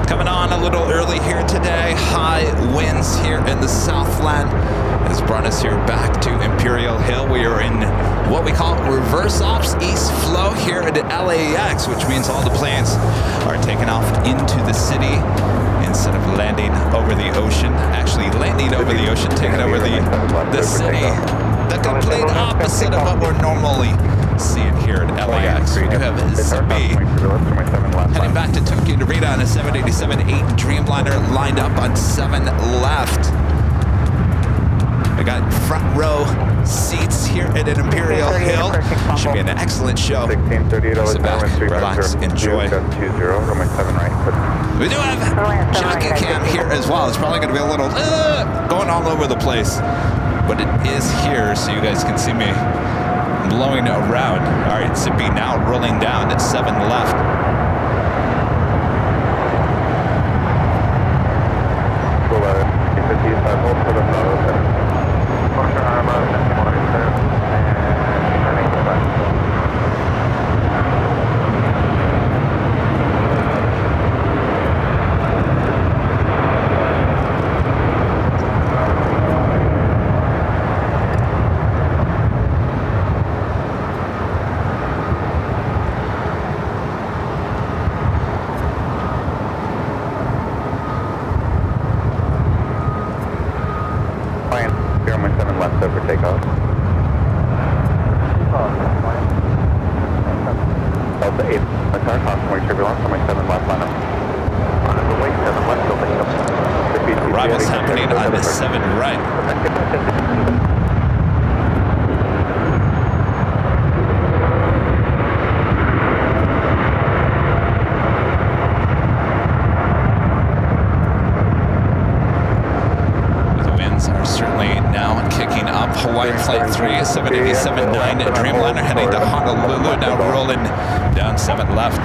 Coming on a little early here today. High winds here in the Southland has brought us here back to Imperial Hill. We are in what we call reverse ops east flow here at LAX, which means all the planes are taking off into the city instead of landing over the ocean. Actually landing over the ocean, taking over the city. The complete opposite of what we're normally seeing here at LAX. We do have ZB heading back to Tokyo Narita on a 787-8 Dreamliner lined up on 7 left. I got front row seats here at an Imperial Hill. Should be an excellent show. Sit back, relax, enjoy. We do have jockey cam here as well. It's probably going to be a little going all over the place, but it is here so you guys can see me blowing around. All right, Zippy now rolling down at 7 left. Arrivals happening on the 7 right. The winds are certainly now kicking up. Hawaii Flight 3, 787-9 Dreamliner heading to Honolulu, now rolling down 7 left.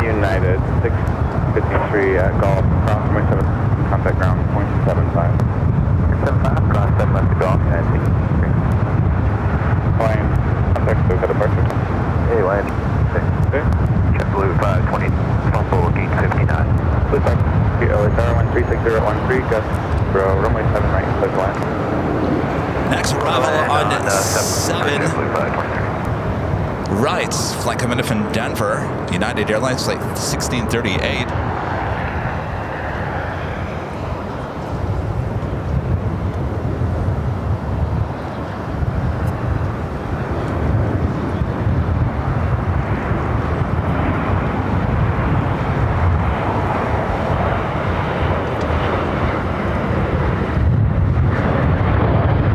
United 653 at Golf, cross runway 7, contact ground, 0.75. 75, cross 7 left to Golf, United 653. Flying, contact Luke at departure. Hey, line 6. JetBlue 520, fumble gate 59. Blue 5, Airline 36013, gust, runway 7 right, clear line. Next arrival on 7. Right, flight coming in from Denver, United Airlines flight 1638.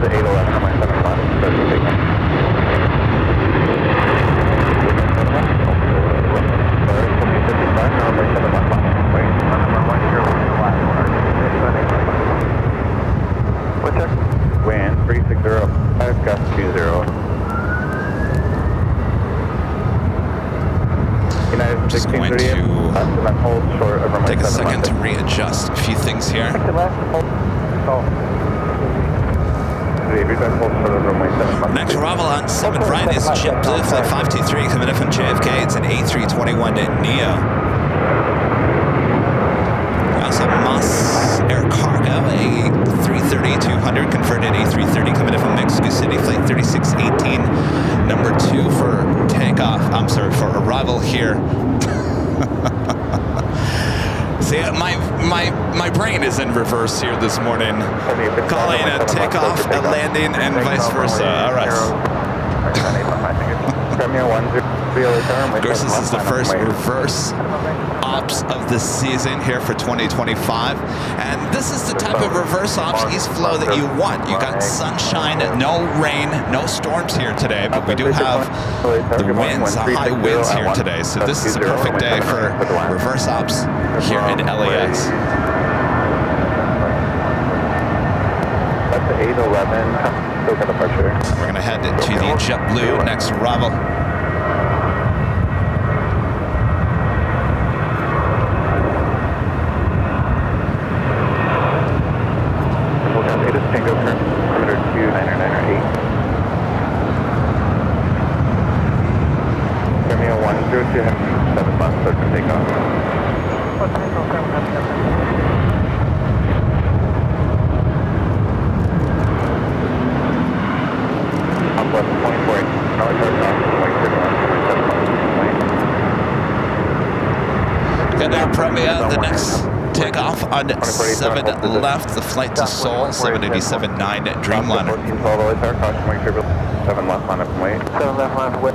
The 811 on my 7 left, so you take them. Wind 3605, gust 20. United I'm just going to take a second to readjust a few things here. Next arrival on 7 right is JetBlue flight 523 coming in from JFK. It's an A321neo. We also have Moss Air Cargo, a 330-200 converted A330 coming in from Mexico City, flight 3618, number 2 for takeoff. I'm sorry, for arrival here. See, my brain is in reverse here this morning. Calling a takeoff, a landing, and vice versa. All right. Of course, this is the first reverse ops of the season here for 2025. And this is the type of reverse ops east flow that you want. You got sunshine, no rain, no storms here today, but we do have the winds, high winds here today. So this is a perfect day for reverse ops here in LAX. That's the 811, still got the pressure. We're going to head to the JetBlue next arrival. Tango current perimeter 29908. Terminal 102 heavy 7 months, start to take off. Southwest 24, north start off, 27 months. Good Air Premier, the next takeoff on 7 left, the flight to Seoul, 787-9 Dreamliner. 14 all the way there, caution, make sure 7 left line up and wait. 7 left line up wait.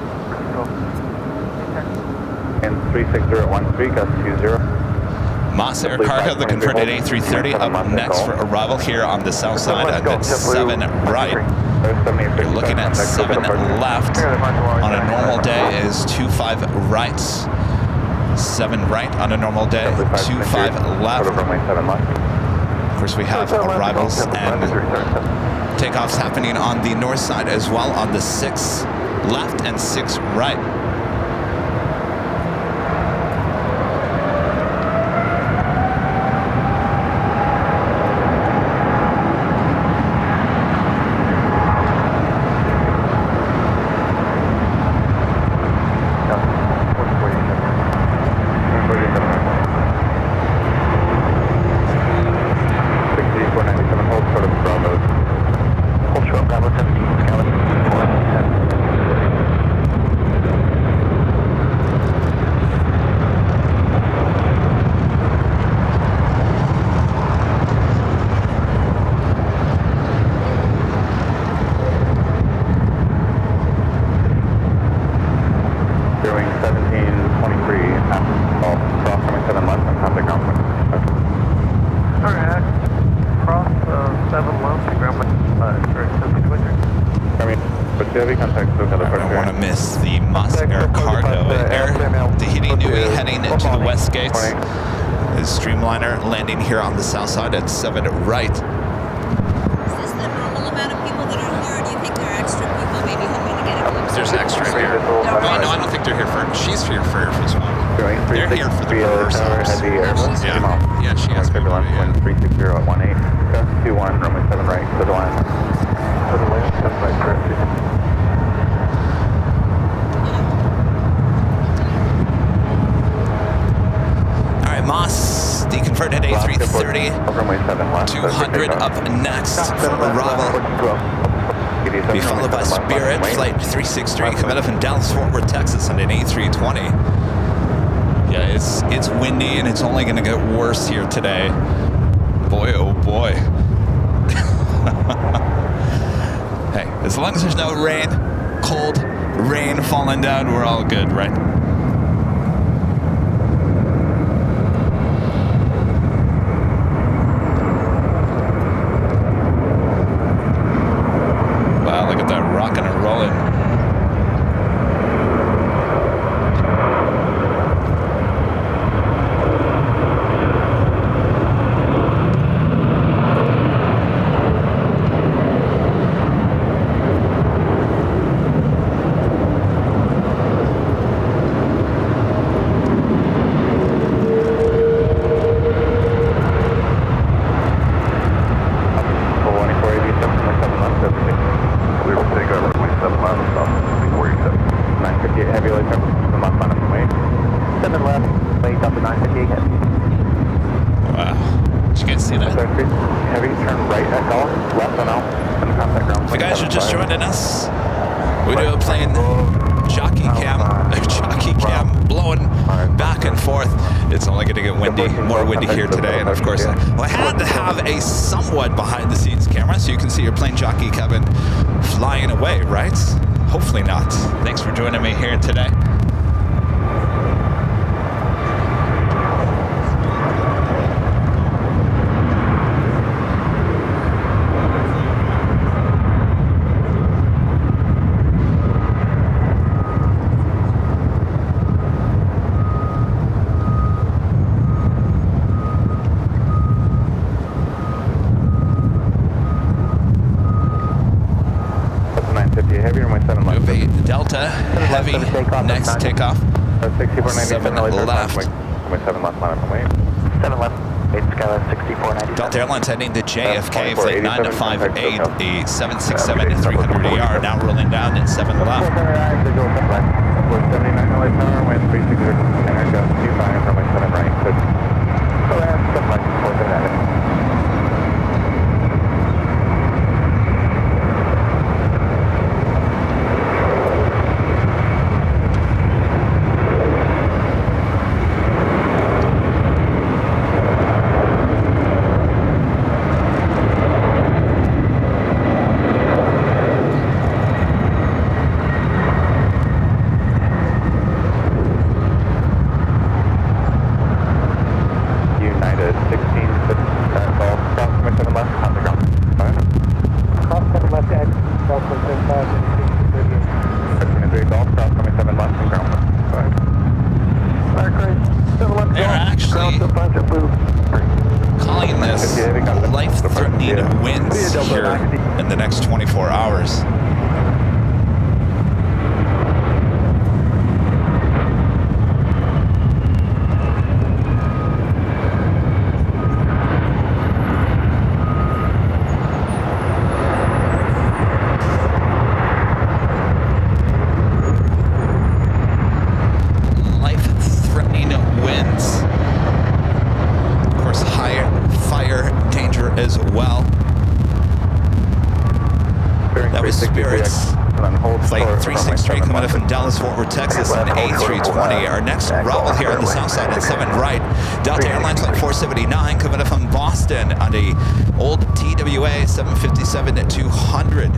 And 36013, gust 20. Moss Air Cargo, the converted A330, up next for arrival here on the south side at 7 right. You're looking at 7 left. On a normal day is 25 right. 7 right on a normal day, 25 left. Of course, we have arrivals and takeoffs happening on the north side as well on the 6 left and 6 right. I don't want to miss the Moss Air Cargo. Air Tahiti Nui heading to the west gates. The Streamliner landing here on the south side at 7 right. Is this the normal amount of people that are here, or do you think there are extra people maybe hoping to get a glimpse? There's extra here. No, I don't think they're here for. She's here for as well. They're here for the reverse ops. Yeah, she has people. Yeah. 360 at 18. Gust 21, runway 7 right, to the line. To the left, 7 right, correct. Moss, the converted A330, 200 up next for arrival. Be followed by Spirit, flight 363, coming up from Dallas, Fort Worth, Texas, on an A320. Yeah, it's windy and it's only going to get worse here today. Boy, oh boy. Hey, as long as there's no rain, cold rain falling down, we're all good, right? Rocking and rolling. If you guys are just joining us, we do a plane jockey cam blowing back and forth. It's only going to get windy, more windy here today. And of course, I had to have a somewhat behind the scenes camera so you can see your plane jockey cabin flying away, right? Hopefully not. Thanks for joining me here today. copy. Next takeoff. 6497 left. 7 left, line up and wait. 7 left. 8 Skyline 6497. Delta Airlines heading to JFK, flight 958, a 767 at 300 AR, now rolling down at 7 left. 479 LA tower, wind 360, center, gust 25, runway 7 right, good. So that's 7 left, 479. Calling this life-threatening winds here in the next 24 hours. Life-threatening winds. Of course, high fire danger as well. That was Spirit's Flight 363 coming up from Dallas, Fort Worth, Texas, and A320. Our next arrival here on the south side at 7 right. Delta Airlines Flight 479 coming up from Boston on the old TWA 757 at 200.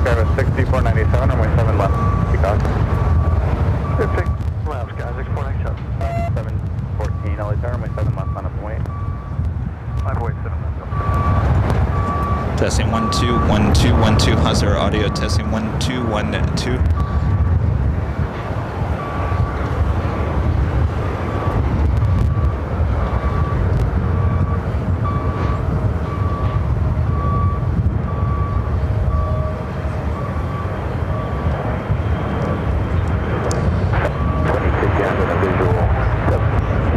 Travis 6497, runway 7 left, Chicago. 56 left, guys, 6497. 714, LA tower, runway 7 left, line up and wait. 5 wait, 7 left. Testing 1 2 1 2 1 2. How's our audio? Testing 1 2 1 2.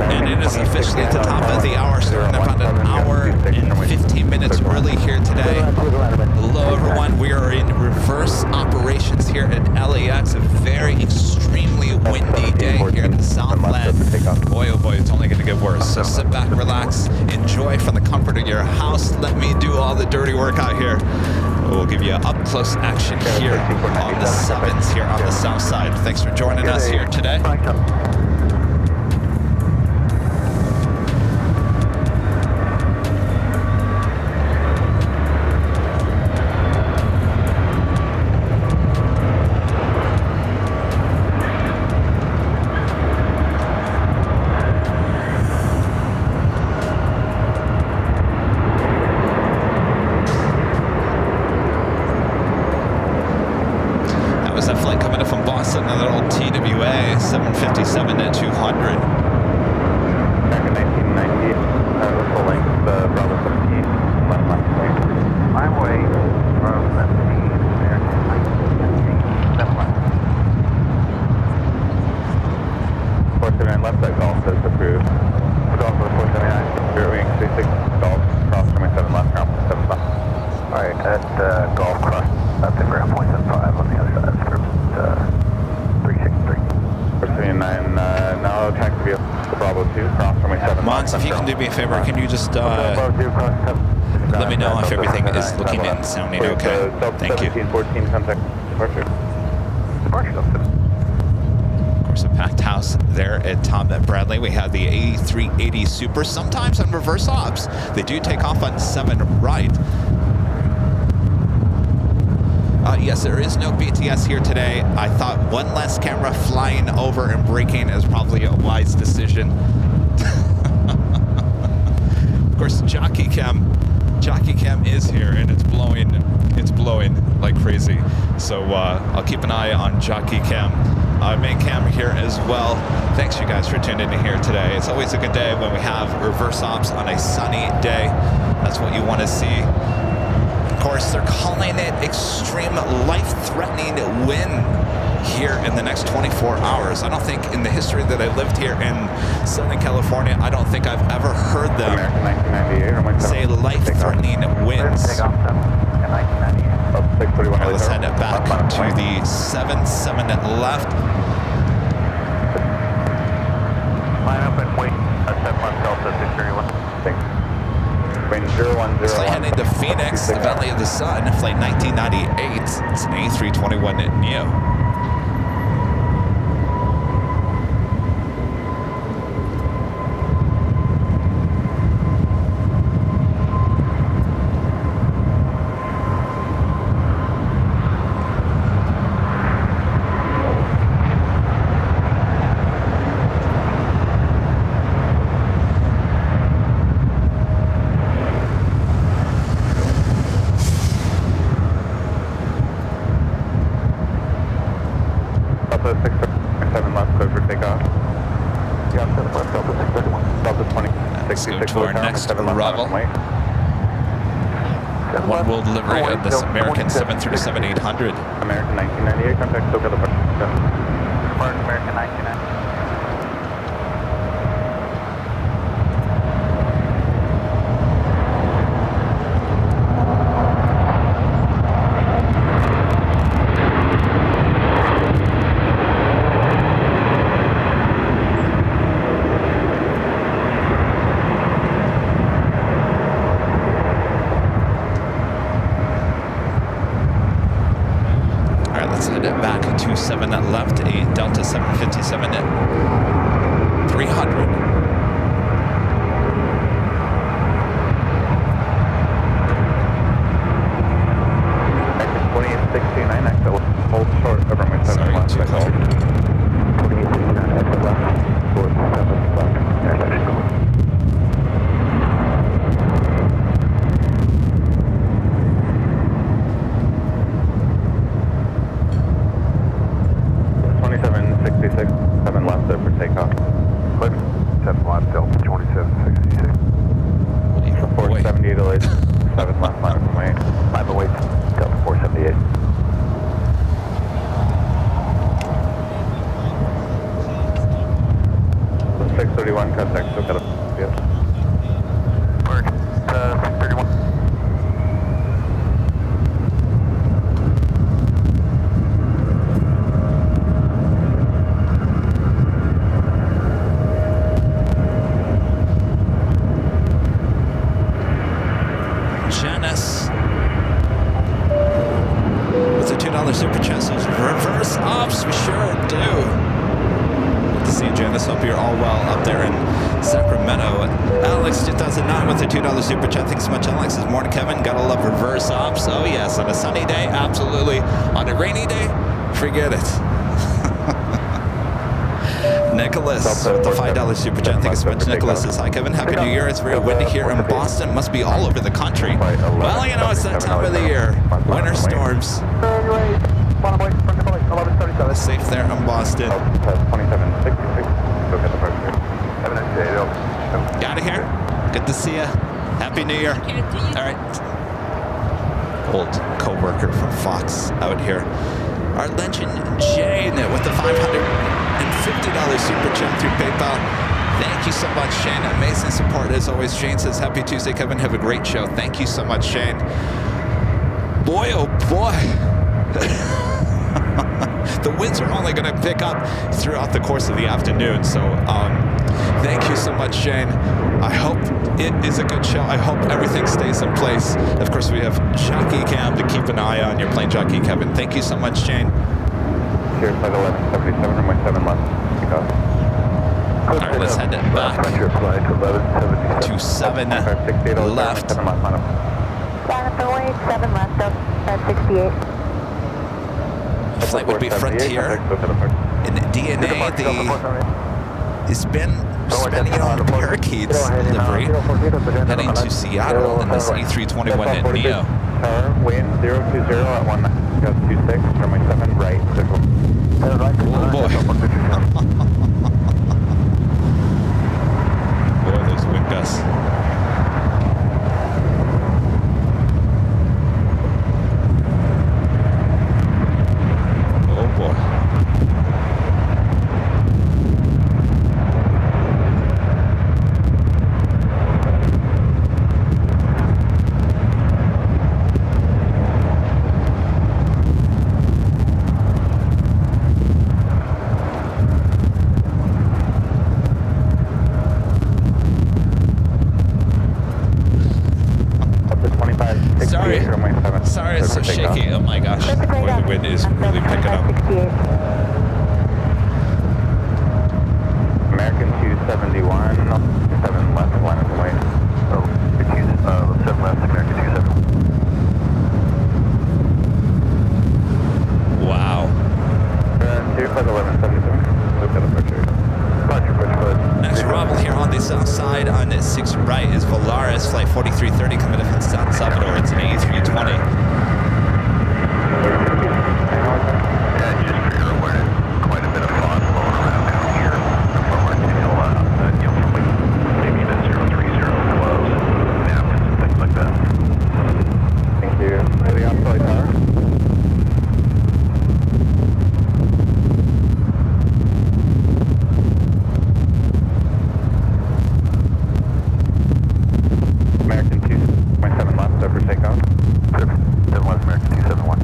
And it is officially at the top of the hour, starting about an hour and 15 minutes early here today. Hello everyone, we are in reverse operations here at LAX, a very extremely windy day here in the Southland. Boy oh boy, it's only going to get worse. So sit back, relax, enjoy from the comfort of your house. Let me do all the dirty work out here. We'll give you up close action here on the 7s here on the south side. Thanks for joining us here today. That flight coming up from Boston, another old TWA 757 at 200. Back in 1990, full length, Bravo 17, left line point. I'm way from 17, there, 7 left. 479 left side golf says approved. Golf for the 479, Spirit Wing 36, golf, cross runway 7 left, ground 7 left. Alright, at golf cross, at the ground point 75 on the other side, script 363. 479, now taxi vehicle to Bravo 2, cross runway 7 Mons, left. if you can do me a favor, can you just Bravo 2, cross 7. let me know if everything is looking and sounding okay? Thank you. 1714, contact departure. Departure, Delta. Of course, a packed house there at Tom Bradley. We have the A380 Super. Sometimes on reverse ops, they do take off on 7 right. Yes, there is no BTS here today. I thought one less camera flying over and braking is probably a wise decision. Of course, Jockey Cam is here, and it's blowing like crazy. So I'll keep an eye on Jockey Cam. Main cam here as well. Thanks you guys for tuning in here today. It's always a good day when we have reverse ops on a sunny day. That's what you want to see. course, they're calling it extreme life-threatening wind here in the next 24 hours. I don't think in the history that I lived here in Southern California, I don't think I've ever heard them say life-threatening winds. All right, let's head back to the 7 left. Line up and wait. 7 left Delta 631. Thanks. Range 010. Flight heading to Phoenix, the Valley of the Sun, flight 1998. It's an A321neo. Let's go to our next arrival. One world delivery of this American 737-800. American 1998, contact SoCal departure. American 1998. Back to 7 left, a Delta 757 at 300. Exit 2869, exit hold short over my 7 left. Sorry, too cold. 2869, exit left. 47 left. Intersection. 2766, 7 left there for takeoff. Clear. 7 left, Delta 2766. 478 delayed, 7 left, line up and wait. Line and wait, Delta 478. So 631, contact SoCal departure. Mark, 631. With a $2 super chat says reverse ops, we sure do. Good to see you, Janice. Hope you're all well up there in Sacramento. Alex 2009 with a $2 super chat. Thanks so much, Alex. This morning, Kevin. Gotta love reverse ops. Oh yes, on a sunny day, absolutely. On a rainy day, forget it. Nicholas with the $5 super chat. Thank you so much, Nicholas. Says, hi, Kevin. Happy New Year. It's very windy here in Boston. Must be all over the country. Well, you know, it's that time of the year. Winter storms. Safe there in Boston. 2766, SoCal departure. Out of here. Good to see you. Happy New Year. All right. Old co-worker from Fox out here. Our legend Jane with the $550 super chat through PayPal. Thank you so much, Shane. Amazing support as always. Shane says, happy Tuesday, Kevin. Have a great show. Thank you so much, Shane. Boy, oh boy. The winds are only going to pick up throughout the course of the afternoon. So thank you so much, Shane. I hope it is a good show. I hope everything stays in place. Of course, we have Jockey Cam to keep an eye on. Your plane jockey, Kevin. Thank you so much, Shane. Here, flight 1177 from my 7 left. Takeoff. All right, let's head it back to 7 left. Line up and wait, 7 left, up at 68. The flight would be Frontier. In DNA, it's been spending on Parakeets delivery, heading to Seattle in this A321 Neo. Tower, wind 020 at 1926 from my 7 right. Oh boy. Boy, those wind gusts. wind is really picking up. 68. American 271, 7 left, line up and wait. Oh, 7 left, American 27. Wow. 1177. Look at the picture. Roger, push. Next arrival here on the south side on 6 right is Valaris, flight 4330 coming in from San Salvador. It's an A320. Yeah, just for your awareness, quite a bit of fog blowing around down here. Forward until, maybe the 030 close, napkins and things like that. Thank you. Ready on flight tower. American 2.7 left, over takeoff. 7 left, American 271.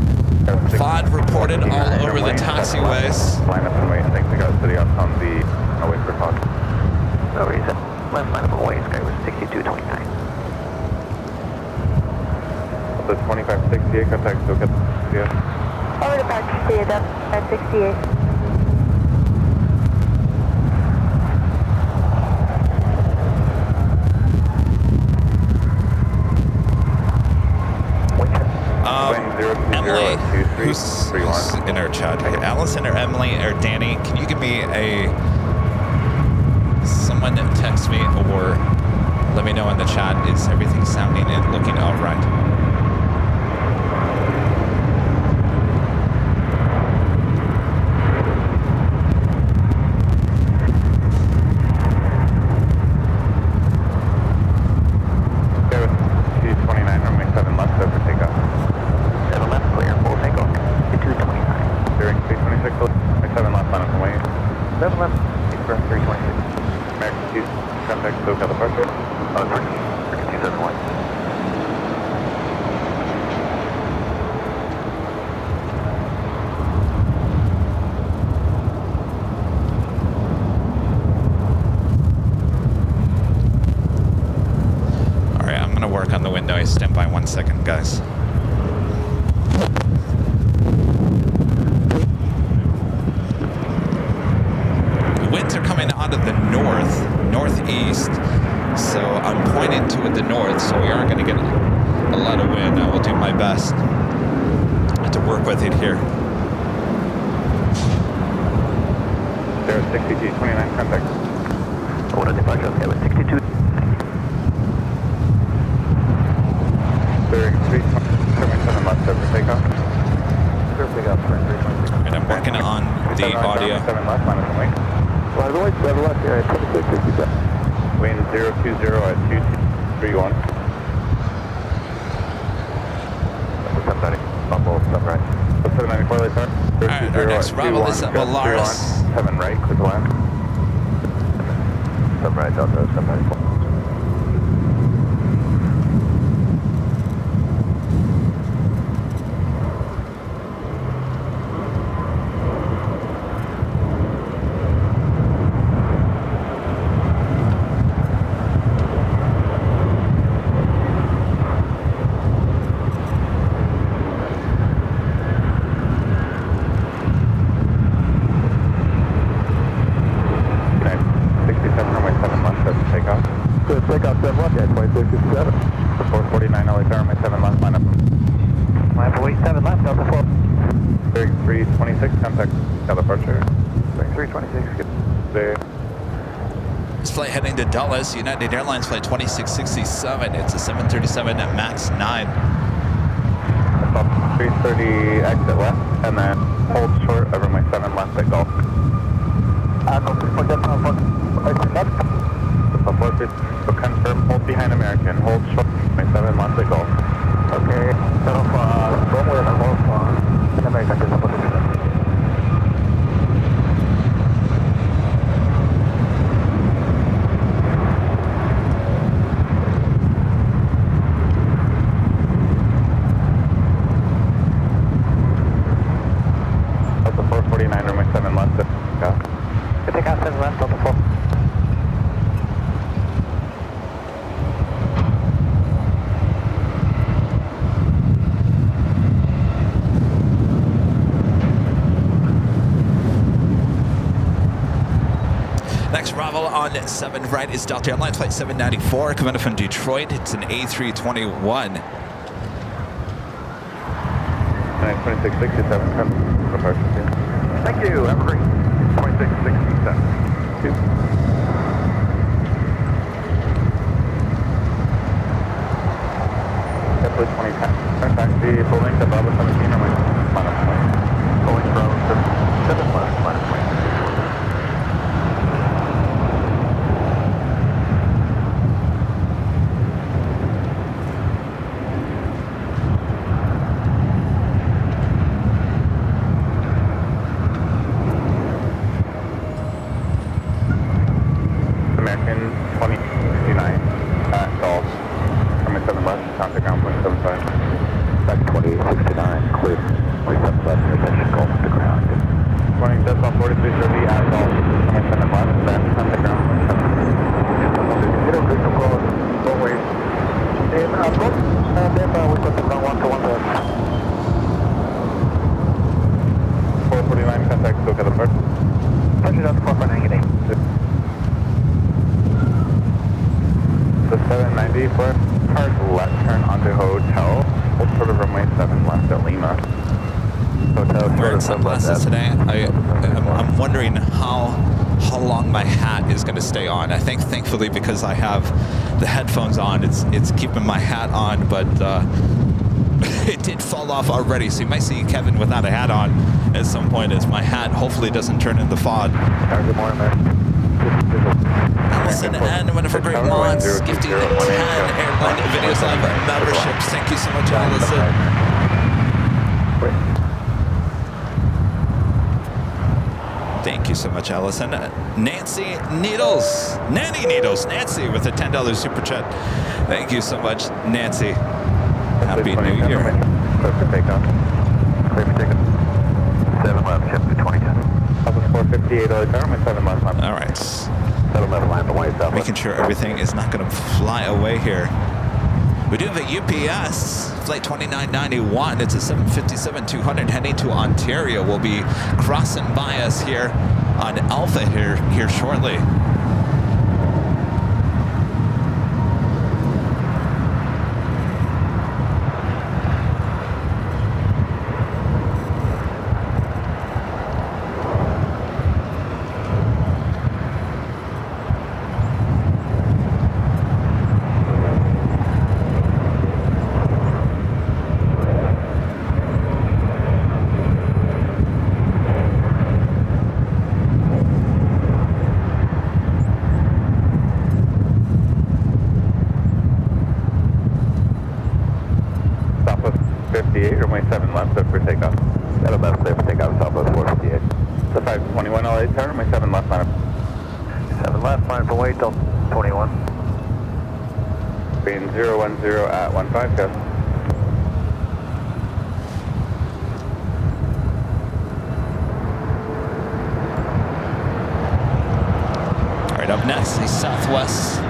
FOD reported all over the taxiways. Line up and wait. Thanks, I got city up on the away for fog. No reason. Left line of away, sky was 6229. So 2568, contact SoCal. Yeah. Over to Park 68, up at 68. Emily, who's in our chat? Allison or Emily or Danny, can you give me someone text me or let me know in the chat, is everything sounding and looking all right? Stand by 1 second, guys. The winds are coming out of the northeast, so I'm pointing to the north, so we are going to get a lot of wind. I will do my best to work with it here. 06229, contact. Order departure, okay, with 62. 327 left, over takeoff. And I'm working on the audio. 7 left, line up and wait. Line of away, 7 left, here at 2667. Wind 020 at 2231. 790, bumble, 7 right. 794 late turn. Alright, our next arrival is at Valaris. 7 right, quick land. 7 right, Delta, 794. Heading to Dulles, United Airlines flight 2667. It's a 737 at max 9. 330 exit left, and then hold short over my 7 left at Gulf. Confirm, hold behind American, hold short, my 7 left at Gulf. Okay, set off runway and Gulf, American, just supposed to do that. Next arrival on 7 right is Delta Airlines Flight 794 coming up from Detroit. It's an A321. 2667, Thank you. Have a great 2667. JetBlue 2010. Taxi, full length above 17 or minus 20. Going from 7 minus 20. American 2069 at Golf. Runway 7 left, contact ground 175. Back 2069, clear. 27 left, intersection, Gulf to ground. Morning, Delta 4330 at Golf. Runway 7 left, then contact ground 175. Zero, crystal close, don't wait. And approach, then we got the ground 1 to 1 left. 449, contact SoCal apart. Touch it up, 448. The 790 for hard left turn onto hotel. Hold short of runway 7 left at Lima. Hotel Wearing short of sunglasses today. I'm wondering how long my hat is going to stay on. I think thankfully because I have the headphones on, it's keeping my hat on, but it did fall off already. So you might see Kevin without a hat on at some point as my hat hopefully doesn't turn into fog. Good morning, man. Allison and one of our great mods gifting 10 Airline Videos Live memberships. Thank you so much, Allison. Thank you so much, Allison. Nancy Needles, Nancy with a $10 super chat. Thank you so much, Nancy. Happy New Year. Clear for takeoff. Clear for takeoff. 7 left, JetBlue 2010. Office 458, runway 7 left. All right. 7 left, line the white south. Making sure everything is not going to fly away here. We do have a UPS flight 2991. It's a 757-200 heading to Ontario. We'll be crossing by us here on Alpha here shortly. Runway 7 left, set for takeoff. 7 left, clear for takeoff, Southwest 458. The 521 LA tower, runway 7 left, line up. 7 left, line for weight, Delta 21. Being 010 at 15, go. All right, up next, the Southwest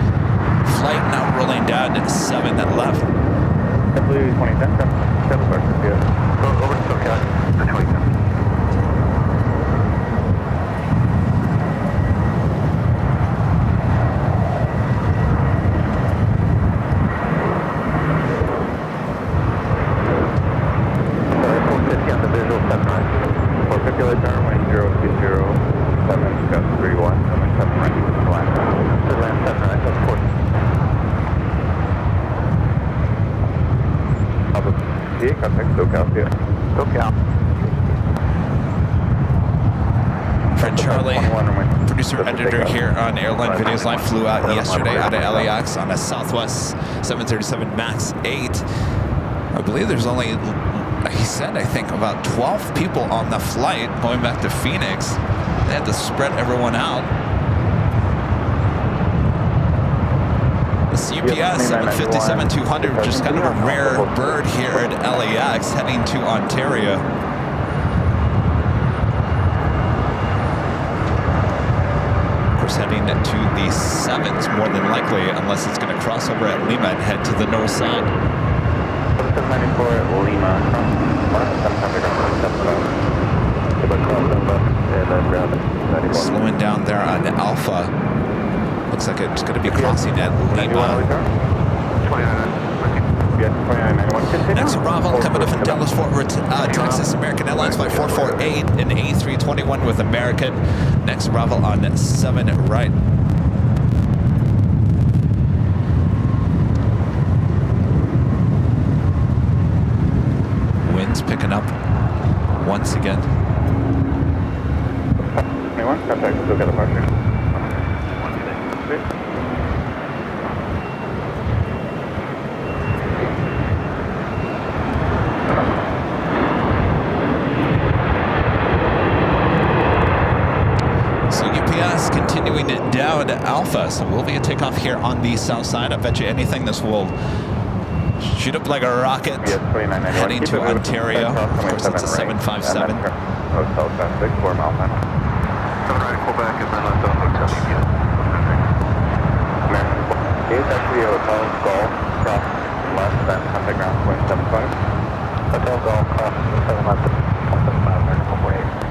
flight now rolling down to 7 left. JetBlue 2010, go. Shuttle bar, yeah. Go over to SoCal, the 2010. Sorry, 450 on the visual, 7 right. 450 LA tower, runway 0207, gust 31, runway 7 right, to land. To land 7 right, that's 4. Contact SoCal, yeah. SoCal. Friend Charlie, producer editor here on Airline Videos Live, flew out yesterday out of LAX on a Southwest 737 MAX 8. I believe there's only, he said, I think about 12 people on the flight going back to Phoenix. They had to spread everyone out. This UPS 757-200, just kind of a rare bird here at LAX heading to Ontario. Of course, heading to the 7s more than likely, unless it's going to cross over at Lima and head to the north side. 794 at Lima, Slowing down there on Alpha. Looks like it's going to be crossing at Lima. Next arrival coming up from Dallas Fort Worth, Texas, American Airlines Flight 448 and A321 with American. Next arrival on 7 right. Winds picking up once again. Anyone? Contact, still got the departure. Continuing it down to Alpha, so we'll be a takeoff here on the south side. I bet you anything this will shoot up like a rocket, heading to Ontario. Of course, it's a 757. Hotel traffic, 4 mile final. Alright, pull back and then left on hotel again. It's actually a hotel golf cross left, then contact ground 0.75. Hotel golf cross 7 left, 0.75, 448.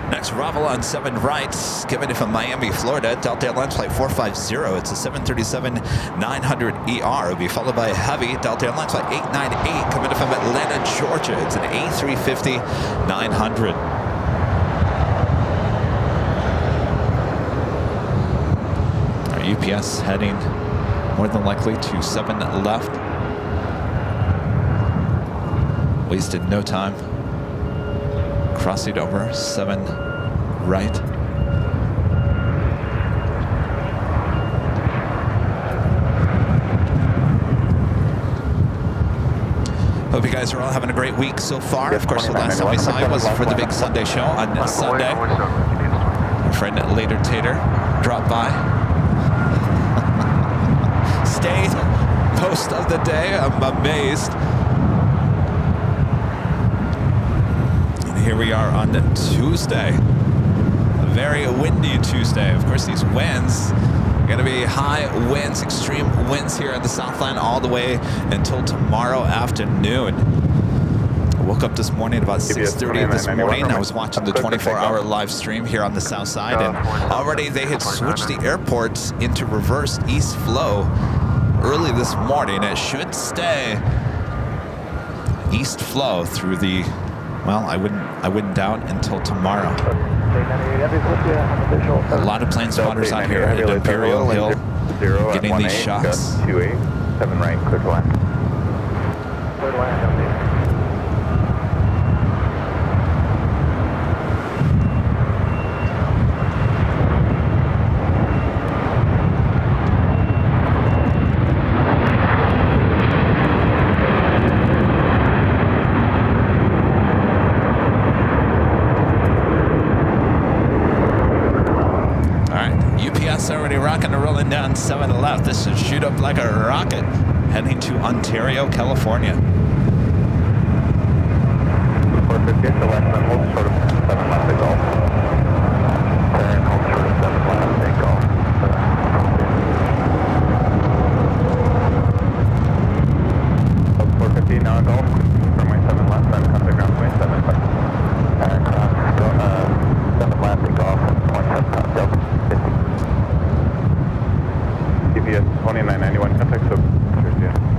Next arrival on 7 right, coming in from Miami, Florida, Delta Airlines Flight 450. It's a 737-900ER. It'll be followed by a heavy Delta Airlines Flight 898 coming in from Atlanta, Georgia. It's an A350-900. Our UPS heading more than likely to 7 left. Wasted no time. Crossing over 7 right. Hope you guys are all having a great week so far. Of course, the last time we saw you was for the big Sunday show on Sunday. My friend Later Tater dropped by. Stayed most of the day. I'm amazed. Here we are on Tuesday, a very windy Tuesday. Of course, these winds are going to be high winds, extreme winds here at the Southland all the way until tomorrow afternoon. I woke up this morning about 6:30 this morning. I was watching the 24-hour live stream here on the south side, and already they had switched the airport into reversed east flow early this morning. It should stay east flow through the, well, I wouldn't doubt until tomorrow. A lot of plane spotters out here at Imperial Hill getting these shots. 7 right, clear to land. Clear to land, already rocking and rolling down 7 left. This should shoot up like a rocket, heading to Ontario, California. 450 to left, then hold short of 7 left at golf. Turn, hold short of 7 left at golf. 450 now at golf. From my 7 left, then come to ground 27. And cross 7 left at golf, 0.7 Delta 50. UPS 2991, contact so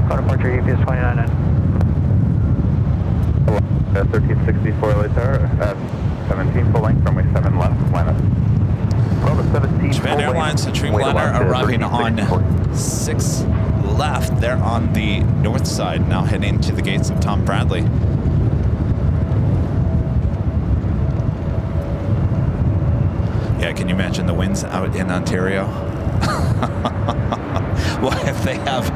car departure UPS 299. 1364 LA Tower at 17 full length, runway 7 left, line up. Japan Airlines and Dreamliner arriving on 6 left. They're on the north side, now heading to the gates of Tom Bradley. Yeah, can you imagine the winds out in Ontario? Well, if they have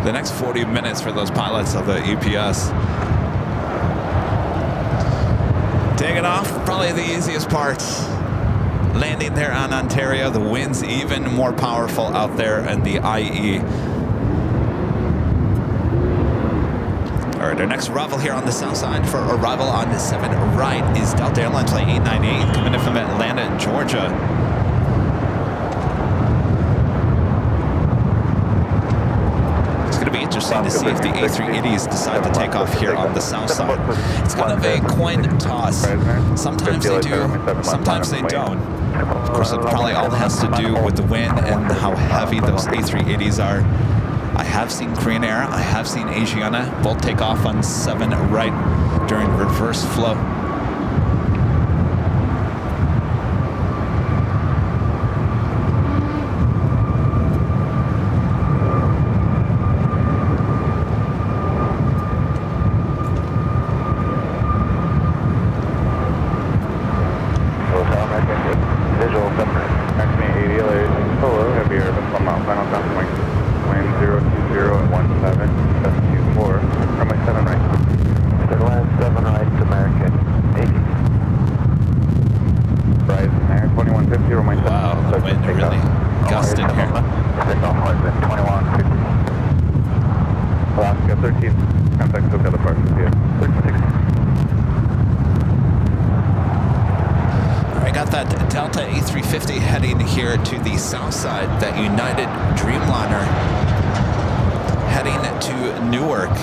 the next 40 minutes for those pilots of the UPS. Taking off, probably the easiest part. Landing there on Ontario, the wind's even more powerful out there in the IE. All right, our next arrival here on the south side for arrival on the 7 right is Delta Airlines Flight 898 coming in from Atlanta, Georgia. interesting to see if the A380s decide to take off here on the south side. It's kind of a coin toss. Sometimes they do, sometimes they don't. Of course, it probably all has to do with the wind and how heavy those A380s are. I have seen Korean Air, I have seen Asiana both take off on 7 right during reverse flow. South side, that United Dreamliner heading to Newark,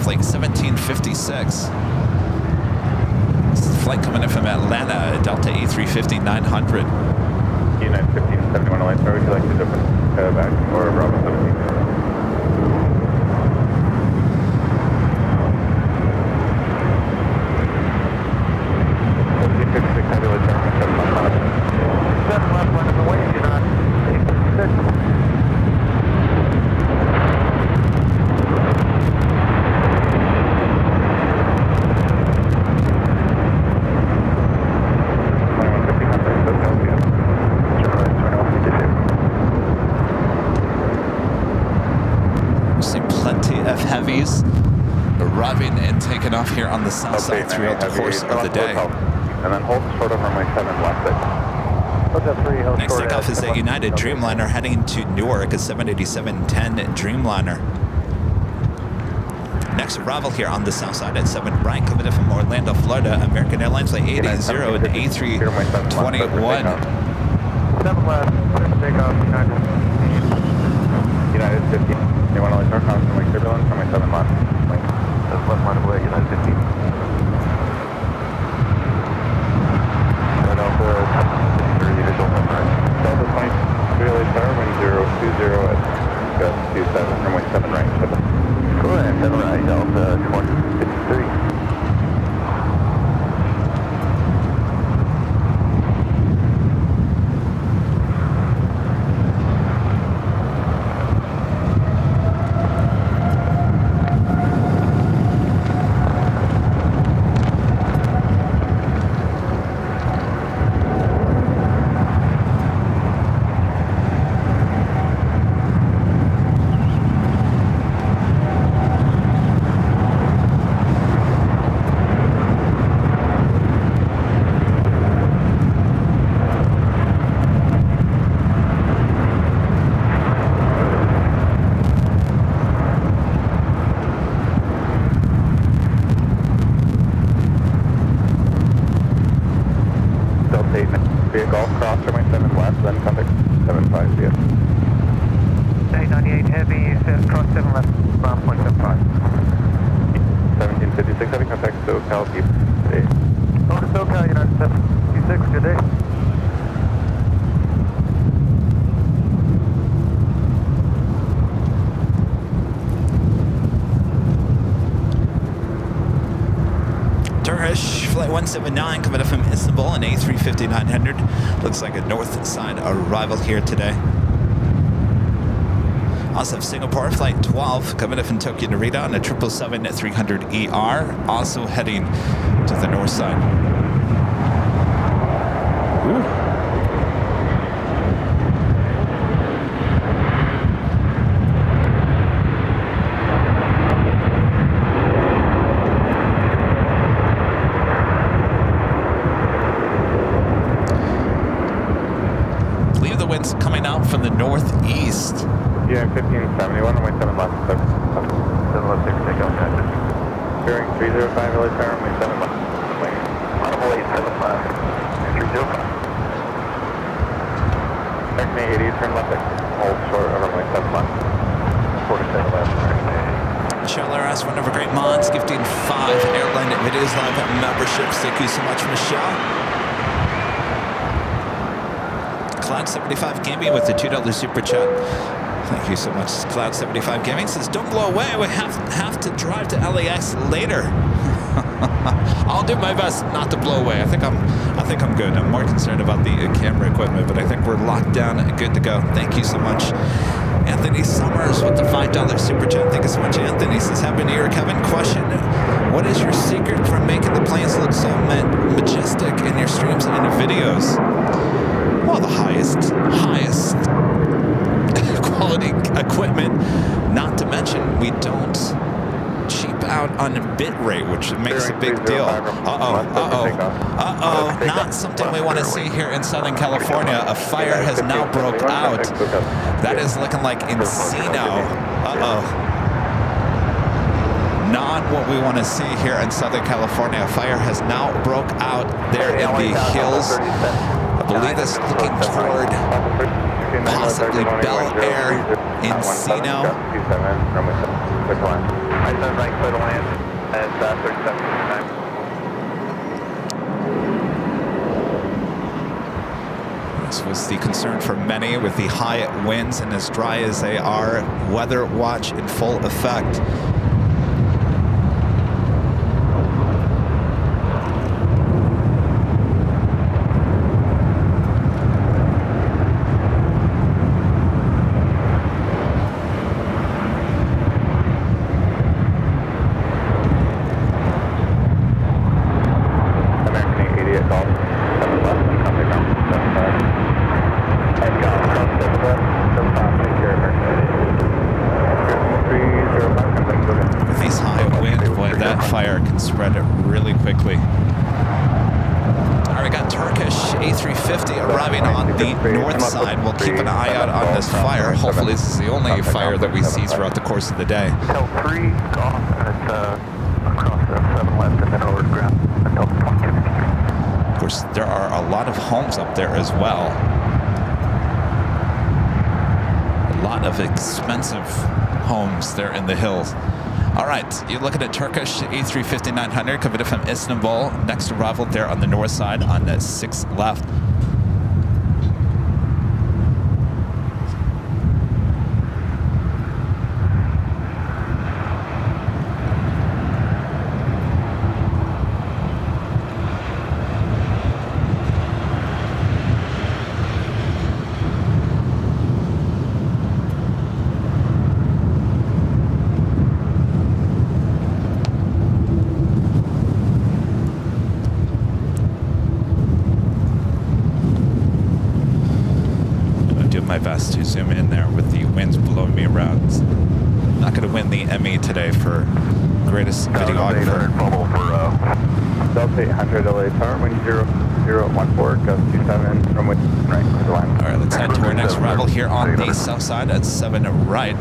flight 1756. This is a flight coming in from Atlanta, Delta A350-900. United 1571 light, where would you like to jump back or Bravo 17? Arriving and taking off here on the south side throughout the course of the day. And then hold short on runway 7 left. Next takeoff is a United Dreamliner heading to Newark, a 787-10 Dreamliner. Next arrival here on the south side at 7 right, coming in from Orlando, Florida, American Airlines flight 80 and A321. 7 left, takeoff, United 15. You want to let our constantly turbulence from my 7 left. That's left line away, United 15. Delta 23, visual right. Delta 23, late tower, wind 020 at 27, runway 7 right. Go ahead, 7 right, Delta 23. Golf cross runway 7 left, then contact 75 via. 898 heavy, cross 7 left, ground point 75. 1756 heavy, contact SoCal, keep today. Over to SoCal, United 756, good day. Turkish flight 179 coming up from Istanbul, an A350-900. Looks like a north side arrival here today. Also have Singapore flight 12 coming up from Tokyo Narita on a 777-300ER, also heading to the north side. Ooh. Coming out from the northeast. Yeah, 1571, runway 7 left, 7 left, 6, take off, bearing 305, LA tower, runway 7 left, runway 7 left, 305. Next 80, turn left, hold short of runway 7 left, 47 left, Michelle RS, one of our great mods, gifting 5 Airline Videos Live memberships. Thank you so much, Michelle. Cloud75 Gaming with the $2 super chat. Thank you so much. Cloud75 Gaming says, don't blow away. We have to drive to LAX later. I'll do my best not to blow away. I think I'm good. I'm more concerned about the camera equipment, but I think we're locked down and good to go. Thank you so much. Anthony Summers with the $5 super chat. Thank you so much, Anthony. Says, Happy New Year, Kevin. Question, what is your secret for making the planes look so majestic in your streams and videos? Well, the highest quality equipment. Not to mention, we don't cheap out on bit rate, which makes a big deal. Not something we want to see here in Southern California. A fire has now broke out. That is looking like Encino. Not what we want to see here in Southern California. A fire has now broke out there in the hills. I believe it's looking toward possibly Bel Air, Encino. I said right clear to land at 3759. This was the concern for many with the high winds and as dry as they are. Weather watch in full effect. Hopefully this is the only fire that we see throughout the course of the day. Until 3 golf, and it's across 7 left and then over to ground until 2253. Of course, there are a lot of homes up there as well. A lot of expensive homes there in the hills. All right, you're looking at Turkish A350-900 coming in from Istanbul. Next arrival there on the north side on the 6th left. To zoom in there with the winds blowing me around. Not going to win the Emmy today for greatest videographer. Delta 800 LA tower, wind 0014, gust 27, runway right to the line. All right, let's head to our next arrival here on the south side at 7 right.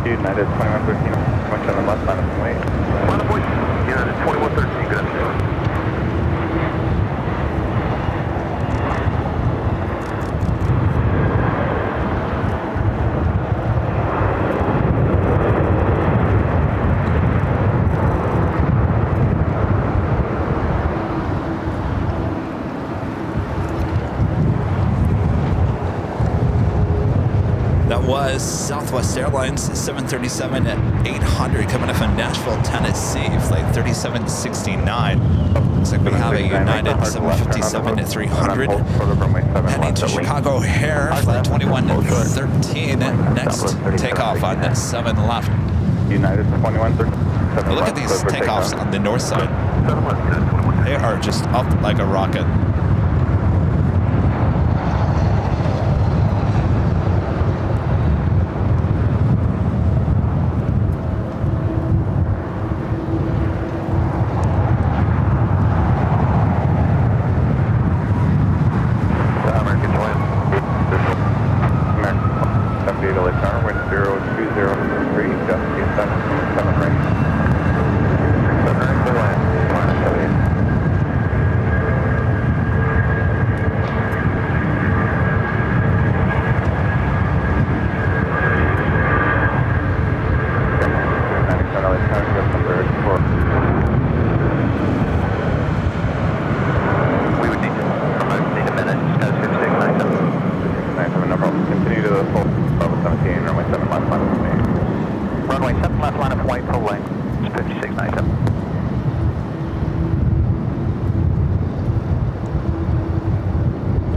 United 2113, much on the left side of the way. United 2113, good afternoon. Was Southwest Airlines 737 at 800 coming up from Nashville, Tennessee, flight 3769. Looks like we have a United 757 at 300 heading to Chicago O'Hare, flight 2113. Next takeoff on the 7 left. United 2113. Look at these takeoffs on the north side. They are just up like a rocket.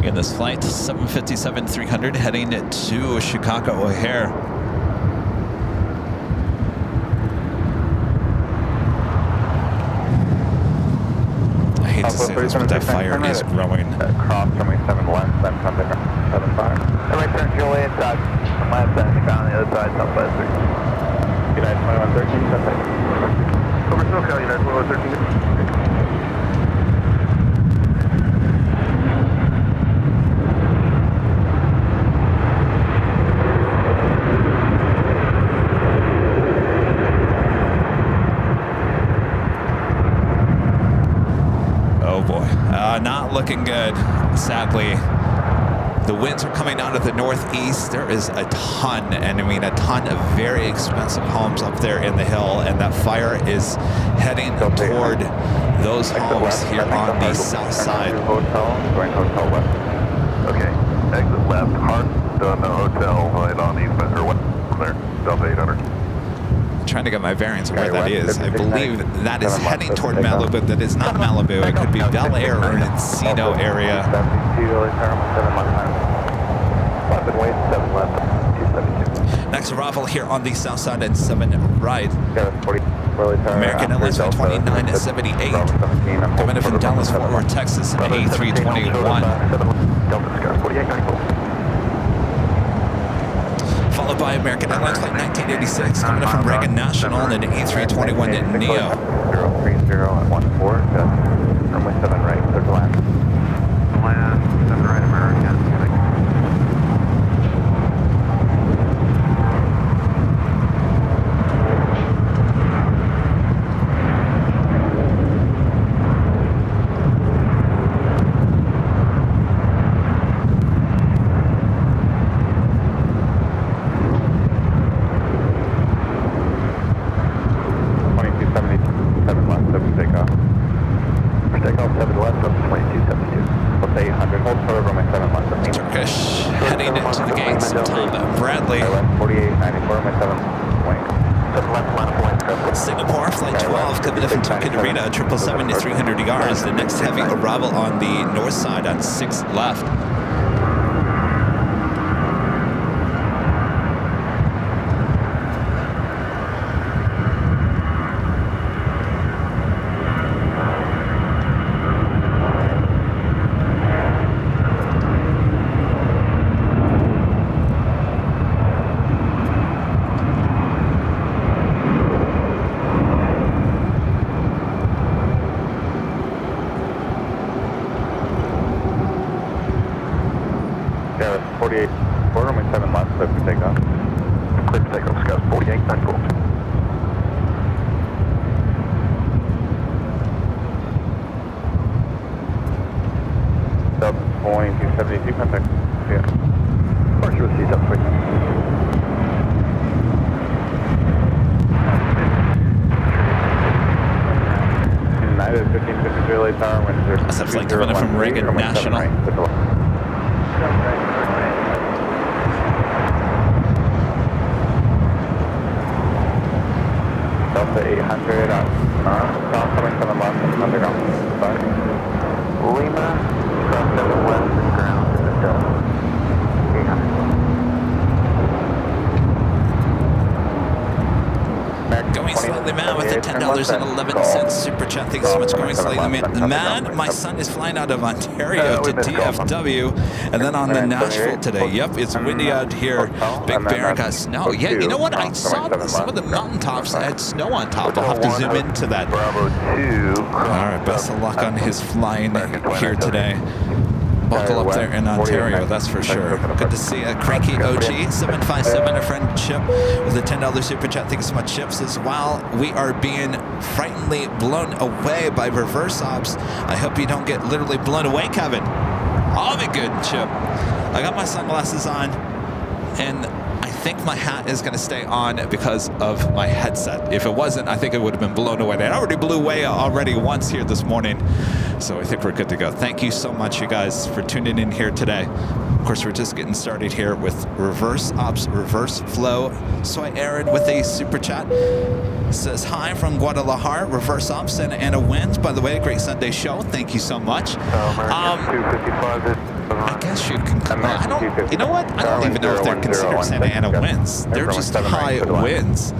In this flight, 757-300 heading to Chicago O'Hare. I hate to say this, but that fire is growing. Cross runway 7 left, then contact 75. Runway turn fuel inside. Left side of the ground, the other side, southwest 3. United 2113, contact. Over SoCal, United 2113. Not looking good, sadly. The winds are coming out of the northeast. There is a ton, and I mean a ton of very expensive homes up there in the hill, and that fire is heading toward those homes here on the south side. Going hotel west. Okay, exit left, hard on the hotel, right on eastbound, or what? Clear, Delta 800. Trying to get my bearings of where that is. I believe that is heading toward Malibu. That is not Malibu. It could be Bel Air or Encino area. 7 wait, 7 left, 272. Next arrival here on the south side and 7 right. American Airlines Delta 29 at 78. Coming in from Dallas, Fort Worth, Texas, and A321. Delta Sky 4894. Followed by American Airlines Flight 1986, coming in from Reagan National, and an A321 Neo. 030 at 14, runway 7 right, clear to land. Land, 7 right, American. Singapore, Flight 12, coming in from Tokyo to Rita, 777-300 yards. The next heavy arrival on the north side on 6 left. That's a flight coming in from Reagan National. Delta 800 cross coming from the mark underground. Lima, cross 7 west and ground to the Delta 800. Going slightly mad with the $10.11 super chat. Thanks so much. Going slightly mad. My son is flying out of Ontario to DFW and then on to Nashville today. Yep, it's windy out here. Big Bear got snow. Yeah, you know what? I saw some of the mountaintops that had snow on top. I'll have to zoom into that. Bravo 2. All right, best of luck on his flying here today. Buckle up there in Ontario, that's for sure. Good to see a cranky OG 757, a friend Chip with a $10 super chat. Thank you so much, Chips, as well. We are being frighteningly blown away by reverse ops. I hope you don't get literally blown away, Kevin. I'll be good, Chip. I got my sunglasses on, and I think my hat is going to stay on because of my headset. If it wasn't, I think it would have been blown away. It already blew away once here this morning. So I think we're good to go. Thank you so much, you guys, for tuning in here today. Of course, we're just getting started here with reverse ops, reverse flow. Soy Aaron with a super chat says, hi from Guadalajara, reverse ops, Santa Ana winds. By the way, great Sunday show. Thank you so much. American 255. I guess you can. I don't. You know what? I don't even know if they're considered Santa Ana winds. They're just high winds.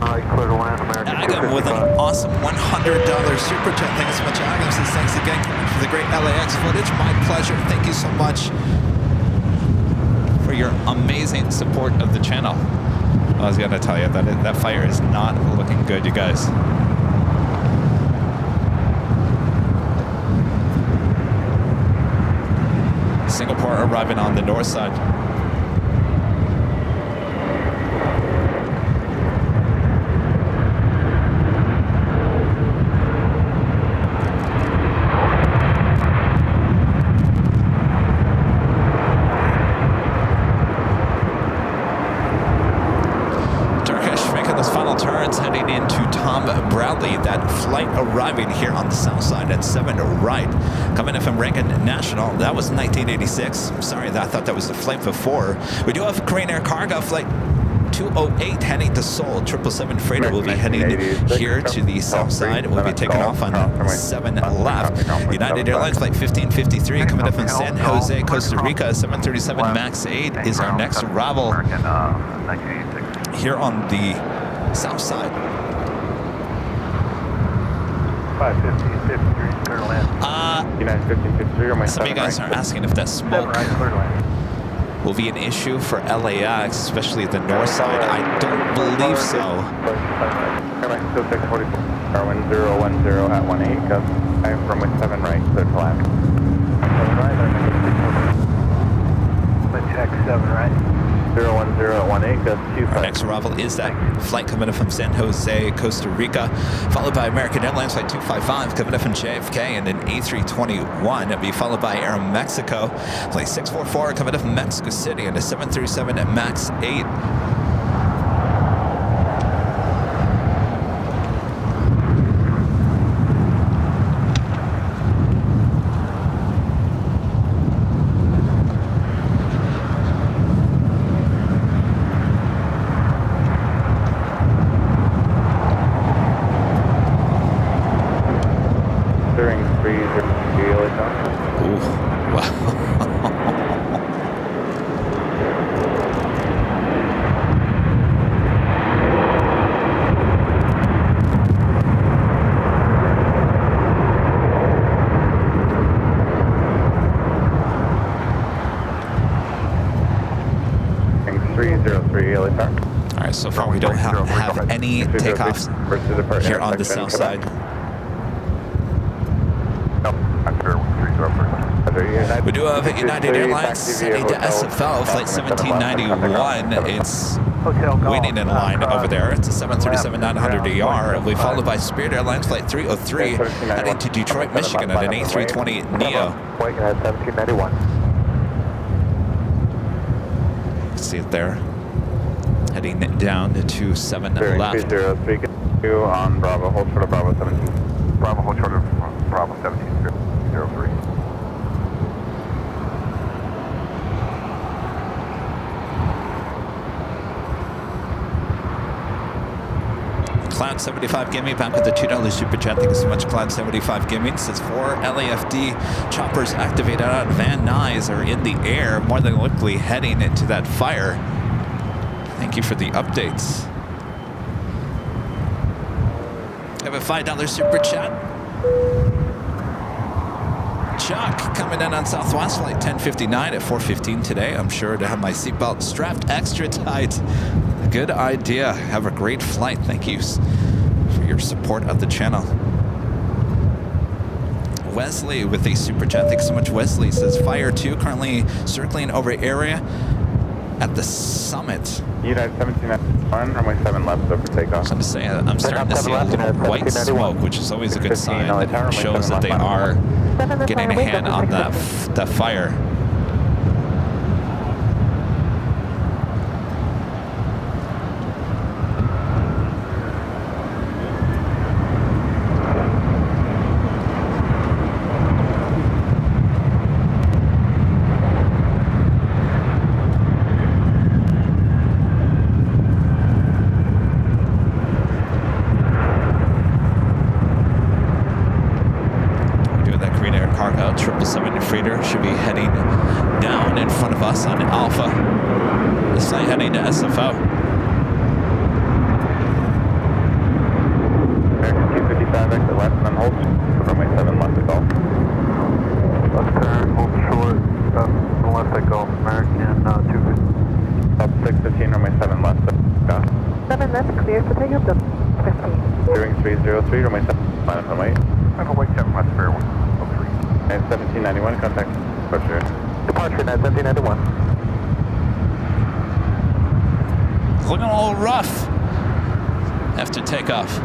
Agam with an awesome $100 super chat. Thanks so much, Agam. Says thanks again for the great LAX footage. My pleasure. Thank you so much for your amazing support of the channel. I was gonna tell you that fire is not looking good, you guys. Singapore arriving on the north side. Heading into Tom Bradley, that flight arriving here on the south side at 7 right, coming in from Reagan National. That was 1986. Sorry, I thought that was the flight before. We do have Korean Air Cargo flight 208 heading to Seoul. 777 freighter will be heading here to the south side. We'll be taking off on 7 left. United Airlines flight 1553 coming up from San Jose, Costa Rica. 737 MAX 8 is our next arrival here on the south side. 550, 53, clear land. United 1553 or my some of you guys are asking if that smoke will be an issue for LAX, especially the north side. I don't believe so. Airline 2644, Darwin 010 at 18, go. I am from with 7 right, clear to land. 7 right, Let's check 7 right. 010 at 18, go 25. Our next arrival is that flight coming in from San Jose, Costa Rica, followed by American Airlines flight 255 coming in from JFK and an A321. It'll be followed by Air Mexico flight 644 coming in from Mexico City and a 737 MAX 8. Alright, so far we don't have any takeoffs here on the south side. We do have United Airlines heading to SFO, flight 1791. It's waiting in line over there. It's a 737-900ER. We followed by Spirit Airlines flight 303 heading to Detroit, Michigan at an A320 Neo. See it there. Heading down to 7 left. 303 on Bravo, hold short of Bravo 17. Bravo, hold short of Bravo 1703. Cloud 75 Gimme back with the $2 super chat. Thank you so much, Cloud 75 Gimme. It says 4 LAFD choppers activated out of Van Nuys are in the air, more than likely heading into that fire. Thank you for the updates. I have a $5 super chat. Chuck coming in on Southwest flight 1059 at 4:15 today. I'm sure to have my seatbelt strapped extra tight. Good idea. Have a great flight. Thank you for your support of the channel. Wesley with a super chat. Thanks so much, Wesley. Says Fire 2 currently circling over area at the summit. United 1791, runway 7 left, over takeoff. So I'm saying, I'm starting to see a little white smoke, which is always a good sign. That shows that they are getting a hand on that fire. Cargo 777 freighter should be heading down in front of us on Alpha. This flight heading to SFO. American 255, exit left and then hold. Runway 7 left at Golf. Left turn, hold short, left at Golf, American 250. Up 615, runway 7 left at Golf. 7 left, clear for takeoff, 15. Steering 303, runway 7, minus runway 8. Runway 7 left, fair 103. And 1791, contact departure. Departure at 1791. Looking a little rough after takeoff.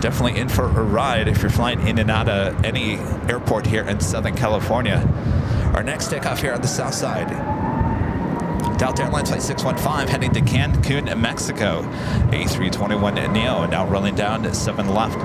Definitely in for a ride if you're flying in and out of any airport here in Southern California. Our next takeoff here on the south side. Delta Airlines Flight 615 heading to Cancun, Mexico. A321neo now rolling down to 7 left.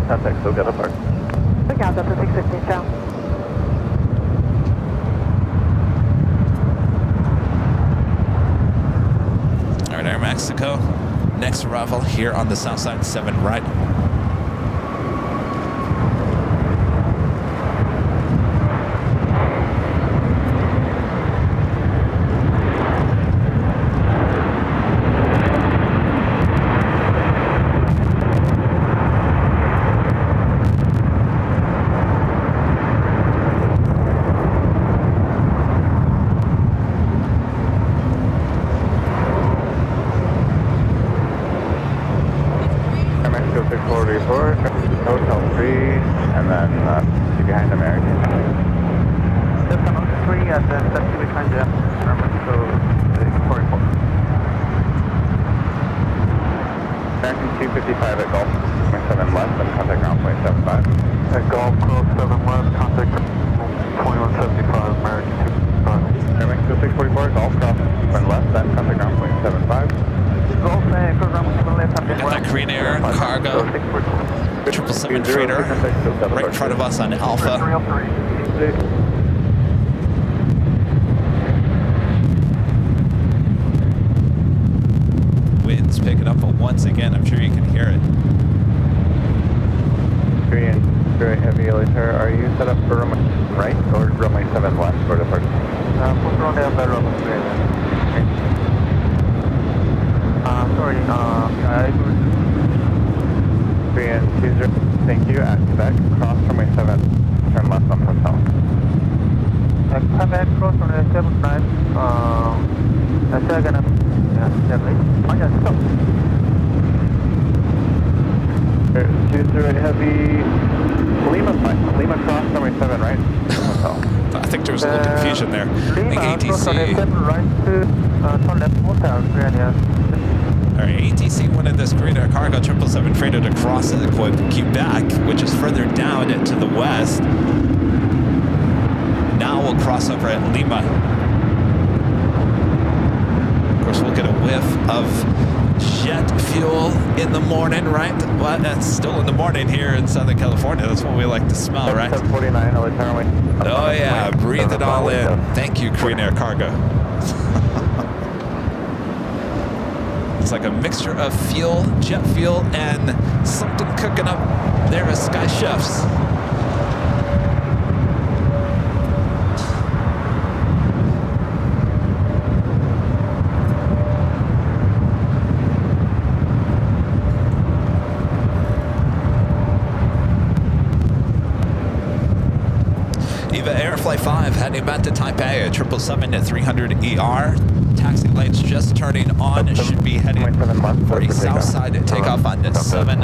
Contact still got a park. Look out, Delta 615, down. All right, Air Mexico. Next arrival here on the south side, 7 right. Hotel 3, and then behind American. Delta 3 and then taxi behind them. So, 44. American 255 at Golf, 7 left, and contact ground point 75. At Golf, cross 7 left, contact 2175, American 255. Air Mexico 644, Golf, cross 7 left, then contact ground point 75. Golf, program 7 left, We got that Korean Air cargo 777 freighter right in front of us on Alpha. Wind's picking up once again. I'm sure you can hear it. Korean, very heavy later. Are you set up for runway right or runway 7 left for departure? Put on there, better runway. Sorry, Korean 20, thank you, at Quebec, cross runway 7, turn left on hotel. At Quebec, cross runway 7 right, second, stop. 20 heavy, Lima flight, Lima cross runway 7 right, hotel. I think there was a little confusion there. I think cross runway 7 right to turn left hotel, Korea. All right, ATC wanted this Korean Air cargo 777 freighter to cross Quebec, which is further down to the west. Now we'll cross over at Lima. Of course, we'll get a whiff of jet fuel in the morning, right? Well, that's still in the morning here in Southern California. That's what we like to smell, right? 749, Oh yeah, breathe it all in. Thank you, Korean Air cargo. It's like a mixture of fuel, jet fuel, and something cooking up there at Sky Chefs. Eva Air Flight 5 heading back to Taipei at 777 at 300 ER. Taxi lights just turning on. It should be heading for a south side takeoff on 7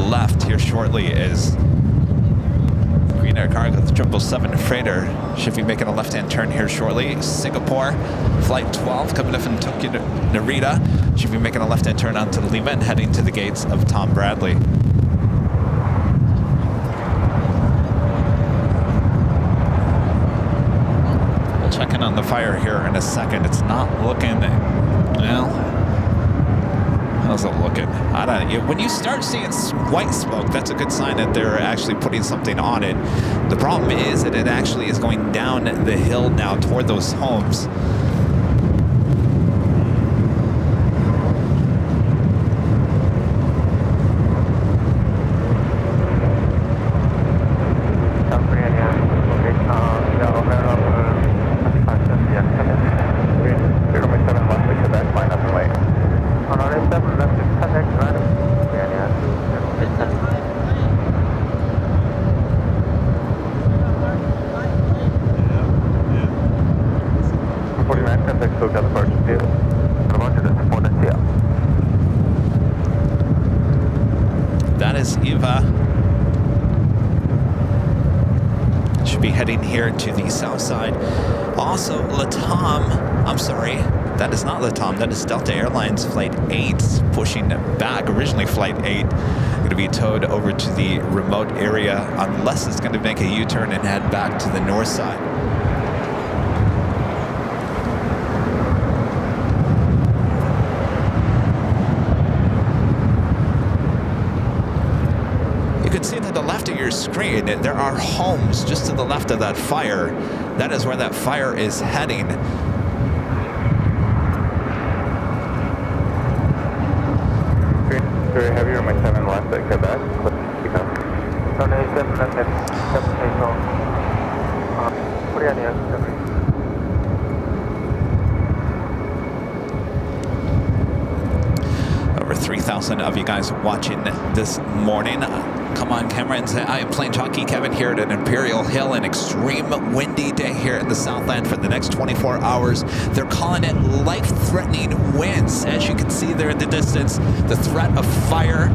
left here shortly as Green Air cargo, the 777 freighter should be making a left-hand turn here shortly. Singapore, flight 12 coming up from Tokyo Narita Should be making a left-hand turn onto Lima and heading to the gates of Tom Bradley. We'll check in on the fire here in a second. It's not looking, well, how's it looking? I don't know. When you start seeing white smoke, that's a good sign that they're actually putting something on it. The problem is that it actually is going down the hill now toward those homes. That is Eva. Should be heading here to the south side. Also, Latam, I'm sorry, that is not Latam, that is Delta Airlines Flight 8 pushing back. Originally Flight 8 going to be towed over to the remote area unless it's going to make a U-turn and head back to the north side. You can see to the left of your screen, there are homes just to the left of that fire. That is where that fire is heading. Very heavy on my 7 left at Quebec. Over 3,000 of you guys watching this morning. Come on camera and say, I am Plane Jockey Kevin here at an Imperial Hill, an extreme windy day here in the Southland for the next 24 hours. They're calling it life-threatening winds. As you can see there in the distance, the threat of fire.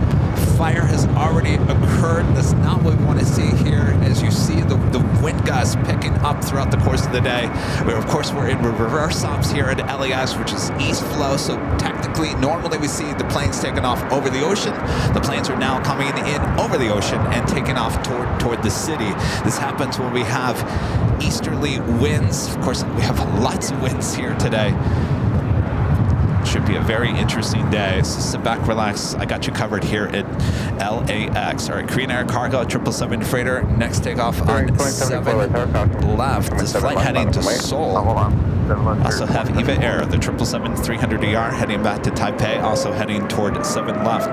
Fire has already occurred. That's not what we want to see here. As you see the wind gusts picking up throughout the course of the day. Of course, we're in reverse ops here at LAX, which is east flow. So technically, normally we see the planes taking off over the ocean. The planes are now coming in over the ocean and taking off toward the city. This happens when we have easterly winds. Of course, we have lots of winds here today. Should be a very interesting day. So sit back, relax. I got you covered here at LAX. All right, Korean Air Cargo 777 freighter. Next takeoff on 7 left. This flight heading to Seoul. Also have EVA Air, the 777-300ER heading back to Taipei. Also heading toward 7 left.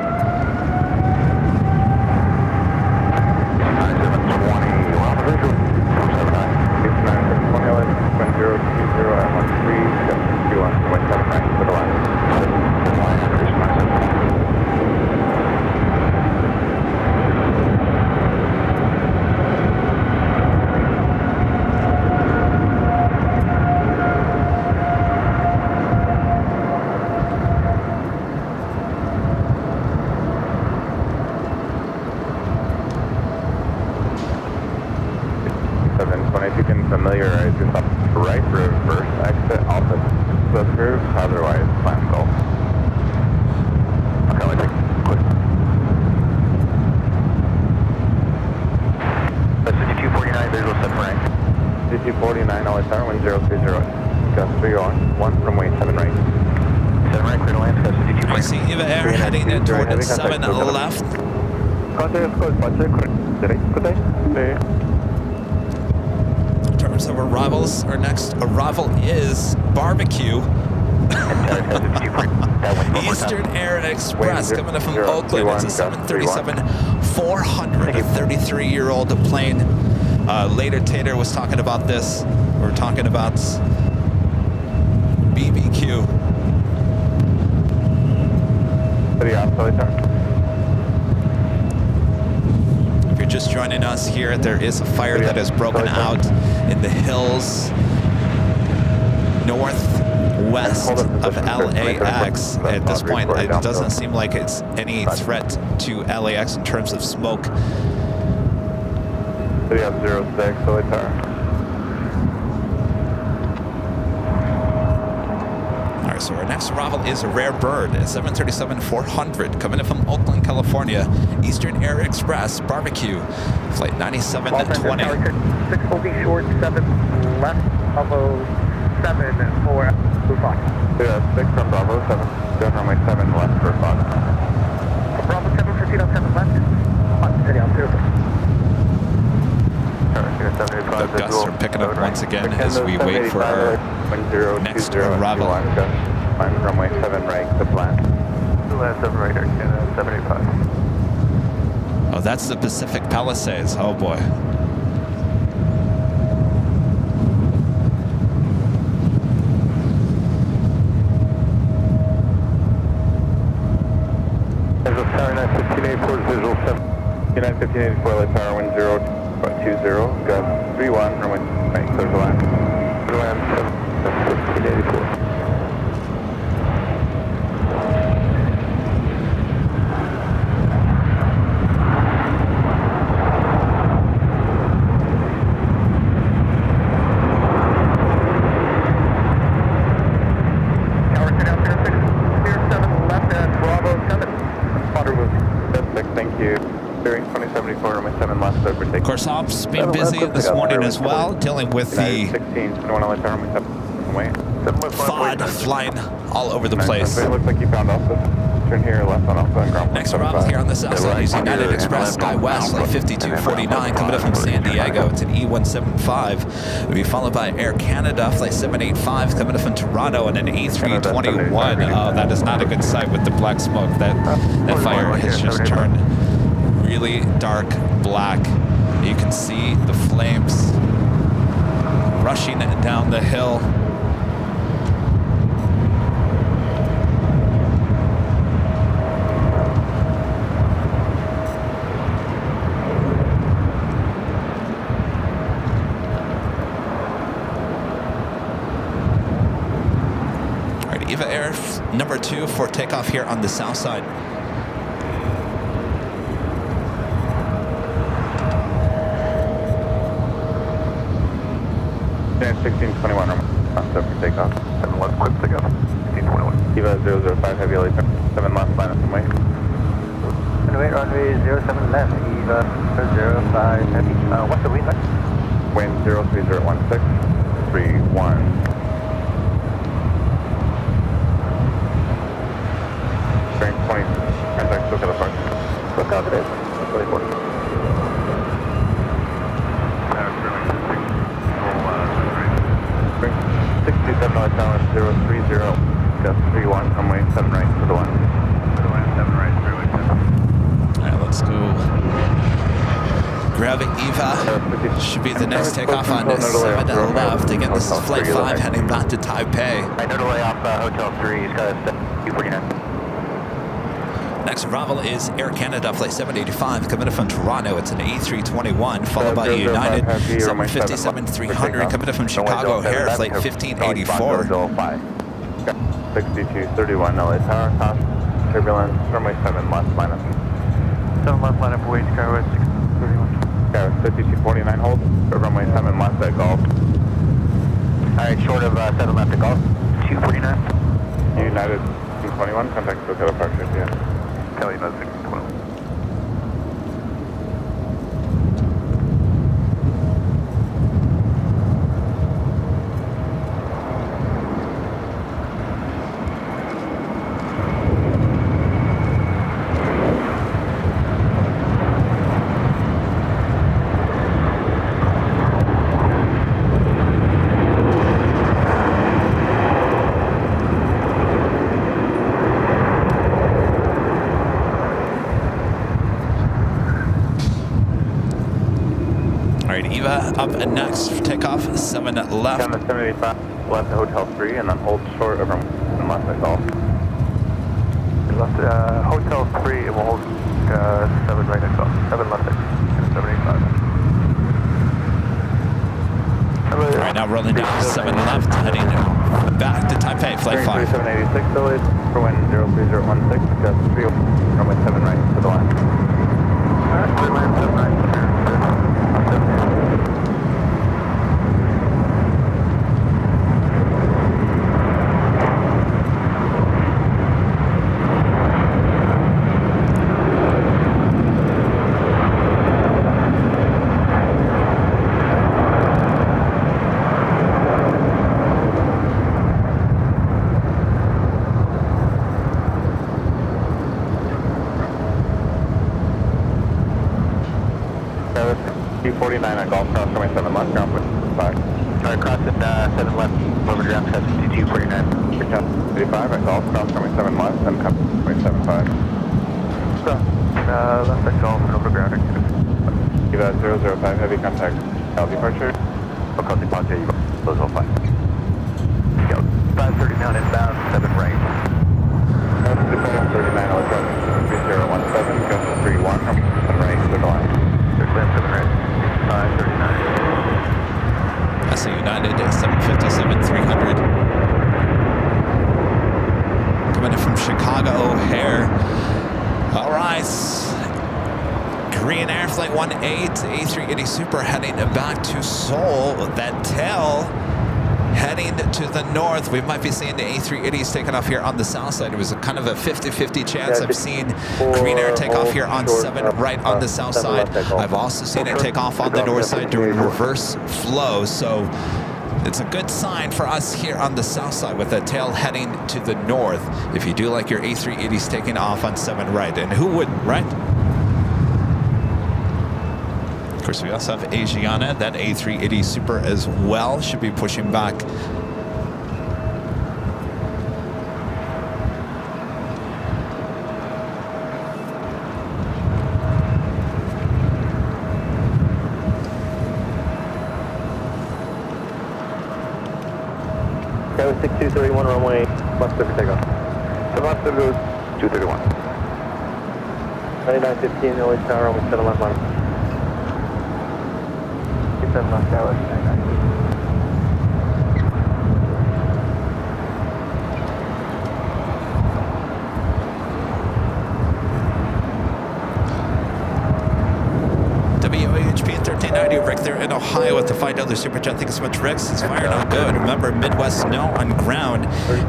If you can familiarize yourself, right reverse exit off the curve, otherwise plan golf. Okay, let's take quick. That's 5249, visual set right. 5249, LSR 1030. Gust 3 on, 1 from weight 7 right. 7 right, clear to land, gust 5249. I see EVA Air heading in toward 7 left. In terms of arrivals, our next arrival is Barbecue. Eastern Air Express coming up from Oakland. It's a 737-400, a 33-year-old plane. Later, Tater was talking about this. We're talking about BBQ. If you're just joining us here, there is a fire that has broken out in the hills northwest of LAX. At this point, it doesn't seem like it's any threat to LAX in terms of smoke. 306, So our next arrival is a rare bird at 737-400 coming in from Oakland, California. Eastern Air Express Barbecue, flight 9720. 6 will be short, 7 left, Bravo 7 for Fox. 6 from Bravo 7, down runway 7 left for Fox. Bravo 7, proceed on 7 left, on city on 0. The gusts are picking up once again as we wait for our next arrival. Runway 7 right to plan. 7 right, Air Canada 785. Oh, that's the Pacific Palisades. Oh boy. There's a Tower 91584 visual 7. United 1584 LA Tower 1020, got 31, runway right, clear to land. Clear to land 1584. Of course, ops been busy this morning as well, dealing with the FOD flying all over the place. Looks like you found Alpha. Turn here left on Alpha and ground. Next arrival here on the south side is United Express SkyWest, flight 5249, coming up from San Diego. It's an E175. It'll be followed by Air Canada, flight 785, coming up from Toronto, and an A321. Oh, that is not a good sight with the black smoke. That fire has just turned really dark black. You can see the flames rushing down the hill. All right, Eva Air number 2 for takeoff here on the south side. 1621, set for takeoff. 7 left, quick to go. 1621. Eva 005, heavy LA 7 left, minus some weight. Runway 07 left, Eva 05, heavy. What's the wind like? Wind 03016, 31. Bearing 20, contact SoCal apart. SoCal it is, 24. 627 Tower 030, gust 31, runway 7 right to the 1. To the 1, 7 right, 3 All right, let's go. Grab Eva. Should be the next takeoff on 7 left. Again, this is flight 5 heading back to Taipei. I know to lay off Hotel 3, he's got a 249. Next arrival is Air Canada, flight 785, coming in from Toronto. It's an A321, followed by United 757-300, coming in from Chicago O'Hare, flight 1584. 6231 LA Tower, top turbulence, runway 7 left, minus. 7 left, line up, wait, Skywest 631. Skywest 5249, hold, runway 7 left at Golf. Alright, short of 7 left at Golf, 249. United 221, contact SoCal departure, yeah. Kelly, no 612. Up next for takeoff, 7 left. Down to 785, left to Hotel 3, and then hold short of left at Golf. Left Hotel 3, it will hold 7 right at Golf. 7 left at 785. All right, now rolling down 7 left, heading back to Taipei, flight 5. 786 delayed for wind 03016, gust 3, runway 7 right to the line. Alright, 7 right. 49 on Golf Cross, runway 7 left, ground 5. Alright, crossing 7 left, over ground, test 2249. 35 on Golf Cross, runway 7 left, and runway 75. Left at Golf and over ground. Eva 005, heavy contact. L departure. Local departure, Eva, close 05. 539 inbound, 7 right. 39, I'll drop 3017, go to 31, 7 right, clear the line. 7 right, 539. SA United 757 300. Coming in from Chicago O'Hare. All right. Korean Air Flight 18, A380 Super heading back to Seoul. That tail heading to the north. We might be seeing the A380s taking off here on the south side. It was a kind of a 50-50 chance. I've seen Korean Air take off here on 7 right on the south side. I've also seen it take off on the north side doing reverse flow. So it's a good sign for us here on the south side with the tail heading to the north. If you do like your A380s taking off on 7 right, and who wouldn't, right? Of course, we also have Asiana, that A380 Super as well, should be pushing back. Go 6231 runway, left for takeoff. So left goes 231. 9915, LA Tower, runway 7 left line. 7 left tower, 99. WHP 1390 Rick there in Ohio with the $5 super chat. Thank you so much, Rick. It's fire not good. Remember, Midwest snow on ground.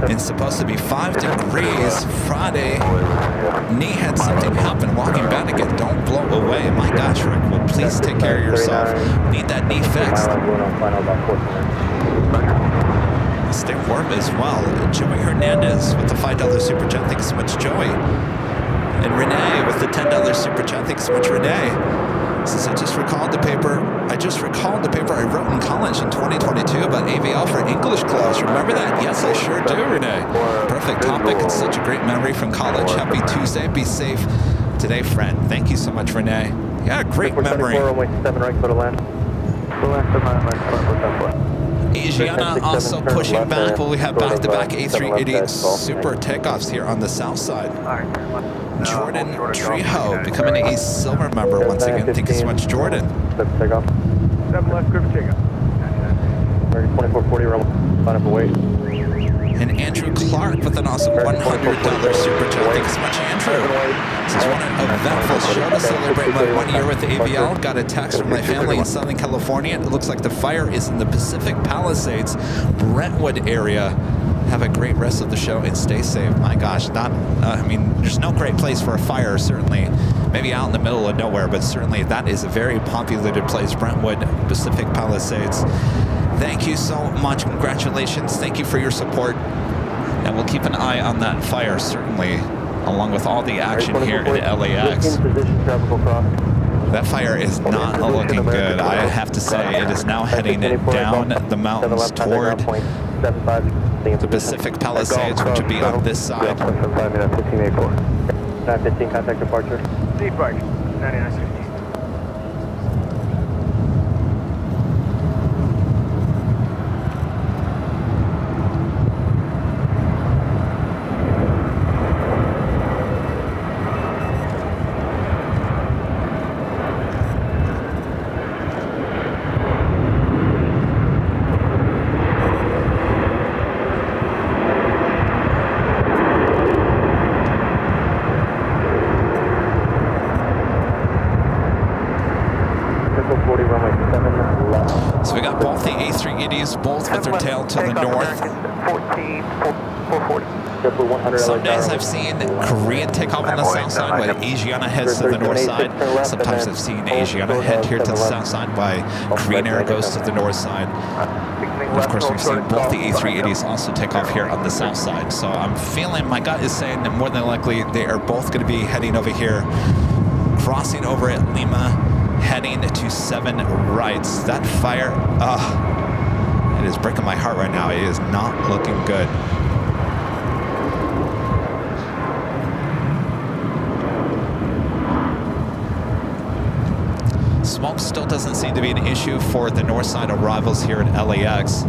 It's supposed to be 5 degrees Friday. Knee had something happen walking back again. Don't blow away. My gosh, Rick. Well, please take care of yourself. Need that knee fixed. Stay warm as well. Joey Hernandez with the $5 super chat. Thank you so much, Joey. And Renee with the $10 super chat. Thank you so much, Renee. Since I just recalled the paper I wrote in college in 2022 about AVL for English class. Remember that? Yes, I sure do, Renee. Perfect topic. It's such a great memory from college. Happy Tuesday. Be safe today, friend. Thank you so much, Renee. Yeah, great memory. Asiana also pushing back, but we have back-to-back A380 Super takeoffs here on the south side. Jordan Trejo becoming a silver member once again. Thank you so much, Jordan. 7 left, grip takeoff. 2440, line up away. And Andrew Clark with an awesome $100 super chat. Thank you so much, Andrew. This is one eventful show to celebrate my 1 year with AVL. Got a text from my family in Southern California. It looks like the fire is in the Pacific Palisades, Brentwood area. Have a great rest of the show and stay safe. My gosh, there's no great place for a fire, certainly. Maybe out in the middle of nowhere, but certainly that is a very populated place, Brentwood, Pacific Palisades. Thank you so much. Congratulations. Thank you for your support. And we'll keep an eye on that fire, certainly, along with all the action here in LAX. That fire is not looking good. I have to say, it is now heading down the mountains toward the Pacific Palisades, which would be on this side. 915, contact departure. Depart, 9960. So we got both the A380s, both with their tail to the north. 440. Some days I've seen Korean take off on the south side while Asiana heads to the north side. Sometimes I've seen Asiana head here to the south side while Korean Air goes to the north side. And of course, we've seen both the A380s also take off here on the south side. So I'm feeling, my gut is saying that more than likely they are both going to be heading over here, crossing over at Lima, heading to 7 rights. That fire, it is breaking my heart right now. It is not looking good. Smoke still doesn't seem to be an issue for the north side arrivals here at LAX.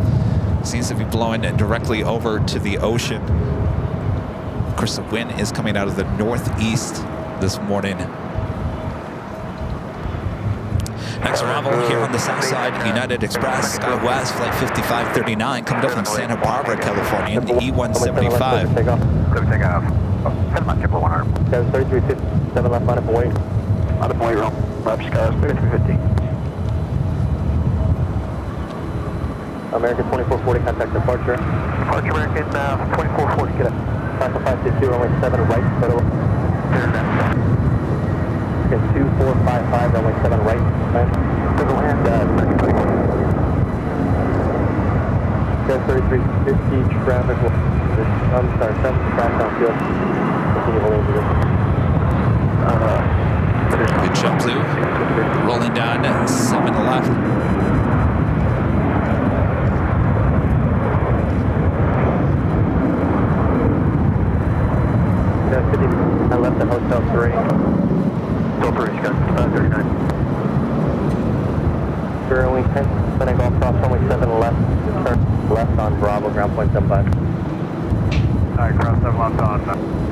Seems to be blowing directly over to the ocean. Of course, the wind is coming out of the northeast this morning. Next arrival here on the south side, United Express, SkyWest, flight 5539, coming up from Santa Barbara, California, in the E175. Take off. Clear takeoff. Set my triple 1 arm. 3350, 7 left, line up and wait. On the point roll. Left skies, 3350. American 2440, contact departure. Departure American 2440, get up. 5552, runway 7 right, photo. Clear left. Okay, 2455, runway 7 right. To the land, American 2440. 3350, traffic, I'm sorry, traffic on field. Continue holding position. Good jump, Blue. Rolling down 7 left. I left at Hotel 3. Hotel 3, got 39. Zero wing 10, Senate Golf Cross, runway 7 left. Turn left on Bravo, ground point 75. Alright, cross 7 left on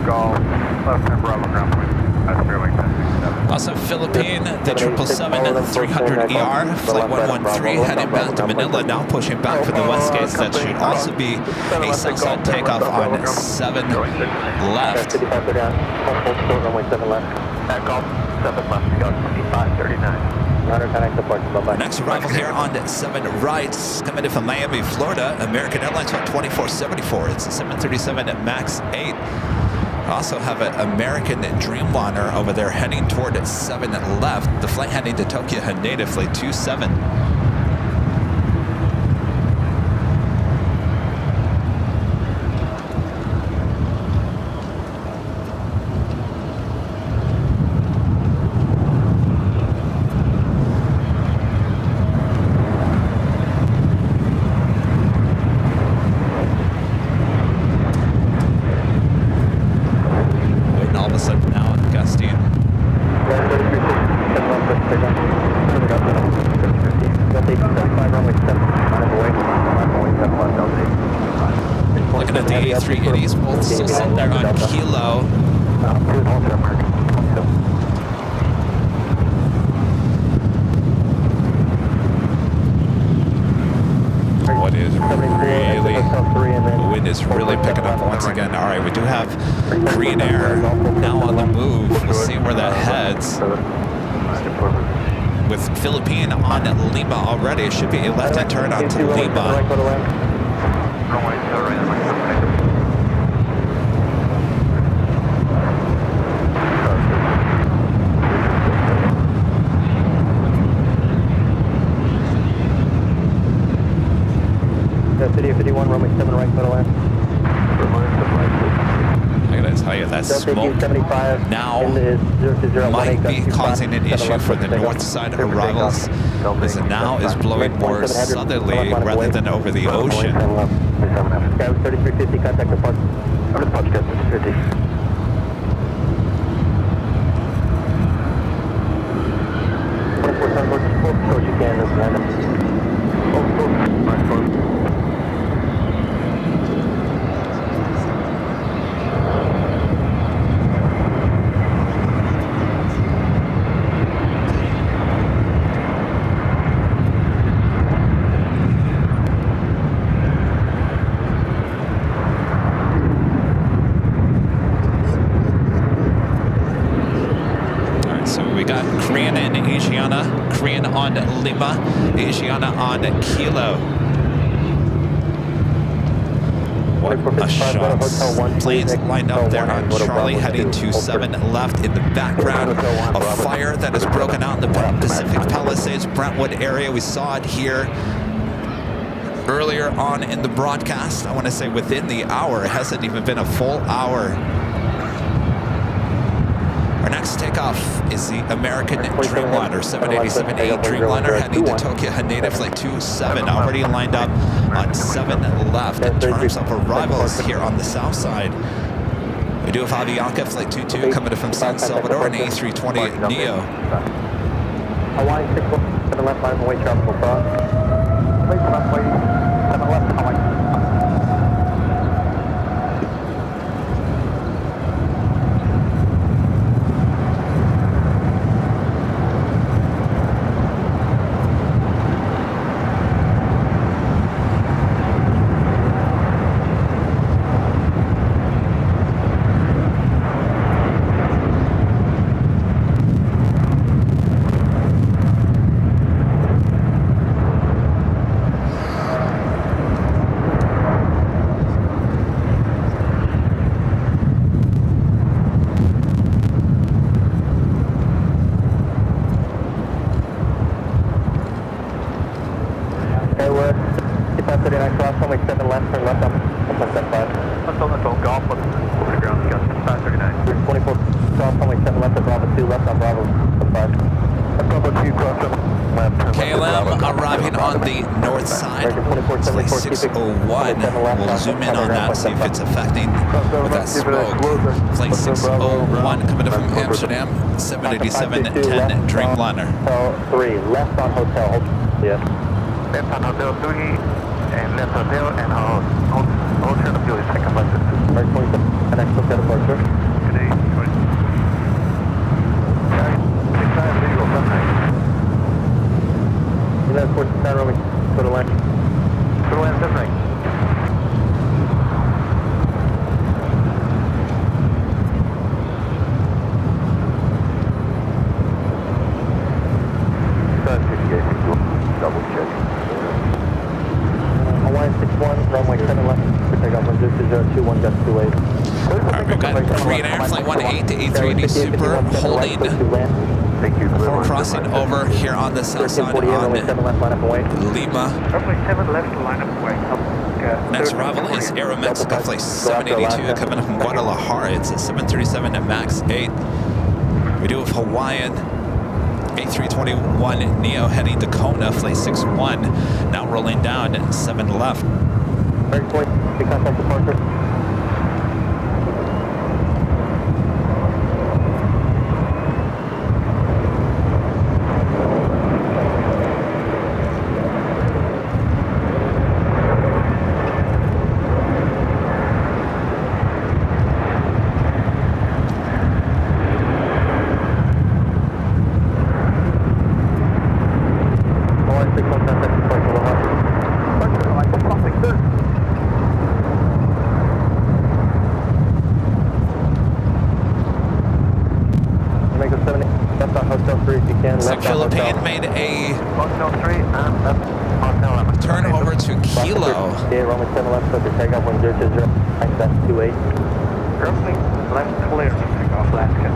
Golf, left turn Bravo, ground point. That's 0 wing 10, 67. Also Philippine, the 777-300ER, flight 113, heading back to Manila, now pushing back for the west gates. That should also be a southside takeoff on 7 left. 5539, runway 7 left. At Golf 7 left, we got 5539. Connect departure, bye-bye. Next arrival here on 7 rights, coming in from Miami, Florida, American Airlines flight 2474. It's a 737 MAX 8. Also have an American Dreamliner over there heading toward 7 left. The flight heading to Tokyo Haneda, flight 27. Looking at the A380s, both still sitting there on Kilo. What is really, the wind is really picking up once again. All right, we do have Korean Air now on the move. We'll see where that heads. With Philippine on Lima already, it should be a left-hand turn onto Lima. City 51, runway 7 right, photo land. I gotta tell you, that smoke now might be causing an issue for the north side arrivals, as it now is blowing more southerly rather than over the ocean. Sky 3350, contact departure. Over the departure, 3350. Approach again, this land. Korean on Lima, Asiana on Kilo. What a shot. Planes lined up there on Charlie, heading to 7 left. In the background, a fire that has broken out in the Pacific Palisades, Brentwood area. We saw it here earlier on in the broadcast. I want to say within the hour. It hasn't even been a full hour. Our next takeoff is the American Dreamliner, 787A Dreamliner heading to Tokyo Haneda Flight 27, already lined up on 7 left in terms of arrivals here on the south side. We do have Avianca Flight 22 coming in from San Salvador and A320 Neo. Hawaii 617 left line away tropical cross. Please runway 7 left Hawaii. We'll zoom in on that, see if it's affecting with that smoke. Flight 601 coming in from Amsterdam, 787-10 Dreamliner. Hotel 3, left on hotel. Yes. Left on hotel 3, and left hotel, and hotel fuel is second left. Right 27, and next hotel departure. Good day. 69, visual, sunrise. United Forces Tower, Roman, go to land. Go to land, sunrise. Double check. Hawaiian 61, runway 7 left, takeoff 10021.28. Alright, we've got Korean Air Flight 18 to A380 Super holding before crossing over here on the south side on Lima. Runway 7 left, line up away. Next arrival is Aeromexico Flight 782 coming up from Guadalajara. It's a 737 at MAX 8. We do have Hawaiian A321 Neo heading to Kona, Flight 61, now rolling down at 7 left. Right point, contact departure. Philippine made a turn over to Kilo. Runway 7 left, so takeoff 1020.28. Runway left clear to take off, Alaska,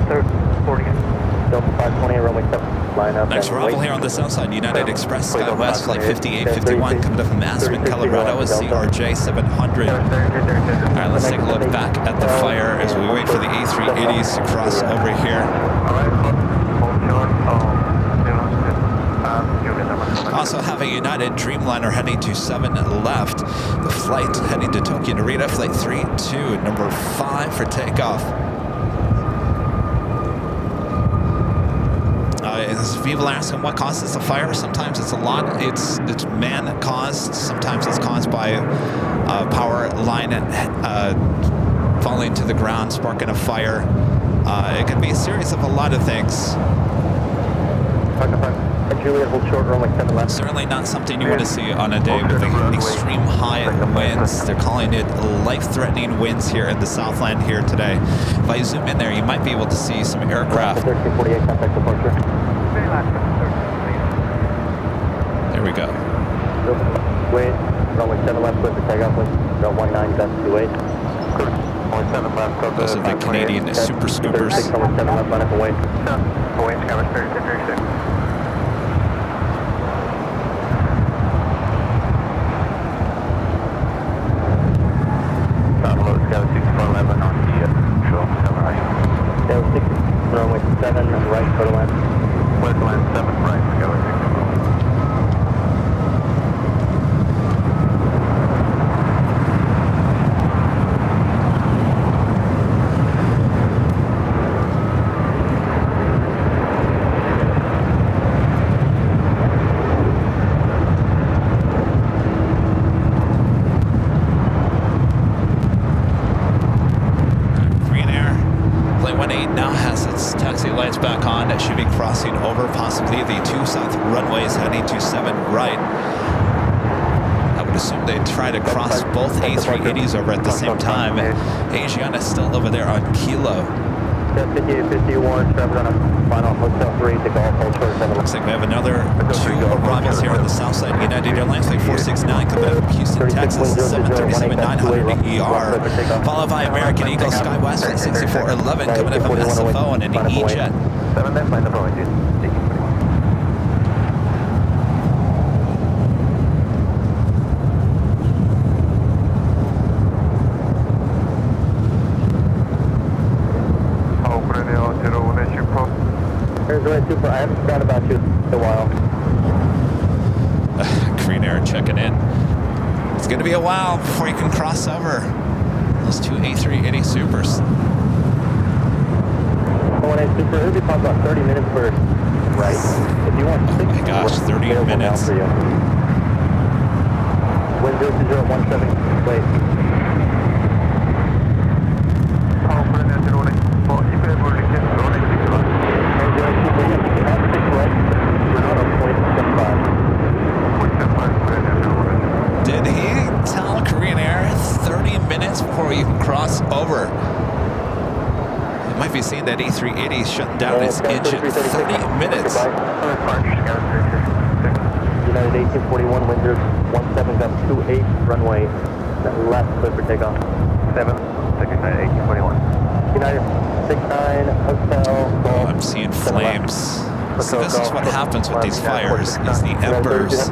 40. Delta 520, runway 7, line up. Next arrival here on the south side, United Express SkyWest Flight 5851 coming up from Aspen, Colorado is CRJ 700. Alright, let's take a look back at the fire as we wait for the A380s to cross over here. Also have a United Dreamliner heading to 7 left. The flight heading to Tokyo Narita, Flight 32, number 5 for takeoff. People asking what causes the fire. Sometimes it's a lot. It's man caused. Sometimes it's caused by power line falling to the ground, sparking a fire. It can be a series of a lot of things. Certainly not something you want to see on a day with the extreme high winds. They're calling it life-threatening winds here in the Southland here today. If I zoom in there, you might be able to see some aircraft. There we go. Wait, runway 7 left, clear for takeoff, 19.28. Those are the Canadian Super Scoopers. 7 left, line up away. runway 7 right, clear to land. Clear to land 7 right, go ahead. Lights back on. It should be crossing over possibly the 2 south runways heading to 7 right. I would assume they'd try to cross both A380s over at the same time. Asiana is still over there on Kilo. 5851, traffic on a final hotel 3 to Golf Ultra 7. Looks like we have another 2 arrivals here on the south side. United Airlines flight 469 coming out of Houston, Texas, 737-900 ER. Followed by American Eagle Skywest flight 6411 coming in from SFO on an E-Jet. 7 left, line the following, dude. Super, I haven't forgot about you in a while. Green Air checking in. It's going to be a while before you can cross over. Those 2 A380 Supers. When I super, it'll be probably about 30 minutes for right. If you want 6, oh my gosh, 30 minutes. For you. Wind 02017, wait. Did he tell Korean Air 30 minutes before you can cross over? You might be seeing that A380 shutting down its engine 30 minutes. United 1841, wind 017, got 28, runway left, clear for takeoff. 7, second United 1841. United 69, hotel. Oh, I'm seeing flames. So this is what happens with these fires, is the embers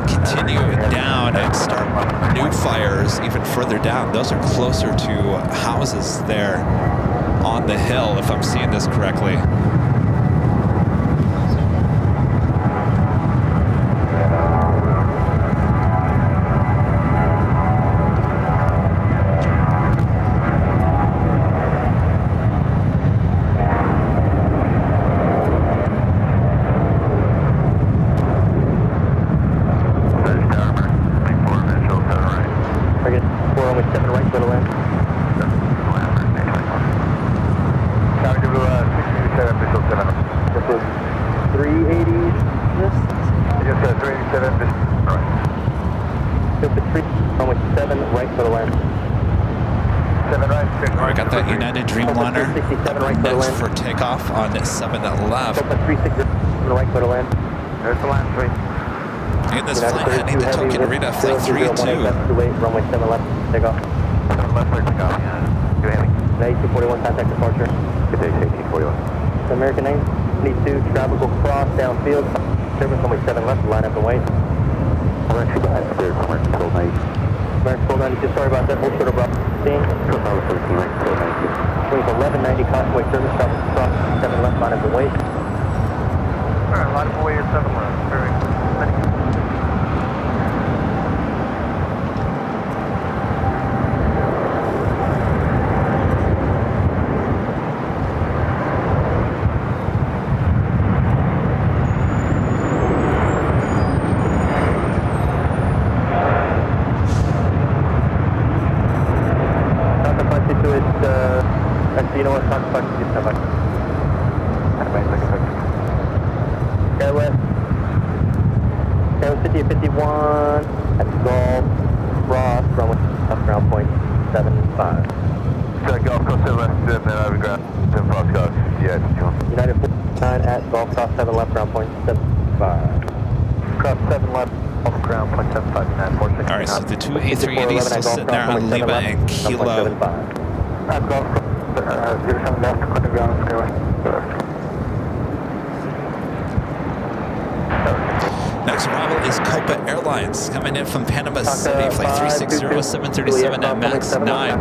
continue down and start new fires even further down. Those are closer to houses there on the hill, if I'm seeing this correctly. Next for takeoff on 7 left. There's the land 3. In this flight heading to Tokyo Narita, flight 302. Runway 7 left, takeoff. 7 left, clear takeoff. Go ahead. 1841, contact departure. Good day, 1841. The American name, need to travel cross downfield. Service runway 7 left, line up and wait. American Eagle has cleared from American Eagle 90. American Eagle 92, sorry about that, hold short of Bravo 15. Total 17, American Eagle 92. Wings 1190, convoy service, travel cross 7 left, line up and wait. Alright, line up and wait at 7 left. Very good. You know what, fuck, just have Go west. Go 50 at 51 at Golf Cross, runway up ground point 75. So Golf Cross 7 left, and then over ground 7 fast cars. Yeah, United 49 at Golf Cross 7 left, ground point 75. Cross 7 left, off ground point 75, 946. Alright, so the 2 A380s still sitting there on Lima and Kilo. At Golf 07 left, clear ground, skyway. Next arrival is Copa Airlines coming in from Panama City, flight 360, 737 at MAX 9.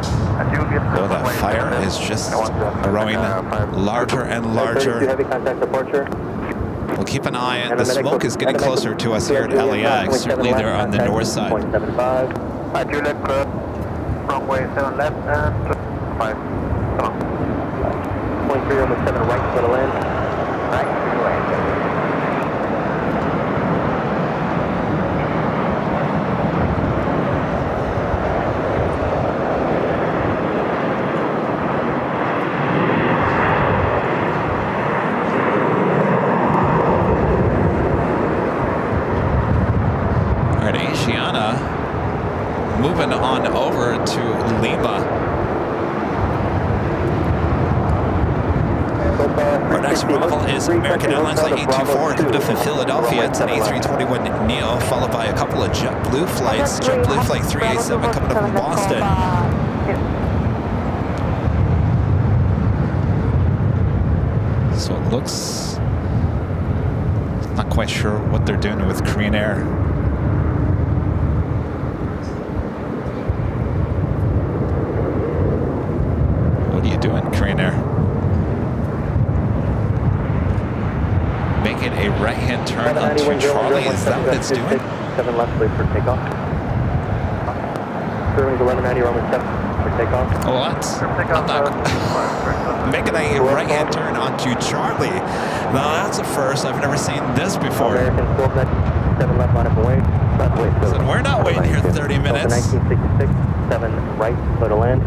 Oh, that fire is just growing larger and larger. Heavy contact departure. We'll keep an eye on the smoke is getting closer to us here at LAX. Certainly they're on the north side. 0.75. Juliet, runway 7 left and 5. 0.3, almost 7 right for the land. Right, land. Moving on over to Lima. Our next arrival is American Airlines Flight 824 coming up from Philadelphia. It's an A321neo, followed by a couple of JetBlue flights. JetBlue Flight 387 coming up from Boston. So it looks... Not quite sure what they're doing with Korean Air. What are you doing, Korean Air? Making a right-hand turn onto Charlie. Is that what it's doing? 7 left, please, for takeoff. Curving to 1190, Roman 7 for takeoff. What? I'm not making a right-hand turn onto Charlie. Now that's a first. I've never seen this before. American 7 left, line up away. So we're not waiting here 30 minutes. 1966, 7 right, slow to land.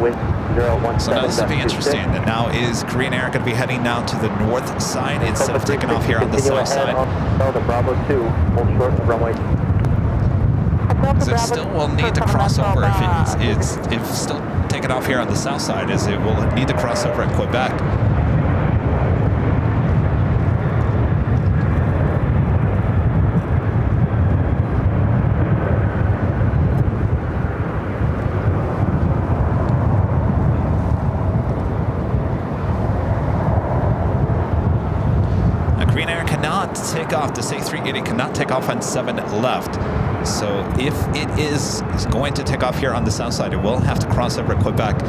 Wind 017. So now this will be interesting. And now is Korean Air going to be heading now to the north side instead of taking off here on the south side? The Bravo 2, hold short of runway. Because it still will need to cross over if still taking off here on the south side, as it will need to cross over at Quebec. Take off. This A380 cannot take off on 7 left. So if it is going to take off here on the south side, it will have to cross over at Quebec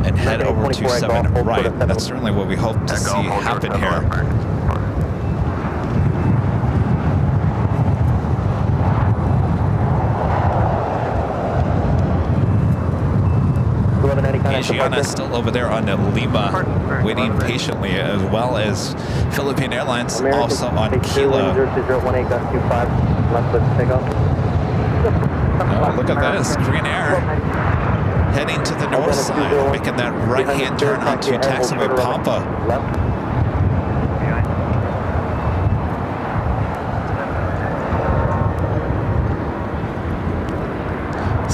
and head over to 7 right. That's certainly what we hope to see happen here. Asiana is still over there on Lima, waiting patiently, as well as Philippine Airlines also on Kilo. Oh, look at this, Korean Air heading to the north side, making that right-hand turn onto taxiway Pampa.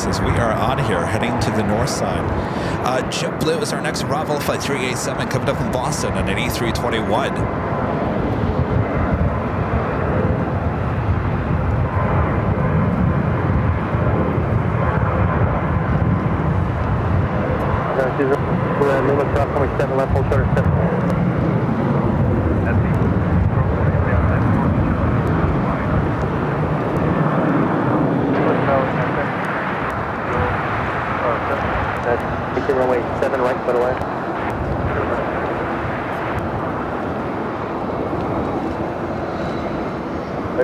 As we are on here, heading to the north side. JetBlue is our next arrival, Flight 387, coming up from Boston on an A321. Lima cross, 7 left, hold short of 7. Runway 7 right, by the way.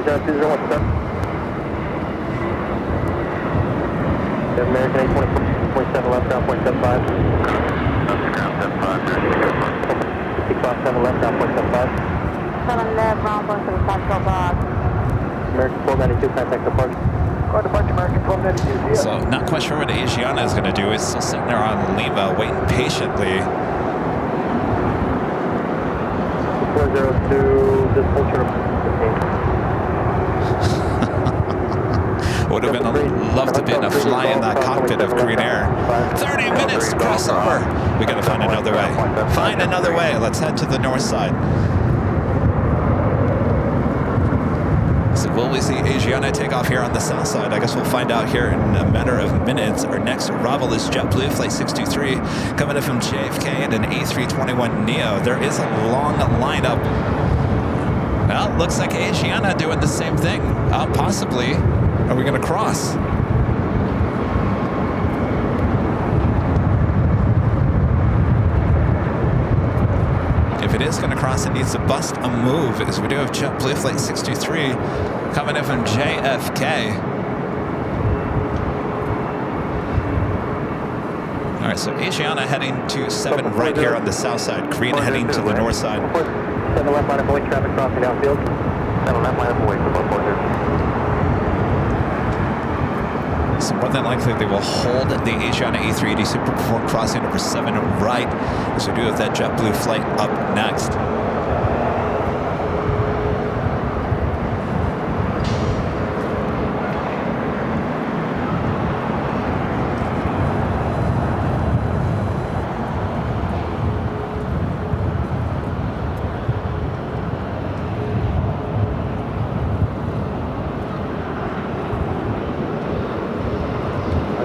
John 2017. American 824.7 left, down 0.75. Ground 75, Cross 7 left, down 0.75. 7 left, round 175, go back. American 1292, contact departure. Go departure, American 1292. So not quite sure what Asiana is going to do. It's still sitting there on Lima, waiting patiently. 402, just hold short of 15. Would have been love to be in a fly in the cockpit of Korean Air. 30 minutes to cross over. We got to find another way. Find another way. Let's head to the north side. So will we see Asiana take off here on the south side? I guess we'll find out here in a matter of minutes. Our next arrival is JetBlue Flight 623 coming in from JFK and an A321neo. There is a long lineup. Well, looks like Asiana doing the same thing. Possibly. Are we going to cross? if it is going to cross, it needs to bust a move, as we do have JetBlue Flight 623 coming in from JFK. All right, so Asiana heading to 7 right here on the south side. Korean heading to the north side. 7 left line of avoid traffic crossing downfield. 7 left line of avoid for both voiders. So more than likely they will hold the Asiana A380 Super before crossing over 7 right. So we do have that JetBlue flight up next.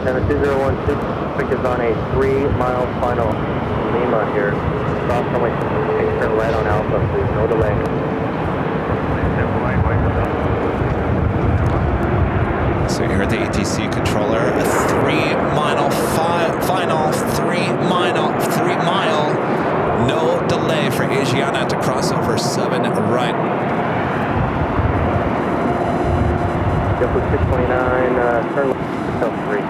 Center 2012, Quick is on a 3-mile final Lima here. Cross runway 6, turn right on Alpha, please, no delay. So you heard the ATC controller, a 3-mile final, 3 mile, no delay for Asiana to cross over 7 right. JetBlue 629, turn left, Hotel 3.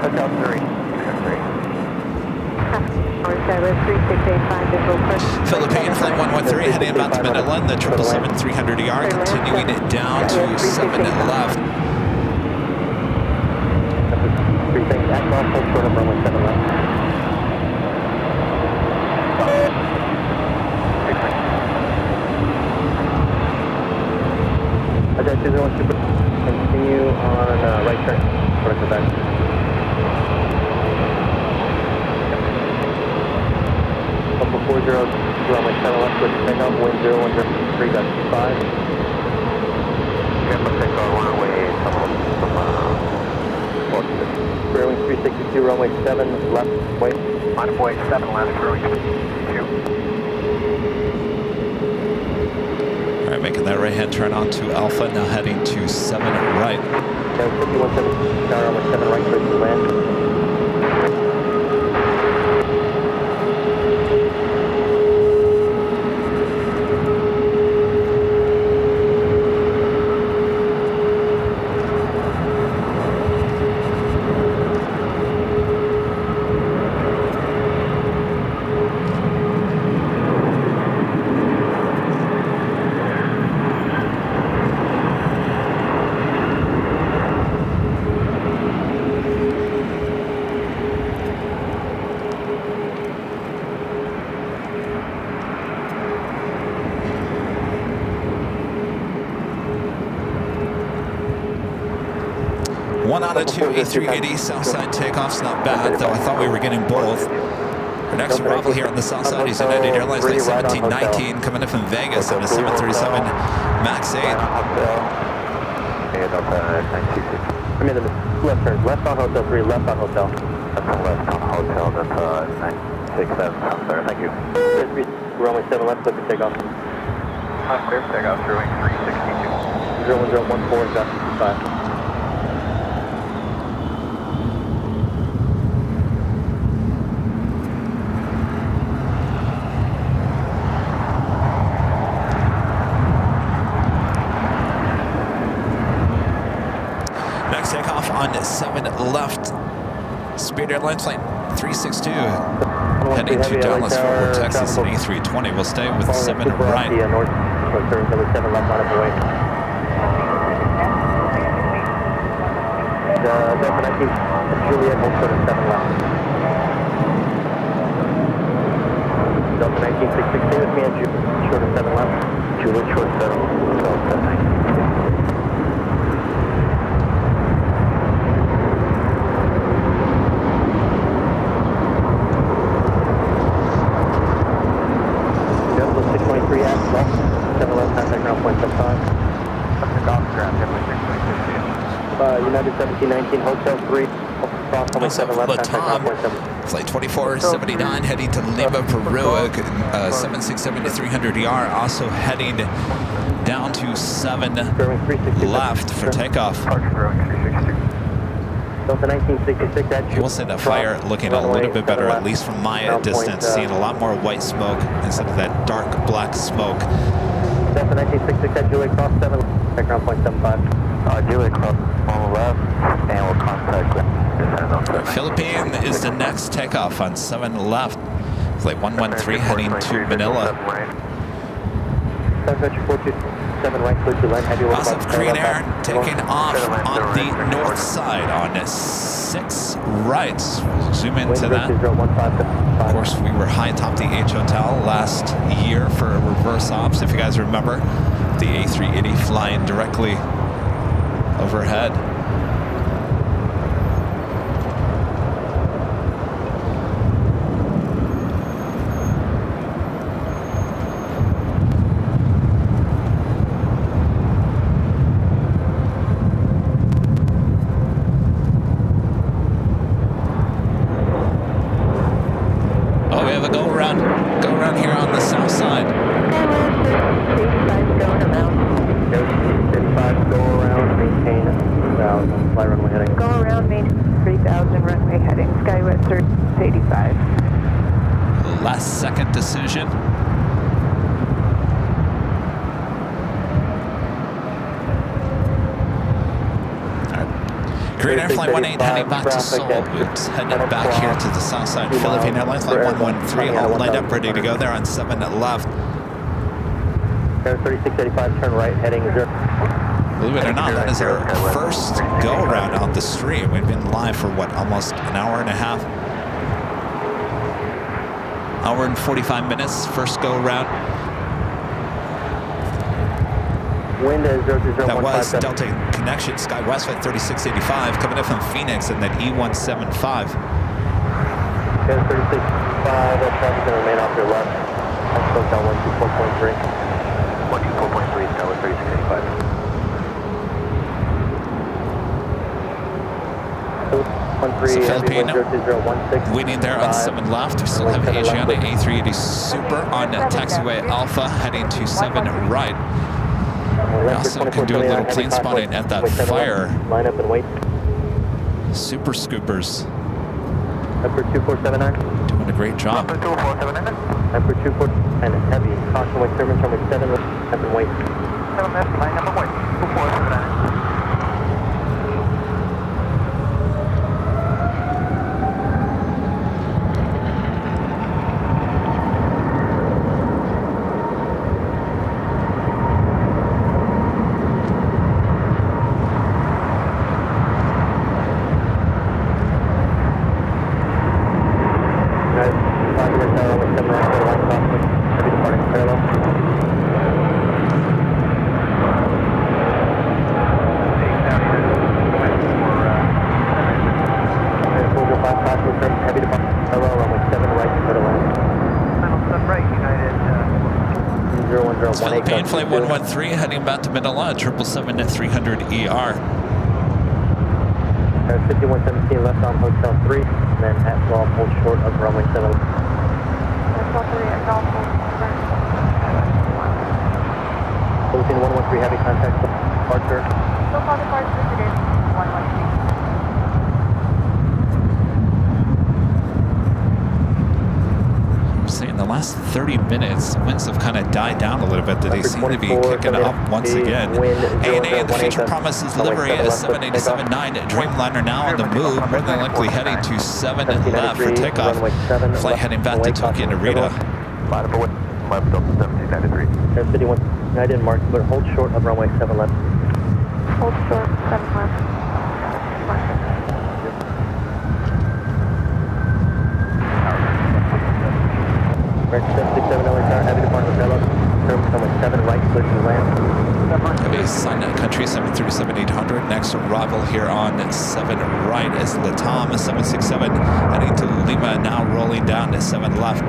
Hotel 3. Philippine Flight 113 heading about to Manila in the 777-300ER, continuing it down to 7 left. 3 things, act off, hold short of runway 7 left. Hotel 201 Super, continue on right turn, towards the back. Up 40, runway 7 left, switch takeoff, wind 0103.25. Looks like runway 7 Rear 362, runway 7 left, wait. Runway 7 left, rear 362. All right, making that right-hand turn onto Alpha, now heading to 7 right. 5117, runway 7 right, towards the land. One out of 2 A380 Southside takeoffs, not bad, though I thought we were getting both. Our next arrival here on the south side is United Airlines Flight 1719, coming in from Vegas on a 737 MAX 8. I mean, left turn, left on Hotel 3, left on Hotel. That's left on Hotel, that's 967, I'm sorry, thank you. Runway 7 left, clear for takeoff. Clear for takeoff, 362. 01014.25. Next takeoff on 7 left. Spirit Airlines Flight 362. Heading to Dallas, Fort Worth, Texas, an A320. We'll stay with 7 right. North, number 7 left line of away. Delta 19, Juliet, hold short of 7 left. Delta 19, 616 with me and short of 7 left. Juliet, short of 7, Delta 19. United 1719, Hotel 3, Also, Latam, Flight 2479 heading to Lima, Peru, 767-300ER, also heading down to 7 left for takeoff. Delta Delta 1966 at I will say the fire looking a little bit better, at least from my distance, seeing a lot more white smoke instead of that dark black smoke. Delta 1966 at Juliet Cross 7, background point 75. Juliet Cross on the left, and we'll contact Philippine is the next takeoff on 7 left. Flight 113 heading to Manila. Lots of green air taking off on the north side on 6 right. We'll zoom into that. Of course, we were high atop the H Hotel last year for reverse ops, if you guys remember. The A380 flying directly overhead. Decision. Green Air Flight 18 heading back to Seoul. It's heading back here to the south side. Philippine Airlines Flight 113 all lined up, ready to go there on 7 left. Air 3685, turn right, heading 0. Believe it or not, that is our first go around on the stream. We've been live for what, almost an hour and a half? Hour and 45 minutes, first go around. Wind is 020. That was Delta Connection, SkyWest Flight 3685, coming in from Phoenix in that E175. Air 3685, traffic going to remain off your left. That's down 124.3. 124.3, Tower 3685. So Philippine waiting there on 7 left. We still have Asiana A380 Super on taxiway Alpha heading to 7 right. We also can do a little clean spotting at that fire. Line up and wait. Super scoopers. Number 2479. Doing a great job. Number 2479. Number 2479. Heavy. Caution wait, service runway 7 up and wait. 7 left, line number 1. 2479. Philippine Flight 113 heading back to Manila, 777-300ER. 5117 left on Hotel 3, and then at Golf, hold short of runway 7. Hotel 3 at Golf, Philippine 113 having contact with departure. So far departure today, 113. In the last 30 minutes, winds have kind of died down a little bit. They seem to be kicking up once again. ANA and the Future Promises livery is 7879 Dreamliner now on the move, more than likely heading to 7 left for takeoff. Flight heading back to Tokyo Narita. Line up left, Delta 1793. Air City 1 United mark, but hold short of runway 7 left. Hold short, 7 left. Red 767 LXR, heavy departure Bella, service runway 7 right, clear to land. Heavy Sun Country 737-800. Next arrival here on 7 right is Latam 767 heading to Lima, now rolling down to 7 left.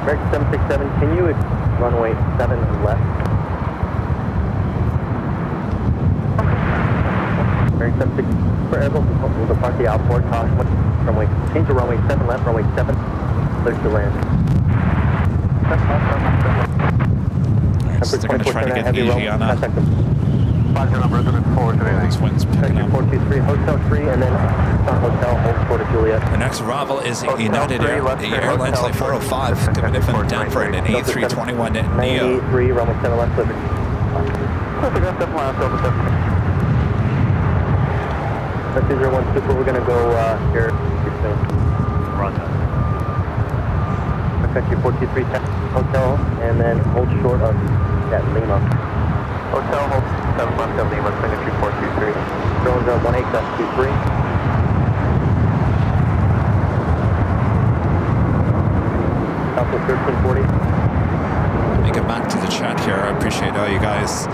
American 767, can you runway 7 left? American 767, for Airbus, we'll depart the outboard, caution, runway, change to runway 7 left, runway 7, clear to land. So they're going to try to get Asiana. Those winds picking up. 423, Hotel 3, and then Hotel, hold Port of Juliet. The next arrival is United Airlines Flight 405, coming in from Denver in an A321 Neo. 93, runway 7 left, Liberty. That's 201 Super, we're going to go here soon. Roger. Country 423 Hotel, and then hold short of that Lima. Hotel, hold 7 left of Lima, Country 423. Drones are 18.23. Alpha 1340. Make it back to the chat here. I appreciate all you guys.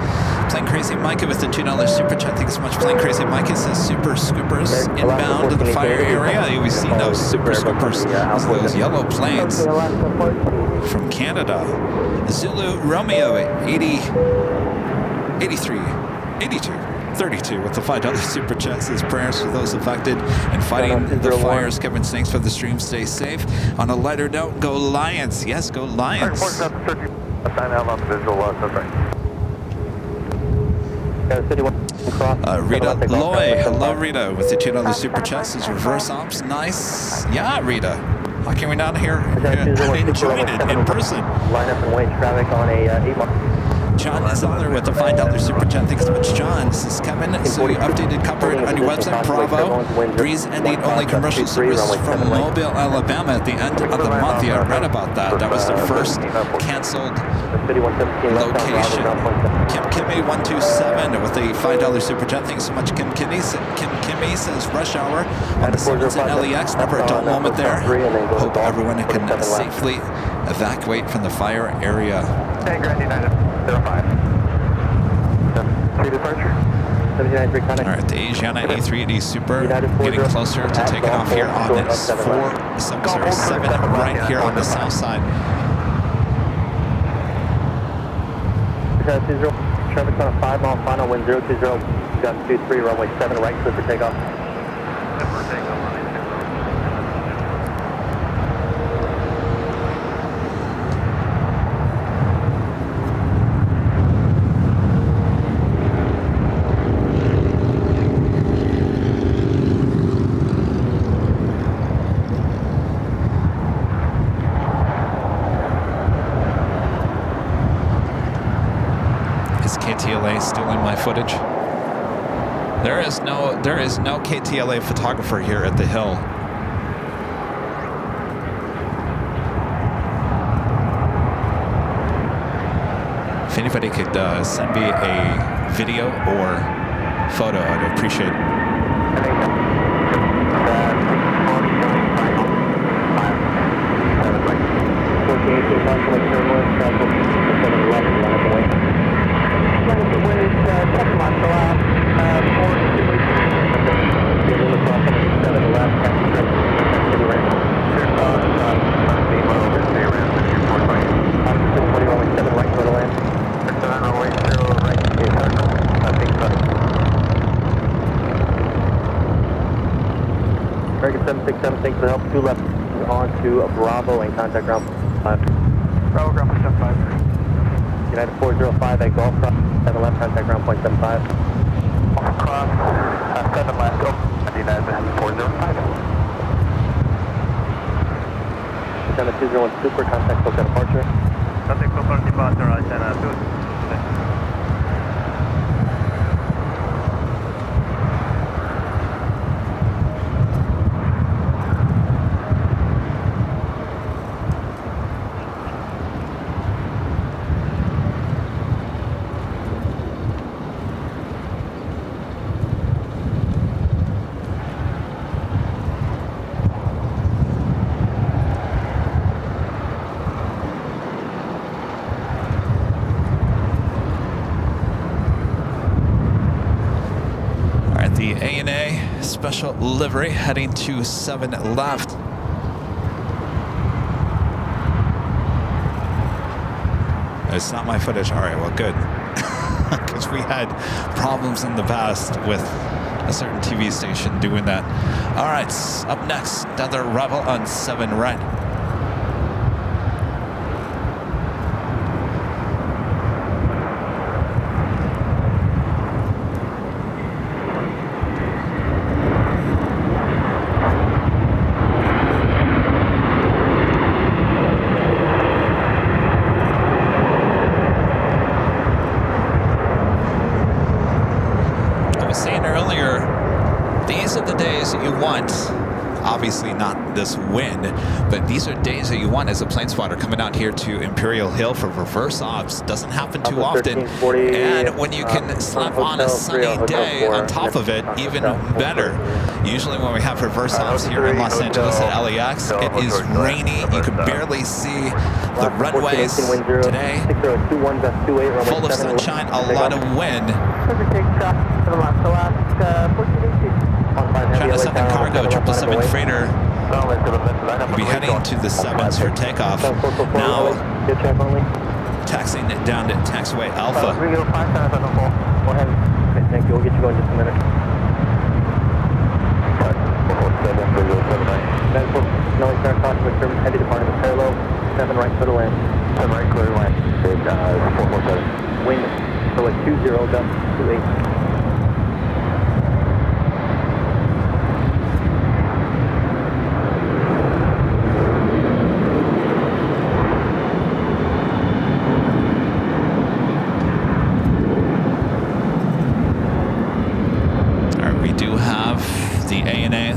Plain Crazy Micah with the $2 super chat. Thanks so much. Plain Crazy Micah says super scoopers inbound to the fire area. We've seen those super scoopers, those yellow planes from Canada. Zulu Romeo 80, 83, 82. 32 with the $5 super chat says prayers for those affected and fighting the fires. Kevin, thanks for the stream. Stay safe. On a lighter note, go Lions. Yes, go Lions. Sign out on the visual, that's right. Rita Loy, hello Rita, with the $2 super chat says reverse ops. Nice. Yeah, Rita. How can we not hear enjoying it in person? Line up and wait traffic on a 8-mile. John is on there with the $5 super chat. Thanks so much, John. This is Kevin. So you updated coverage on your website, Bravo. Breeze ending only commercial service from Mobile, Alabama at the end of the month. Yeah, I read about that. That was the first canceled location. Kim Kimmy 127 with the $5 super chat. Thanks so much, Kim Kimmy. Kim Kimmy says rush hour on the 7th at LAX. Never a dull moment there. Hope everyone can safely evacuate from the fire area. Tanker United 05. Departure. All right, the Asiana A380 Super getting closer to taking off here on this 4707 right here on the south side. Traffic's on a 5-mile final, wind 020, got 23, runway 7 right, clear for takeoff. KTLA stealing my footage. There is no KTLA photographer here at the Hill. If anybody could send me a video or photo, I'd appreciate it. American 767, thanks for the help. 2 left on to Bravo and contact ground 5. Bravo, ground 75. United 405 at Golf Cross, 7 left, contact ground point 75. Golf Cross, 7 left, United 405. China 201 Super, contact Coca departure. Contact Coca departure, China 2. The ANA special livery heading to 7 left. It's not my footage. All right, well, good. Because we had problems in the past with a certain TV station doing that. All right, up next, another Rebel on 7 right. Obviously not this wind, but these are days that you want as a plane spotter coming out here to Imperial Hill for reverse ops. Doesn't happen too often, and when you can slap on a sunny day on top of it, even better. Usually when we have reverse ops here in Los Angeles at LAX, it is rainy. You can barely see the runways today. Full of sunshine, a lot of wind. Trying to send the cargo 777 freighter. We'll be heading to the 7s for takeoff. Now, taxiing it down to taxiway Alpha. Okay, thank you. We'll get you going in just a minute. Heavy departure, parallel, 7 right, clear to land. 7 right, clear to land. 447. Wind, so at 20, gust 28.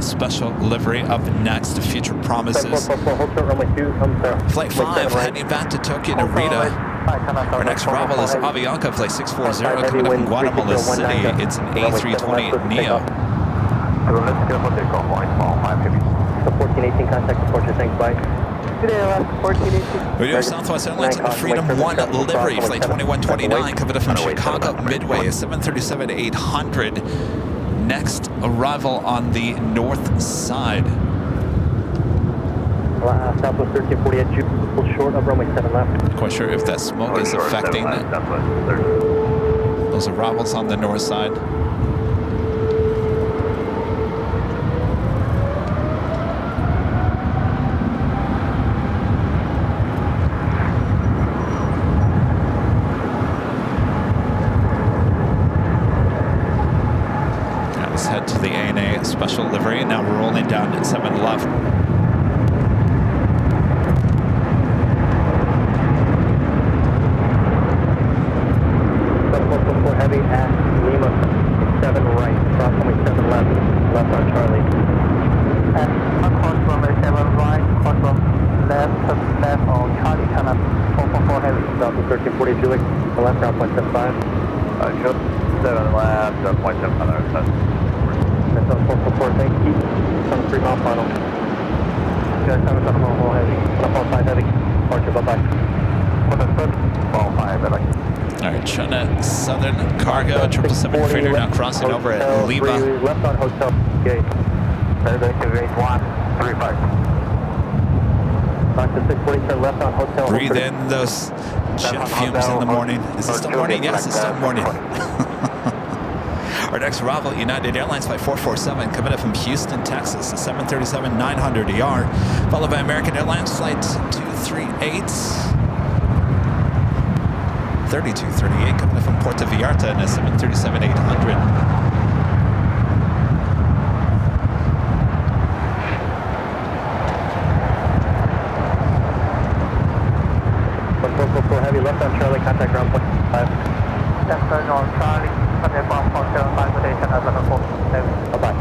Special livery up next to Future Promises. Flight 5 heading back to Tokyo Narita. Our next arrival is Avianca Flight 640 coming up from Guatemala City. It's an A320 Neo. 1418 contact departure, thanks, bye. We do have Southwest Airlines and Freedom 1 livery. Flight 2129 coming up from Chicago Midway, 737-800. Next arrival on the north side. Southwest 1348, pull short of runway 7 left. Quite sure if that smoke is affecting those arrivals on the north side. Head to the ANA special livery. Now we're rolling down at 7 left. Heavy at Lima, 7 right, cross runway 7 left, left on Charlie. At cross runway 7 right, cross runway left on Charlie, turn up 444 heavy. Southwest 1340 Julie, the left round 0.75. 7 left, 0.75. That's on 444, thank you. It's on 3 mile final. Guys, 7 heavy, 145 heavy. Departure, bye-bye. 145 heavy. All right, China Southern Cargo, 777 freighter now crossing over at Lima. Left on hotel gate. Gate 135. Back to 640, turn left on hotel. Breathe in those jet fumes in the morning. Is it still morning? Yes, it's still morning. Our next arrival, United Airlines Flight 447, coming up from Houston, Texas, a 737-900ER, followed by American Airlines Flight 238, 3238, coming up from Puerto Vallarta, and a 737-800. Heavy left on Charlie, contact ground 5. Left on Charlie, contact ground 75, station at 1147. Bye-bye.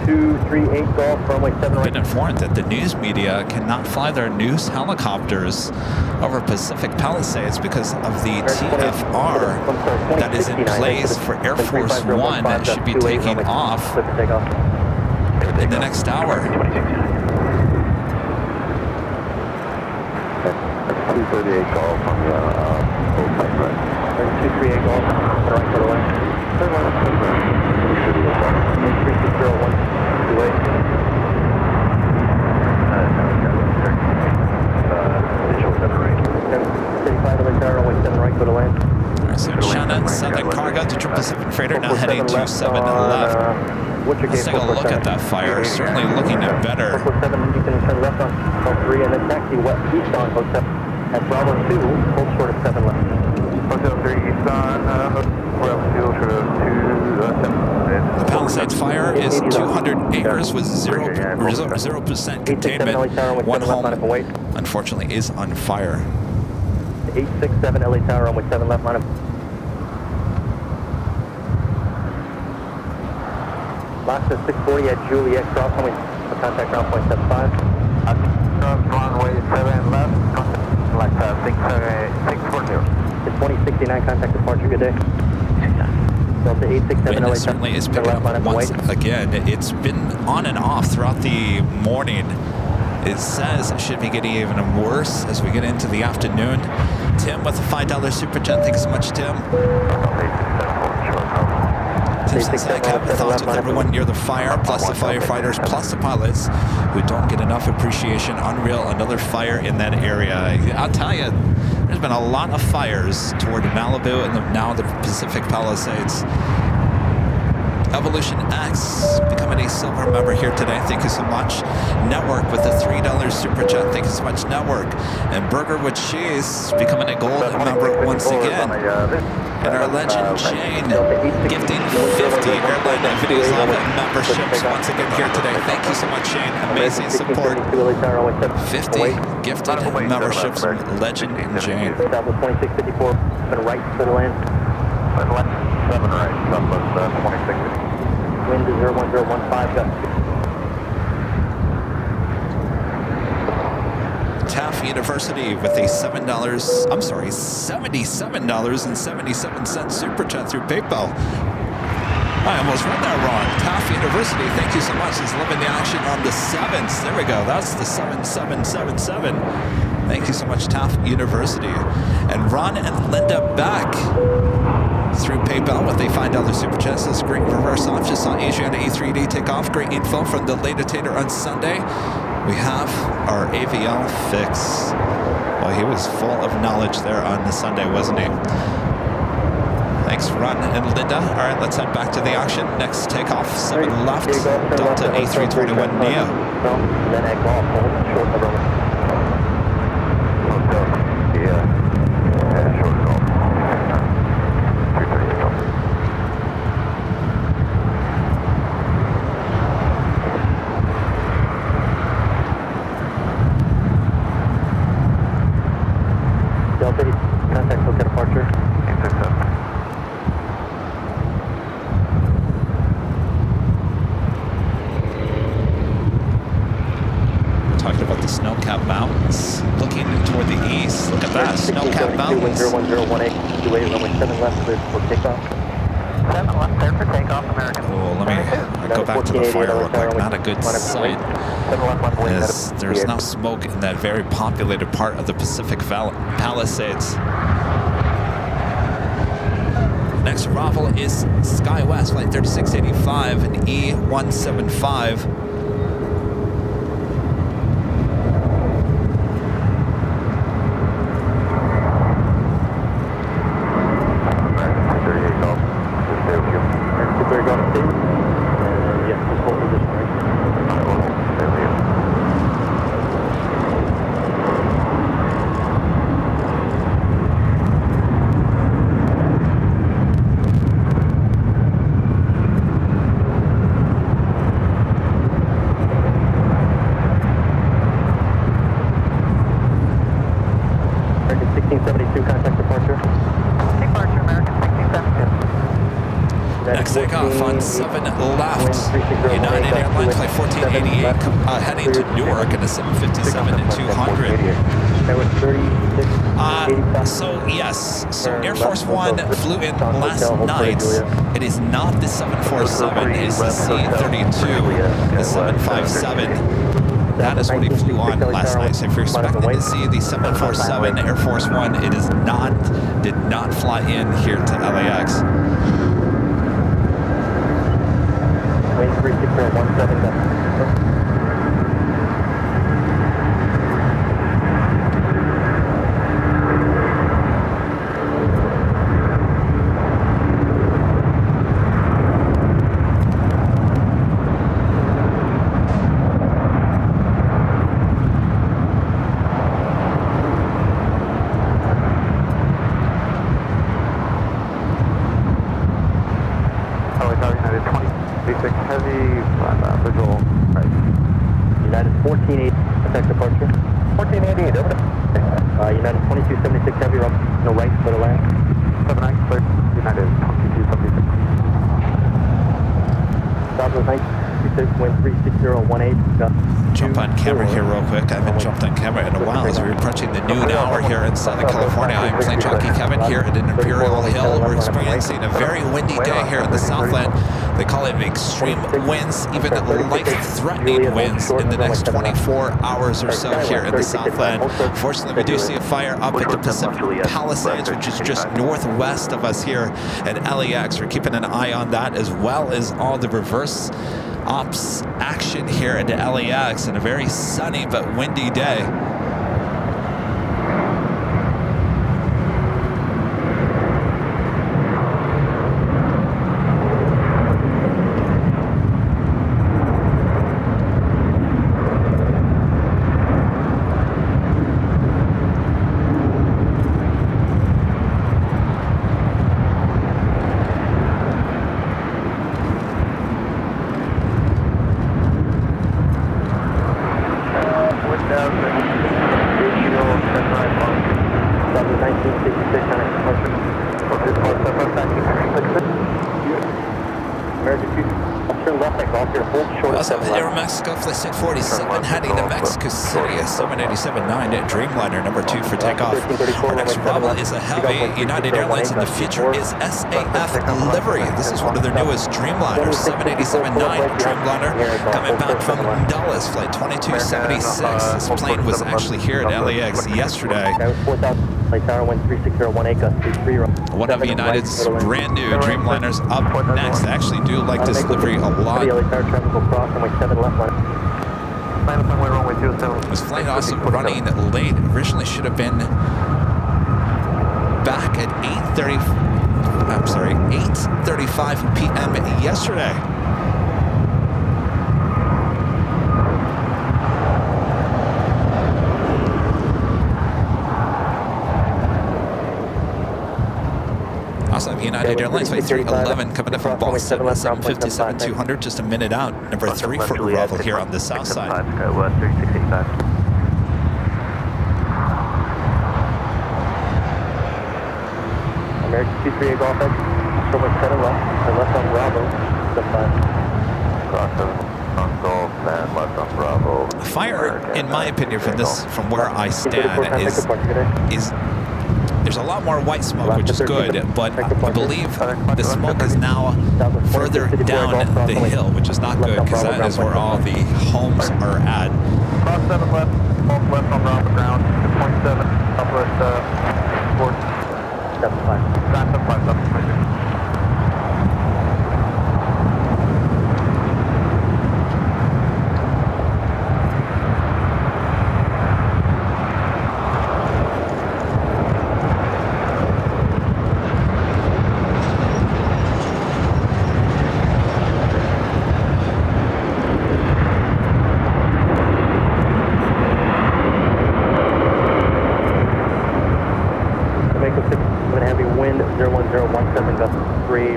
238 Golf, runway 7 right. I've been informed that the news media cannot fly their news helicopters over Pacific Palisades because of the TFR that is in place for Air Force One that should be taking off in the next hour. 238 Golf on the right. 238 Golf, right for the left. 3601. 7 left. Let's take a look at that fire. Certainly looking better. 7, you can turn left on 3 and then taxi west east on 07. At Bravo 2, hold short of 7 left. Hotel 3 east on Bravo 2, short of 7. The Palisades fire is 200 acres with 0% containment. One home, unfortunately, is on fire. 867 LA Tower, runway 7 left, line of... LAX is 640 at Juliet, cross runway, contact ground point 75. Runway 7 left, like 640. It's 2069, contact departure, good day. Delta 867 LA Wind certainly is picking up once again. It's been on and off throughout the morning. It says it should be getting even worse as we get into the afternoon. Tim with a $5 super chat. Thanks so much, Tim. Tim says, I have thoughts with everyone near the fire, plus the firefighters, plus the pilots who don't get enough appreciation. Unreal, another fire in that area. I'll tell you, there's been a lot of fires toward Malibu and now the Pacific Palisades. Evolution X becoming a silver member here today. Thank you so much. Network with a $3 super chat. Thank you so much, Network. And Burger with Cheese becoming a gold member once again. And our legend Jane gifting 50 Airline and Videos Love memberships once again here today. Thank you so much, Jane. Amazing support. 50 gifted memberships from Legend Jane. 2654, and right to the land. 7 right, southwest 2650. Wind is 01015, gust. Taft University with a $77.77 super chat through PayPal. I almost read that wrong. Taft University, thank you so much. Is loving the action on the 7s. There we go. That's the 7777. Thank you so much, Taft University. And Ron and Linda back through PayPal with a $5 super chat. This is great reverse off. Just saw Asiana A3D take off. Great info from the Latitator on Sunday. We have our AVL fix. Well, he was full of knowledge there on the Sunday, wasn't he? Thanks, Ron and Linda. All right, let's head back to the auction. Next takeoff, 7 left, Delta A321 Neo. Then at golf, hold short of the Yeah, short golf. 330 golf. Delta, contact look at departure. 867. Talking about the snow-capped mountains. Looking toward the east. Look at that, snow-capped mountains. 01018, QA runway 7 left, clear for takeoff. 7 left, clear for takeoff, American. Oh, let me go back to the fire real quick. Not a good sight. As there's now smoke in that very populated part of the Pacific Palisades. Next arrival is SkyWest Flight 3685 and E175. Next takeoff on 7 left. United Airlines Flight 1488 heading to Newark in a 757 and 200. So yes, so Air Force One flew in last night. It is not the 747, it is the C-32, the 757. That is what he flew on last night. So if you're expecting to see the 747 Air Force One, it is not, did not fly in here to LAX. Wind 36017. United 26 heavy, visual, right. United 1480, contact departure. 1488, over. United 2276 heavy, no right for the land. 79, clear. United 2276. Southwest 926, wind 36018. Jump on camera here real quick. I haven't jumped on camera in a while as we're approaching the noon hour here in Southern California. I'm Plane Jockey Kevin here at Imperial Hill. We're experiencing a very windy day here in the Southland. They call it extreme winds, even life-threatening winds in the next 24 hours or so here in the Southland. Fortunately, we do see a fire up at the Pacific Palisades, which is just northwest of us here at LAX. We're keeping an eye on that, as well as all the reverse ops action here at the LAX in a very sunny but windy day. Aeromexico Flight 647 heading to Mexico City, a 787-9 Dreamliner number 2 for takeoff. Our next Bravo is a heavy United Airlines, and the future is SAF livery. This is one of their newest Dreamliners, 787-9 Dreamliner, coming back from Dallas, Flight 2276. This plane was actually here at LAX yesterday. One of United's brand new Dreamliners up next. I actually do like this livery a lot. This flight also running late. Originally should have been back at 8:35 p.m. yesterday. Also, United Airlines Flight 311 coming up from Boston, 757-200, just a minute out. Number 3 for arrival here on the south side. American 23A Golf X, showing 7 left, and left on Bravo, step 5. Cross 7 on Golf, and left on Bravo. The fire, in my opinion, from where I stand, is there's a lot more white smoke, which is good, but I believe the smoke is now further down the hill, which is not good, because that is where all the homes are at. Cross 7 left, left on Bravo ground, 2.7, southwest, port. Step 5. Step 5, left, 26.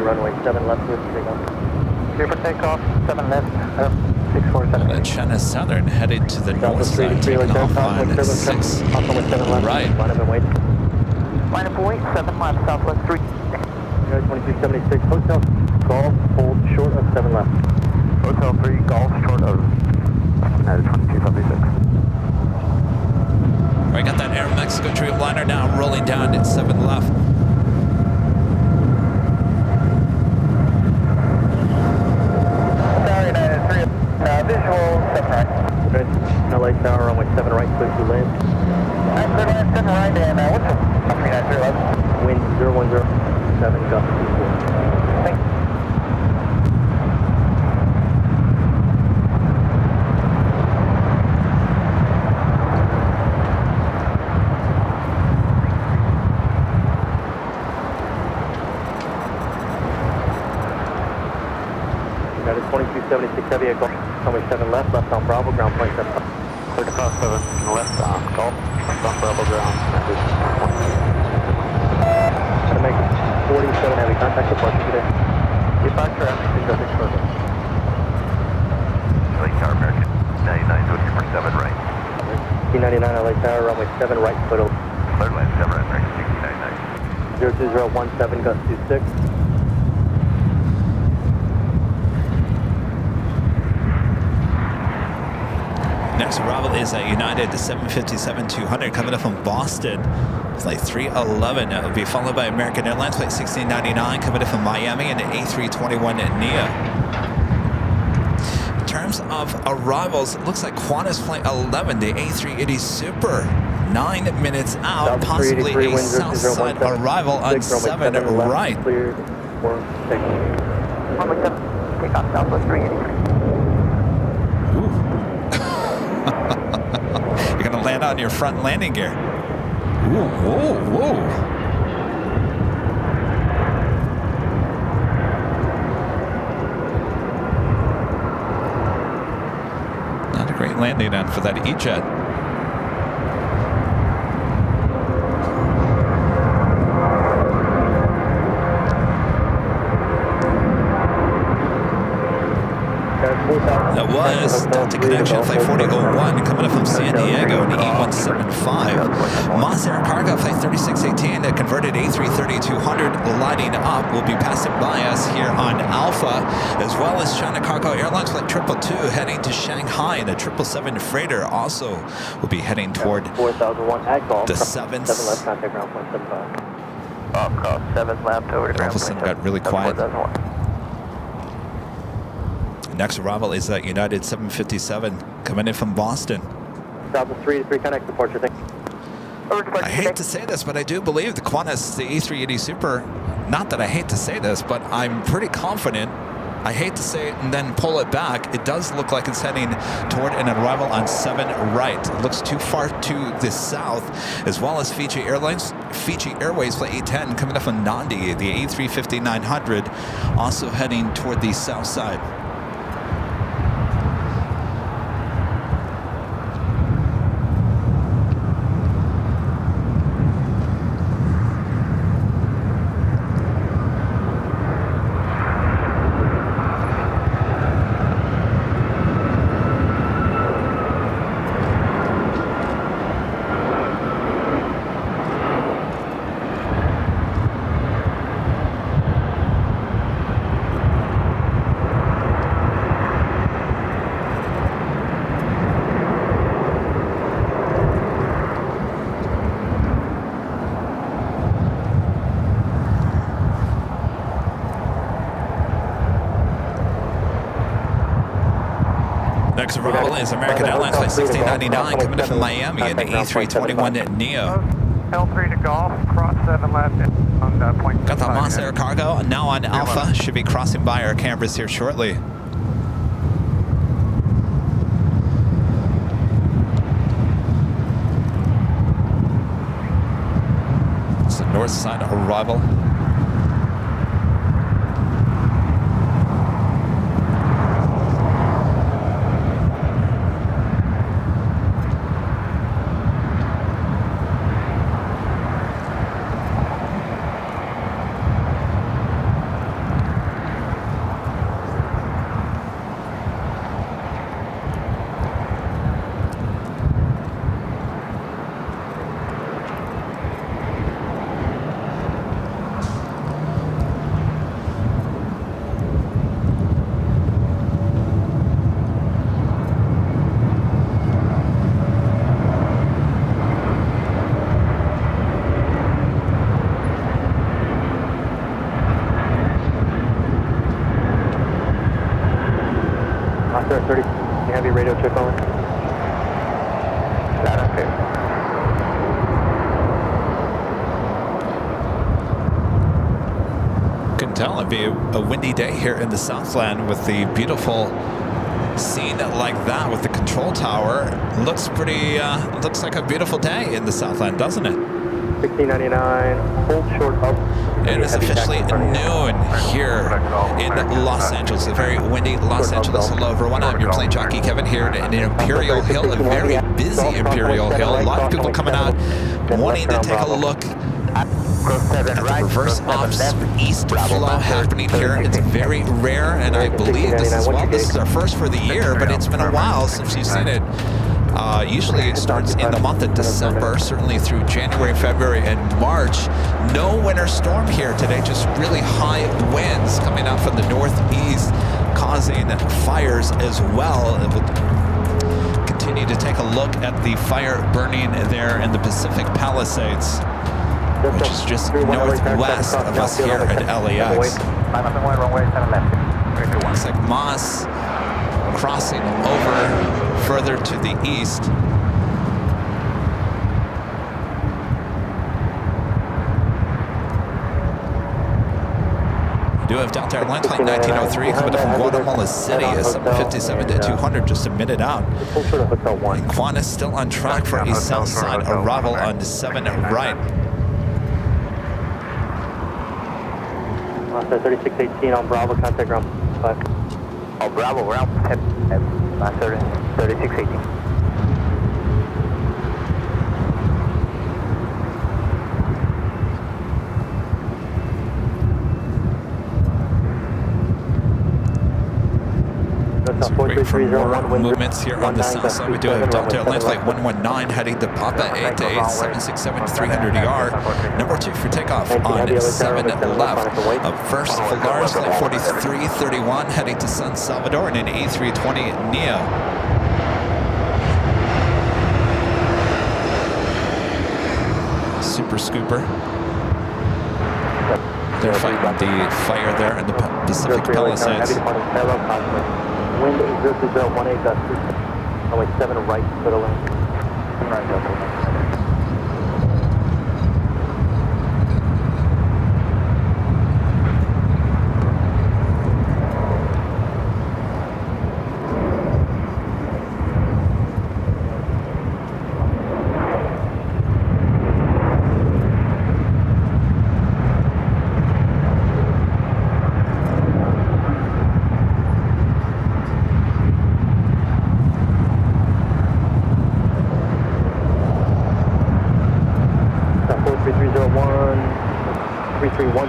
Runway 7 left with takeoff. Clear for takeoff, 7 left, 647. China Southern headed to the north side, taking off on 6 right. Line up and wait. Line up and wait, 7 left, southwest 3. 2276, Hotel Golf, hold short of 7 left. Hotel 3, Golf, short of 2276. We got that Aeromexico Dreamliner now rolling down at 7 left. Visual, 7 right. LA Tower, runway 7 right, clear to land. 7 right, and what's the 393 left? Wind 0107, gust 24. Thanks. United 2276 heavy echo. Runway 7 left, left on Bravo, ground point 7. Clear to cross 7, left on Golf, left on Bravo ground. Gonna make 47 heavy contact departure today. Departure after 606 further. LA Tower, American 99, go 247 right. C99 LA Tower, runway 7 right, foot over. Cleared line 7 right, American 699. 02017, gust 26. Next arrival is at United 757-200 coming up from Boston. Flight 311. It will be followed by American Airlines Flight 1699 coming up from Miami and the A321neo. In terms of arrivals, it looks like Qantas Flight 11, the A380 Super, 9 minutes out, possibly a south side arrival on 7 right. Cleared for takeoff. Runway 7, takeoff Southwest 383. You're going to land on your front landing gear. Ooh, whoa, whoa. Not a great landing on for that E-Jet. That was Delta Connection Flight 4001 coming up from San Diego in the E175. Moss Air Cargo Flight 3618, a converted A330-200 lighting up, will be passing by us here on Alpha, as well as China Cargo Airlines Flight 222 heading to Shanghai, and a 777 freighter also will be heading toward 4001 at Golf. the 7th. 7 left, contact ground point 75. Cross 7 left over to All of a sudden got really quiet. 4001. Next arrival is at United 757 coming in from Boston. Southwest 383, connect departure. Thank you. I hate to say this, but I do believe the Qantas, the A380 Super, not that I hate to say this, but I'm pretty confident. I hate to say it and then pull it back. It does look like it's heading toward an arrival on 7 right. It looks too far to the south, as well as Fiji Airways Flight 810 coming up from Nandi, the A350-900, also heading toward the south side. Next arrival is American Airlines Flight 1699 coming up from Miami in the A321neo. L3 to Golf, cross 7 left on point. Got the Moss Air Cargo now on Alpha. Should be crossing by our cameras here shortly. It's the north side arrival. Oscar 30, you have your radio check on? Loud and clear. Can tell it'd be a windy day here in the Southland with the beautiful scene like that with the control tower. Looks pretty, looks like a beautiful day in the Southland, doesn't it? 1699, hold short up. It is officially noon here in Los Angeles. A very windy Los Angeles. Hello everyone, I'm your plane jockey Kevin here in Imperial Hill, a very busy Imperial Hill. A lot of people coming out wanting to take a look Got the reverse ops east flow happening here. It's very rare, and I believe this is, well, this is our first for the year, but it's been a while since you've seen it. Usually it starts in the month of December, certainly through January, February, and March. No winter storm here today, just really high winds coming out from the northeast, causing fires as well. It will continue to take a look at the fire burning there in the Pacific Palisades, which is just northwest of us here at LAX. Looks like Moss crossing over further to the east. We do have Delta Airline Flight 1903 coming up from Guatemala City at 7:57-200, just a minute out. And Qantas still on track for a south side arrival on 7 right. 3618 on Bravo, contact ground 5. Oh, Bravo, we're out 3618. Wait for more movements here on the south side. We do have Delta Airline Flight 119 heading to Papa 888 767-300ER. Number 2 for takeoff on 7 left. Up first, Polaris Flight 4331 heading to San Salvador in an A320 Neo. Super Scooper. They're fighting the fire there in the Pacific Palisades. Wind 80018 gust runway 7 right, clear to land. Right, Delta.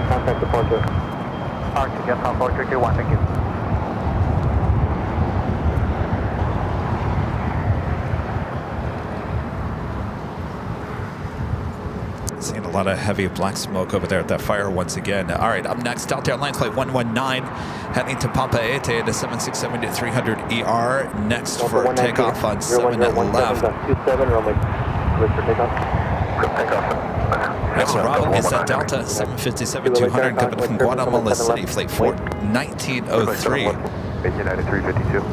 Contact departure. Archie, get on 4321, thank you. Seeing a lot of heavy black smoke over there at that fire once again. All right, up next, Delta Airline Flight 119 heading to Papa Ete at 767-300ER. Next for takeoff on 7 left. 27, runway. Ready for takeoff. Next arrival is at Delta 757-200 coming from Guatemala City, Flight 1903. United 352.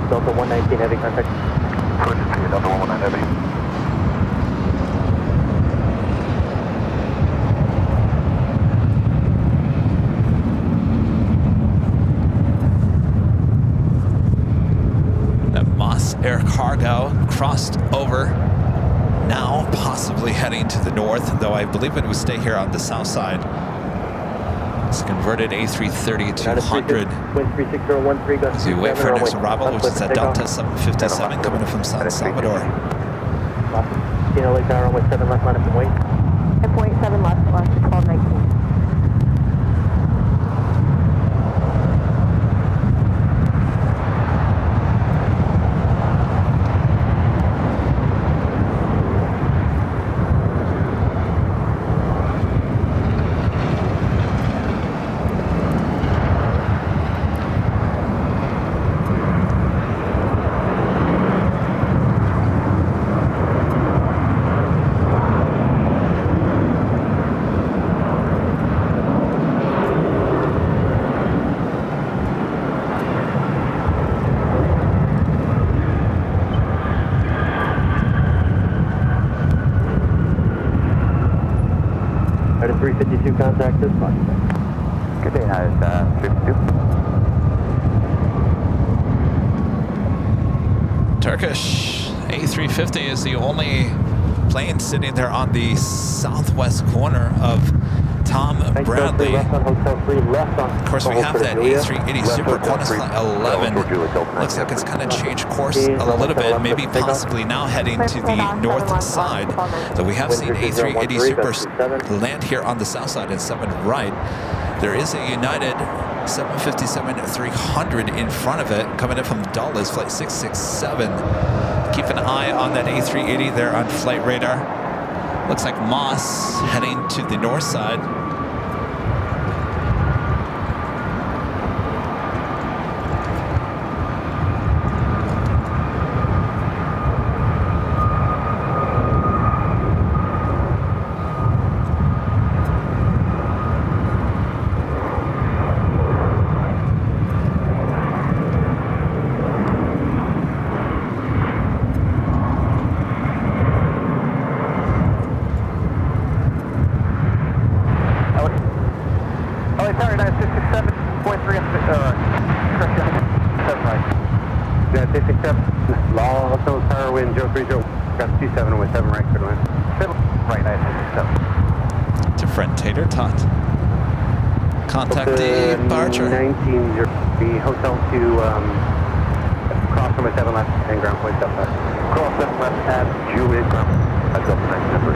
Delta 119 heavy contact. Push to you, Delta 119 heavy. That Moss Air Cargo crossed over, now possibly heading to the north, though I believe it would stay here on the south side. It's converted A330-200 as we wait for our next arrival, which is at Delta 757 coming in from San Salvador. LA Tower, runway 7 left, line up and wait. 10.7 left, last 1219. 52 contact this one. Good day, hi, it's 52. Turkish A350 is the only plane sitting there on the southwest corner of Tom Bradley. Of course, we have that A380 Super Qantas Flight 11. Looks like it's kind of changed course a little bit, maybe possibly now heading to the north side. So we have seen A380 Supers land here on the south side and 7 right. There is a United 757-300 in front of it, coming in from Dulles, flight 667. Keep an eye on that A380 there on flight radar. Looks like Moss heading to the north side. Different tater tot. Contact departure. 1903 hotel to cross runway 7 left and ground point 7 left. Cross 7 left at Juliet ground. I've got the next number.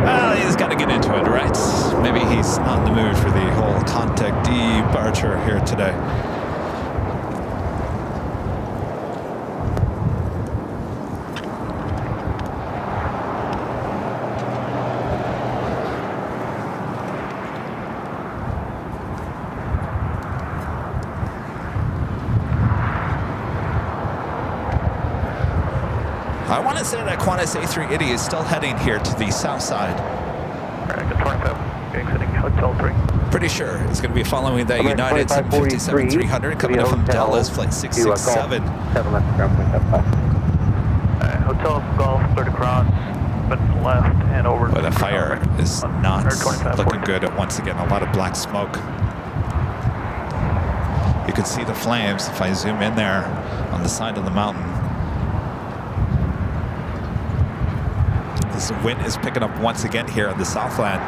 Well, he's got to get into it, right? Maybe he's not in the mood for the whole contact departure here today. I want to say that Qantas A380 is still heading here to the south side. American 27, exiting Hotel 3. Pretty sure it's going to be following that United 757-300 coming in from Dallas, flight 667. 7 left, ground point 7 left. Hotel Golf, 30 across, but left and over. But the fire is not looking good. Once again, a lot of black smoke. You can see the flames if I zoom in there on the side of the mountain. This wind is picking up once again here in the Southland.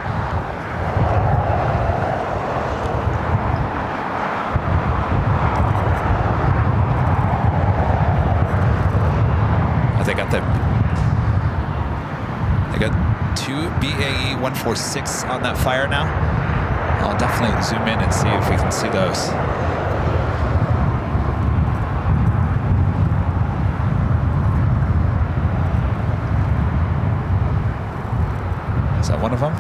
They got 2 BAE 146 on that fire now. I'll definitely zoom in and see if we can see those. Is that one of them?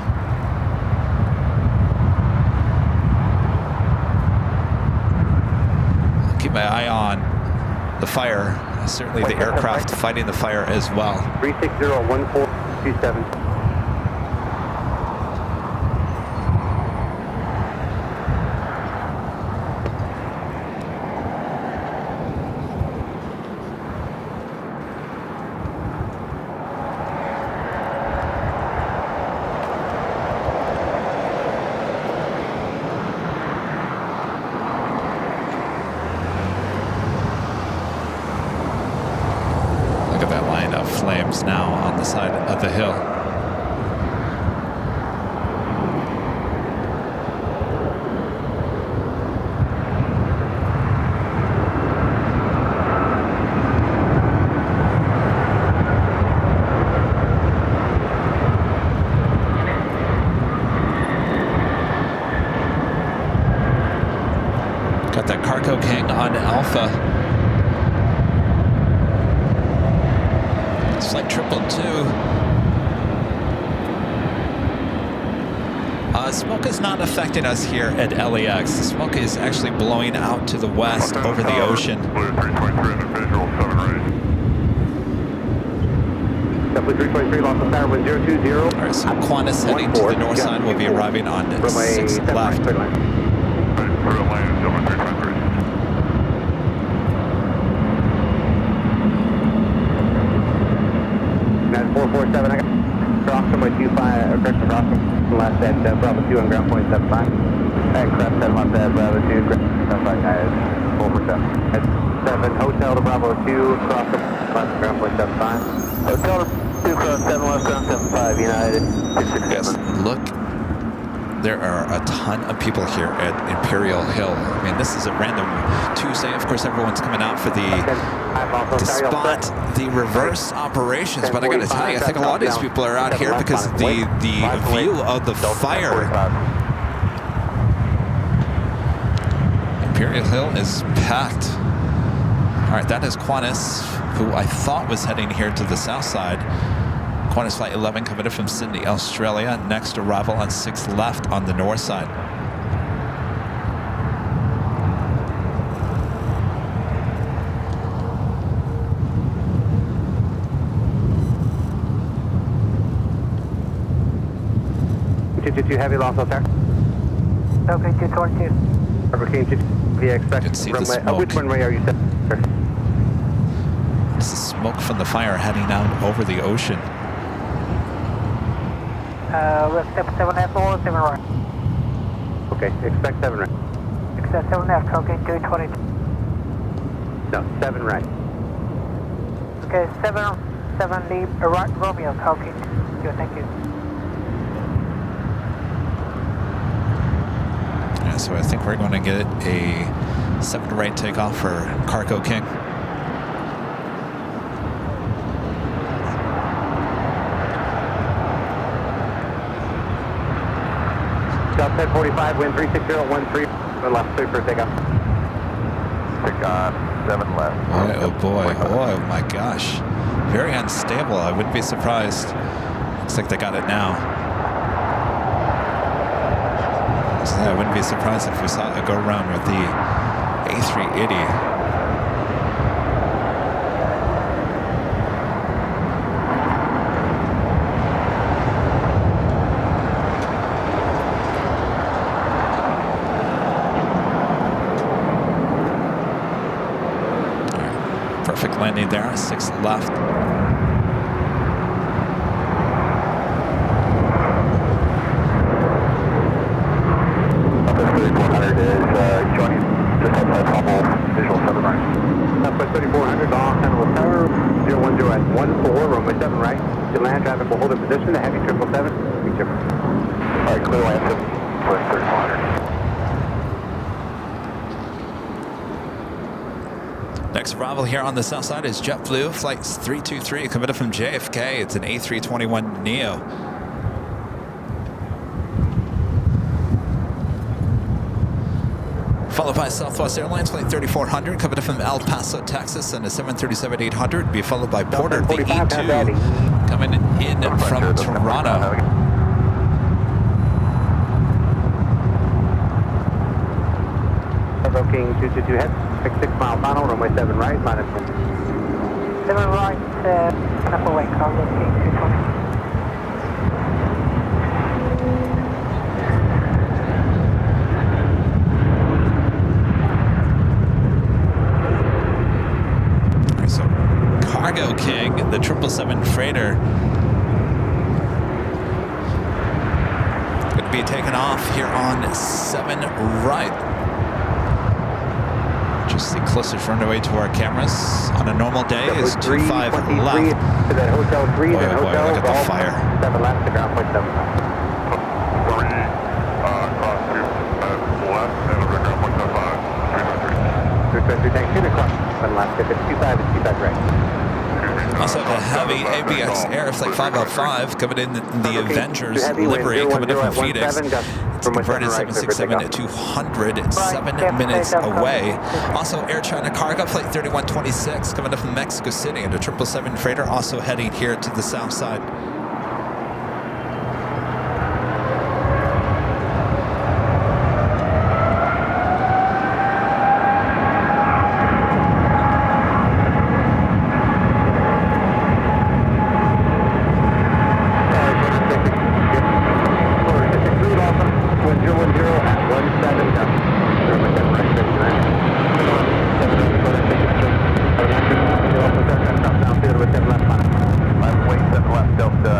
I'll keep my eye on the fire. Certainly the aircraft fighting the fire as well. 360-1427. Flames now on the side of the hill. Got that Cargo King on Alpha. Flight 222. Smoke is not affecting us here at LAX. The smoke is actually blowing out to the west over the ocean. Blue 323 and a visual 7 right. Blue 323, lost of power 1020. All right, so Qantas heading to the north side will be arriving on 6 left. Right, through line 7323. discretion crossing. Last at Bravo 2 on ground point 75. Crest 7 left at Bravo 2, ground 75 United, 447. At 7, hotel to Bravo 2, crossing last ground point 75. Hotel 2 cross 7 left, ground 75 United, 667. Yes, look, there are a ton of people here at Imperial Hill. I mean, this is a random Tuesday. Of course, everyone's coming out for to spot the reverse operations. But I got to tell you, I think a lot of these people are out here because the view of the fire. Imperial Hill is packed. All right, that is Qantas, who I thought was heading here to the south side. Qantas Flight 11 coming in from Sydney, Australia. Next arrival on 6 left on the north side. Two heavy loss out there. Okay, 222. Hurricane 2, yeah, expect can see the runway. smoke. Which runway are you set? This is smoke from the fire heading out over the ocean. Let's step 7 left or 7 right. Okay, expect 7 right. Expect 7 left, okay, 222. No, 7 right. Okay, 7 leave, right, Romeo, okay. Good, thank you. Yeah, so I think we're going to get a 7 right takeoff for Cargo King. South 1045, wind 36013, left 3 for takeoff. 7 left. Oh boy, oh my gosh. Very unstable, I wouldn't be surprised. Looks like they got it now. So I wouldn't be surprised if we saw it go around with the A380. Perfect landing there, 6 left. Southwest 3400 is joining just outside Hubble, visual 7 right. Southwest 3400, all Hannibal Tower, 010 at 14, runway 7 right. To land, traffic will hold in position, the heavy 777, reach over. Alright, clear land 7, Southwest 3400. Next arrival here on the south side is JetBlue, flight 323, coming from JFK. It's an A321neo. Followed by Southwest Airlines, flight 3400, coming in from El Paso, Texas, and a 737-800. Be followed by Porter, the E2, coming in from Toronto. King 222 head, 6 mile final, runway 7 right, minus 1. 7 right, Apple Lake, Cargo King 220. Alright, so Cargo King, the 777 freighter, going to be taken off here on 7 right. Just the closest runway to our cameras on a normal day is 25 left. To that hotel 3, Boy, then oh boy, hotel look at the fire. 7 left to ground point 7. 3, cross 2, left, and over to ground point 75, 393. 323, thanks, 2 to cross 7 left, if it's 25, it's 25 right. Also the heavy ABX Air Flight 505 coming in the Avengers livery, coming in from Phoenix. It's a converted 767 at 200, 7 minutes away. Also Air China Cargo Flight 3126 coming in from Mexico City, and a 777 freighter also heading here to the south side. Left, wait 7 left, Delta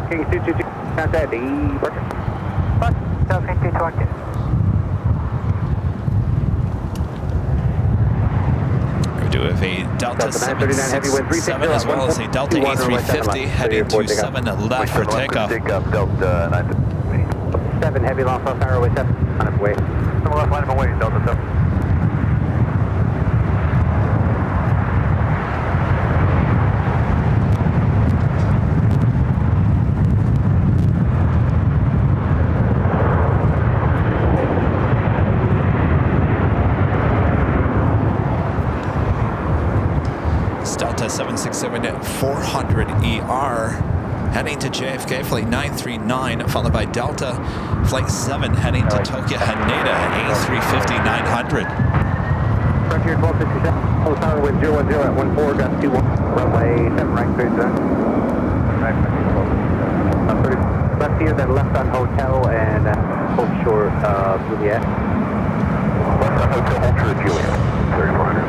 King 222, contact departure. Delta King 222. We do have a Delta 767 as well as a Delta A350 heading to 7 left for takeoff. Delta 7 heavy long south tower way 7 on its way. 7 left, line of away, Delta 7. Delta 767 at 400ER heading to JFK flight 939, followed by Delta flight 7 heading to Tokyo Haneda A350-900. Frontier 1267, hold tower with 010 at 14.21, runway 7 right, clear to left here, then left on hotel and Hope Shore, Juliet. Left on hotel, Hope Shore, Juliet, 3400.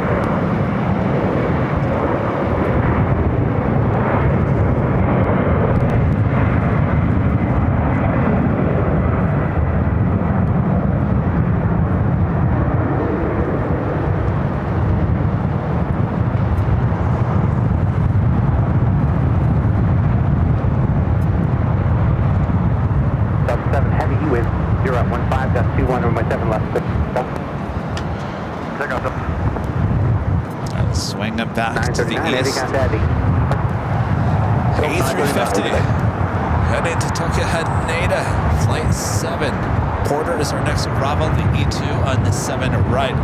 Back to the east. A350 heading to Tokyo Haneda, flight 7. Porter is our next arrival, the E2 on the 7 right.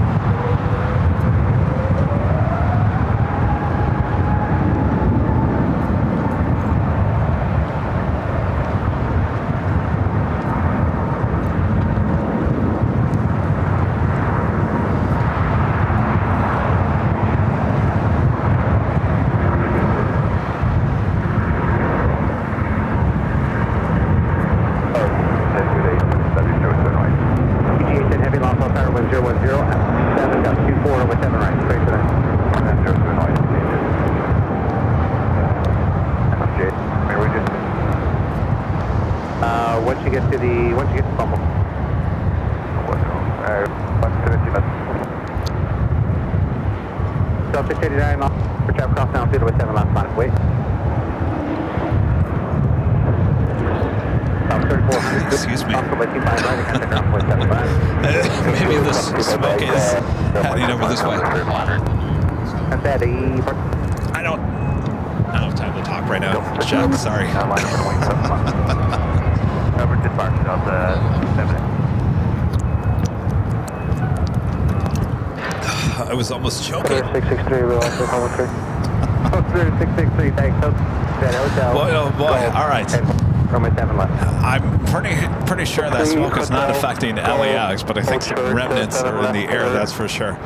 Excuse me. Maybe the smoke is heading over this way. I don't have time to talk right now. Chuck, sorry. Over departure, Delta 7. I was almost choking. 663, we'll also call 3. 663, thanks. Boy, oh boy, all right. From 7 left. I'm pretty sure that smoke is not affecting LAX, but I think some remnants are in the air, that's for sure.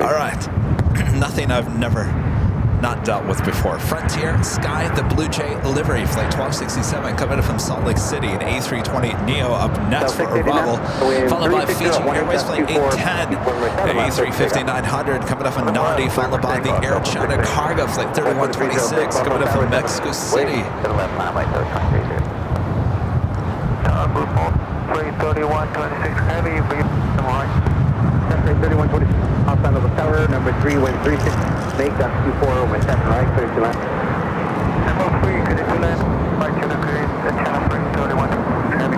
All right. Nothing I've never not dealt with before. Frontier Sky, the Blue Jay livery, flight 1267, coming in from Salt Lake City, an A320 Neo up next for arrival, followed by Fiji Airways flight 810, the A350-900 coming up from Nandi, followed by the Air China Cargo flight 3126 coming up from Mexico City. Flight 3126 heavy, Flight 3126, outside of the tower, number 3, wind 36, make that 24, wind 7 right, clear to land. Number 3, clear to land, right to the green, the channel flight 31 heavy.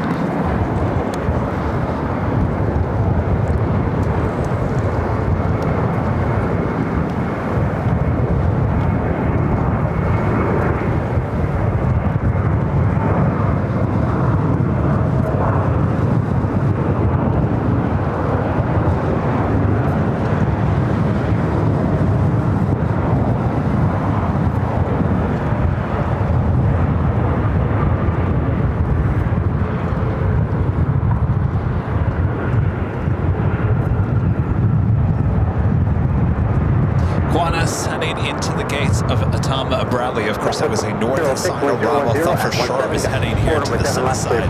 Bradley. Of course, that was a north side arrival. Thought for sure it was heading here to the south side.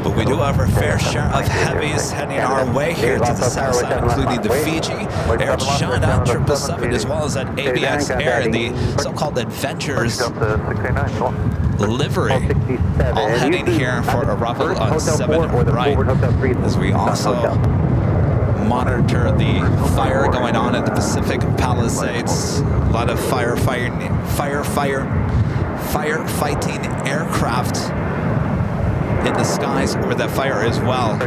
But we do have our fair share of heavies heading our way here to the south side, including the Fiji, Air China 777, as well as that ABX Air and the so-called Adventures livery, all heading here for arrival on 7 right, as we also monitor the fire going on at the Pacific Palisades. A lot of firefighting aircraft in the skies over that fire as well.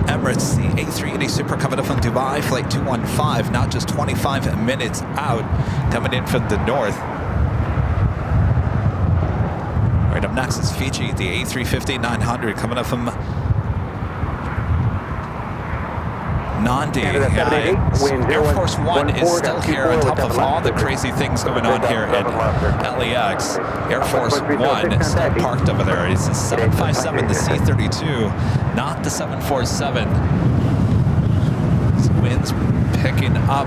Emirates, the A380 Super coming up from Dubai, flight 215, now just 25 minutes out, coming in from the north. Right up next is Fiji, the A350-900 coming up from Nandi. Air Force One is still here on top of all the crazy things going on here at LAX. Air Force One is still parked over there. It's the 757, the C-32, not the 747. This wind's picking up.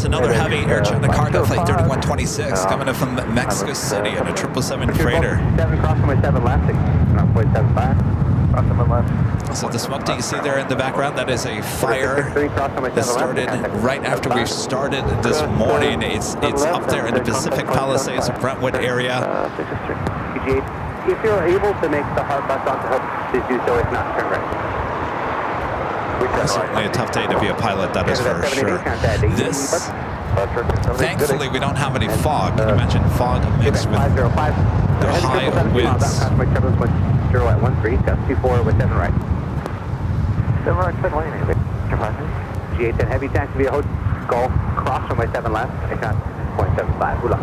Another heavy Air China cargo flight 3126 coming in from Mexico City in a 777 freighter. 7 cross runway 7 left, 0.75. So the smoke that you see there in the background, that is a fire that started right after we started this morning. It's up there in the Pacific Palisades, Brentwood area. If you're able to make the hard left onto hook, please do so. If not, turn right. It's certainly a tough day to be a pilot, that is for sure. This, thankfully, we don't have any fog. Can you imagine fog mixed with the high winds? 0 at 13, gust 24 with 7 right. 7 right, 7 lane. G810 heavy taxi via Golf, cross runway 7 left, I got 0.75, hula.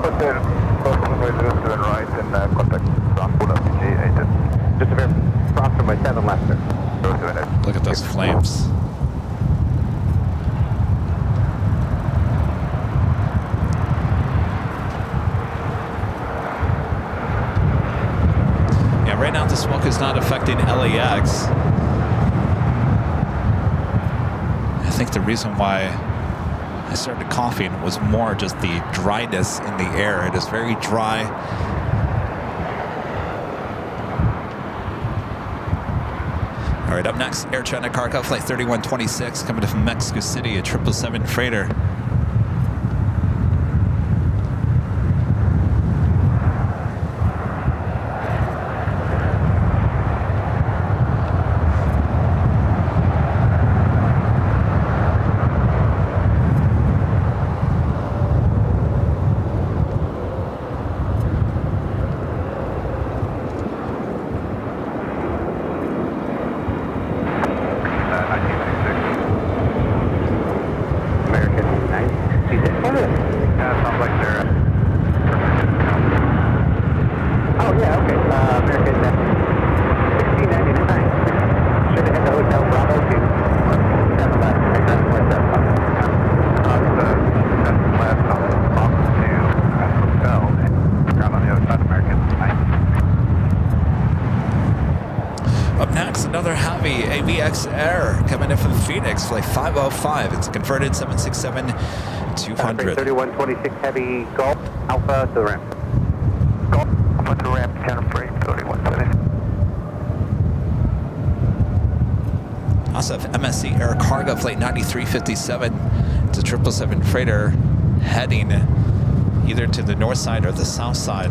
Put there, cross runway 7 right and contact ground hula, G810. Just a very cross runway 7 left, sir. Look at those flames. Yeah, right now the smoke is not affecting LAX. I think the reason why I started coughing was more just the dryness in the air. It is very dry. All right, up next, Air China cargo flight 3126 coming in from Mexico City, a 777 freighter. Another heavy ABX Air coming in from Phoenix, flight 505. It's a converted 767-200. 3126 heavy Golf, Alpha to the ramp. Golf, Alpha to the ramp, counter frame, 3126. Also have MSC Air Cargo flight 9357. It's a 777 freighter heading either to the north side or the south side.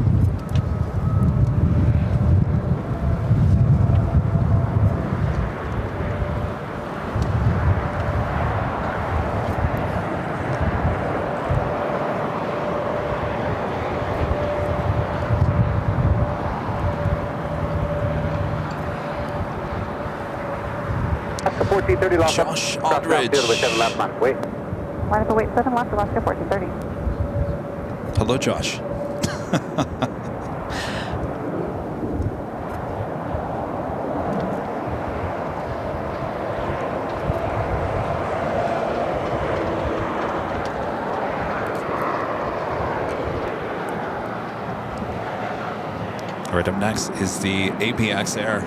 Alaska 1430, lost Josh cross ground Aldridge. field with 7 left, line, wait. Line up await 7 left, Alaska 1430. Hello, Josh. All right, up next is the APX Air.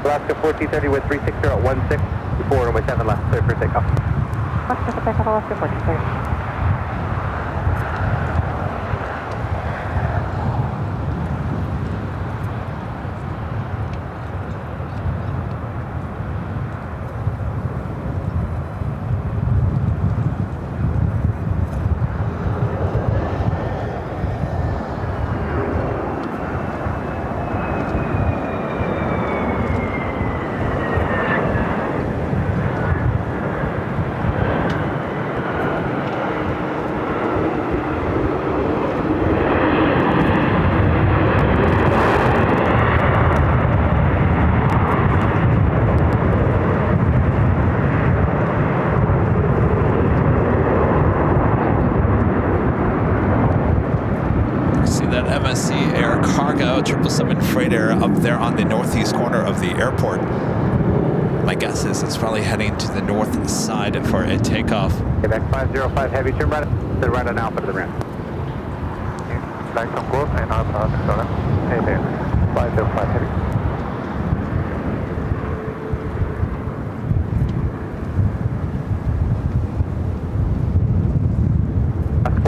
Alaska 1430 with 360 at 16, before runway 7 left, clear for takeoff. Westchester, takeoff Alaska 1430. MSC Air Cargo 777 Freighter up there on the northeast corner of the airport. My guess is it's probably heading to the north side for a takeoff. Quebec 505 heavy, turn right, then right on Alpha to the ramp. Flight on course and Alpha, hey there, 505 heavy.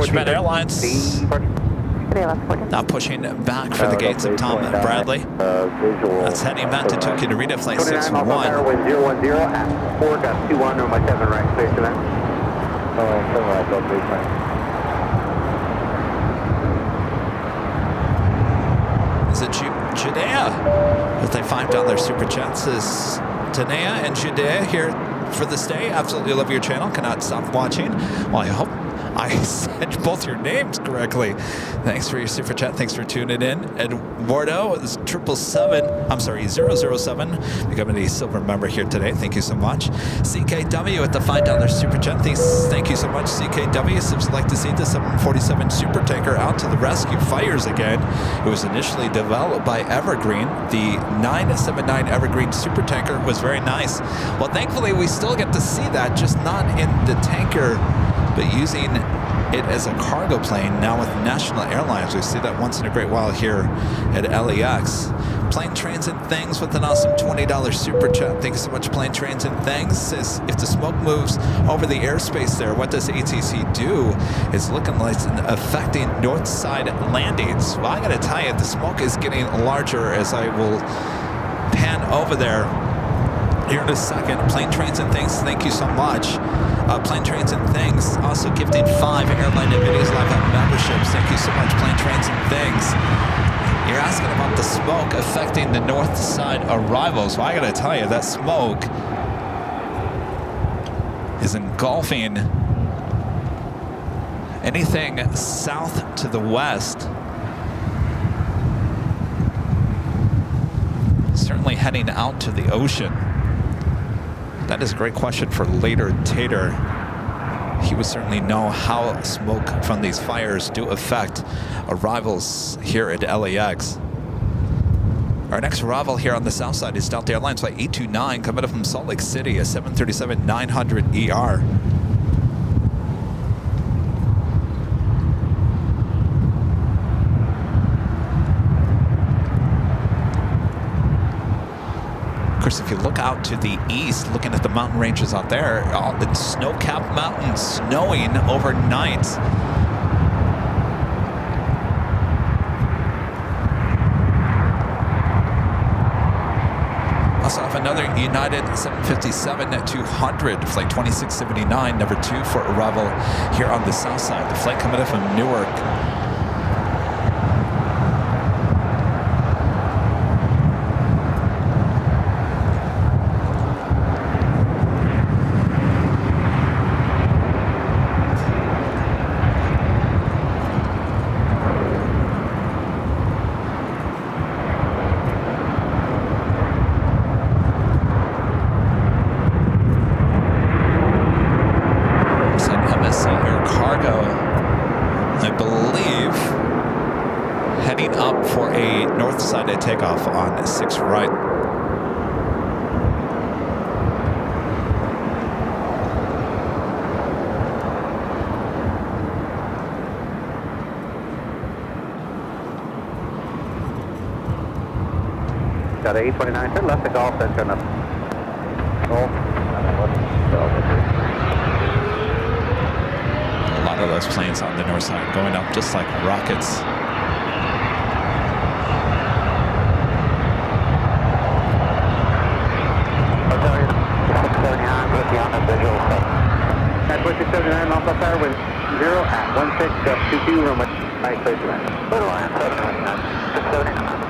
Japan Airlines Today, Alaska 14. now pushing back for the gates of Tom Bradley. That's heading back to Tokyo Narita, flight 61. Airway 010 at 4.21, runway 7 right, clear to land. Oh, 7 right, go base right. Is it Judea? As they $5 super chats, is Tanea and Judea here for this day? Absolutely love your channel. Cannot stop watching. Well, I hope I said both your names correctly. Thanks for your super chat. Thanks for tuning in. Eduardo is 007, becoming a silver member here today. Thank you so much. CKW at the $5 super chat. Thank you so much, CKW. Sips like to see the 747 super tanker out to the rescue. Fires again. It was initially developed by Evergreen. The 979 Evergreen super tanker was very nice. Well, thankfully, we still get to see that, just not in the tanker, but using it as a cargo plane now with National Airlines. We see that once in a great while here at LAX. Plane, Trains, and Things with an awesome $20 super chat. Thank you so much, Plane, Trains, and Things. Says, if the smoke moves over the airspace there, what does ATC do? It's looking like it's affecting north side landings. Well, I gotta tell you, the smoke is getting larger as I will pan over there here in a second. Plane, Trains, and Things, thank you so much. Plane, Trains, and Things also gifting 5 Airline and Videos Live App memberships. Thank you so much, Plane, Trains, and Things. You're asking about the smoke affecting the north side arrivals. Well, I gotta tell you, that smoke is engulfing anything south to the west. Certainly heading out to the ocean. That is a great question for later Tater. He would certainly know how smoke from these fires do affect arrivals here at LAX. Our next arrival here on the south side is Delta Airlines flight 829 coming up from Salt Lake City, a 737-900 ER. Of course, if you look out to the east, looking at the mountain ranges out there, all the snow-capped mountains snowing overnight. Also have another United 757-200, flight 2679, number 2 for arrival here on the south side. The flight coming in from Newark. Cargo, I believe, heading up for a north-sided takeoff on 6 right. Got a 829, turn left to Golf, then turn up. Golf, A lot of those planes on the north side going up just like rockets. At 679, mount up there with 0 at 1622, room with nice place to land. Little line, 799, 679.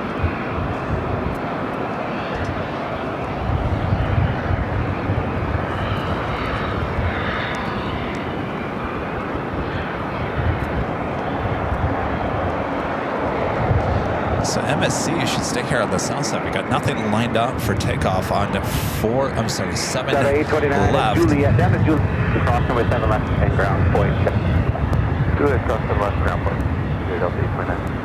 So MSC, you should stay here on the south side. We got nothing lined up for takeoff on 7 Got a 829 left. Juliet, down to Juliet, crossing with 7 left and ground point. Juliet, cross the left ground point. Juliet, Delta 829.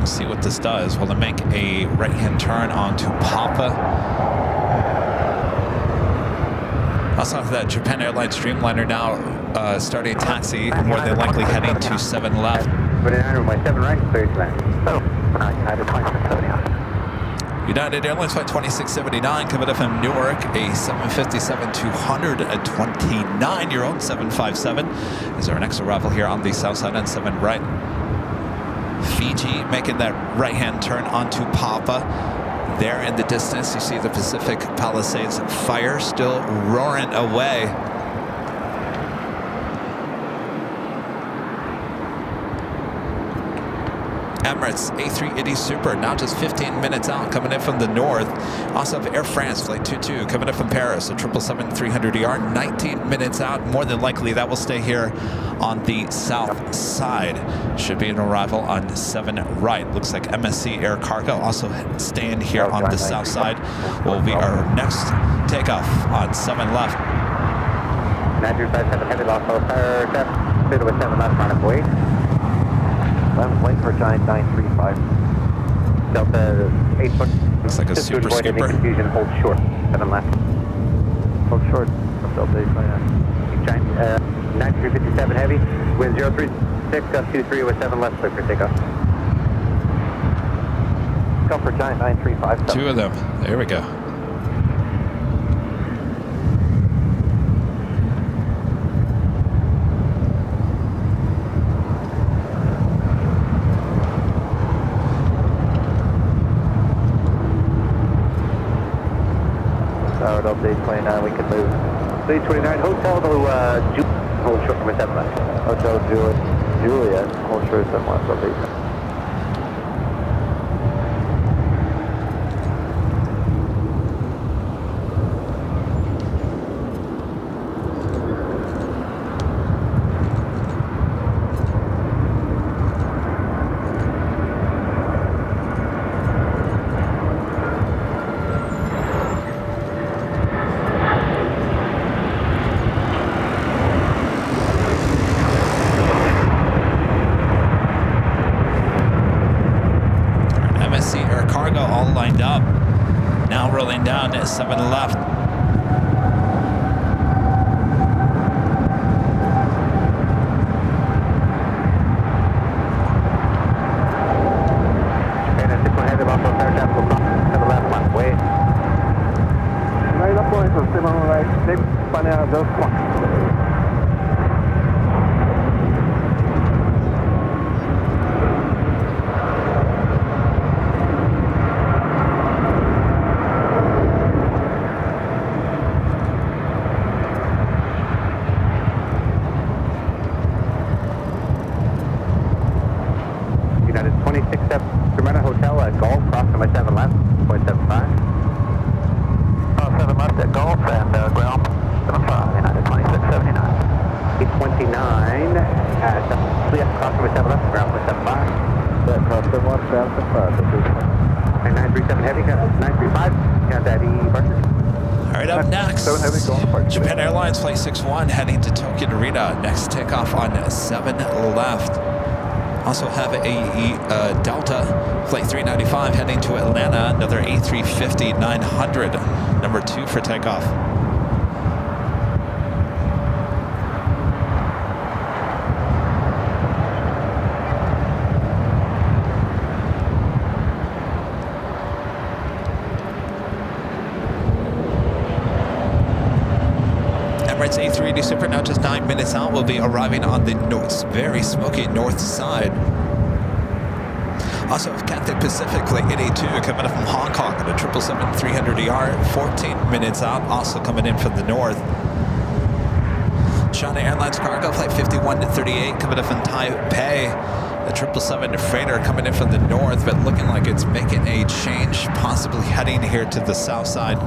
See what this does. Will it make a right-hand turn onto Papa? Also, that Japan Airlines Dreamliner now starting taxi, more than likely heading to 7 left. 29 my 7 right, clear to land. Oh, United 2679. United Airlines Flight 2679 coming up from Newark, a 757-200, a 29-year-old 757 is our next arrival here on the south side on 7 right. Fiji making that right-hand turn onto Papa. There in the distance, you see the Pacific Palisades fire still roaring away. Emirates A380 Super, now just 15 minutes out, coming in from the north. Also have Air France Flight 22 coming in from Paris, a 777-300ER, 19 minutes out. More than likely that will stay here on the south side. Should be an arrival on 7 right. Looks like MSC Air Cargo also staying here on the south side. Will be our next takeoff on 7 left. 957 heavy loss, fire, test, bit with 7 left, running away. 11 late for giant 935. Delta 8 foot. Looks like a just super to avoid any scooper. confusion, hold short. 7 left. Hold short from Delta 829. Giant 9357 heavy. Wind 036, gust 23 with 7 left, clear for takeoff. Go for giant 9357. 2 of them. There we go. Delta 829, we can move. 829, hotel to Juliet, hold short from 7 left. Hotel Juliet, hold short 7 left, Delta 829. Lined up. Now rolling down at 7 left. 67, Serena Hotel at Golf, cross runway 7 left, 0.75. 7 left at Golf and ground 75, United 2679. 829 at cross runway 7 left, ground 0.75. That cross 7 left, ground 75. And 937 heavy, 935, count that departure. All right, up next, Japan Airlines Flight 61 heading to Tokyo Narita. Next takeoff on 7 left. Also have a Delta Flight 395 heading to Atlanta. Another A350-900, number 2 for takeoff. Emirates A380 Super, now just 9 minutes out, will be arriving on the very smoky north side. Also, Cathay Pacific Flight 882 coming up from Hong Kong at a 777-300ER, 14 minutes out, also coming in from the north. China Airlines Cargo Flight 5138 coming up from Taipei. The 777 freighter coming in from the north, but looking like it's making a change, possibly heading here to the south side.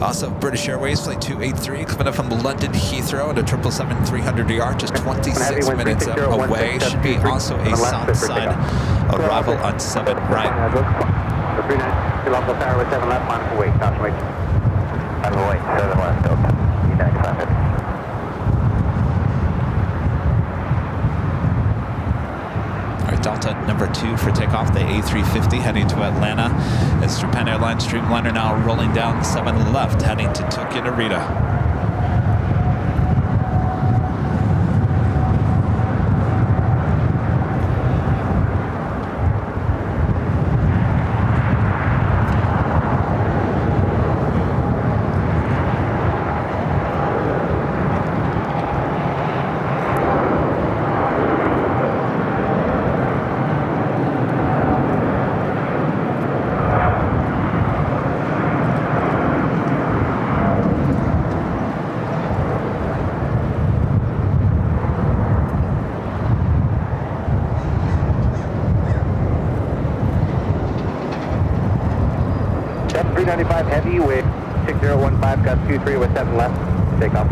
Also, British Airways Flight 283 coming up from London Heathrow at a 777-300ER, just 26 minutes away. Should be also a south side arrival on 7 right. The 390 Local Tower with 7 left, minus away, caution wait. Minus away, 7 left, Delta, United 550. Delta number 2 for takeoff, the A350 heading to Atlanta. As Japan Airlines Streamliner now rolling down 7 left, heading to Tokyo Narita. Heavy with 6015, gust 23 with 7 left, takeoff.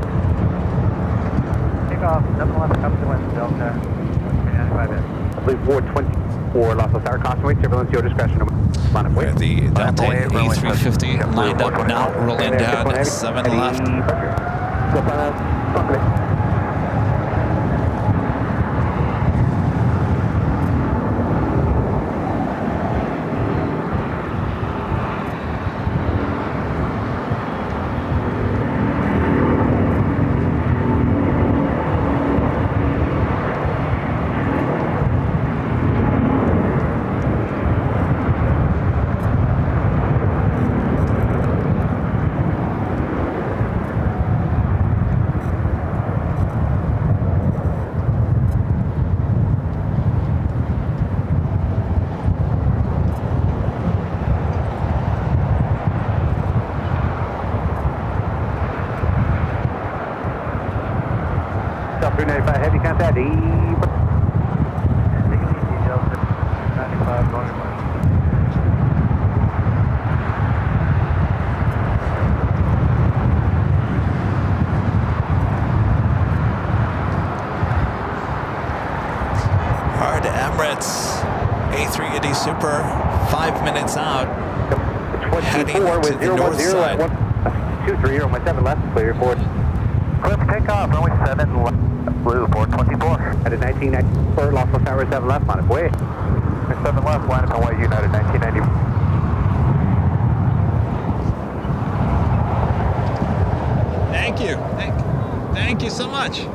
Takeoff, 7 left, comes to wind, Delta, 395 in. I believe 424, Los Altar, caution wait, surveillance, your discretion. The Delta A350 lined up now, rolling down 7 left. South 395 heavy, count that deep. Take it easy, Delta, 95, going to wind. Hard Emirates A380 Super, 5 minutes out. 24 with 010 at 123 on my 7 left, clear forward. Clear for takeoff, runway 7 left, blue, 424. At a 1994, Los Tower 7 left, minus way. 7 left, line up and white, United 1990. Thank you. Thank you so much.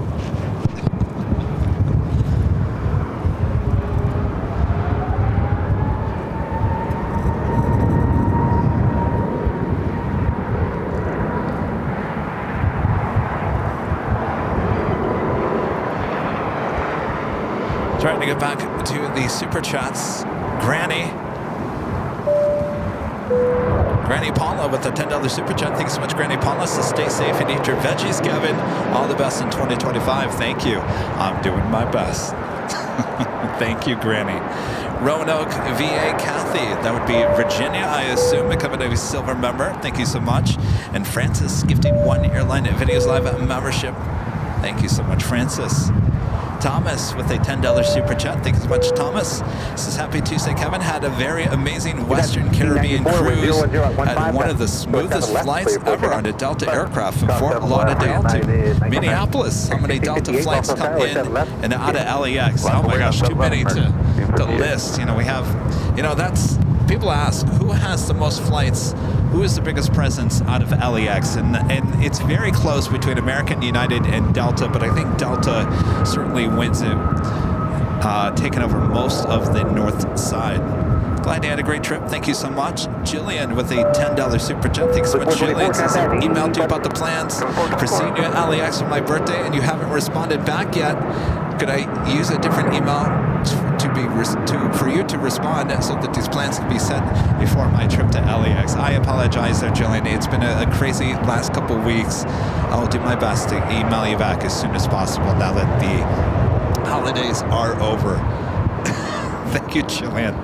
Trying to get back to the super chats. Granny Paula with a $10 super chat. Thanks so much, Granny Paula. So stay safe and eat your veggies, Kevin. All the best in 2025. Thank you. I'm doing my best. Thank you, Granny. Roanoke, VA, Kathy. That would be Virginia, I assume, becoming a silver member. Thank you so much. And Francis gifting 1 Airline Videos Live membership. Thank you so much, Francis. Thomas with a $10 super chat. Thank you so much, Thomas. This is Happy Tuesday. Kevin had a very amazing Western Caribbean cruise. Had one of the smoothest flights ever on a Delta aircraft from Fort Lauderdale to Minneapolis. How many Delta flights come in and out of LAX? Oh my gosh, too many to list. You know, we have, you know, that's, people ask, who has the most flights? Who is the biggest presence out of LAX? And it's very close between American, United, and Delta, but I think Delta certainly wins it, taking over most of the north side. Glad you had a great trip. Thank you so much. Jillian with a $10 super chat. Thanks so much, Jillian. Says I emailed you about the plans for seeing you at LAX for my birthday, and you haven't responded back yet. Could I use a different email for you to respond so that these plans can be sent before my trip to LAX? I apologize there, Jillian. It's been a crazy last couple weeks. I'll do my best to email you back as soon as possible now that the holidays are over. Thank you, Jillian.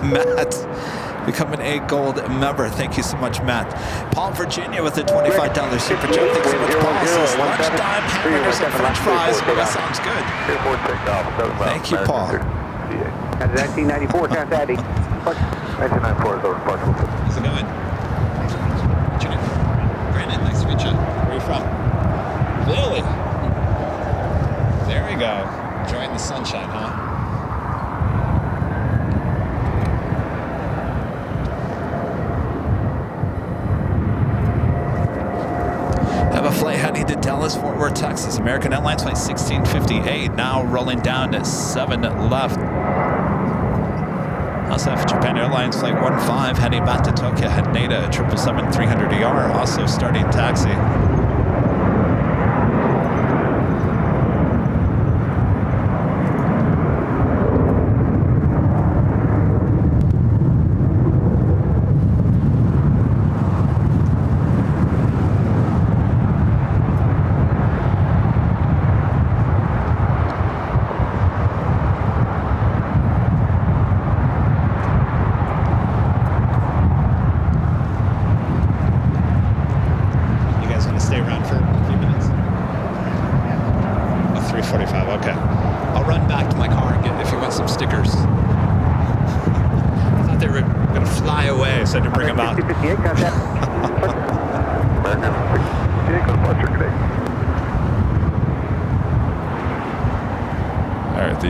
Matt, becoming a gold member. Thank you so much, Matt. Paul, Virginia with a $25 super chat. Thanks so much, Paul. Says lunchtime hamburgers and French fries. Well, that sounds good. Thank you, Paul. 1994, Cincinnati. 1994 is over partial. How's it going? What's your name? Brandon, nice to meet you. Where are you from? Lily. There we go. Enjoying the sunshine, huh? Flight heading to Dallas, Fort Worth, Texas. American Airlines flight 1658, now rolling down to 7 left. Also have Japan Airlines flight 15 heading back to Tokyo, Haneda, 777-300ER, also starting taxi.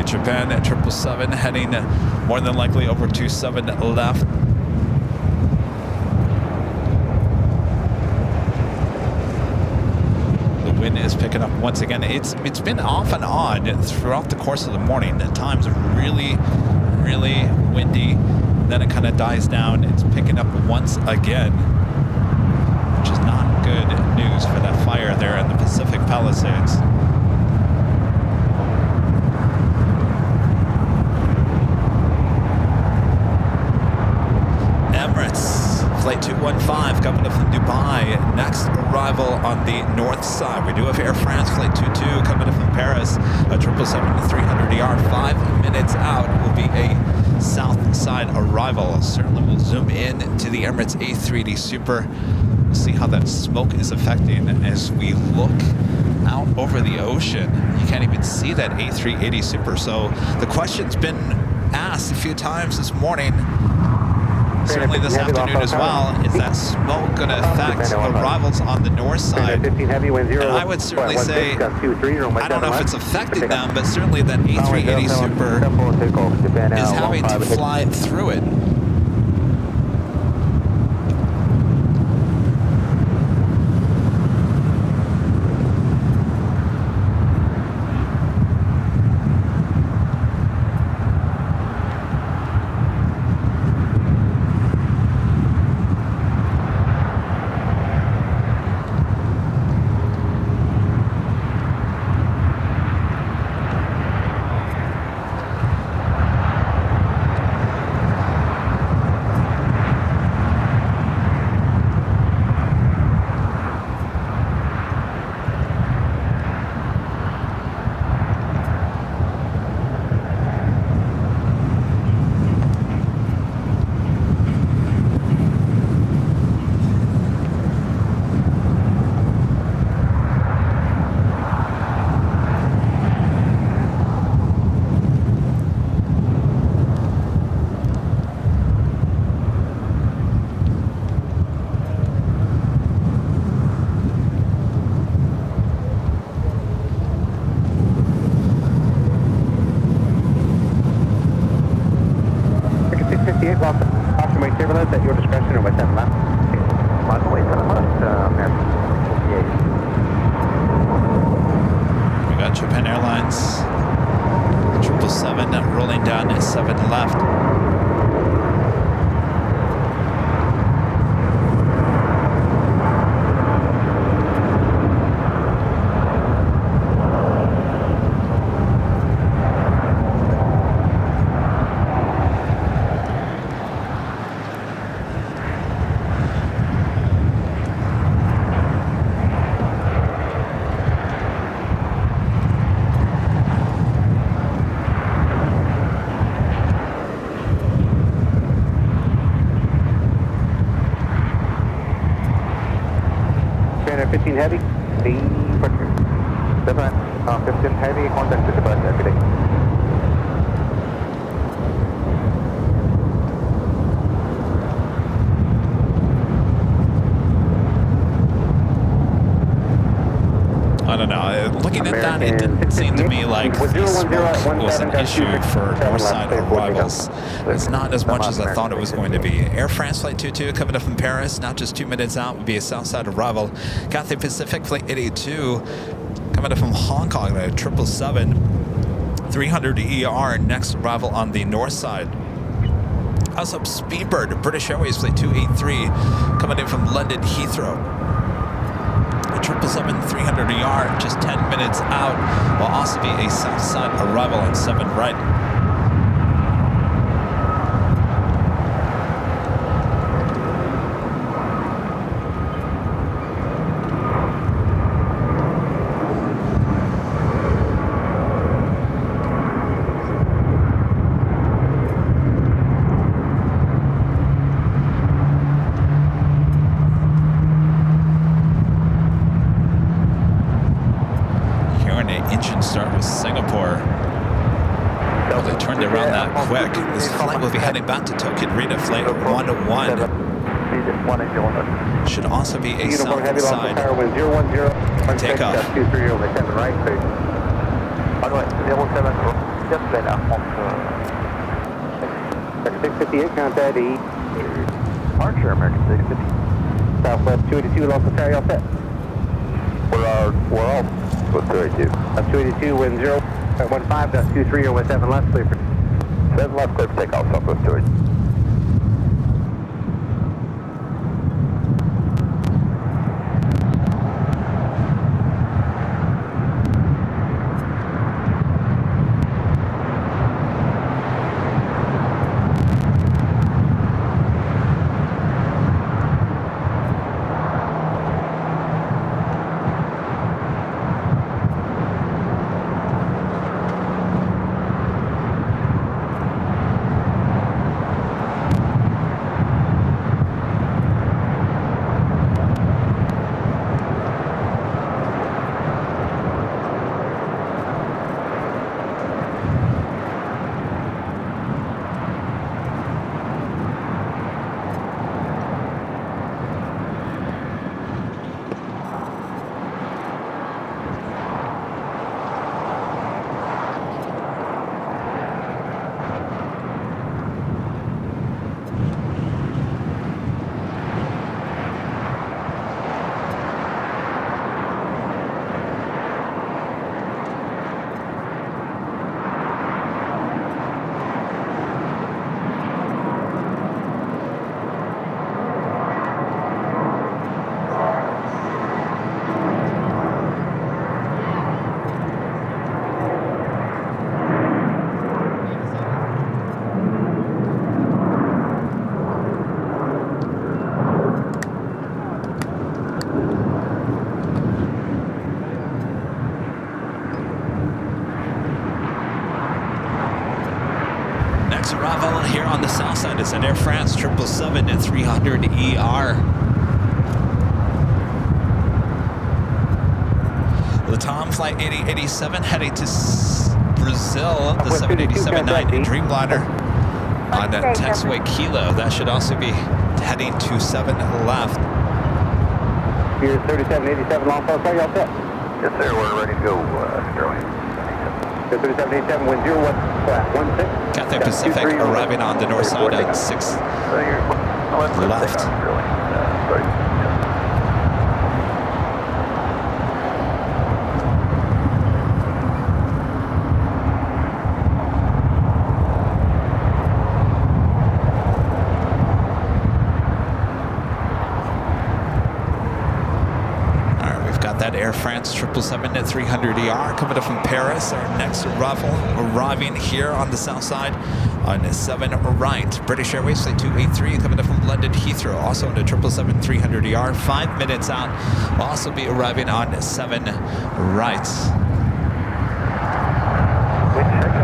Japan 777 heading more than likely over 27 left. The wind is picking up once again. It's been off and on throughout the course of the morning. At times really, really windy. Then it kind of dies down. It's picking up once again, which is not good news for that fire there in the Pacific Palisades. Flight 215 coming up from Dubai. Next arrival on the north side. We do have Air France Flight 22 coming up from Paris. A 777-300ER 5 minutes out will be a south side arrival. Certainly we'll zoom in to the Emirates A380 Super. We'll see how that smoke is affecting as we look out over the ocean. You can't even see that A380 Super. So the question's been asked a few times this morning. Certainly this afternoon as well, is that smoke going to affect arrivals on the north side? And I would certainly say, I don't know if it's affecting them, but certainly that A380 Super is having to fly through it. 58, lost approximately turbulence at your discretion or by 7 left. Lost away 7 left, American 58. We got Japan Airlines 777 rolling down at 7 left. Banner 15 heavy, the departure. 15 heavy, contact with the bus every day. I don't know. Looking at that, it didn't seem to me like the smoke was an issue for northside arrivals. It's not as much as I thought it was going to be. Air France Flight 22 coming up from Paris, now just 2 minutes out, would be a southside arrival. Cathay Pacific Flight 82 coming up from Hong Kong at 777, 300 ER, next arrival on the north side. Also, Speedbird, British Airways Flight 283 coming in from London Heathrow. 777 300 ER, just 10 minutes out, will also be a south side arrival on 7 right. Engine start with Singapore. Well, they turned around that quick. This flight will be heading back to Tokyo Arena, flight 101. Should also be a south side takeoff. 23 over 7 right, please. Runway 07, just let out on 658, contact the departure, American 650. Southwest 282, local carry all set. We're all 282. 282, wind 0.15.23 over 7 left, clear for 7 left, clear for takeoff, Southwest 282. Arrival here on the south side is an Air France 777 and 300 ER. The Tom Flight 8087 heading to Brazil, the 787-9 Dreamliner on a taxiway Kilo. That should also be heading to 7 left. Here's 3787 long course, are you all set? Yes, sir, we're ready to go, Sterling. 3787, wind 01. Cathay Pacific arriving on the north side at 6 So you're left. That Air France 777 at 300 ER coming up from Paris. Our next arrival arriving here on the south side on 7 right. British Airways Flight 283 coming up from London Heathrow. Also on the 777 300 ER. 5 minutes out. We'll also be arriving on 7 right. Wind check, 10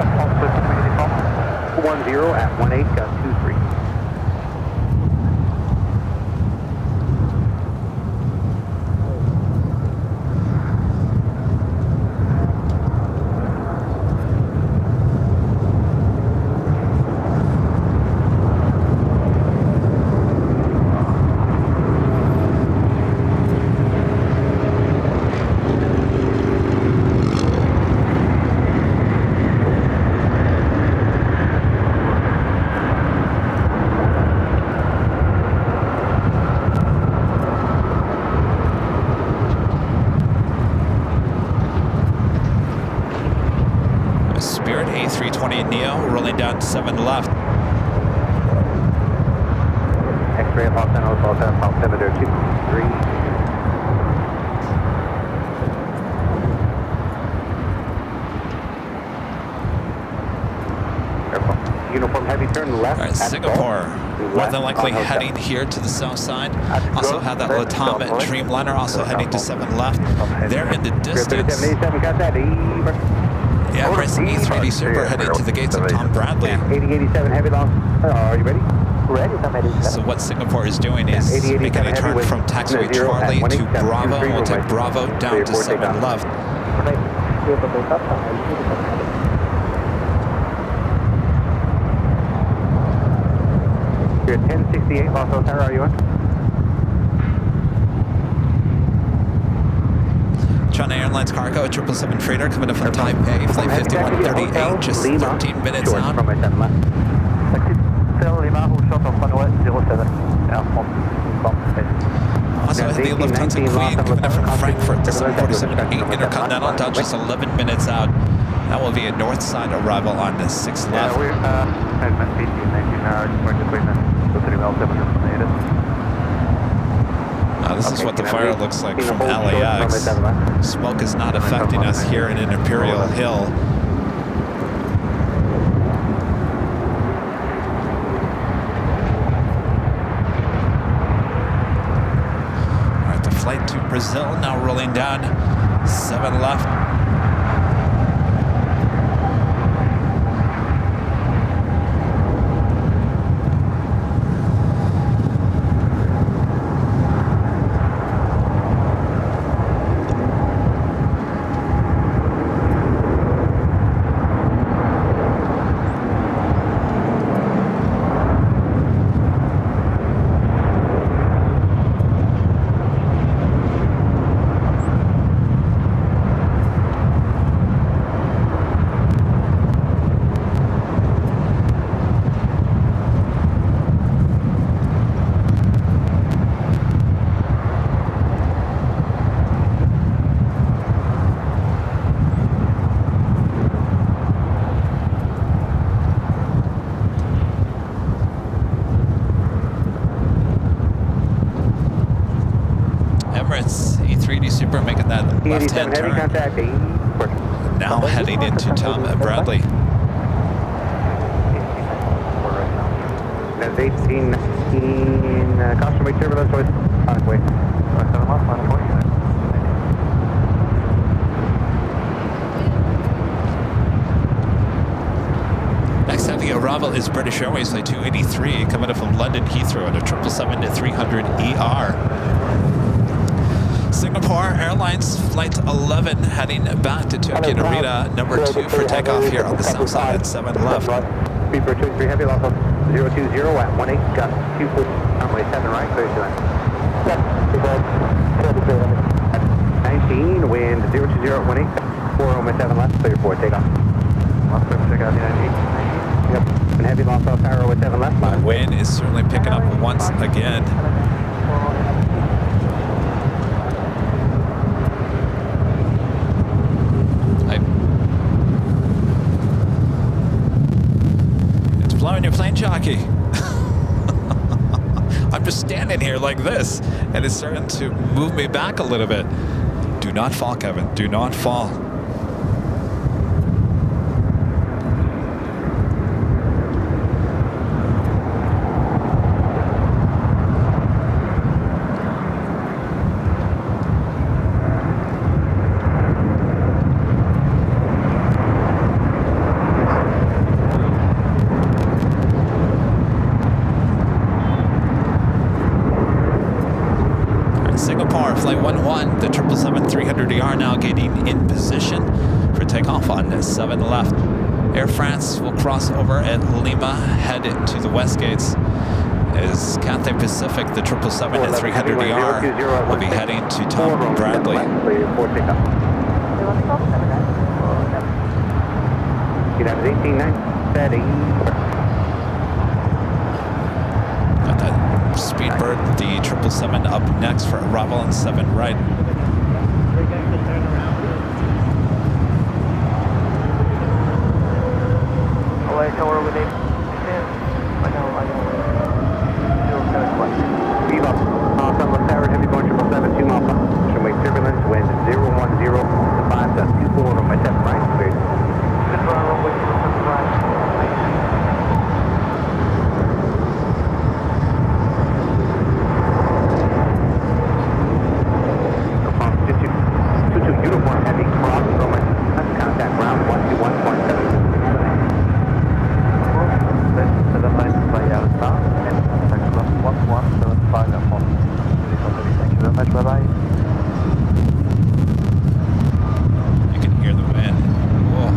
at 18.23. Spirit A320 Neo rolling down 7 left. X-ray of Los Angeles, altimeter 23. Uniform heavy turn left. All right, Singapore, more than likely heading here to the south side. Also have that Latam Dreamliner also heading to 7 left. There in the distance. Yeah, Emirates E380 Super heading to the gates of Tom Bradley. 8087 heavy long. Are you ready? Ready. So what Singapore is doing is making a turn from taxiway Charlie to Bravo. We'll take Bravo down to 7 left. You're at 1068 Los Angeles. How are you on? China Airlines cargo, 777 freighter coming up from Taipei, flight 5138, just 13 minutes out. Also the Lufthansa Queen coming up from Frankfurt, the 747-8 Intercontinental, down just 11 minutes out. That will be a north side arrival on the 6 left. Yeah, we're at 19 hours, going to Queensland, so 3 miles, 708. This is what the fire looks like from LAX. Smoke is not affecting us here in Imperial Hill. All right, the flight to Brazil now rolling down 7 left. E380 Super making that left-hand turn. Now heading into Tom Bradley. That's 1819, cautionary turbulence, so it's on its way. Next heavy arrival is British Airways Flight 283 coming up from London Heathrow at a 777-300 ER. Singapore Airlines Flight 11 heading back to Tokyo Narita, number 2 for takeoff here on the south side at 7 left. Beeper 23 heavy, loss of 020 at 18, got 2 foot, runway 7 right, clear to land. 19, wind 020 at 18, 4 runway 7 left, clear for takeoff. Lost clear for takeoff, United 8. Yep, and heavy lost off tower with 7 left. The wind is certainly picking up once again. It's blowing your plane jockey. I'm just standing here like this, and it's starting to move me back a little bit. Do not fall, Kevin. Do not fall. Flight 11, the 777-300ER now getting in position for takeoff on 7 left. Air France will cross over at Lima, head to the west gates. As Cathay Pacific, the 777-300ER will be heading to Tom Bradley. United 18-9, steady. Got that Speedbird, the 777 up next for arrival on 7 right. Away, tell where we need. I know. Viva. Sunless Tower, heavy going 777, 2 mile front. Should wait turbulence, wind 010 to 5.24 on my 7 right. Cleared. Good run, runway 07 right. Uniform heavy cross from my contact ground 121.7. To the line by Alpha and second 1175 at 4. Thank you very much, bye bye. You can hear the wind. Whoa.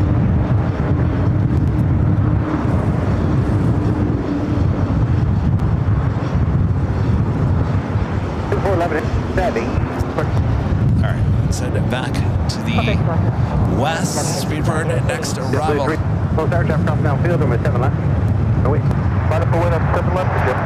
2411 steady. Alright, let's head back to the west. Speedbird next arrival. Close aircraft cross downfield, room at 7 left. Oh wait, right up for wind up 7 left, Jim.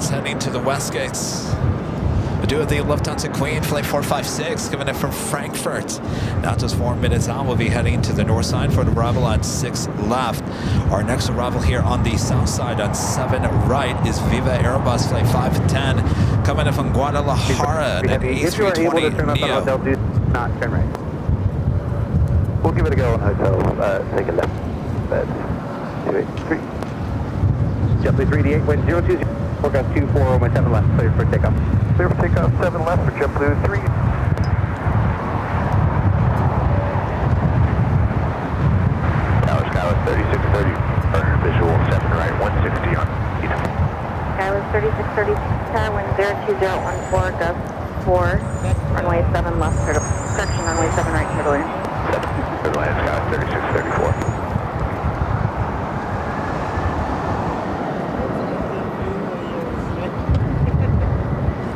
Heading to the west gates. Adieu at the Lufthansa Queen, flight 456, coming in from Frankfurt. Now just 4 minutes out, we'll be heading to the north side for an arrival on 6 left. Our next arrival here on the south side on 7 right is Viva Airbus flight 510, coming in from Guadalajara, an A320 Neo. Do not turn right. We'll give it a go on hotel. Take a left. Bed 283. JetBlue 3D8, wind 020. Forecast 24 on my 7 left, clear for takeoff. Clear for takeoff, 7 left for JetBlue 3. Tower Skywest 3630, burner visual 7 right, 160 on speed. Skywest 3630, tower wind 02014, gust 4, runway 7 left, correction, runway 7 right, middle. Airline Skywest 3634.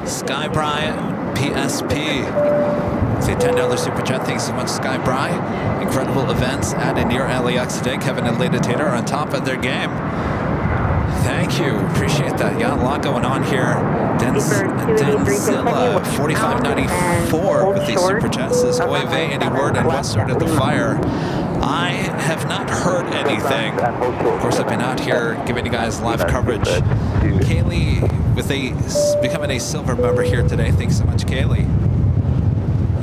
Sky Bry PSP. It's a $10 super chat. Thanks so much, Sky Bry. Incredible events at and near LAX today. Kevin and Leda Tater are on top of their game. Thank you. Appreciate that. Yeah, a lot going on here. Denzilla 4594 with the super chat says, Oy vey, any word on what started the fire? I have not heard anything. Of course, I've been out here giving you guys live coverage. Kaylee with becoming a silver member here today. Thanks so much, Kaylee.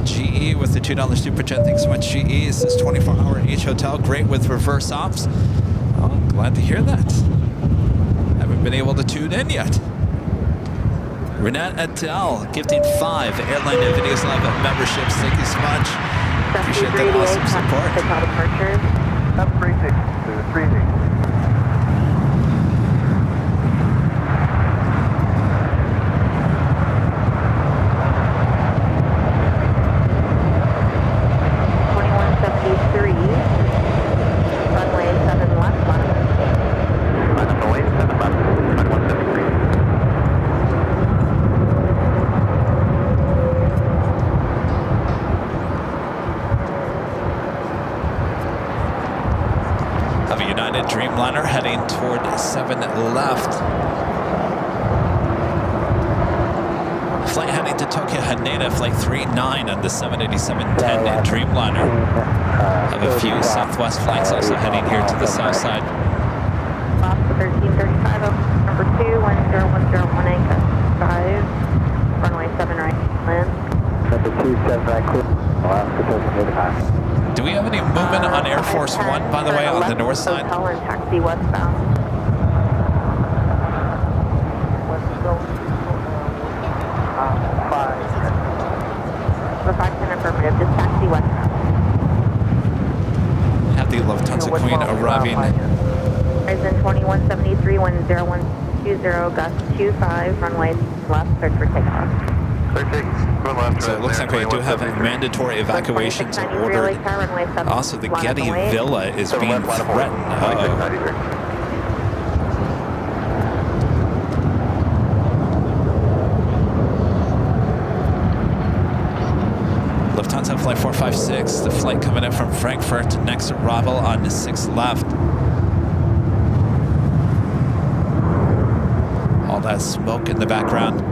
GE with the $2 super chat. Thanks so much, GE. It says 24-hour in each hotel. Great with reverse ops. Oh, glad to hear that. Haven't been able to tune in yet. Renat Adele gifting 5 Airline and Videos Live memberships. Thank you so much. Appreciate that awesome support. Hotel departure. That's 36 to 38. Dreamliner heading toward 7 left. Flight heading to Tokyo Haneda, flight 39 on the 787-10 Dreamliner. Have a few Southwest flights also heading here to the south side. Alaska 1335, number 2, 101018, 5, runway 7 right, land. Number 27 right, clear. Alaska 1335. Do we have any movement on Air Force One, by the way, on the north side? Hotel and taxi westbound. The 510 affirmative, just taxi westbound. Have the Lufthansa Queen arriving. Horizon 2173, 10120, gust 25, runway left, cleared for takeoff. So it looks like we do have mandatory evacuations ordered. Also, the Getty Villa is being threatened. Lufthansa Flight 456, the flight coming in from Frankfurt, next arrival on 6 left. All that smoke in the background.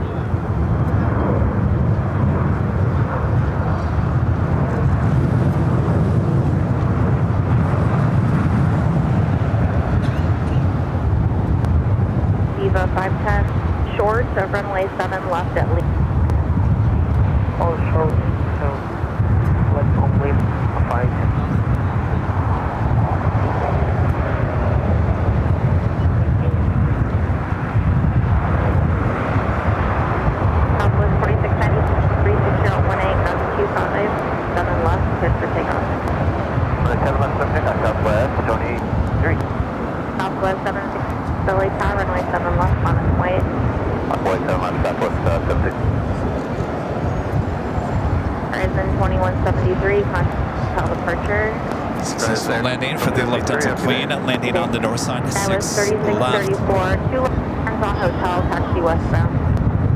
Viva 510, short of runway 7 left at least. Oh, short. So, let's only 510. Southwest 4690, 36018, gust 25, 7 left, cleared for takeoff. 7 left, Southwest 23. Southwest 76, Billy Tower, runway 7 left, on its way. Runway 7 left, Southwest 76. Horizon 2173, hotel departure. Successful landing for the Lufthansa Queen, landing on the north side, 6 left. 3634, 2 left turns on hotel, taxi westbound.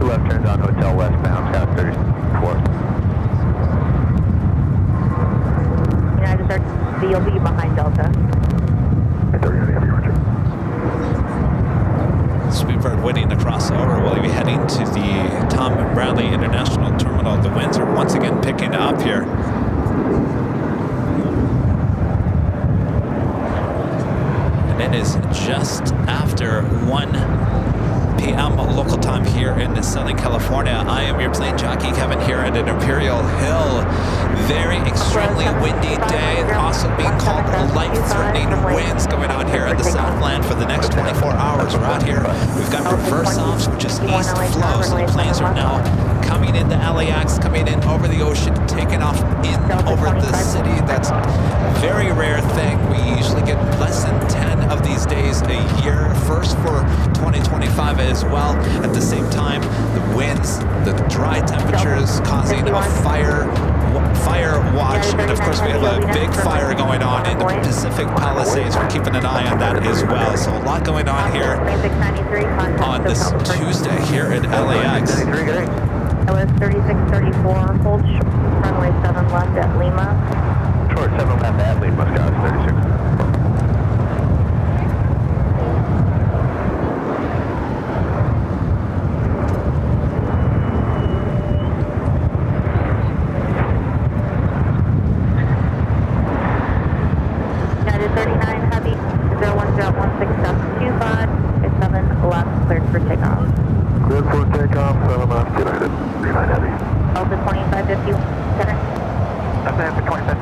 2 left turns on hotel westbound, Scott 34. United 30, you'll be behind Delta. Speedbird waiting to cross over. We'll be heading to the Tom Bradley International Terminal. The winds are once again picking up here. And it is just after 1 p.m. local time here in Southern California. I am your plane jockey, Kevin, here at an Imperial Hill. Very extremely windy day, also being called life-threatening winds going on here in the Southland for the next 24 hours. We're out here. We've got reverse ops, which is east flow. So the planes are now coming into LAX, coming in over the ocean, taking off in over the city. That's a very rare thing. We usually get less than 10 of these days a year. First for 2025 as well. At the same time, the winds, the dry temperatures causing a fire watch, and of course we have a big fire going on in the Pacific Palisades. We're keeping an eye on that as well. So a lot going on here on this Tuesday here at LAX. LS 3634, hold short, runway 7 left at Lima. Short 7 left at Lima, Scott 36. United 39 Heavy, 01016.25, 7 left, cleared for takeoff. Cleared for takeoff, 7 left, United 39 Heavy. Delta 2550, center. Delta 25.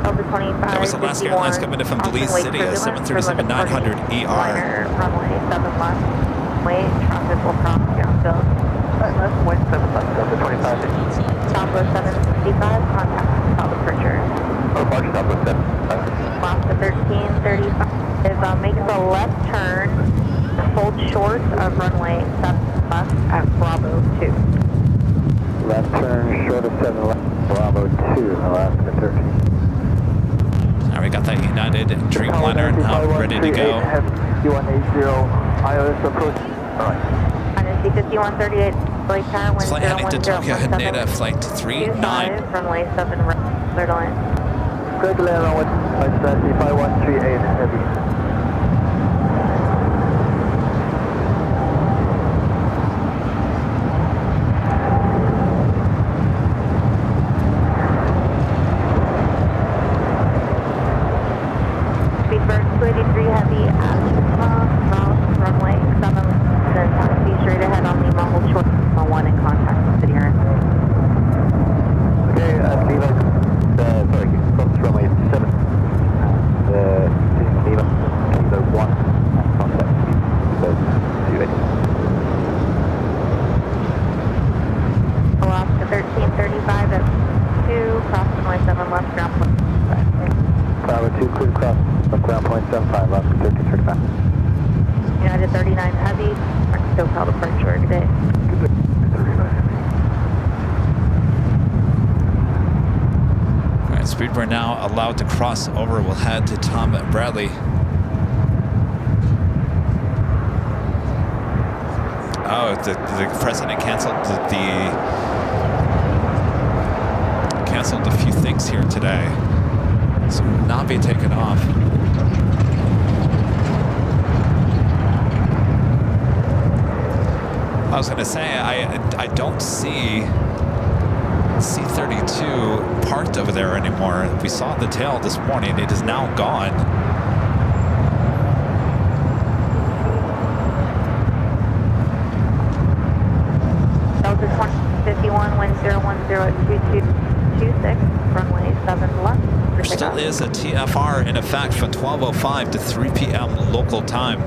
Delta 25. That was Alaska Airlines coming in from Belize City, a 737-900 ER. Runway 7 left. Wait, traffic will cross downfield. Let's wait 7 left, Delta 25. Southwest 765, contact South departure. Flight stop with 7. Last to 1335 is making the left turn, hold short of runway 7 left at Bravo 2. Left turn, short of 7 left, Bravo 2, Alaska 13. Now we got that United Dreamliner now ready to go. U180, IOS approach. Alright. NSC 5138, Lake Tower, wind Flight heading to Tokyo, Haneda, 01017. flight 39. Runway 7 right, clear to land. Clear to land on with flight 5138 heavy. Speedbird 283 heavy at South runway 7, then taxi straight ahead on Lima, hold short on 1 and contact the city air. Okay, Lima, sorry, cross runway 7. Lima, Kilo 1, contact Kilo 28. Alaska 1335 at 2, cross runway 7 left, ground point 5. Bravo 2, clear cross, ground point 75, Alaska 1335. United 39 heavy, SoCal departure today. All right, Speedbird now allowed to cross over. We'll head to Tom Bradley. Oh, the president canceled canceled a few things here today, so will not be taken off. I was going to say I don't see C-32 parked over there anymore. We saw the tail this morning. It is now gone. Delta 2051, wind 010 at 2226, runway 7 left. There still is a TFR in effect from 12:05 to 3 p.m. local time.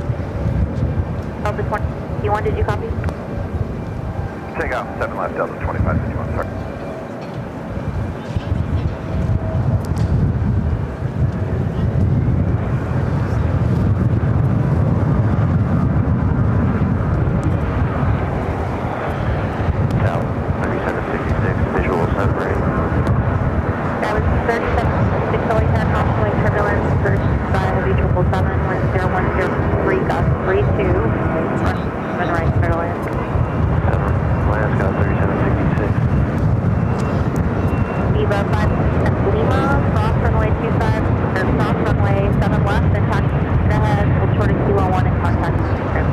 Delta 2051, did you copy? Take out 7 left, Delta 2551, sorry. Now, 3766, visual submarine. That was 3760 10, possibly turbulence, first by heavy 777, wind 0103, gust 32, run right, clear to land. Alaska 3766. Viva 5 Lima, cross runway 25, or cross runway 7 left, and taxi ahead, hold short of Kilo 1 and contact script.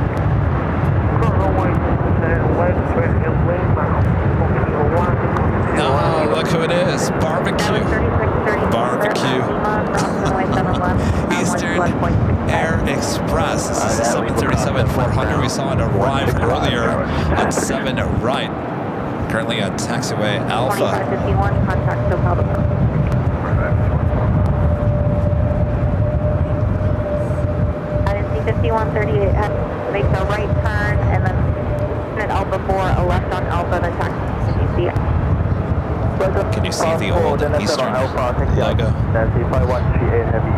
No, look who it is. Barbecue. Barbecue. Eastern Air Express. This is the 737-400. We saw it arrive earlier on 7 right. Currently at taxiway Alpha. 2551, contact SoCal departure. INC 5138, have to make the right turn and then at Alpha 4, a left on Alpha, then taxi CC. Can you see the old Eastern logo? That's the 5138 heavy.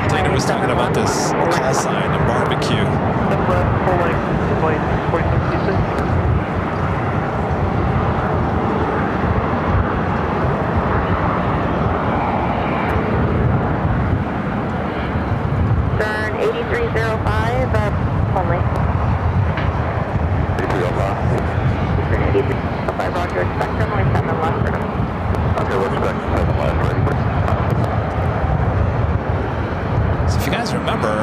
Dana was talking about this call sign and barbecue. Turn 8305, only. 8305. Turn 8305, roger, expect runway 7 left for now. Okay, we'll expect 7 left, ready. So if you guys remember,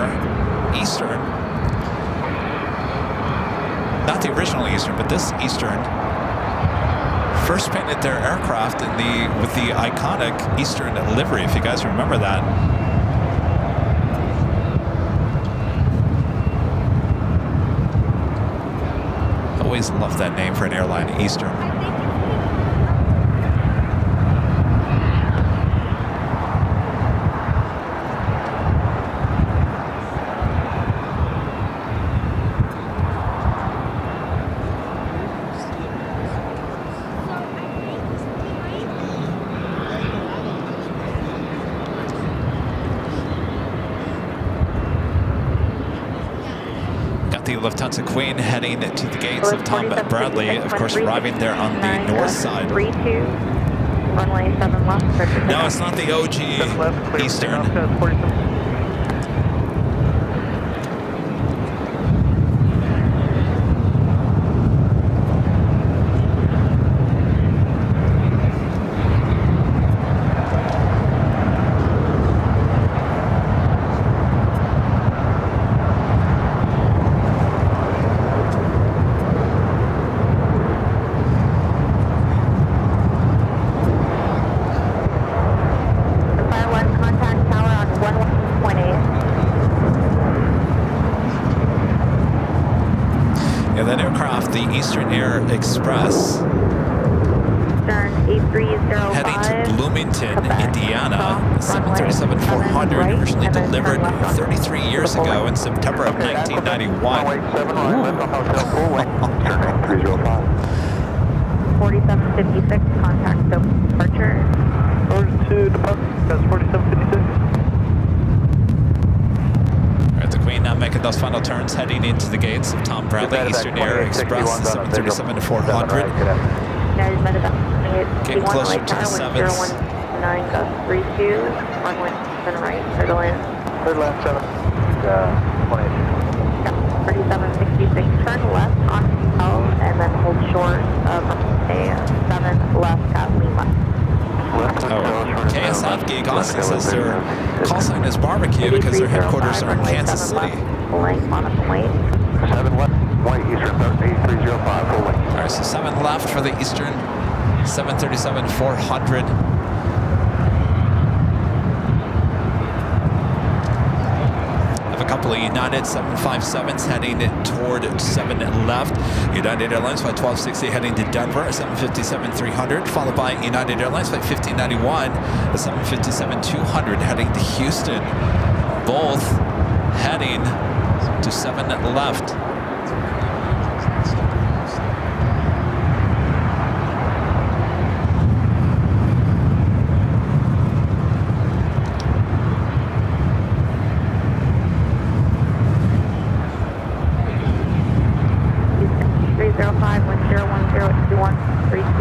Eastern, not the original Eastern, but this Eastern, first painted their aircraft with the iconic Eastern livery, if you guys remember that. always loved that name for an airline, Eastern. The Lufthansa Queen heading to the gates of Tom Bradley, of course, arriving there on the north side. 32, runway 7 left. No, it's not the OG Eastern. Express heading to Bloomington, Indiana, 737-400, originally delivered 33 years ago in September of 1991. 4756, contact departure. Order to depart, that's 4756. The Queen now making those final turns, heading into the gates of Tom Bradley Eastern Air Express, 737-400. Getting closer to the 7s. 9 gust 32, runway 7 right, turtle in. Third left 7, 3766, turn left on L, and then hold short of a 7 left at Lima. KSF Geek Austin says their call sign is barbecue because their headquarters are in Kansas City. Full length, Monaco wait. 7 left, white Eastern 8305, full length. All right, so 7 left for the Eastern 737-400. Have a couple of United 757s heading toward 7 left. United Airlines Flight 1260 heading to Denver, 757-300, followed by United Airlines Flight 1591, the 757-200 heading to Houston. Both heading to 7 left.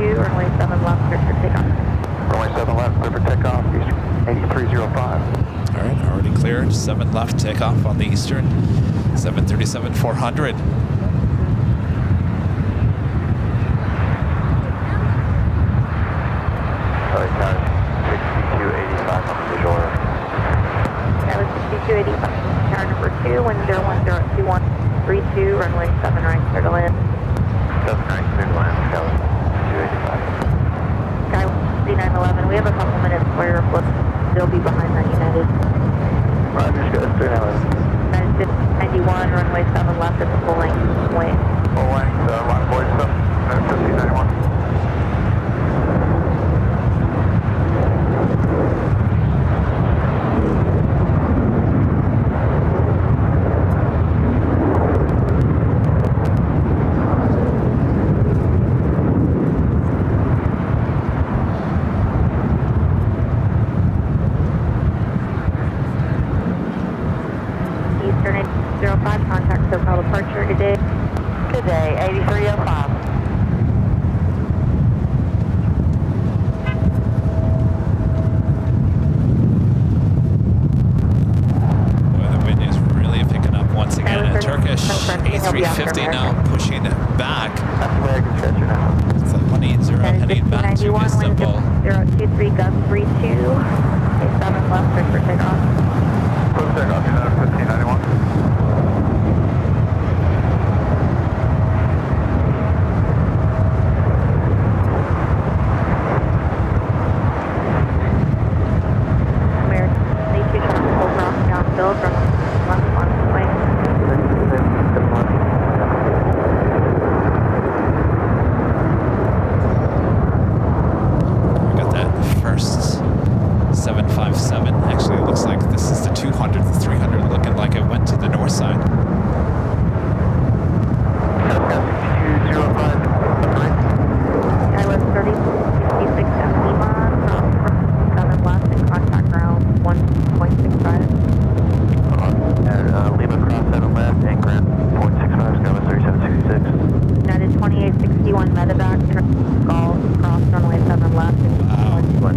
Runway 7 left, clear for takeoff. Runway 7 left, clear for takeoff, Eastern 8305. All right, already cleared. 7 left, takeoff on the Eastern 737-400. Sorry, Tower 6285 on the visual order. That was 6285. Tower number 2, 10102132, runway 7 right, clear to land. 7 right, clear to land, Tower 285. Sky 3911, we have a couple minutes for your flip. Still be behind that United. Roger, good, 3911. United 91, runway 7 left at the full length. Wait. Full length, line voice up, 1591. Departure today. Good day, 8305. Boy, the wind is really picking up once again. A Turkish A350 now pushing back. That's the way I can stretch it now. It's like 180 heading back to Istanbul. 023 gust 32. A7 left, clear for takeoff. Close takeoff, United 1591.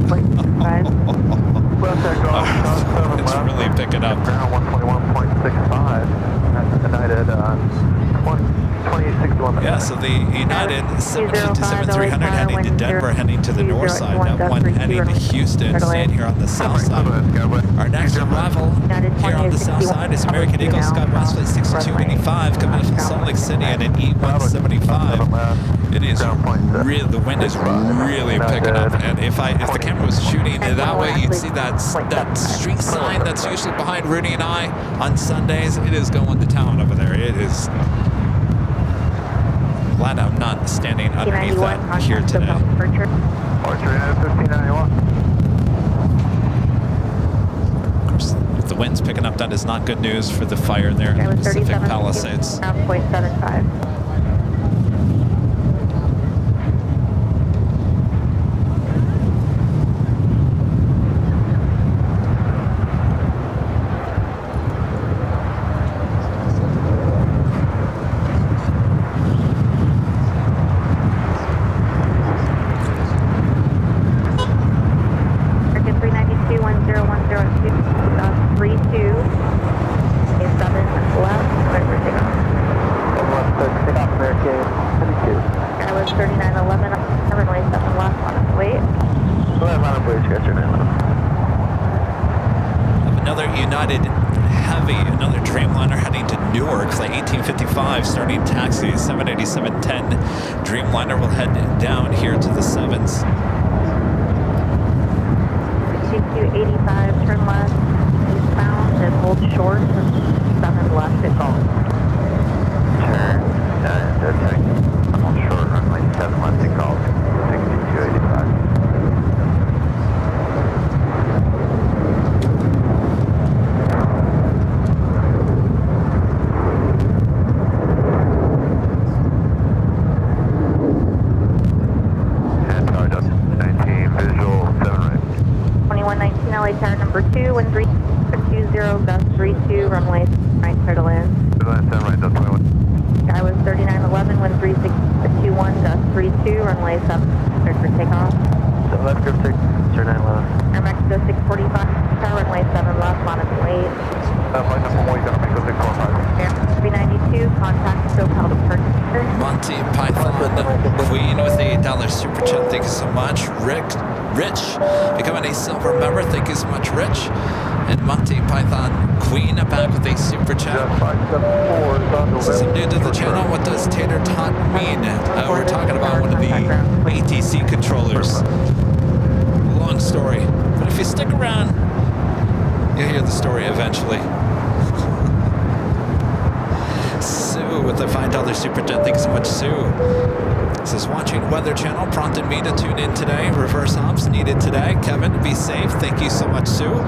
1.5. Left at golf, cross 7 It's left. really picking up. Ground 121.65. That's United 2861. Yeah, so the United 757-300 heading to Denver, heading to the north side. That one heading to Houston, staying here on the south side. Our next arrival here on the south side is American Eagle Scott Westfleet 6285 coming from Salt Lake City at an E175. It is really, the wind is really picking up, and if the camera was shooting that way, you'd see that street sign that's usually behind Rudy and I on Sundays. It is going to town over there. It is. Glad I'm not standing underneath that here today. Archer 1591. Of course, if the wind's picking up, that is not good news for the fire there in the Pacific Palisades. 0.75. Another United Heavy, another Dreamliner heading to Newark, flight 1855, starting taxi, 787-10. Dreamliner will head down here to the 7s. 6285, turn left, eastbound, and hold short, 7 left at Golf. Turn, hold short, runway 7 left at Golf, 6285. Tower number 2, wind 320, gust 32, runway right, clear to land. Sky was 3911, wind 3621, gust 32, runway 7, clear for takeoff. 7 left, group 6, 3911. Air Mexico 645, tower runway 7 left, minus weight. Flight number 1, gonna make a 645. Air 392, contact SoCal departure. Monty Python, Queen with the $8 super chat. Thank you so much. Rich, becoming a silver member. Thank you so much, Rich. And Monty Python Queen back with a super chat. This is new to the channel. What does tater tot mean? We're talking about one of the ATC controllers. Long story, but if you stick around, you'll hear the story eventually. Sue with the $5 super chat. Thanks so much, Sue. This is watching Weather Channel, prompted me to tune in today. Reverse ops needed today. Kevin, be safe. Thank you so much, Sue.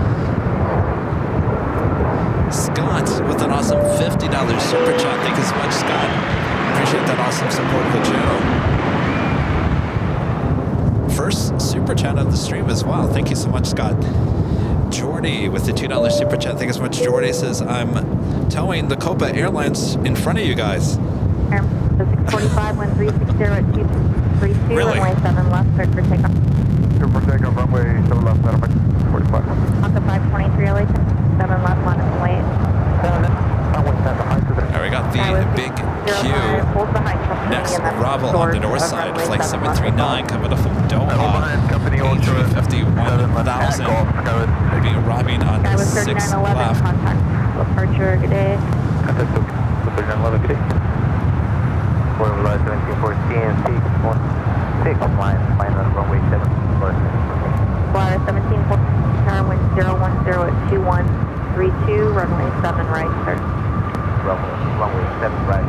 Scott with an awesome $50 super chat. Thank you so much, Scott. Appreciate that awesome support of the channel. First super chat of the stream as well. Thank you so much, Scott. Jordy with the $2 super chat. Thank you so much, Jordy. Says, I'm towing the Copa Airlines in front of you guys. 645, wind 360 at 232, Really? runway 7 left, clear for takeoff. Clear for takeoff, runway 7 left, 45. Honda 523, LA 7 left, minus weight. All right, we got the big Q. Next arrival on the north side, flight 739 coming up from Doha. A350 1000. We'll be arriving on the 6th left. Contact departure, good day. Contact 3911, good day. Going live 1714, take off line, minus runway 7 left. Flyer 1714, tower wind 010 at 2132, runway 7 right, sir. Runway 7 right.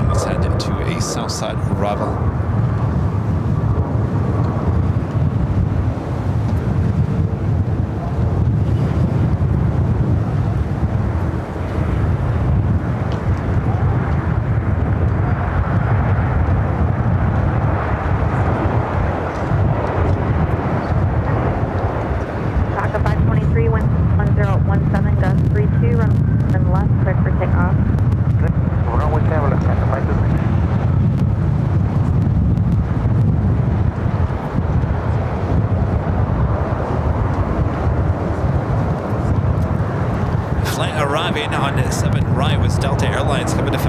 Let's head into a southside arrival. Taka 523, wind 1017, gust 32, run left, clear for takeoff.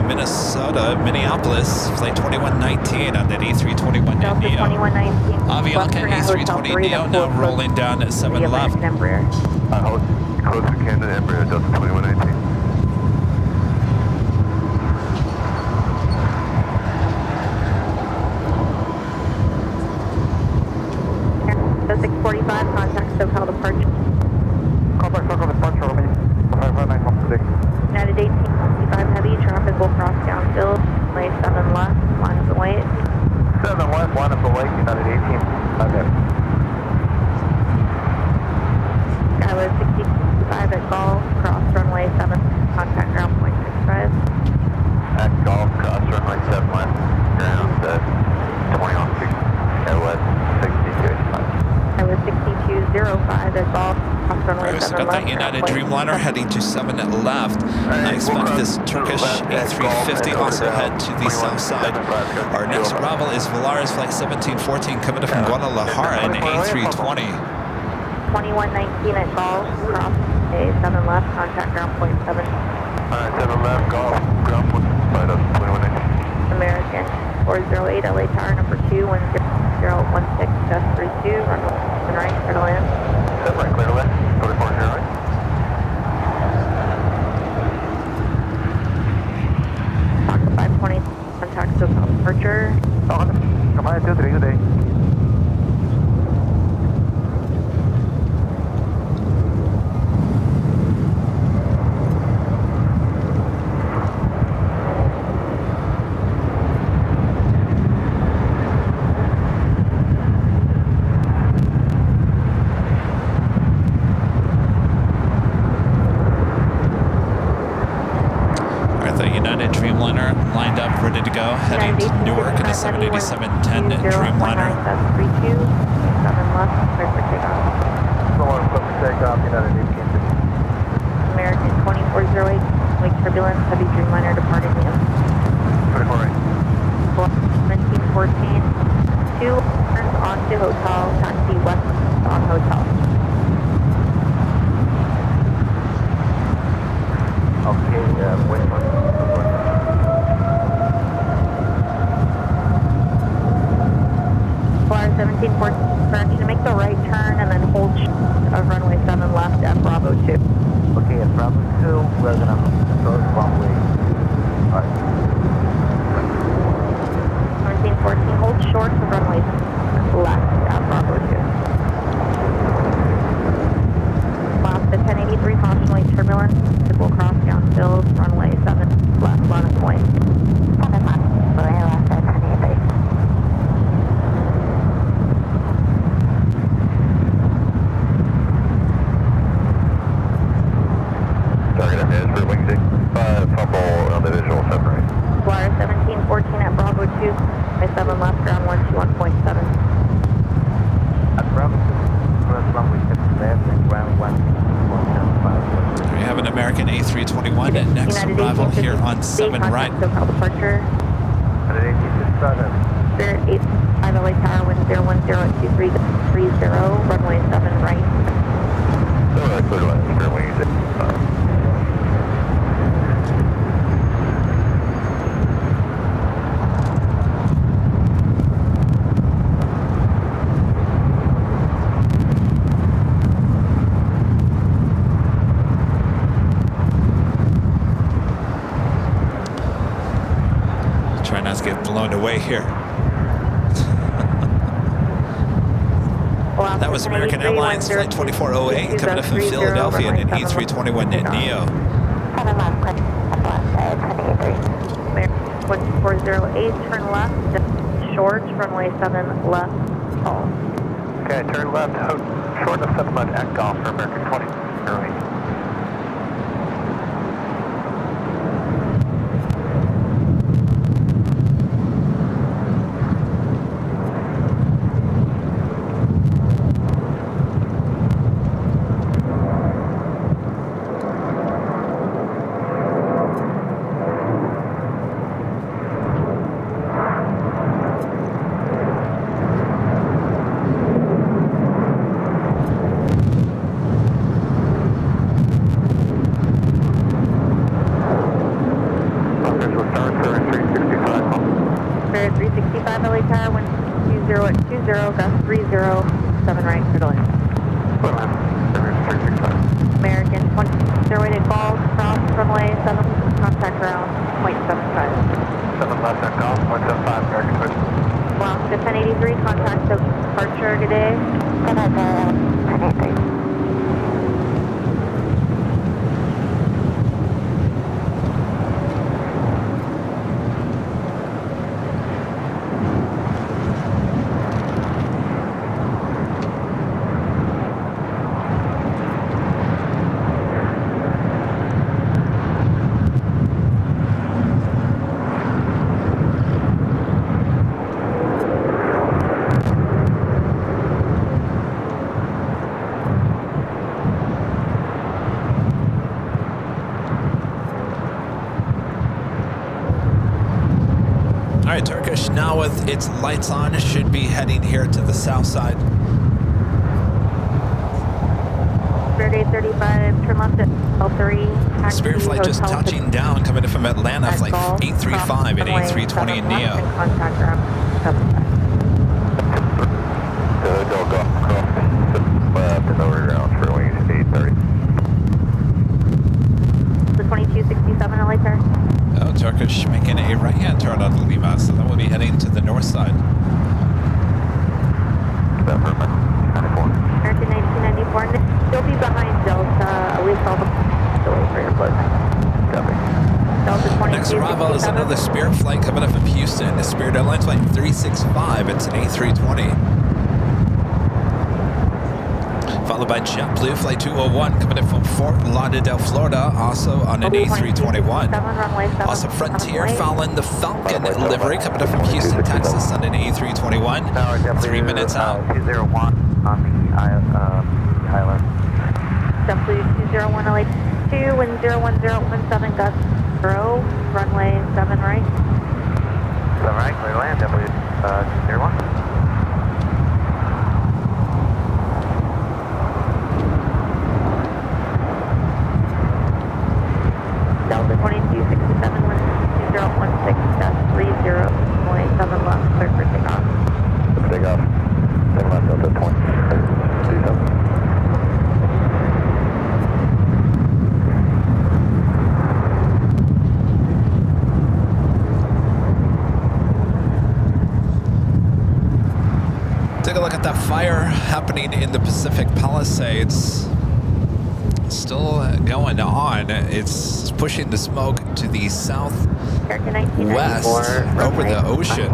Minnesota, Minneapolis, flight 2119 on that A321 Delta Neo. 2119. Avianca A320 Neo now rolling down at 7 left. Embraer. Close to Canada, Embraer, Delta 2119. So 645, contact SoCal departure. Contact circle departure, remain 559 United 1865 Heavy, traffic will cross downfield, lane 7 left, line of the way. 7 left, line of the lake, United 18. Okay. Skyway 65 at Golf, cross runway 7, contact ground point 65. At Golf, cross runway 7 left, ground at 20 on 6, Skyway 6285. Skyway 6205 at Golf, cross runway Alright, 7 so got left. that United ground point Dreamliner 67. heading to 7 left. I expect this Turkish A350 also head to the south side. Our next arrival is Volaris flight 1714 coming in from Guadalajara in A320. 2119 at Golf, cross a 7 left, contact ground point 7. Alright, 7 left, Golf, ground point, flight of 2119. American 408 LA Tower number 2, 1016, just 32, runway 7 right, clear to land. 7 right, clear to land, 44 right. Fox 520, contact SoCal departure. Come on, good day. Dreamliner lined up, ready to go, heading to Newark in a 787-10 Dreamliner. 32, 7 left, clear for takeoff. So on, clear for takeoff, United 18. American 2408, wake turbulence, heavy Dreamliner departing you. 24 right. 1714, 2 turns onto hotel, taxi west on hotel. Okay, wait one. Flyer 1714, correction, to make the right turn and then hold of runway 7 left at Bravo 2. Okay, at Bravo 2, we're gonna go runway. Alright. 1714, hold short of runway left at Bravo 2. Last to 1083, cautionally turbulence, it will cross downfield, runway 7 left, line of point. 7 left, runway left at 1083. Target is for wing 6, fumble on the visual 7 right. Flyer 1714 at Bravo 2, by 7 left, ground 121.7. At Bravo 2, first runway 6 left and ground 1.75. We have an American A321 at next United arrival 1850, here on 7 right. SoCal departure. United 1867. Spirit 85 LA Tower, wind 010 at 2330, runway 7 right. So clear to land, for wing 6. Try not to get blown away here. That was American Airlines flight 2408 coming up from Philadelphia in an A321 Neo. 7 left, 1408, turn left, short, runway 7 left, tall. Okay, turn left, short of 7 left at Golf for American 20. Right. Spirit 365 LA Tower, wind 20 at 20, gust 30, 7 right, clear to land. American 20, 0 at golf, cross runway 7, contact ground, 0.75. 7 left at golf, 175, American push. Alaska 1083, contact departure, good day. 1083. All right, Turkish, now with its lights on, should be heading here to the south side. Spirit 835, turn left at L3. Spirit flight just touching down, coming in from Atlanta, flight 835 and A320 in Neo. Contact ground, 75. Don't go crossing left and over ground for wings 830. The 2267 LA Tower. Oh, Turkish making a right-hand turn out of Lima, so then we'll be heading to the north side. American 1994, still be behind Delta. We saw the delay for your closing. Copy. Delta 2267. Next arrival is another Spirit flight coming up from Houston. The Spirit Airlines flight 365. It's an A320. Followed by JetBlue flight 201 coming in from Fort Lauderdale, Florida, also on an A321. Also Frontier following the Falcon livery coming up from Houston, Texas on an A321. 3 minutes out. 201 on the island. JetBlue 201 LA2, wind 01017, gust 0, runway 7 right. 7 right, clear to land, JetBlue 201. Delta 2267, wind 2016, gust 30, runway 7 left, clear for takeoff. Takeoff. 7 left, Delta 27. Take a look at that fire happening in the Pacific Palisades. Still going on. It's pushing the smoke to the southwest over the ocean.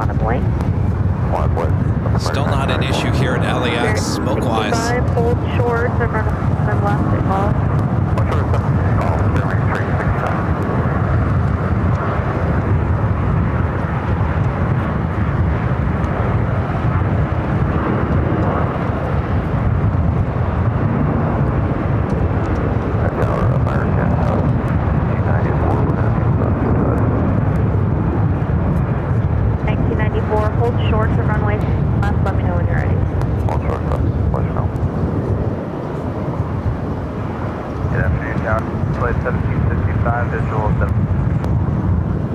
Still not an issue here at LAX, smoke-wise. Hold short, and run left at golf.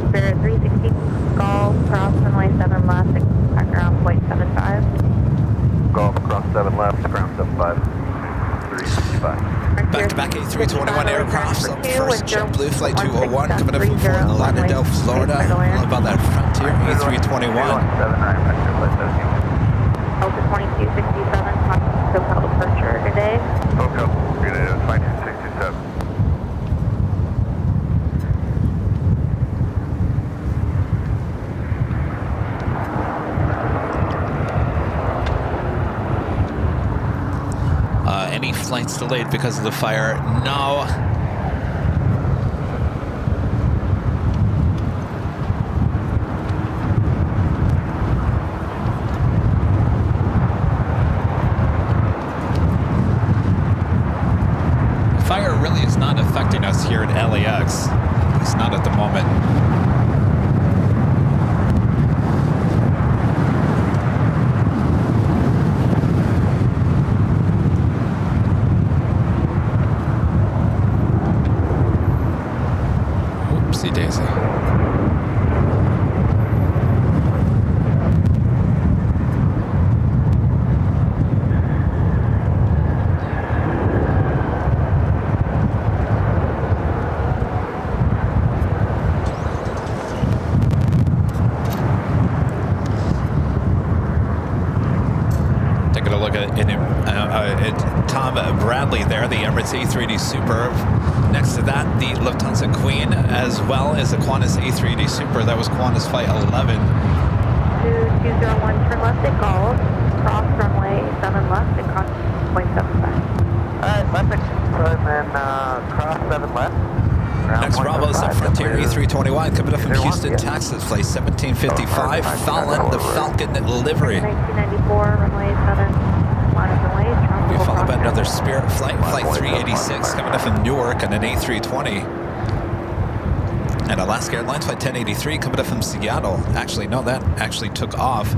Spirit 360, golf, cross runway 7 left, at ground 0.75. Golf across 7 left, ground 75. 365. Back-to-back A321 aircrafts. Up first, JetBlue flight 201 coming up from Fort Lauderdale, Florida. How about that Frontier A321? Delta 2267, SoCal departure, good day. SoCal, good day, 2267. Any flights delayed because of the fire? No. The fire really is not affecting us here at LAX. At least not at the moment. Daisy. like a Tom Bradley there, the Emirates A380 Super. Next to that, the Lufthansa Queen, as well as the Qantas A380 Super. That was Qantas Flight 11. 2201, turn left at Golf, cross runway 7 left and cross 0.75. Alright, left at and then cross 7 left. Next Bravo is the Frontier A321 coming up from Houston, Texas, flight 1755, Fallon, the Falcon livery. 1994, runway 7, line of runway. We followed by another Spirit flight, flight 386 coming up from Newark on an A320. And Alaska Airlines flight 1083 coming up from Seattle. Actually, no, that actually took off.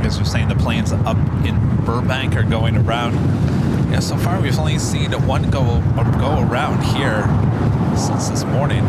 As we're saying, the planes up in Burbank are going around. Yeah, so far we've only seen one go around here since this morning.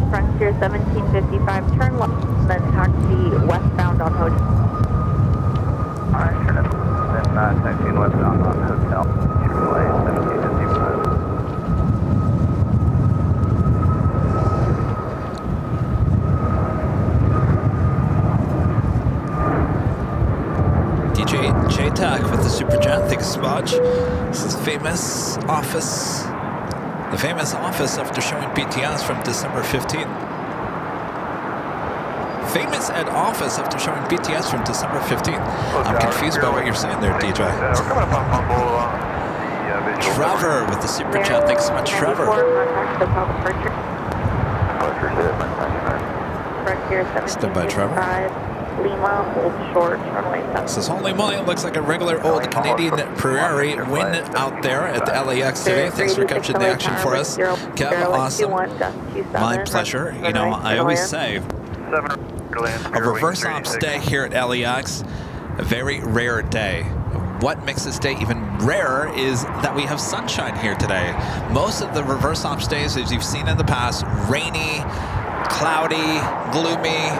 Frontier 1755, turn left, then taxi westbound on Hotel. Alright, turn it. Then taxiing westbound on Hotel. AAA 1755. DJ J-Tac with the Super Jet, thanks so much. This is famous office. The famous office after showing BTS from December 15th. Famous at office after showing BTS from December 15th. I'm confused by what you're saying there, DJ. Trevor with the Super Chat. Thanks so much, Trevor. Stood by Trevor. Lima, hold short, runway 7. This is holy moly, it looks like a regular old Canadian Prairie wind out there at the LAX today. Thanks for catching the action for us, Kev. Awesome. My pleasure. You know, I always say a reverse ops day here at LAX, a very rare day. What makes this day even rarer is that we have sunshine here today. Most of the reverse ops days, as you've seen in the past, rainy, cloudy, gloomy.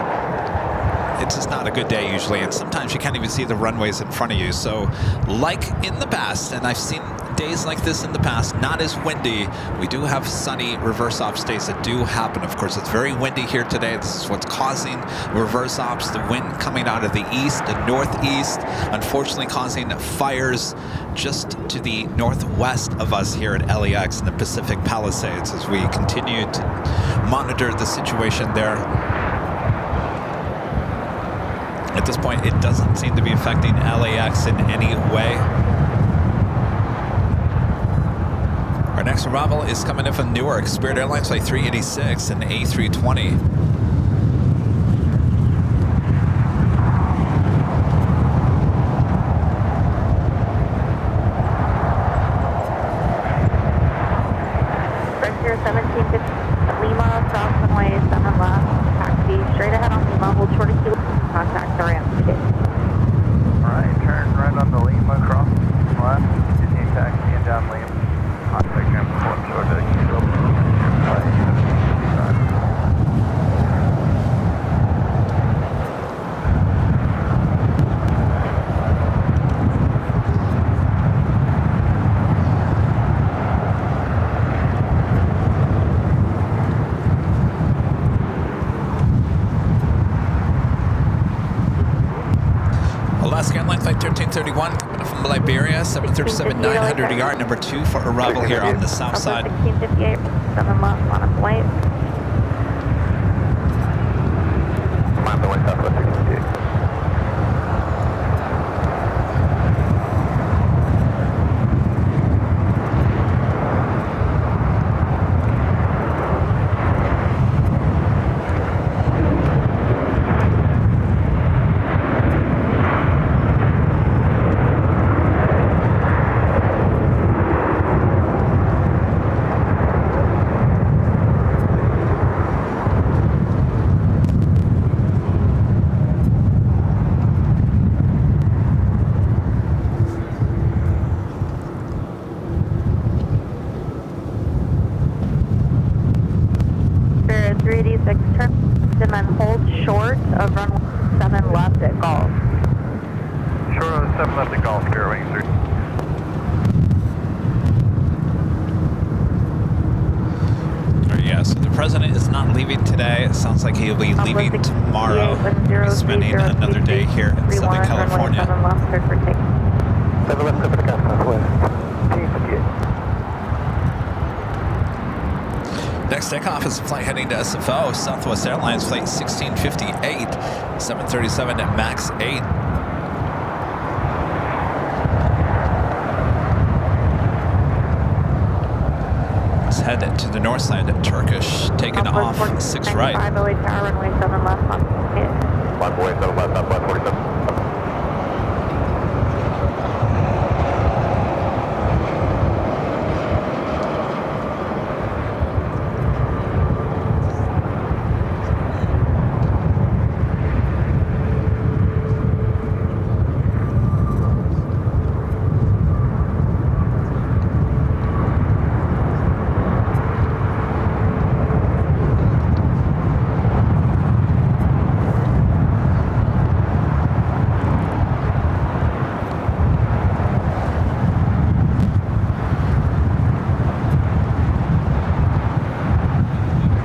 It's just not a good day usually, and sometimes you can't even see the runways in front of you. So like in the past, and I've seen days like this in the past, not as windy, we do have sunny reverse ops days that do happen. Of course, it's very windy here today. This is what's causing reverse ops. The wind coming out of the east and northeast, unfortunately causing fires just to the northwest of us here at LAX in the Pacific Palisades as we continue to monitor the situation there. At this point, it doesn't seem to be affecting LAX in any way. Our next arrival is coming in from Newark, Spirit Airlines flight 386 and A320. Frontier 1750, Lima, cross runway 7 left, taxi straight ahead on Lima, hold short of kilo. Contact the ramp. Alright, turn right on the Lima, cross left, Disney taxi and down Lima. Contact ramp, one short of kilo. Alaska Airlines flight 1331 coming from Liberia, 737-900 yard, number 2 for arrival here on the south side. 1658, 7 left on a flight. I'm on the way southwest 1658. 386, turn and then hold short of runway 7 left at Golf. Short on 7 left at Golf, Airline 3. Yeah, so the president is not leaving today. It sounds like he'll be leaving tomorrow. We're spending another day here in Southern California. 7 left, cleared for take. 7 left, clear for takeoff, southwest. 1058. Next takeoff is a flight heading to SFO, Southwest Airlines flight 1658, 737 at max 8. Let's head to the north side of Turkish, taking off 6 right. 5 LA Tower, runway 7 left, on 1 7 left, up left 47.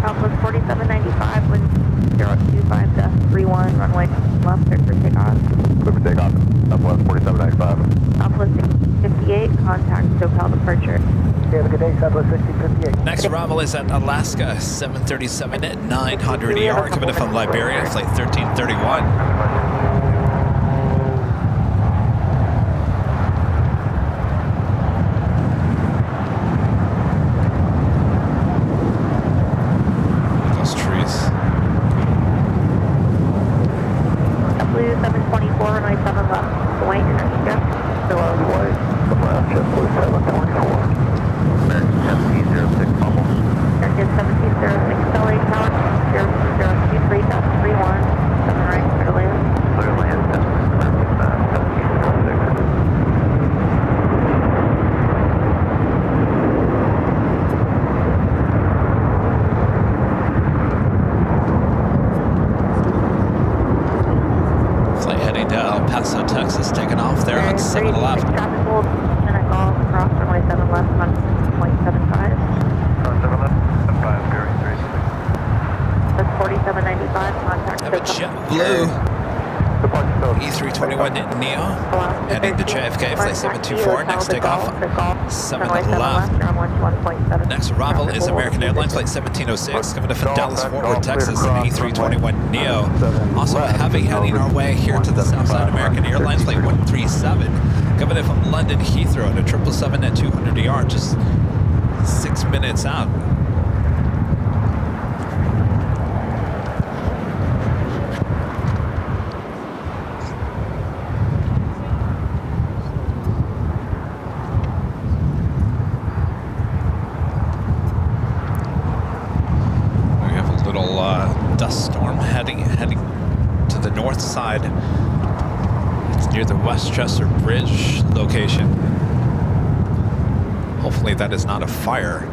Southwest 4795, wind 025-31, runway left, cleared for takeoff. Clear for takeoff, Southwest 4795. Southwest 1658, contact SoCal departure. Okay, have a good day, Southwest 1658. Next arrival is at Alaska, 737 at 900 ER, coming in from Liberia, flight 1331. Blue 724, runway 7 left, White, Nebraska. Hello, White, Nebraska, Blue 724. American 1706, bubble. American 1706, LA Tower, 02023.31, 7 right, clear to land. Clear to land, American 1706. Flight heading to El Paso, Texas, taking off there on 7 left. Traffic hold, at Golf, cross runway 7 left, on 0.75. Cross 7 left, 75, Airline 36. That's 4795, contact Have a JetBlue E321 Neo heading to JFK, flight 724. Next takeoff, 7 left. Next arrival is American Airlines flight 1706, coming to from Dallas Fort Worth, Texas, an E321 Neo. Also heavy heading our way here to the south side, American Airlines flight 137, coming in from London Heathrow at a 777 at 200 ER, just 6 minutes out. Dust storm heading to the north side. It's near the Westchester Bridge location. Hopefully that is not a fire.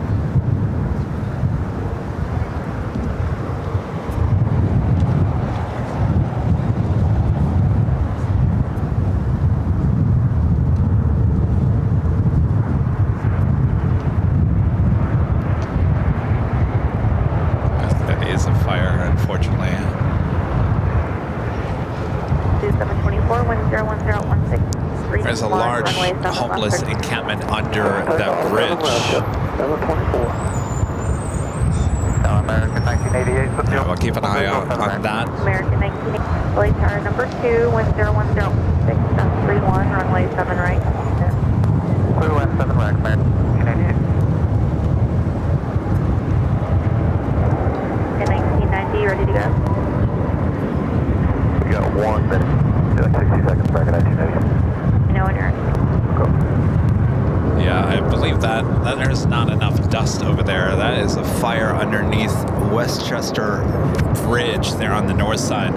Unfortunately. 2724, 101016. There's a large homeless encampment under that bridge. 724. American 1988, Yeah, we'll keep an eye out on that. American 1988, LA Tower number 2, 101016.31, runway 7 right. Clear to land 7 right, American 1988. In 1990, ready to go? We got 1 minute, like 60 seconds, American 1980. You know when you're Go. Yeah, I believe that there's not enough dust over there. That is a fire underneath Westchester Bridge there on the north side.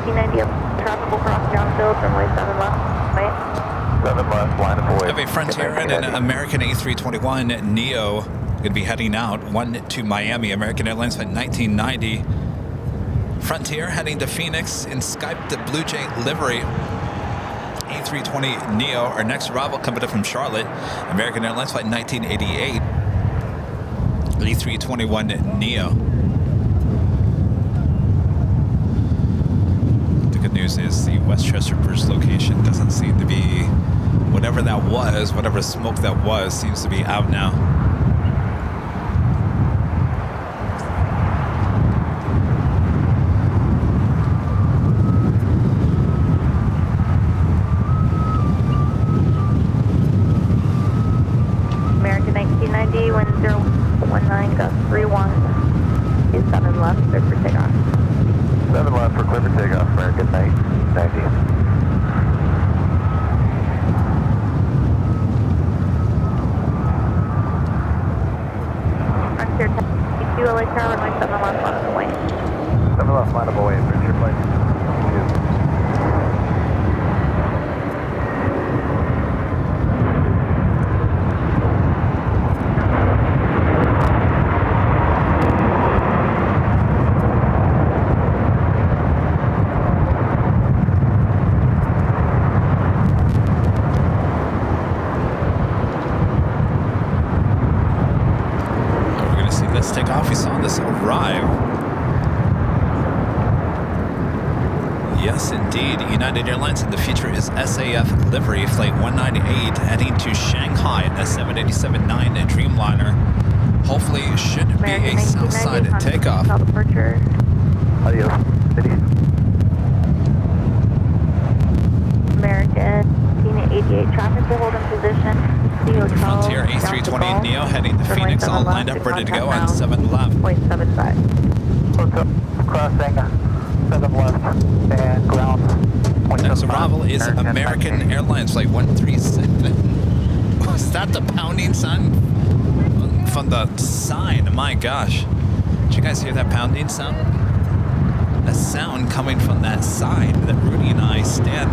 1990, traffic will cross downfield, runway 7 left, right? 7 left, line of I have a Frontier and an American A321 Neo going to be heading out, one to Miami, American Airlines flight 1990. Frontier heading to Phoenix in Skype the Blue Jay livery. A320 Neo, our next arrival coming up from Charlotte, American Airlines flight 1988. A321 Neo. The good news is the Westchester Bridge location doesn't seem to be, whatever that was, whatever smoke that was, seems to be out now. American 1990, wind 019, gust 31, is 7 left, clear for takeoff. 7 left for clear for takeoff, American 1990. Frontier 10, LA Tower, runway 7 left, line of away. 7 left, line of away, Frontier flight 2. Take off. We saw this arrive. Yes, indeed. United Airlines in the future is SAF livery, flight 198, heading to Shanghai in the 787-9 Dreamliner. Hopefully, it should be a south side takeoff. Departure. Adios. American 1988, traffic will hold in position. Frontier A320 Neo heading to Phoenix, all lined up, ready to go on 7 left. 0.75. Crossing 7 left and ground. Next arrival is American Airlines flight 137. Was that the pounding sound from the sign? My gosh. Did you guys hear that pounding sound? That sound coming from that sign that Rudy and I stand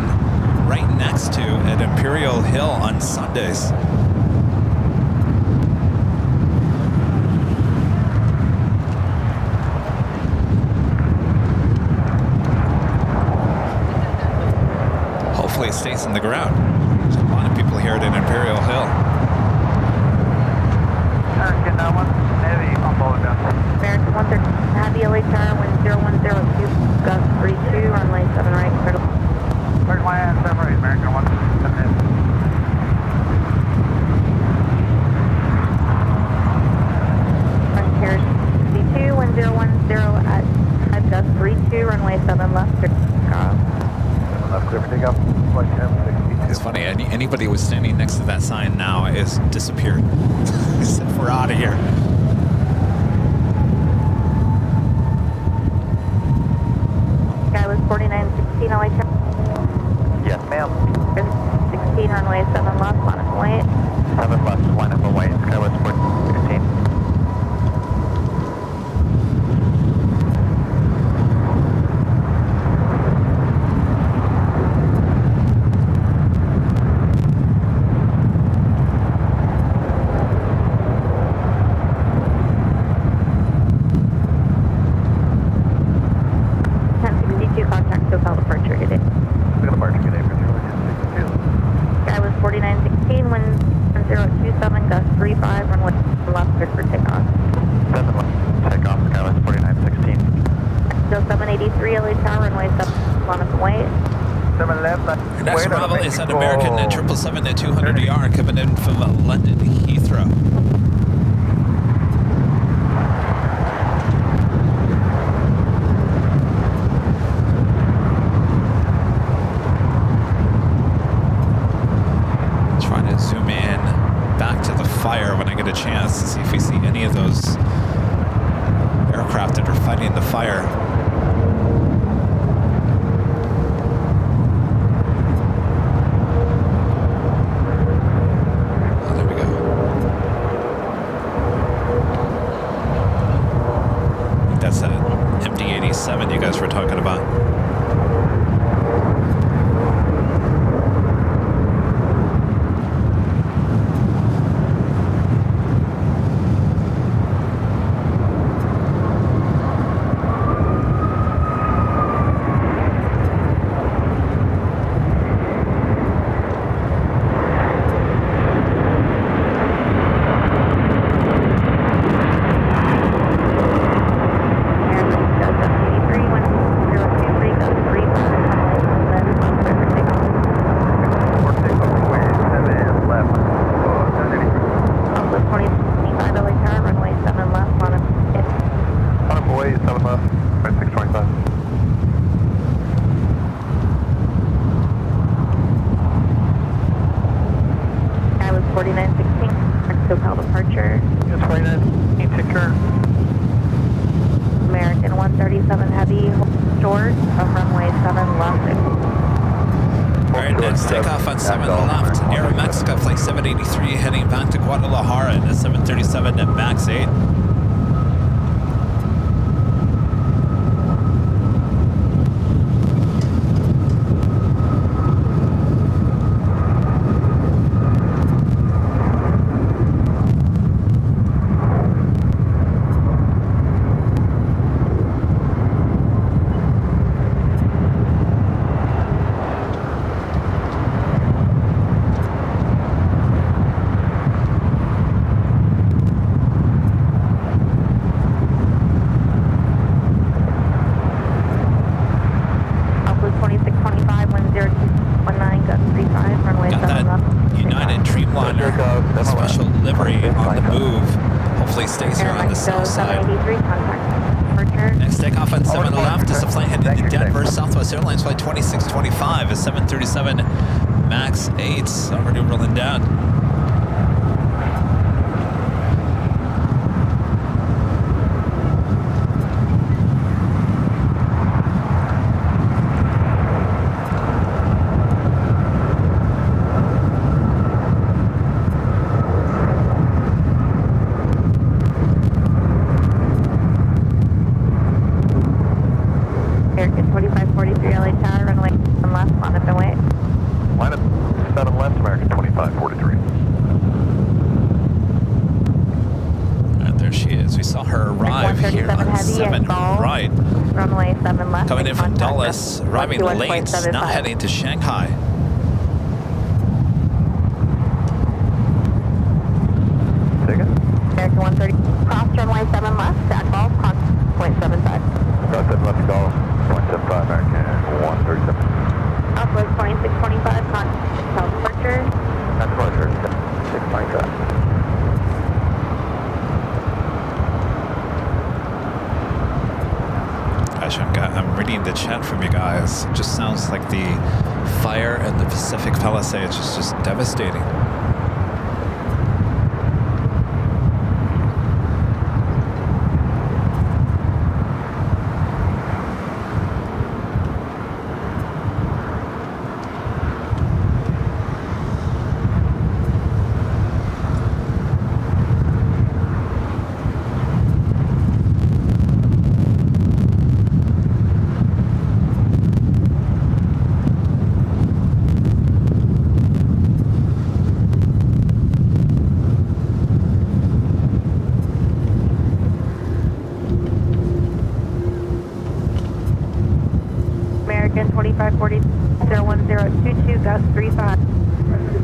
right next to at Imperial Hill on Sundays. Hopefully it stays in the ground. There's a lot of people here at Imperial Hill. American 1 Heavy on board down. American 130, Heavy LA Tower, wind 0102, gust 32, runway 7 right, clear to Where's my ass? Right, American 1. Frontier 62, wind 010 at 5 gust 32, runway 7 left, clear to takeoff. 7 left, clear for takeoff, flight 1062. It's funny, anybody who was standing next to that sign now is disappeared. Except we're out of here. Sky was 4916 LA Tower. Yes, ma'am. 16, runway 7 left, line of away. 7 left, line of away, Skywest 416. Next arrival is an American 777-200ER coming in from London Heathrow. Trying to zoom in back to the fire when I get a chance to see if we see any of those aircraft that are fighting the fire. You guys were talking about. Next takeoff on 7 left, Aeromexico, flight 783, heading back to Guadalajara in a 737 at MAX 8. Special livery on the move. Hopefully stays here on the south side. Next takeoff on 7 left is a flight heading to Denver. Southwest Airlines flight 2625 is 737 MAX 8s already rolling down. Coming in from Dulles, arriving late, now heading to Shanghai. American 130, cross runway 7 left, stack golf, cross 0.75. Cross 7 left, golf, 0.75, American 137. Southwest 2625, south departure. That's departure, 625. I'm reading the chat from you guys. It just sounds like the fire in the Pacific Palisades is just devastating.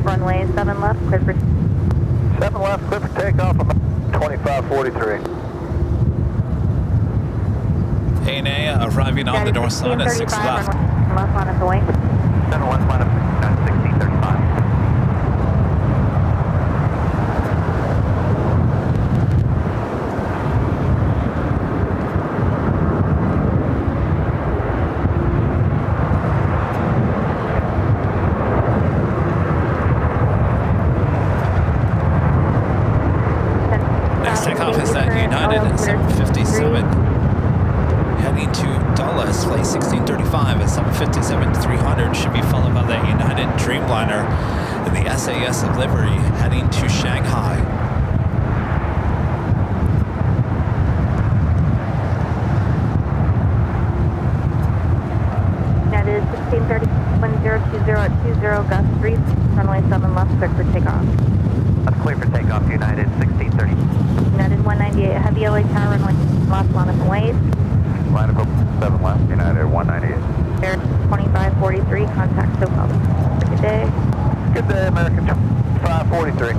Runway 7 left, clear for... 7 left, clear for takeoff, I'm 2543. ANA arriving on the north side at 6 left. Left on at the wing. 7 left, line up at 1635. Takeoff is at United at 757. Heading to Dulles, flight 1635 at 757-300. Should be followed by the United Dreamliner in the SAS livery heading to Shanghai. United 1630, 1020 gust 3, runway 7 left, clear for takeoff. That's clear for takeoff, United 1630. United 198, heavy LA tower, runway left, line up and wait. Line up 7 left, United 198. Air 2543, contact SoCal. Good day. Good day, American 2543.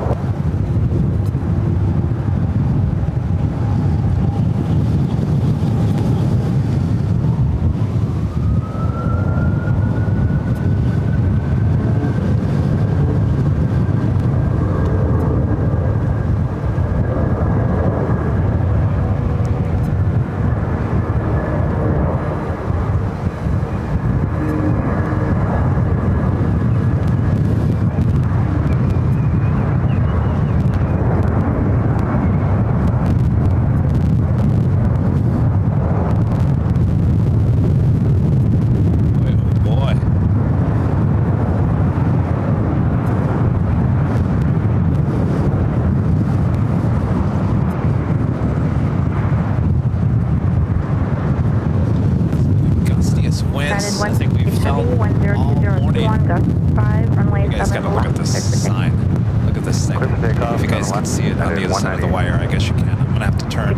this, I think we've felt all morning. You guys gotta look at this sign. Look at this thing. If you guys can see it on the other side of the wire, I guess you can. I'm gonna have to turn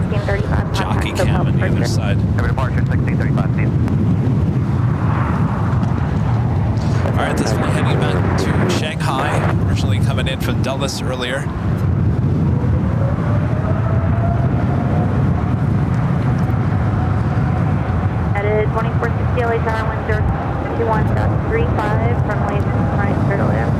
jockey cam on the other side. Departure 1635. All right, this one heading back to Shanghai. Originally coming in from Dulles earlier. At 2460 LA Tower 1021.35, runway 9 clear to land.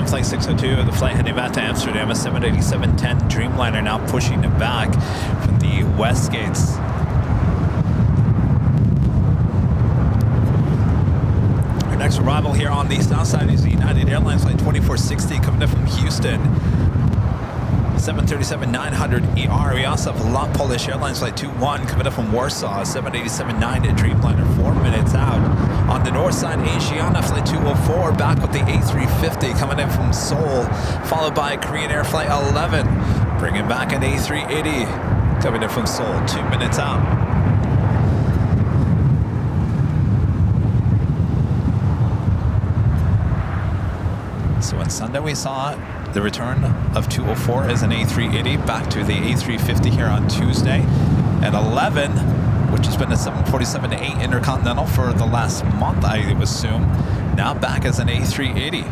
Flight 602, the flight heading back to Amsterdam, a 787-10 Dreamliner now pushing it back from the west gates. Our next arrival here on the south side is the United Airlines flight 2460 coming in from Houston. 737-900 ER. We also have LAX Polish Airlines flight 21 coming up from Warsaw, 787-9 Dreamliner 4 minutes out. On the north side, Asiana flight 204 back with the A350 coming in from Seoul, followed by Korean Air flight 11 bringing back an A380 coming in from Seoul, 2 minutes out. So on Sunday we saw the return of 204 as an A380 back to the A350 here on Tuesday at 11, which has been a 747-8 Intercontinental for the last month, I assume. Now back as an A380.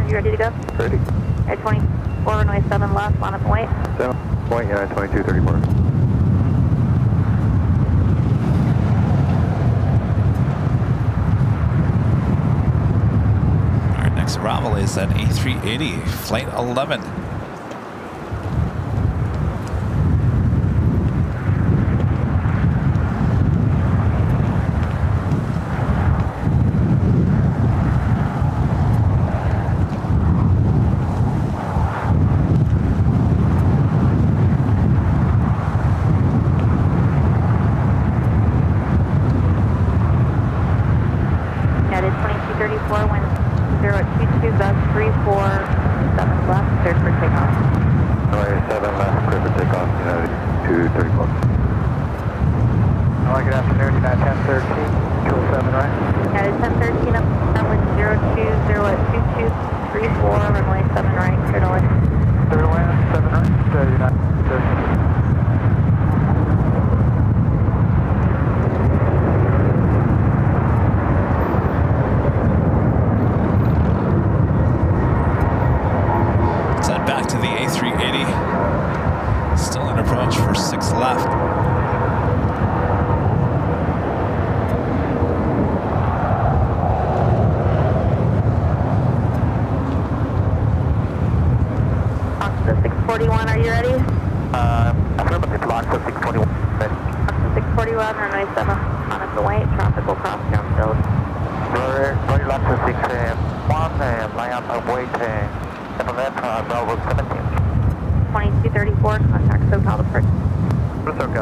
You ready to go? Ready. At 24, runway 7 left, line up and wait. 7 point, yeah, 2234. Our next arrival is at A380, flight 11.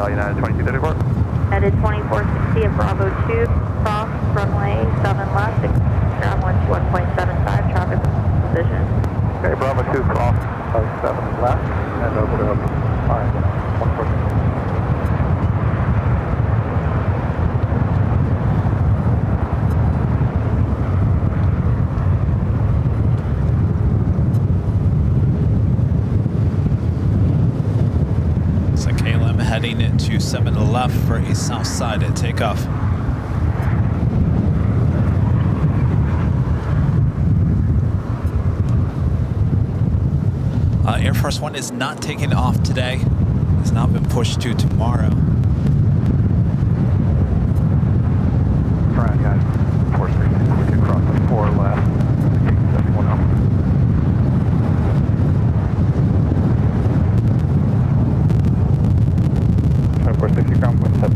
United 2234. Headed 2460 at Bravo 2, cross runway 7 left, ground 121.75, traffic position. Okay, Bravo 2, cross 7 left, and over to 114. 27 left for a south side at takeoff. Air Force One is not taking off today. It's not been pushed to tomorrow. Right, guys. 4-3, quick across the 4 left. Take 1 up. ground point 7.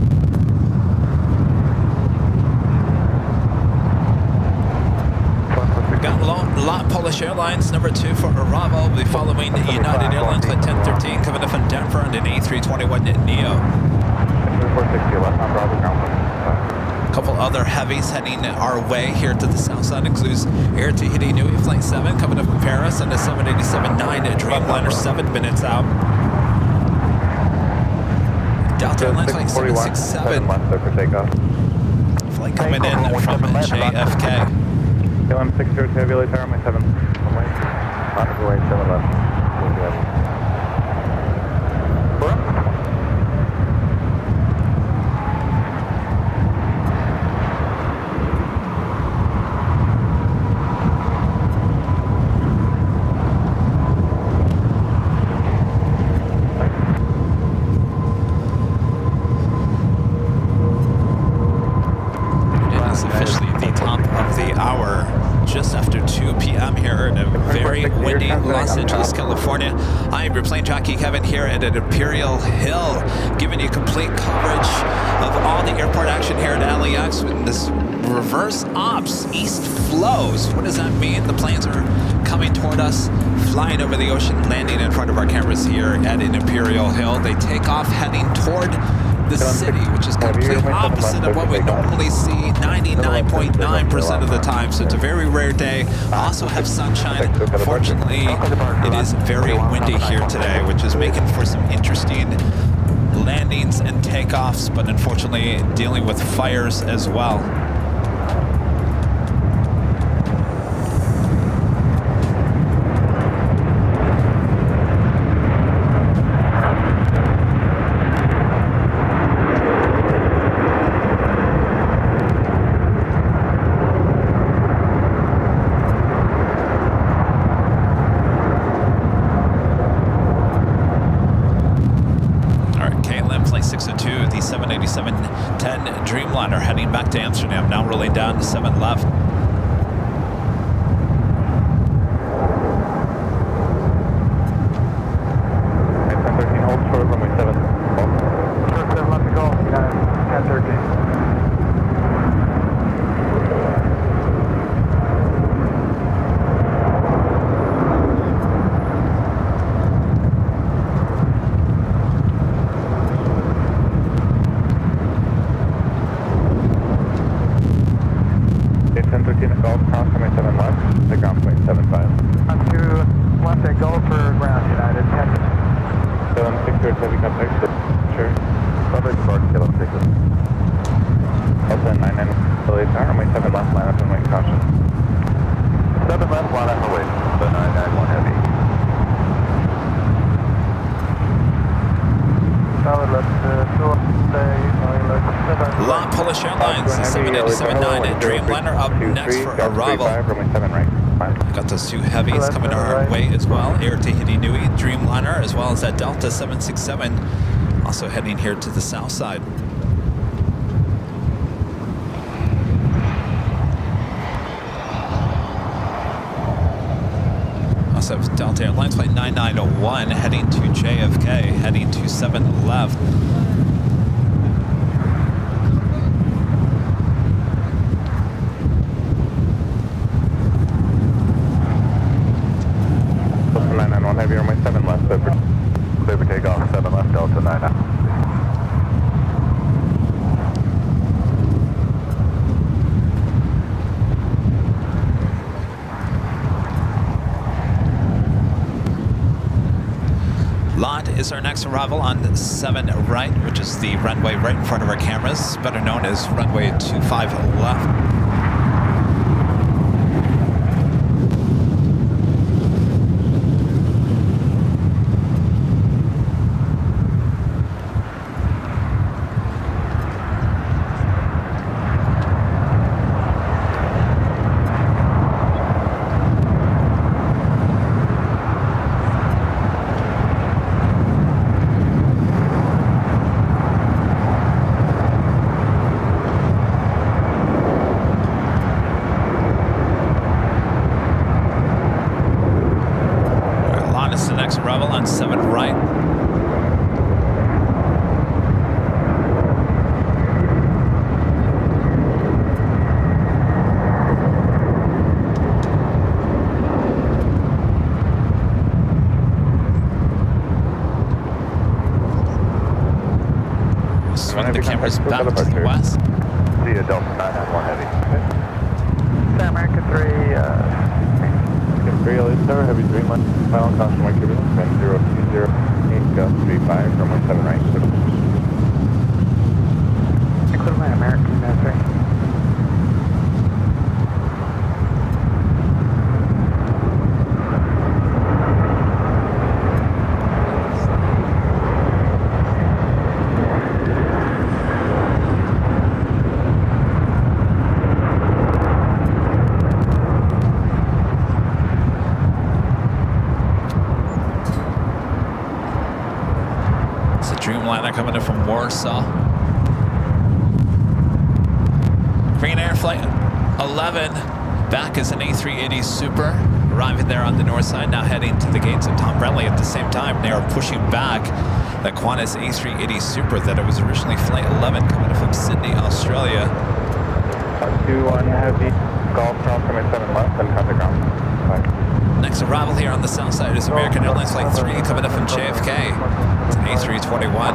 Got lot Polish Airlines, number 2 for Arrival. We'll be following United Airlines at 1013, coming up from Denver on an A321 Neo. 460 left on Bravo ground point. A couple other heavies heading our way here to the south side includes Air Tahiti Nui Flight 7 coming up from Paris and a 787-9 at Dreamliner 7 minutes out. Delta Airlines Flight 767. Flight coming in from JFK. KLM 60 heavy light tower, my 7. Runway. On the way, 7 left. Los Angeles, California. I am your plane jockey Kevin here at Imperial Hill, giving you complete coverage of all the airport action here at LAX with this reverse ops east flows. What does that mean? The planes are coming toward us, flying over the ocean, landing in front of our cameras here at Imperial Hill. They take off heading toward the city, which is completely opposite of what we normally see 99.9% of the time. So it's a very rare day. Also have sunshine. Fortunately, it is very windy here today, which is making for some interesting landings and takeoffs, but unfortunately dealing with fires as well. Dreamliner heading back to Amsterdam, now rolling down to 7 left. Hold short, runway 7. Short 7 left to go, United 1013. Polish Airlines, 787-9 at Dreamliner up next for Arrival. Got those 2 heavies coming our way as well. Air Tahiti Nui, Dreamliner, as well as that Delta 767, also heading here to the south side. Also have Delta Airlines Flight 9901 heading to JFK, heading to 7 left. Heavy runway 7 left, clear for takeoff, 7 left, Delta 99. Lot is our next arrival on 7 right, which is the runway right in front of our cameras, better known as runway 25 left. arrival on 7 right. Swing the cameras back to the west. See a Delta 991 heavy. Santa America 3, Imperial Hill Tower, heavy 3 mile caution wake turbulence, wind 0208, gust 35, runway 7 right. include my American 3. Dreamliner coming in from Warsaw. Green Air Flight 11 back as an A380 Super, arriving there on the north side, now heading to the gates of Tom Bradley. At the same time, they are pushing back the Qantas A380 Super that it was originally Flight 11 coming in from Sydney, Australia. 21 heavy, Golf cross runway 7 left, and contact ground. Next arrival here on the south side is American Airlines Flight 3 coming up from JFK. It's an A321.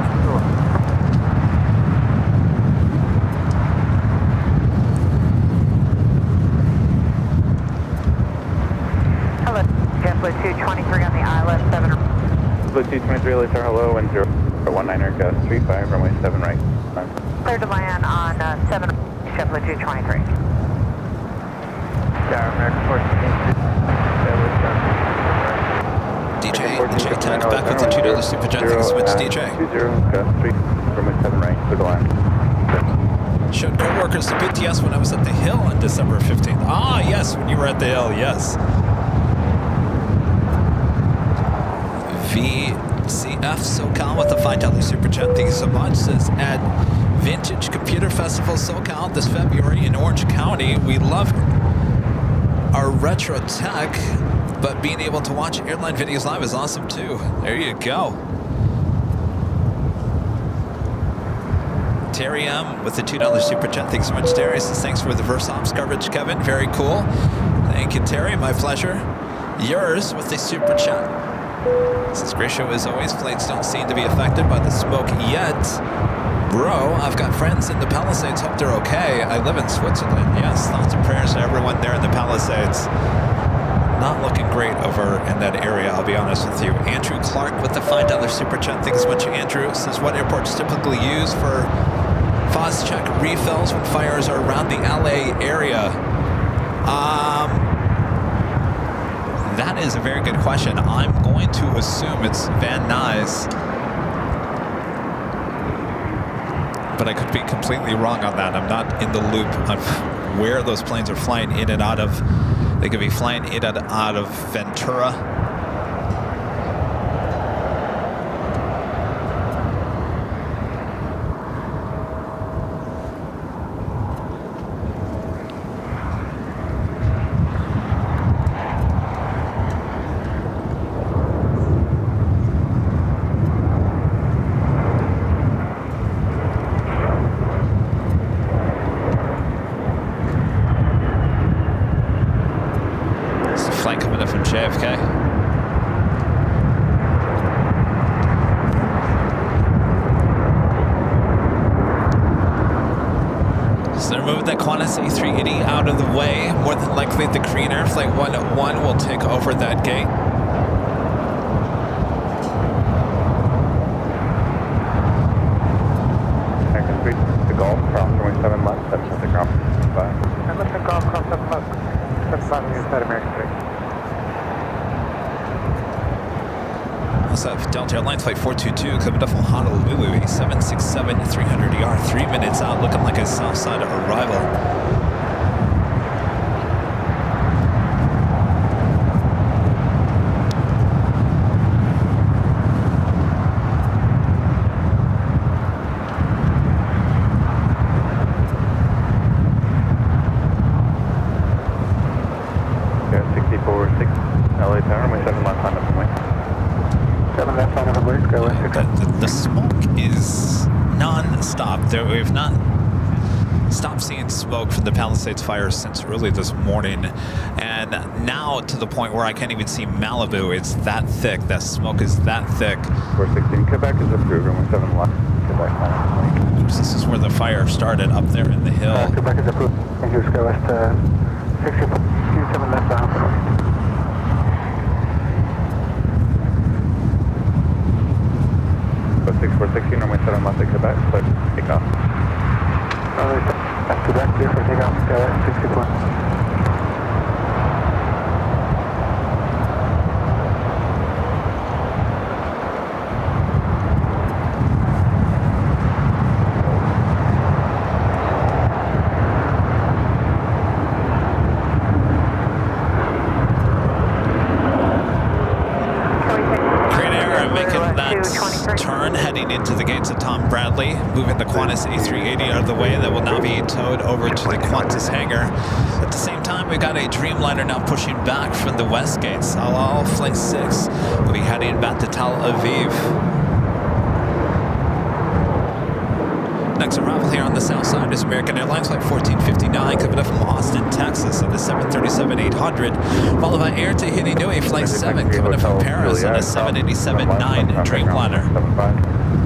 Hello, JetBlue 223 on the island, 7. Blue 223, LAX, hello, wind 019er, gust 35, runway 7 right. Clear to land on 7, JetBlue 223. Yeah, American 14. DJ Tech back with the $2 super jet. Thanks so much, DJ. 20, gust 3, runway 7 right, clear to land. Showed co-workers to BTS when I was at the Hill on December 15th. Ah, yes, when you were at the Hill, yes. VCF SoCal with the $5 super chat. Thank you so much. Says at Vintage Computer Festival SoCal this February in Orange County. We love our retro tech, but being able to watch airline videos live is awesome too. There you go. Terry M with the $2 super chat. Thanks so much, Terry. Says thanks for the VersaOps coverage, Kevin. Very cool. Thank you, Terry. My pleasure. Yours with the super chat. Says great show as always. Flights don't seem to be affected by the smoke yet. Bro, I've got friends in the Palisades. Hope they're okay. I live in Switzerland. Yes, thoughts and prayers to everyone there in the Palisades. Not looking great over in that area, I'll be honest with you. Andrew Clark with the $5 super chat. Thanks so much, Andrew. Says what airports typically use for FOS check refills when fires are around the LA area? That is a very good question. I'm going to assume it's Van Nuys, but I could be completely wrong on that. I'm not in the loop of where those planes are flying in and out of. They could be flying in and out of Ventura. JFK. So they're moving that Qantas A380 out of the way. More than likely, the Green Air Flight 101 will take over that gate. The Golf cross runway 7 left, that's the ground 5. And let the Golf cross 7 left. 7 5 inside American 3. Also, Delta Airlines Flight 422 coming up from Honolulu, 767-300ER, 3 minutes out, looking like a south side arrival. Yeah, 64-6 LA Tower, runway 7 left on the runway. 7 left on over West, go West. The smoke is non-stop. We've not stopped seeing smoke from the Palisades fire since early this morning, and now to the point where I can't even see Malibu. It's that thick. That smoke is that thick. 416, Quebec is approved, runway 7 left, Quebec final. This is where the fire started, up there in the hill. Quebec is approved. Thank you, go West, 7 left down. 6416, runway 7 left at Quebec, clear for takeoff. That's Quebec, clear for takeoff, go West, 64. Turn heading into the gates of Tom Bradley, moving the Qantas A380 out of the way that will now be towed over to the Qantas hangar. At the same time, we've got a Dreamliner now pushing back from the west gates. All Flight 6 will be heading back to Tel Aviv. Next arrival here on the south side is American Airlines Flight 1459 coming up from Austin, Texas on the 737-800, followed by Air Tahiti Nui Flight 7 coming up from Paris on the 787-9 Dreamliner.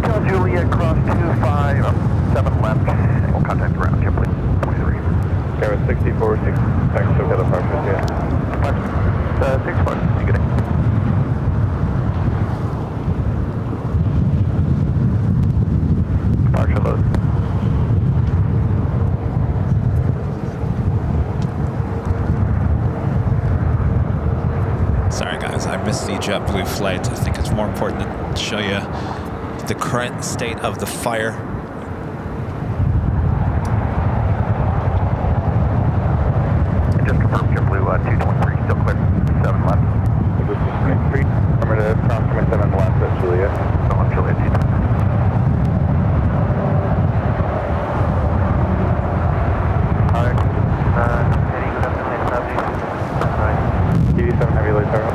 Tell Juliet, cross 25, 7 left, and we'll contact ground, Kipling 23. Garrett 64, 6, thanks to the departure, yeah. 6 4, good day. Departure load. Sorry guys, I missed the JetBlue flight. I think it's more important to show you the current state of the fire. And just confirm JetBlue 223 still clear. 7 left. This is 3, affirmative, cross 7 left at Juliet. So left Juliet. TV 7 heavy light tower,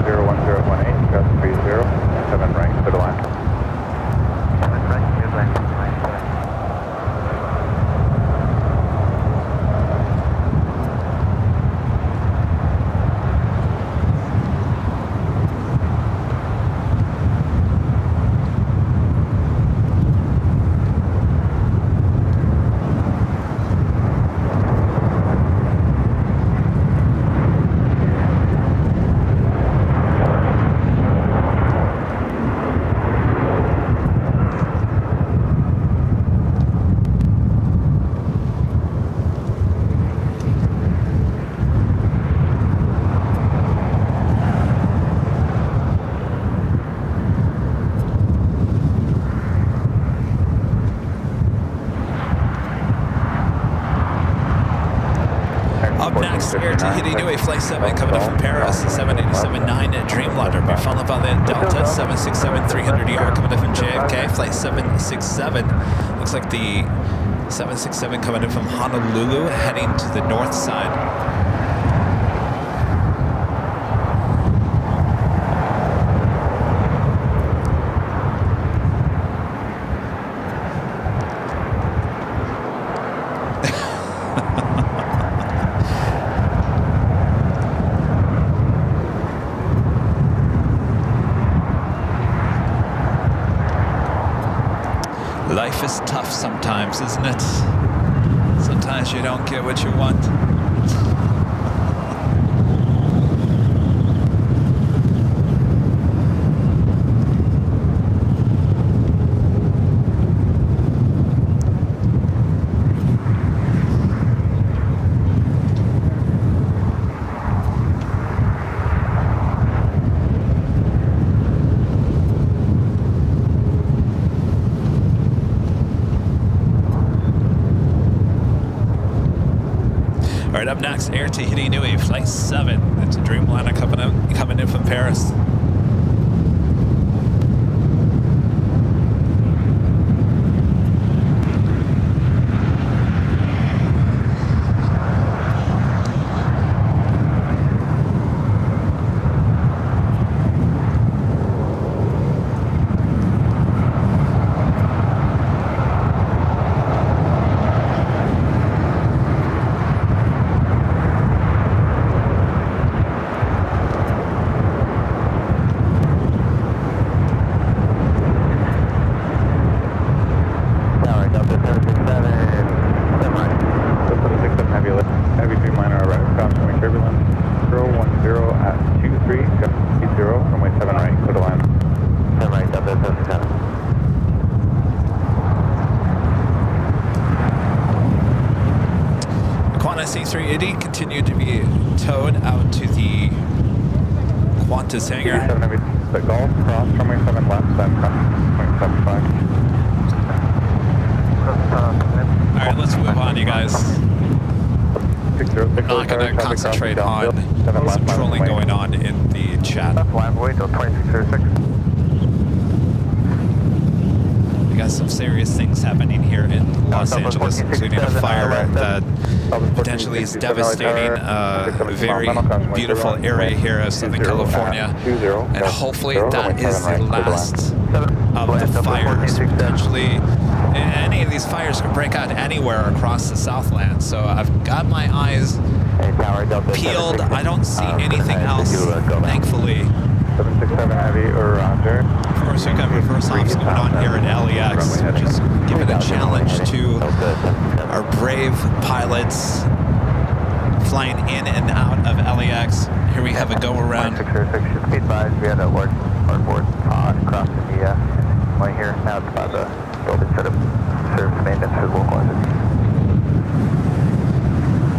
01018, gust 30, 7 right, clear the line. 7 right, clear the line. Air Tahiti Nui Flight 7 coming up from Paris, 787-9 at Dreamliner. Be followed by the Delta 767-300ER coming up from JFK, Flight 767. Looks like the 767 coming in from Honolulu, heading to the north side. Life is tough sometimes, isn't it? Sometimes you don't get what you want. All right, up next, Air Tahiti Nui Flight 7. It's a Dreamliner coming in from Paris. 380 continued to be towed out to the Qantas hangar. 7 Heavy, the Golf, cross runway 7 left, then cross 0.75. All right, let's move on, you guys. I'm not going to concentrate on some trolling going on in the chat. Flying away till 2606. We got some serious things happening here in Los Angeles, including a fire that potentially is devastating a very beautiful area here of Southern California. And hopefully that is the last of the fires. Potentially any of these fires can break out anywhere across the Southland. So I've got my eyes peeled. I don't see anything else, thankfully. 767 Heavy, roger. Of course, we've got reverse ops going on here at LAX, which is giving a challenge to our brave pilots flying in and out of LAX. Here we have a go around. 606 should be advised. We had a large cardboard pod crossing the way here. Now it's by the building set of service maintenance for the localizers.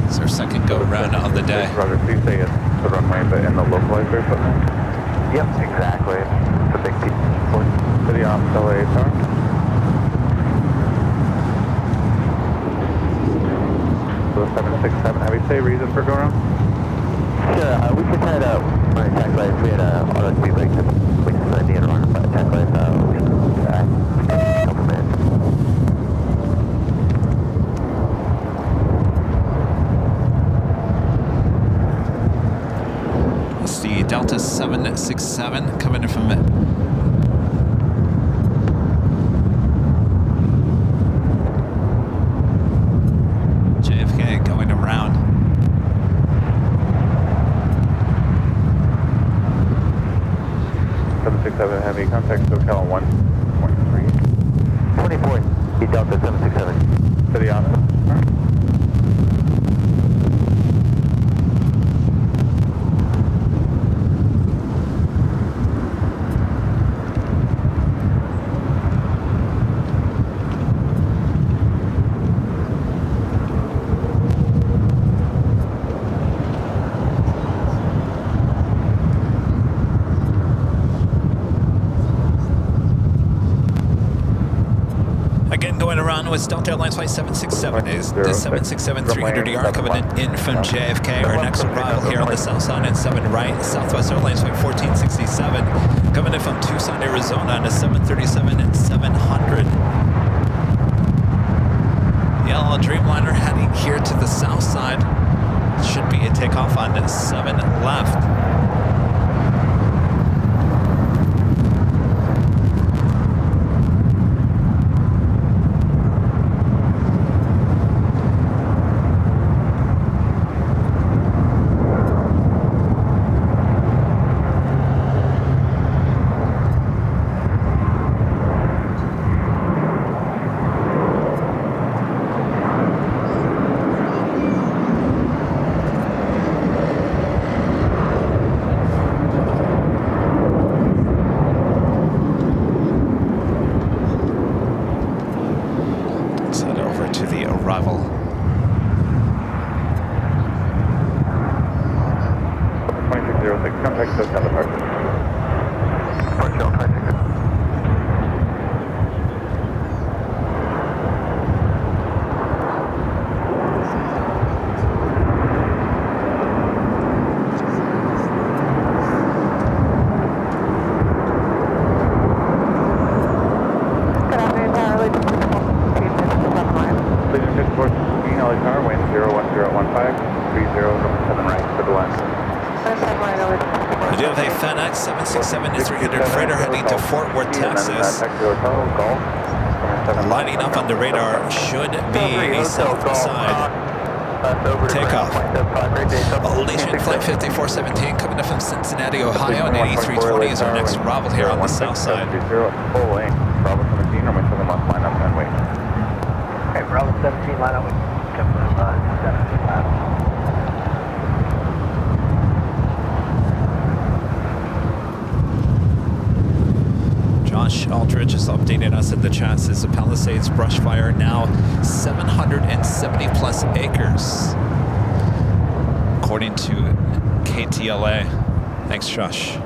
It's our second go around of the day. Roger, please say it's the runway, but in the localizer equipment. Yep, exactly. It's a big piece of city off LA tower. So 767, have you say reason for going around? Sure, we just had on attack lights, we had auto speed brakes, we just needed to run by attack lights, a couple minutes. It's the Delta 767 coming in from JFK going around. Heavy contact SoCal 1.3. 24, he Delta 767. City off. With Delta Airlines Flight 767 is the 767-300ER coming in from JFK. Our next arrival here on the south side at 7 right. Southwest Airlines Flight 1467 coming in from Tucson, Arizona on a 737-700. The LL Dreamliner heading here to the south side. Should be a takeoff on 7 left. Lining up on the radar should be a south side takeoff. Elation Flight 5417 coming up from Cincinnati, Ohio, and 8320 is our next arrival here on the south side. Full lane, Bravo 17, or my 7 left line up and wait. Okay, Bravo 17 line up, coming from 17 line up. Josh Aldridge is updating us in the chat. Says the Palisades brush fire now 770 plus acres. according to KTLA. Thanks, Josh.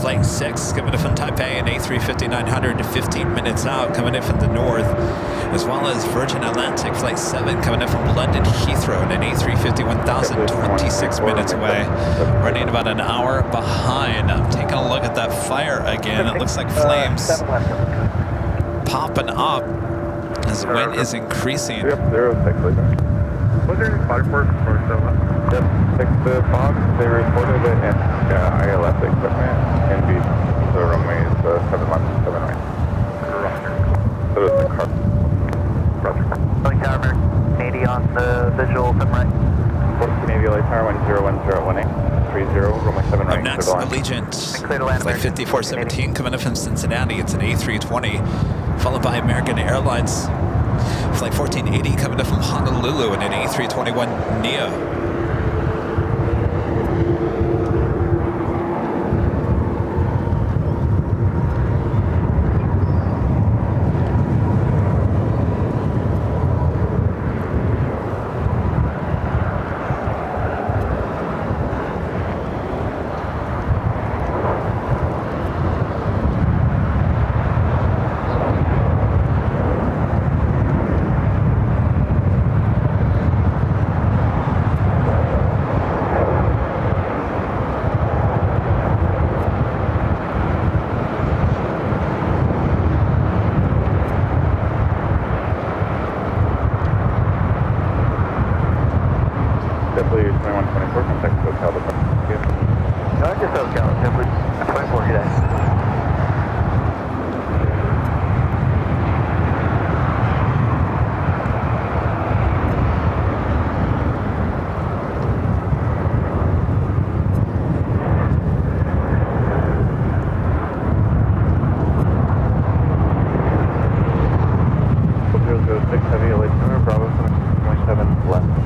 Flight 6 coming in from Taipei and A350-900 15 minutes out coming in from the north, as well as Virgin Atlantic Flight 7 coming in from London Heathrow and an A350-1000 26 minutes away, running about an hour behind. I'm taking a look at that fire again. It looks like flames popping up as the wind is increasing. Yep, 06. Was there any fire force for 7? Yep, 6 to Fox. They reported it in ILS equipment and the runways 7 left, 7 right. So it's the car. Roger. Like Tower, 80 on the visual 7 right. 4 Canadian Light Tower 101018, 30, runway 7 right. Up next, Allegiant Flight 5417 coming in from Cincinnati. It's an A320, followed by American Airlines Flight 1480 coming in from Honolulu and an A321neo.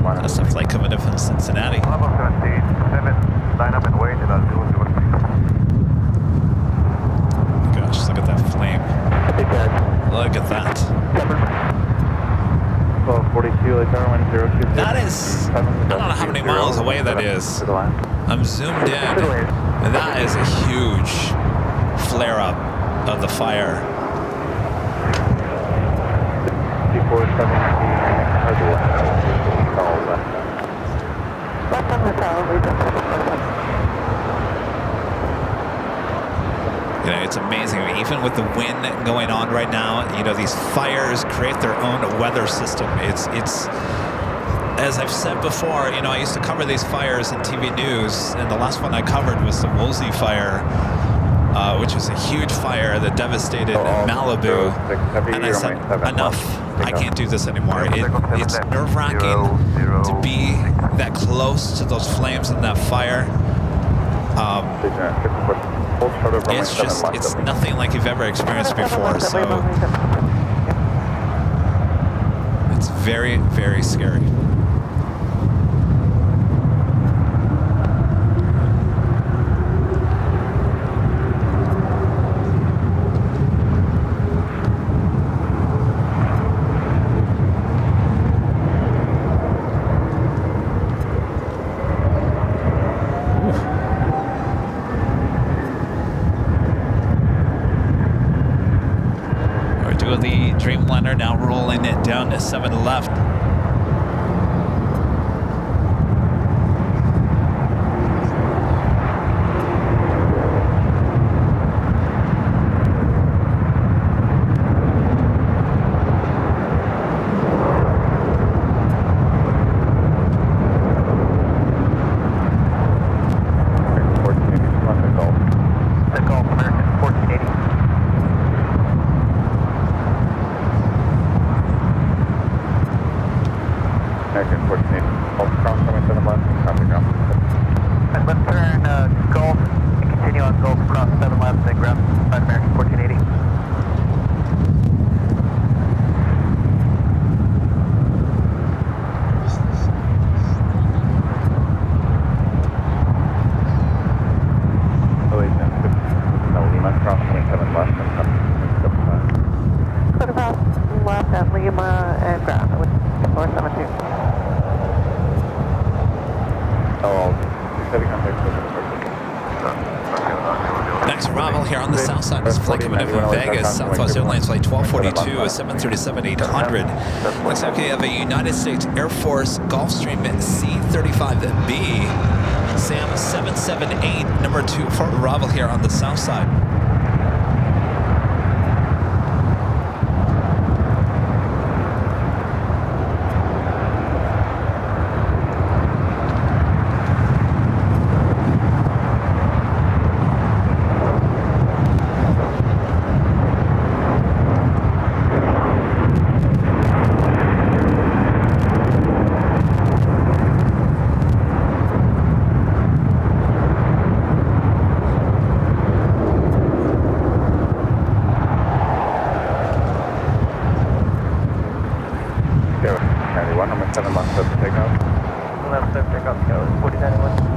That's a flight coming in from Cincinnati. Bravo 17, line up and wait, and I'll do it. Gosh, look at that flame. Look at that. 1242, Light Tower 1022. That is, I don't know how many miles away that is. I'm zoomed in. That is a huge flare up of the fire. 5417, You know, it's amazing. I mean, even with the wind going on right now, you know, these fires create their own weather system. It's as I've said before, you know, I used to cover these fires in TV news, and the last one I covered was the Woolsey fire, which was a huge fire that devastated Malibu. And I said, enough. I can't do this anymore. It's nerve-wracking to be that close to those flames and that fire. It's nothing like you've ever experienced before. So it's very, very scary. Dreamliner now rolling it down to 7 left. here on the south side. This flight coming in from Vegas. Southwest Airlines flight 1242, a 737-800. Looks like we have a United States Air Force Gulfstream C-35B. Sam 778, number 2 for arrival here on the south side.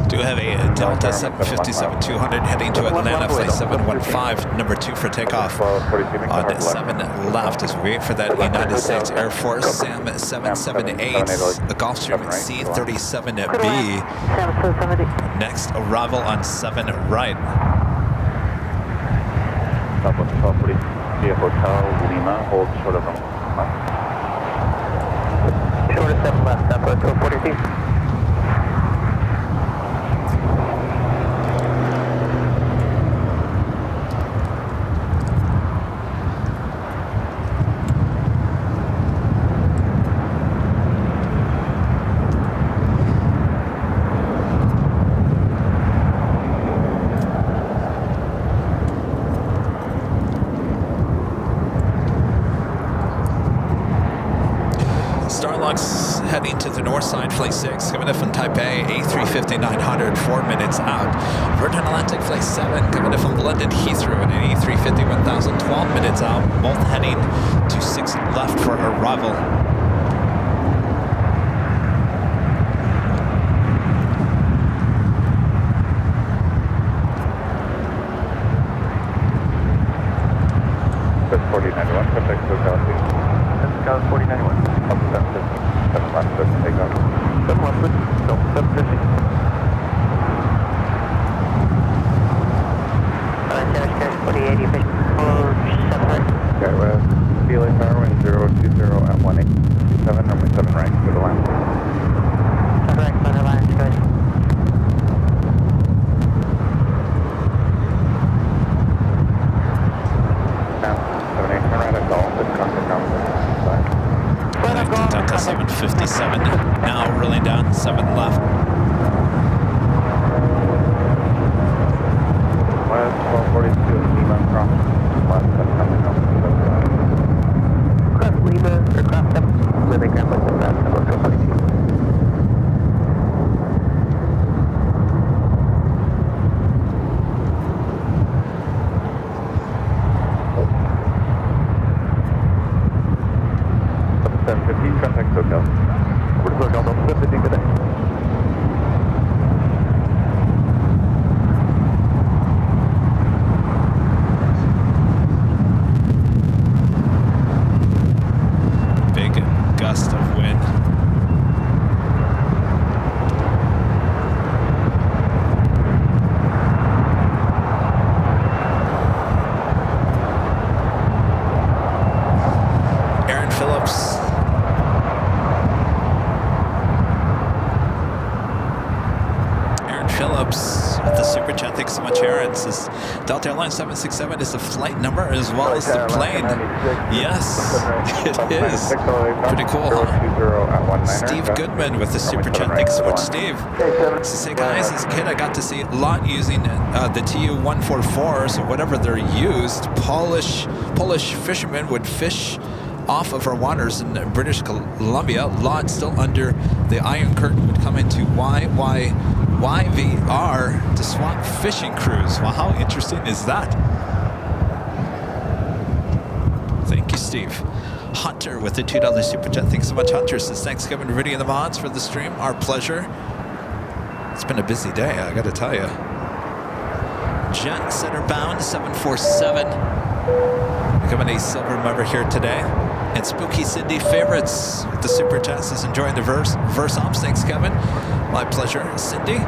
Do have a Delta 757-200 heading to Atlanta, flight 715, number 2 for takeoff on 7 left as we wait for that United States Air Force SAM 778, the Gulfstream C-37B. Next arrival on 7 right. Southwest 1240 Hotel Lima, hold short of left. Short of 7 left, Southwest 1240. Heading to the north side, flight 6, coming in from Taipei, A350-900, 4 minutes out. Virgin Atlantic flight 7, coming in from London Heathrow, an A350-1000, 12 minutes out, both heading to 6 left for arrival. That's 4091, contact SoCal, please. SoCal 4091. Up 750. 7 left, take off. 7 left, no, 750. Dash 4080, vision for 7 right. Okay, with CLA power wind 020 at 1827, runway 7 right, go to line. 7 right, go to line, good. Now, 78, turn right at Gulf, this contact ground, side. Delta 757, now rolling down 7 left. West 1242 Lima, cross left, that's coming up. Cross Lima, or cross 7, where they grab with the left, 1242. Contact SoCal. We're SoCal, don't flip anything today. Big gust of wind. Aaron Phillips. Phillips with the super chat. Thanks so much, Aaron. Says Delta Airline 767 is the flight number as well as the plane. Yes, it is. Pretty cool, huh? Steve Goodman with the super chat. Thanks so much, Steve. Says, hey guys, as a kid I got to see a lot using the Tu-144, so whatever they're used, Polish fishermen would fish off of our waters in British Columbia. Lot still under the Iron Curtain would come into YVR to swap fishing crews. Well, how interesting is that? Thank you, Steve. Hunter with the $2 super chat. Thanks so much, Hunter. Says thanks, Kevin, Rudy, and the mods for the stream. Our pleasure. It's been a busy day, I gotta tell you. Jet center bound 747. Becoming a silver member here today. And Spooky Cindy favorites with the super chat says enjoying the verse ops. Thanks, Kevin. My pleasure, Cindy.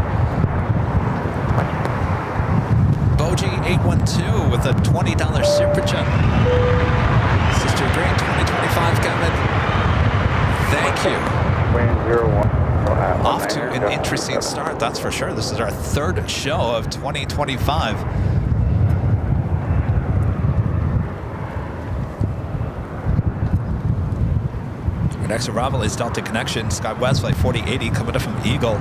Bo Emoji 812 with a $20 super chat. Sister Green 2025 Kevin. Thank you. Off to an interesting start, that's for sure. This is our third show of 2025. Our next arrival is Delta Connection, SkyWest Flight 4080 coming up from Eagle.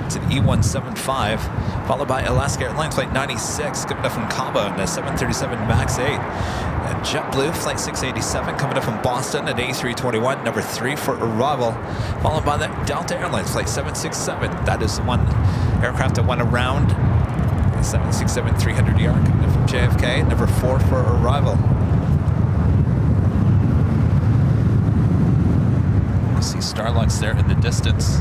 It's an E175, followed by Alaska Airlines Flight 96 coming up from Cabo and a 737 MAX 8. And JetBlue Flight 687 coming up from Boston at A321, number 3 for arrival, followed by the Delta Airlines Flight 767. That is the one aircraft that went around, the 767-300ER coming up from JFK, number 4 for arrival. You see Starlux there in the distance.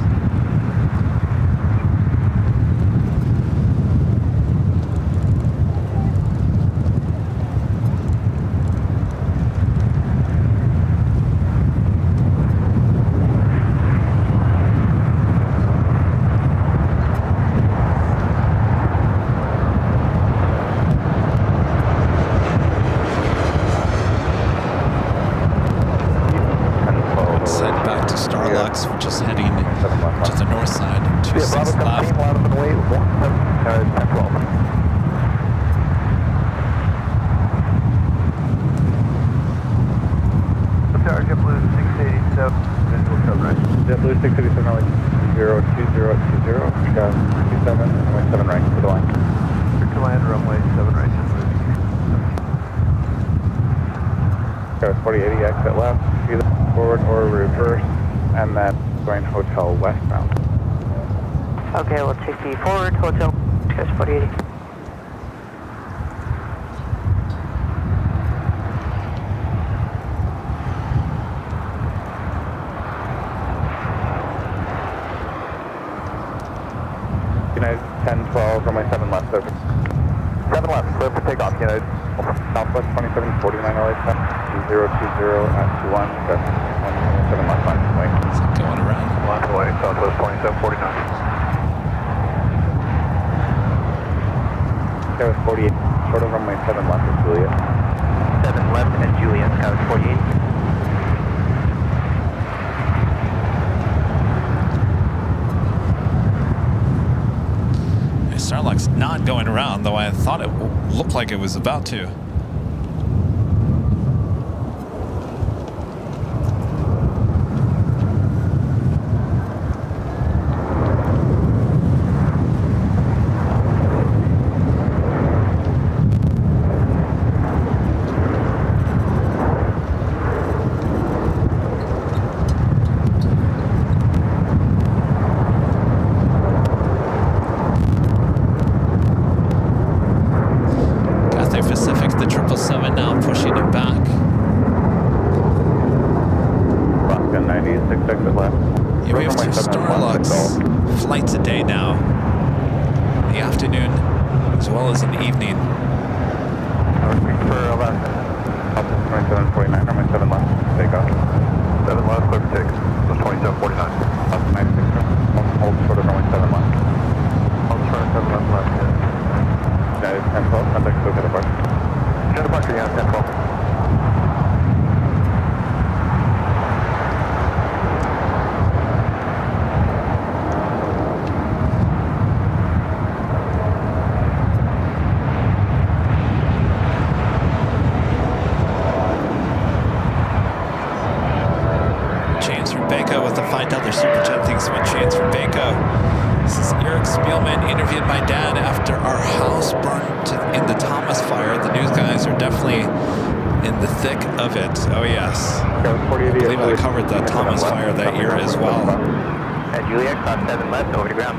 Just heading to the north side, 26 left. JetBlue 687, visual coverage. JetBlue 687, runway 02020, got 27, runway 7 right, to the line. To land, runway 7 right, Got 4080, exit left, either forward or reverse, and then going hotel westbound. Okay, we'll take the forward hotel, discuss 4080. United 1012, runway 7 left, over. 7 left, clear for takeoff. United Southwest 2749 LA 2020 at 21, got 7 left line. Wait. Going around. Line away, Southwest 2749. Skywas 48, short of runway 7 left is Juliet. 7 left and Juliet, Skywas 48. Starlux not going around, though I thought it looked like it was about to. Pacific, the 777 now pushing it back. Alaska 90, 6 exit left. Yeah, we have 2 Starlux flights a day now. In the afternoon, as well as in the evening. For Alaska. 2749, runway 7 left, takeoff. 7 left, clear for take. So 2749. Alaska 96, hold short of runway 7 left. Hold short of 7 left, yeah. United 1012, contact Soka departure. Show departure, yeah, 1012. James from Baco with a $5 super chat. Thanks so much, James from Baco. This is Eric Spielman, interviewed my dad after our house burned in the Thomas fire. The news guys are definitely in the thick of it. Oh yes. I believe I covered the Thomas fire that year as well. At Juliet, cross 7 left, over to ground,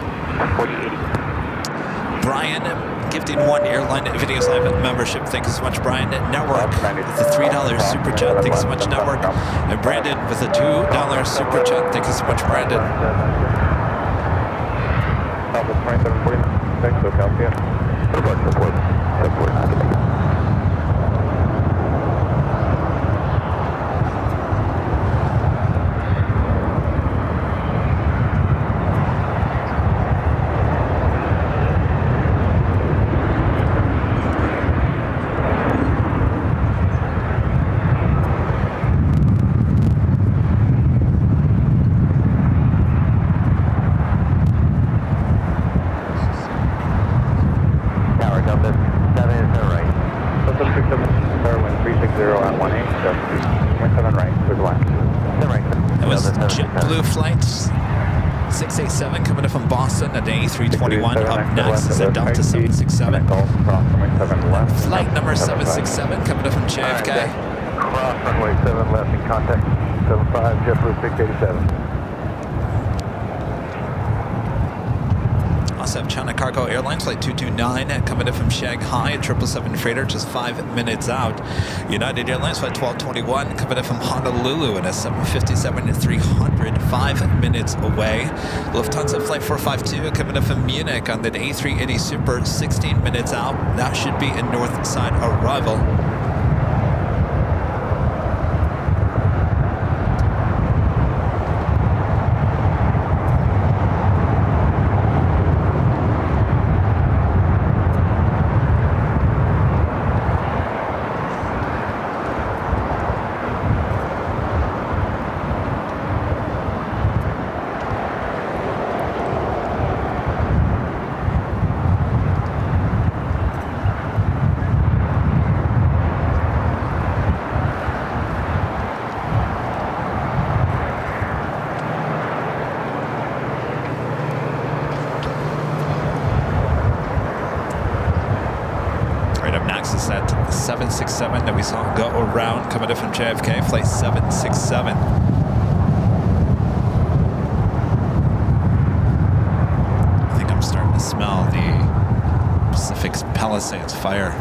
4080. Brian gifting 1 Airline Videos Live membership. Thank you so much, Brian. Network with a $3 super chat. Thank you so much, Network. And Brandon with a $2 super chat. Thank you so much, Brandon. Southwest 2749, thanks, SoCal, see ya. Support. at 18, just 17 right, clear the left. That was JetBlue Flight 687 coming in from Boston at A321. Up next is a Delta 767. Flight number 767 coming in from JFK. Cross runway 7 left in contact 75, JetBlue 687. Also have China Cargo Airlines Flight 229 coming in from Shanghai, a 777 freighter just 5 minutes out. United Airlines Flight 1221 coming in from Honolulu in a 757 at 300, 5 minutes away. Lufthansa Flight 452 coming in from Munich on the A380 Super, 16 minutes out. That should be a north side arrival. That 767 that we saw go around coming in from JFK, flight 767. I think I'm starting to smell the Pacific Palisades fire.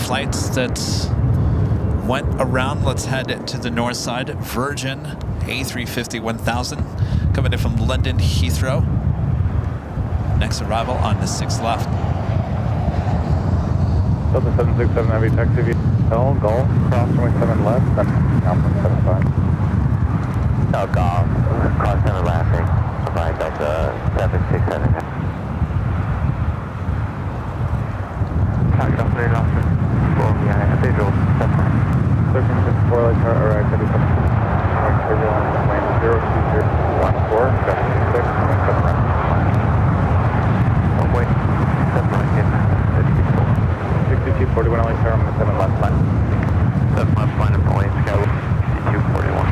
Flights that went around. Let's head to the north side. Virgin A350 1000 coming in from London Heathrow. Next arrival on the 6th left. Delta 767 heavy taxi Hill, Golf, cross runway 7 left, then Alpha 75. Golf, cross 7 left, provide Delta 767. Contact update officer. Visual, 1354, light car, alright, 37. Turbulence, lane 02014, 726, 27 right. One way, 7 right, 6241, light car, on the 7 left line. 7 left line of the lane, Scout, 6241.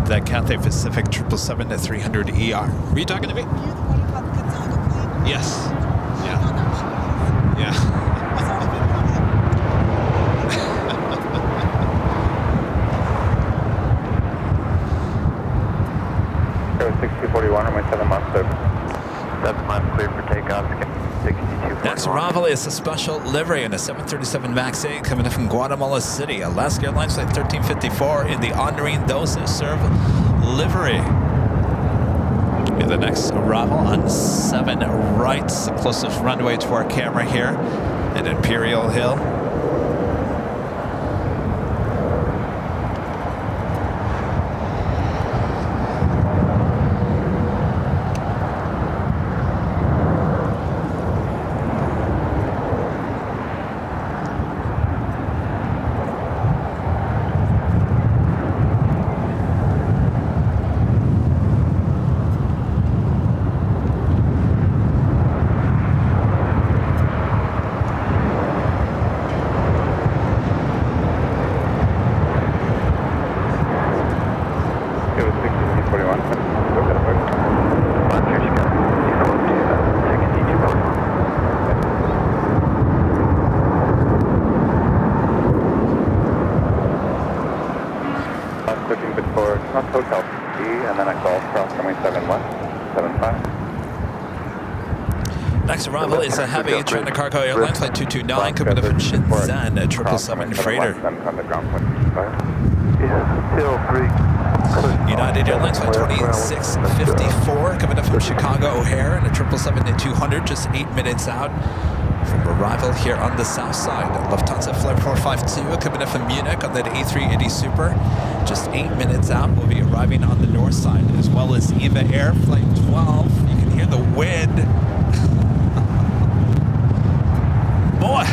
The Cathay Pacific 777 at 300 ER. Were you talking to me? You're the one who called the Gonzaga plane? Yes. Yeah. Yeah. Go 6241, runway 7 left, 7 left, clear for takeoff, 6241. Next arrival is a special livery in a 737 MAX 8 coming in from Guatemala City. Alaska Airlines Flight 1354 in the honoring those that serve livery. Be the next arrival on 7 right, the closest runway to our camera here at Imperial Hill. Next arrival is a heavy China Cargo Airline Flight 229 coming up from Shenzhen, a 777 freighter. United Airlines Flight 2654 coming up from Chicago O'Hare and a 777-200 just 8 minutes out from arrival here on the south side. Lufthansa Flight 452 coming up from Munich on that A380 Super. Just 8 minutes out, we'll be arriving on the north side, as well as EVA Air Flight 12. You can hear the wind. Boy!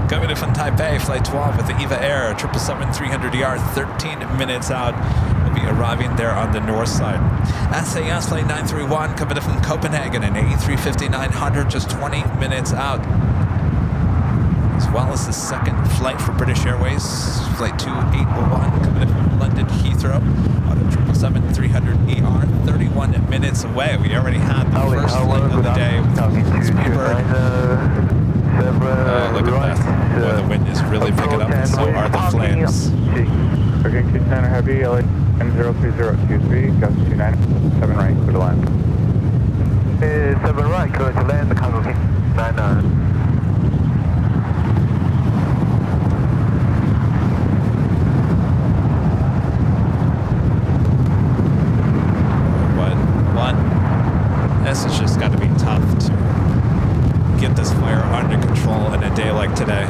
Coming in from Taipei, Flight 12 with the EVA Air, 777-300ER, 13 minutes out. We'll be arriving there on the north side. SAS Flight 931 coming in from Copenhagen, an A350-900, just 20 minutes out. As well as the second flight for British Airways, Flight 2801 coming in from London Heathrow on a 777-300ER, 31 minutes away. We already had the first flight of the day with Spielberg. Look at that. Boy, the wind is really picking up, and so are the flames. Again, Center Heavy, LA 03023, gust 29, 7 right, clear to land. 7 right, clear to land, the cargo king, 99. What? This has just got to be tough to get this fire under control in a day like today.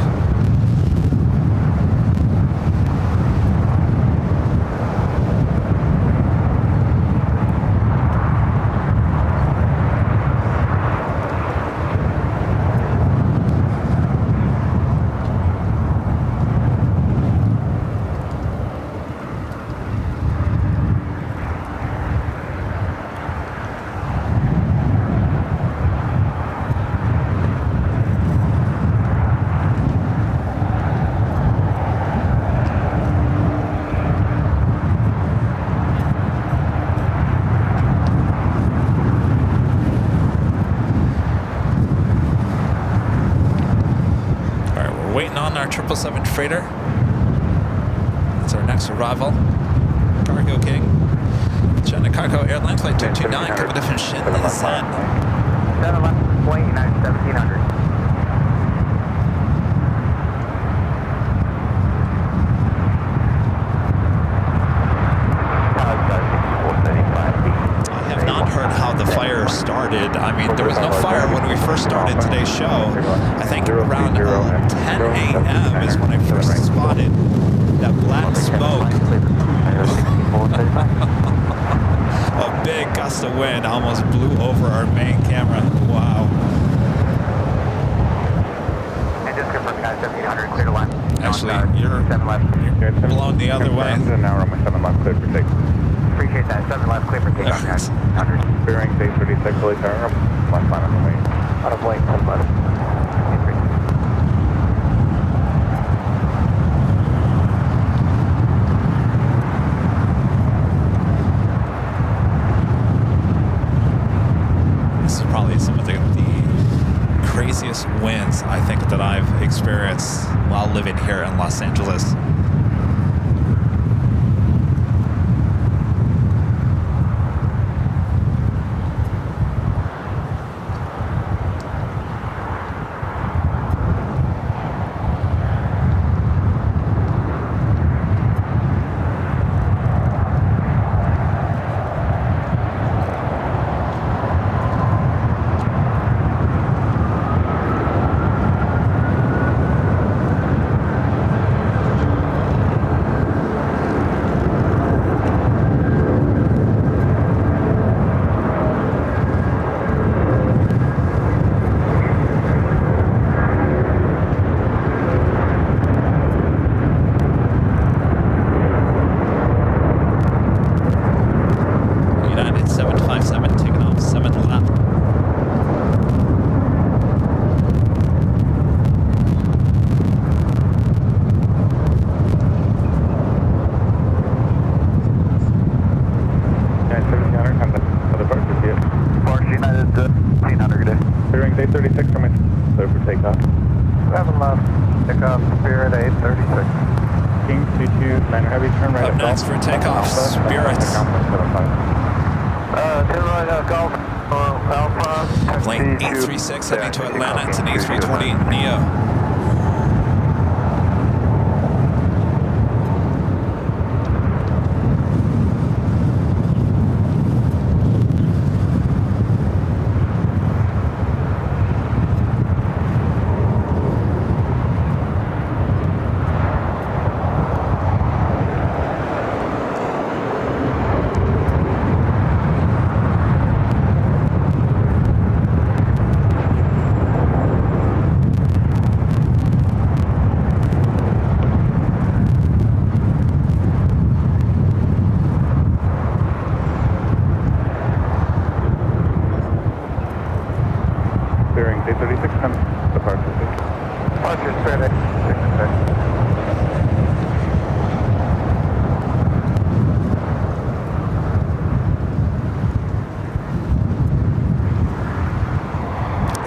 Our 777 freighter. That's our next arrival. Cargo King. China Cargo Airline Flight 229 coming in from Shenzhen. 7 left, point, United 1700. I have not heard how the fire started. I mean, there was no fire when we first started today's show. I think around 10 a.m. is when I first spotted that black smoke. A big gust of wind almost blew over our main camera. Wow. And just confirm United 1700, clear to land. Actually, you're blown the other way. Now we're on my 7 left, clear for take. Appreciate that. 7 left, clear for takeoff, United 100. Bearing 836, fully tower, left line on the way. Out of lane, 7 left. This is probably some of the craziest winds I think that I've experienced while living here in Los Angeles. Bearing 836 from it, clear for takeoff. 7 left, takeoff, Spirit 836. King 229 heavy, turn right Up next for takeoff, Spirit. 10 right, Golf, Alpha, Plane 836 heading to Atlanta. It's an A320neo.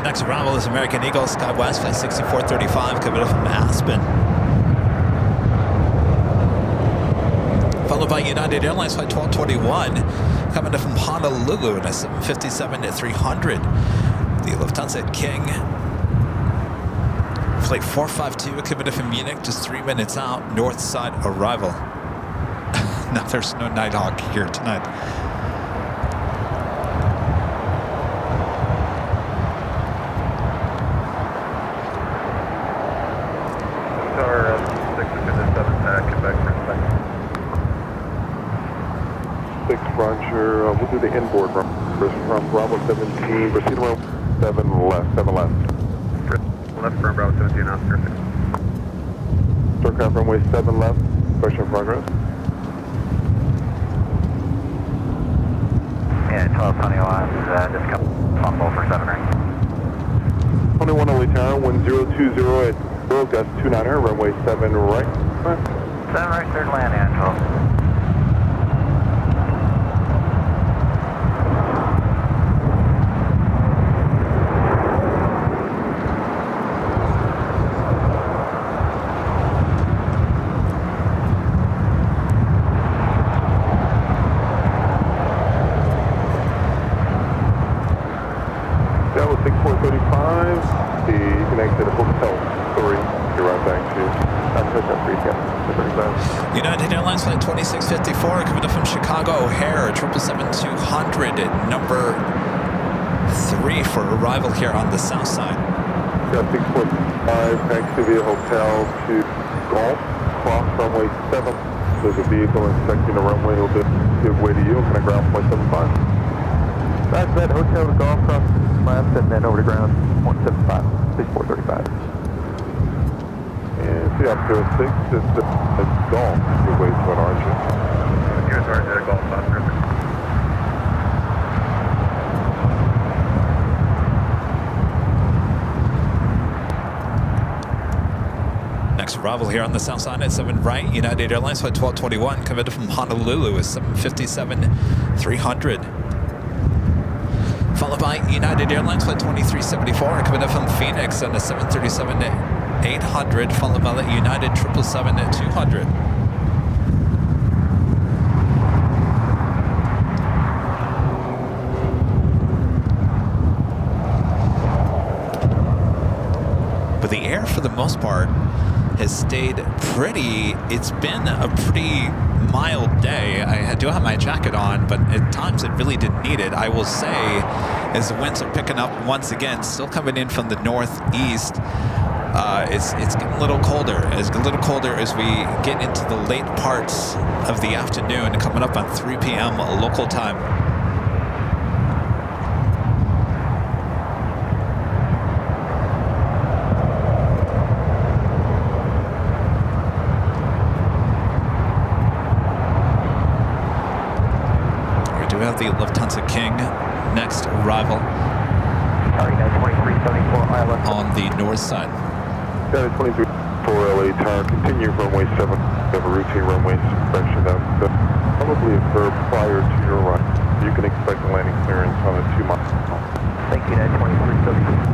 Next arrival is American Eagle, SkyWest, flight 6435, coming from Aspen. Followed by United Airlines, flight 1221, coming in from Honolulu in a 757-300. The Lufthansa King, flight 452, coming in from Munich, just 3 minutes out, north side arrival. Now there's no Nighthawk here tonight. Roger, we'll do the inboard run from Bravo 17, proceed around 7 left. Left from Bravo 17, Oscar 6. Aircraft runway 7 left, question in progress. Yeah, 12 Tony Lines, just come fumble for 7 right. 21 Early Tower, 1020 at 0, gust 29er, runway 7 right. 7 right, third land, Angel. United Airlines flight 2654 coming up from Chicago O'Hare, 777-200 at number 3 for arrival here on the south side. Got 6.5, taxi via hotel to Golf, cross runway 7. There's a vehicle inspecting the runway, he'll give way to you, kind of ground point 75. That's that hotel to Golf, cross left, and then over to ground 175, 6435. And see up to 6, it's Golf, good way to an Archer. Here's Archer, Golf, Oscar. Next arrival here on the south side at 7 right, United Airlines flight 1221 coming from Honolulu is 757-300. Followed by United Airlines flight 2374 coming up from Phoenix on a 737-800, followed by the United 777-200. But the air, for the most part, has stayed it's been a pretty mild day. I do have my jacket on, but at times it really didn't need it. I will say, as the winds are picking up once again, still coming in from the northeast, it's getting a little colder. It's a little colder as we get into the late parts of the afternoon, coming up on 3 p.m. local time. The Lufthansa King, next arrival on the north side. Got a 23 for LA Tower, continue runway 7, have a routine runway inspection that probably occur prior to your run. You can expect a landing clearance on a 2-mile. Thank you, United 2333.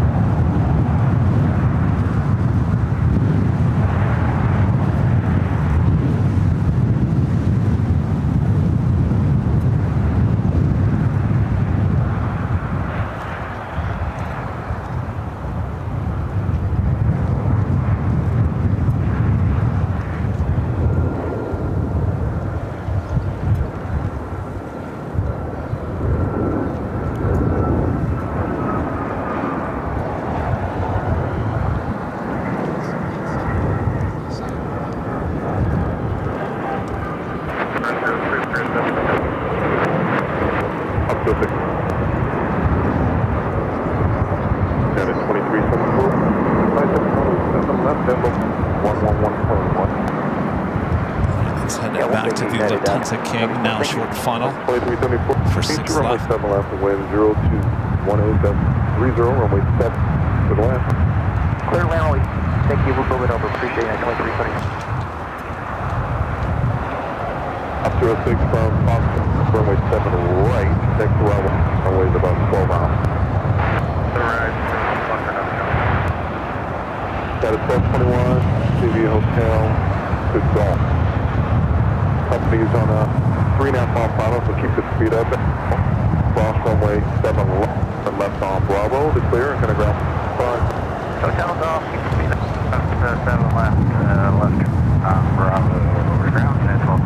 the Lufthansa King, now short funnel 2374. for 6 runway left. 7 left, wind 0218, that's 30, runway 7 to the left. Clear runway. Thank you. We're moving over. Appreciate it. 2320. Up 06 from Fox, runway 7 right, next to runway is about 12 miles. That is 1221, CV Hotel, good golf. Company's on a 3.5 mile final, so keep the speed up. Cross runway 7 left, and left on Bravo, to clear, and gonna ground 5. Hotel golf, keep the speed up. 7 left, Bravo, over ground, and 12.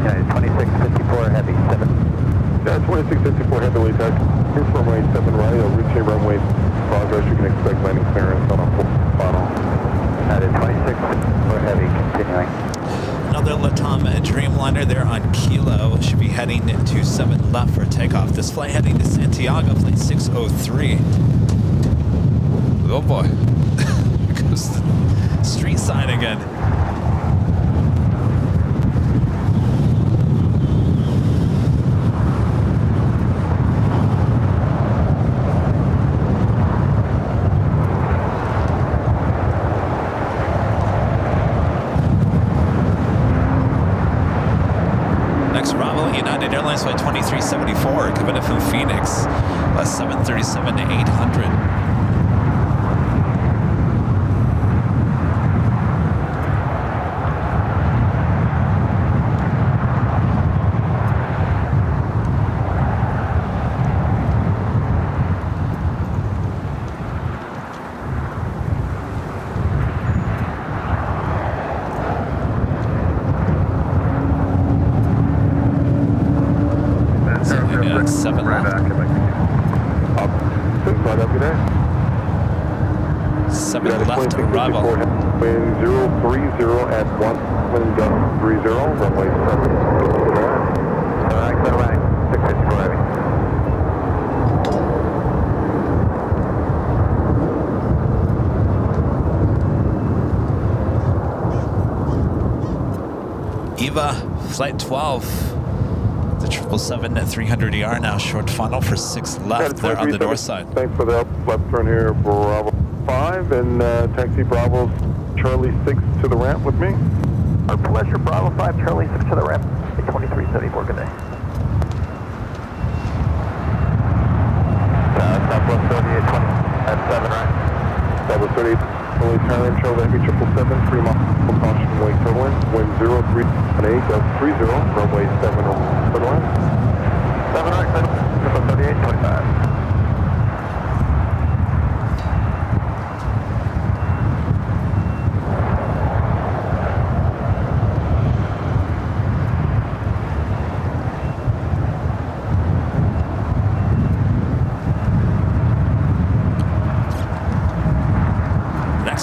Yeah, 2654 heavy, 7. Yeah, 2654 heavily tech. Here's runway 7 right, reaching runway progress, you can expect landing clearance on a full final. That is 2654 heavy, continuing. Another Latam Dreamliner there on Kilo. Should be heading 27 left for takeoff. This flight heading to Santiago, flight 603. Oh boy. Here goes the street sign again. United Airlines flight 2374 coming in from Phoenix, 737-800. Left arrival. Wind 030 at 1, wind gust 30, runway 7. Alright, 654 heavy. Eva, flight 12. The 777-300ER now short funnel for 6 left there on the north side. Thanks for the left turn here, Bravo 5, and taxi Bravo Charlie 6 to the ramp with me. Our pleasure, Bravo 5, Charlie 6 to the ramp. 2374, good day. Southwest 3820 at 7 right. Southwest 38, fully turn, Charlie Heavy 777, 3 miles, caution, wake turbulence, wind 0318, gust 30, runway 7 to the left. 7 right, Southwest 3825.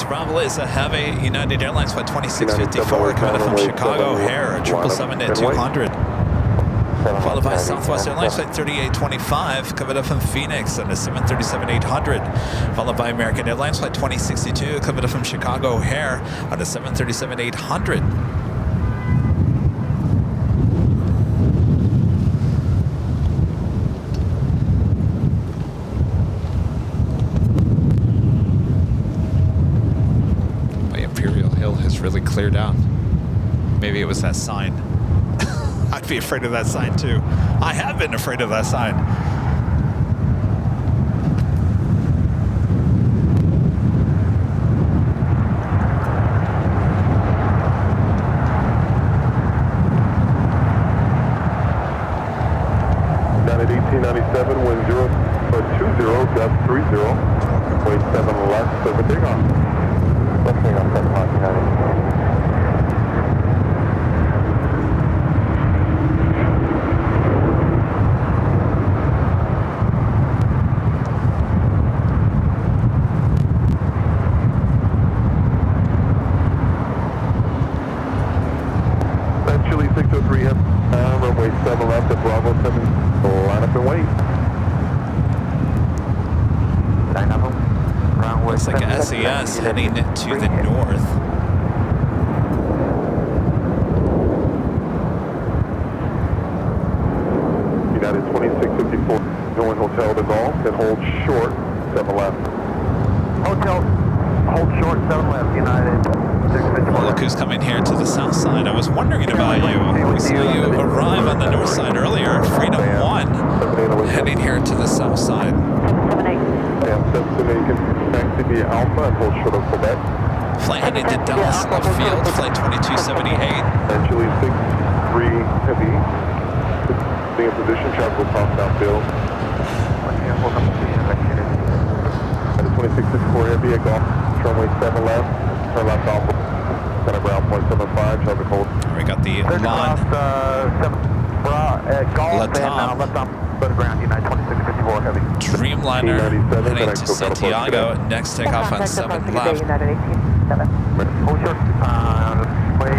Bravo is a heavy United Airlines flight 2654 coming from Chicago O'Hare, 777-200. Followed by Southwest Airlines flight 3825 coming up from Phoenix on a 737-800. Followed by American Airlines flight 2062 coming up from Chicago O'Hare on a 737-800. Imperial Hill has really cleared out. Maybe it was that sign. I'd be afraid of that sign too. I have been afraid of that sign. Down at 1897, wind 020, gust 30, weight 7 left, over takeoff. Let's hang on 7 miles behind. Chile 603, runway runway 7 left at Bravo 7, line up and wait. Line up, runway Looks like 7 SES heading to the north. United 2654, going Hotel de Gaulle, then hold short, 7 left. Hotel, hold short, 7 left, United. Well, look who's coming here to the south side. I was wondering about you. We saw you arrive on the north side earlier. Freedom 1 heading here to the south side. 778. And 778 can to be Alpha and hold short of Quebec. Flight heading to Dallas left field, flight 2278. And Chile 63 heavy. Stay in position, travel across downfield. And 2664 heavy at Golf, runway 7 left, turn left off. Center ground 0.75, traffic hold. We got the line. Golf and left off ground, United 2654 heavy. Dreamliner heading to Santiago. Next takeoff on 7 left. United 187. Hold short, way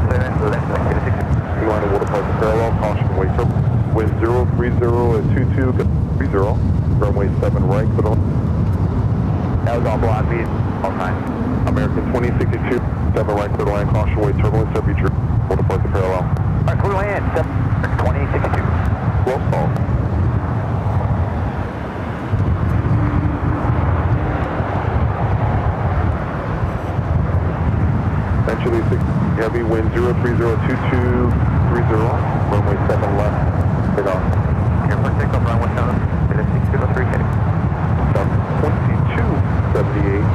7 left. Line of water park parallel, caution wait for wind 030 at 22, 30, runway 7 right, for the That was all block speed, all time. American 2062, 7 right, clear the line, caution wait, turbulence, every trip, water park parallel. Alright, clear land, 2062. Close call. Eventually 6 heavy wind 0302230, runway 7 left, take off. Here for takeoff, runway 7, it is 603 heading. South 2278.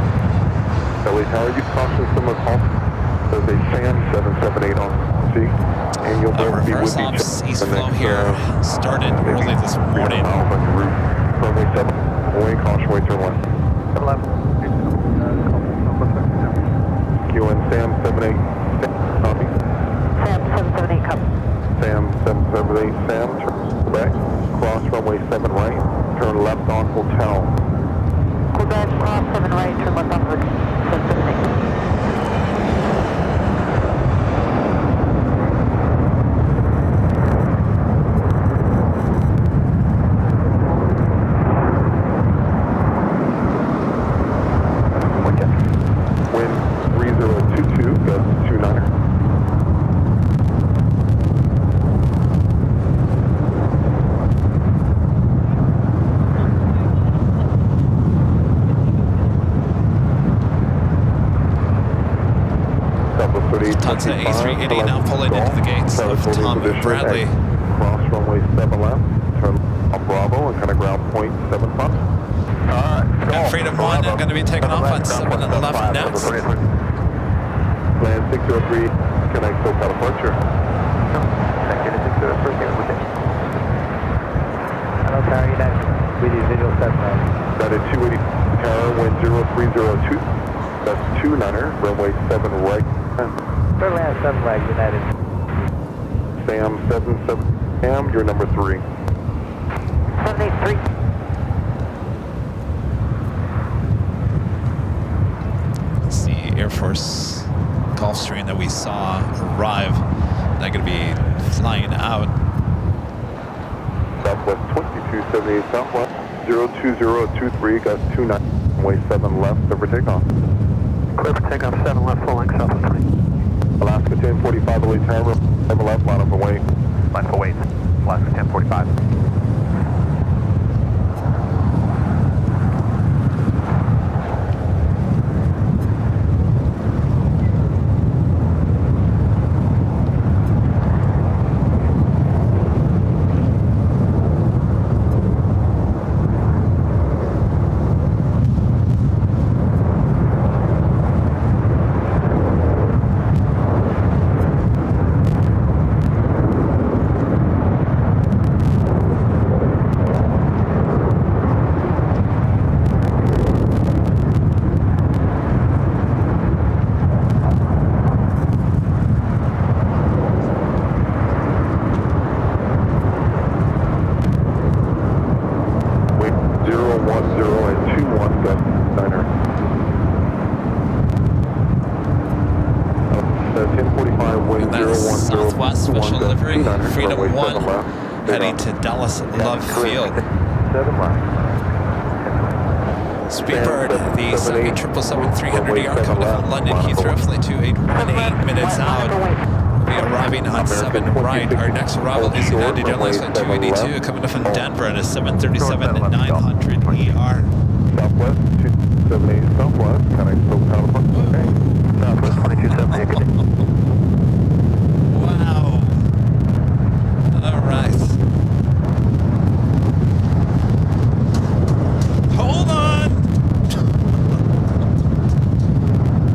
LA Tower, you caution similar call. There's a SAM 778 on C. And you'll both be with Reverse each off east flow here started early this morning. Runway 7, away, caution, way, turn left. 7 left. QN SAM 78, copy. Sam 778, copy. SAM 778, SAM, turn back, cross runway 7 right, turn left on Hotel. Quebec, cross 7 right, turn left on 778. Wind 3022, gust 29er. Lufthansa A380 now pulling into the gates of Tom Bradley. Cross runway 7 left, turn on Bravo and kind of ground point 75. And Freedom 1 going to be taking off on 7 and 11 next. Land 603, connect SoCal departure. Hello, Tower United. We do visual 7 United 280, tower, wind 0302. That's 29er, runway 7 right. Clear land 7 right, United. Sam 77, Sam, you're number 3. 783. It's the Air Force Gulfstream that we saw arrive. They're going to be flying out. Southwest 2278 Southwest 02023, gust 29, runway 7 left, clear for takeoff. Clear for takeoff, 7 left, full length, Southwest 20. Alaska 1045, LA Tower, 7 left, line up and wait. Line for wait. Alaska 1045. delivery. Freedom 1 heading to Dallas Love Field. 7 right. Speedbird, the 777-300ER coming up from London Heathrow, flight 2818 minutes out. We'll be arriving on 7 right. Our next arrival is United Airlines flight 282 coming up from Denver at a 737-900ER. Southwest, 278 Southwest, connect SoCal. Okay. Southwest 2278, good day. Wow. All right. Hold on.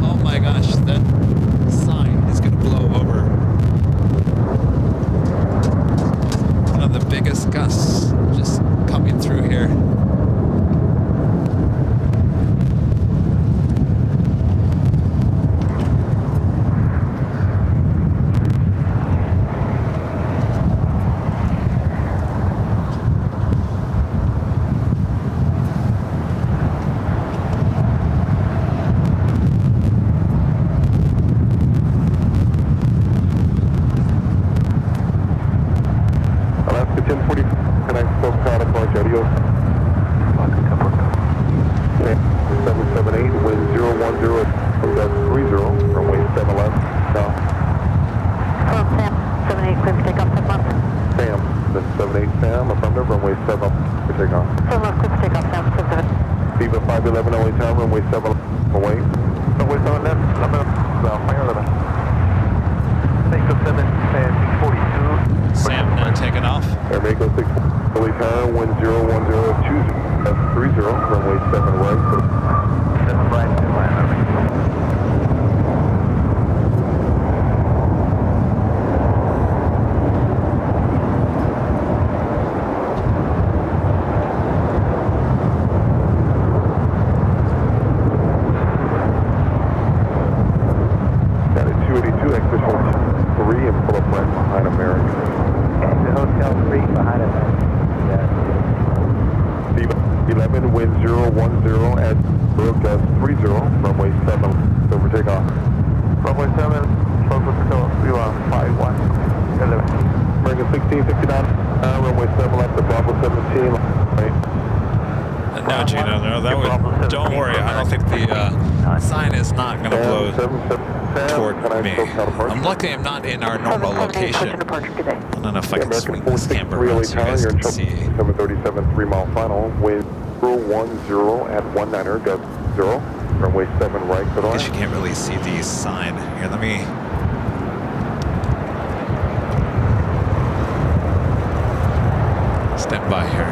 Oh my gosh, that sign is going to blow over. One of the biggest gusts just coming through here. I'm not in our normal location. I don't know if I can swing this camera around so you guys can see. 737 3-mile final, wind 010 at 19er, gust 0, runway 7 right. I guess you can't really see the sign. Here, let me... step by here.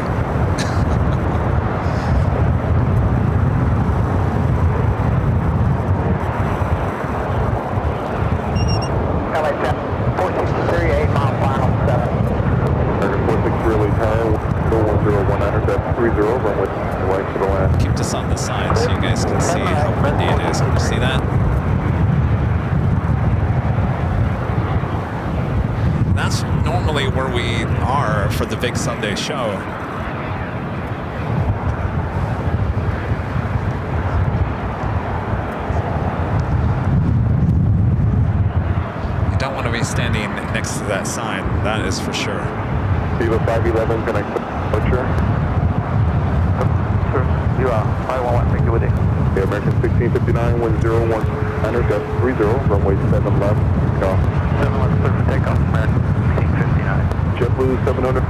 Keep this on the side so you guys can see how windy it is. Can you see that? That's normally where we are for the big Sunday show. You don't want to be standing next to that sign, that is for sure. Viva 511, connect to departure. You are 511, thank you with it. The American 1659, wind 019, gust 30, runway 7 left, go. 7 left, clear for takeoff, American 1659. JetBlue 700,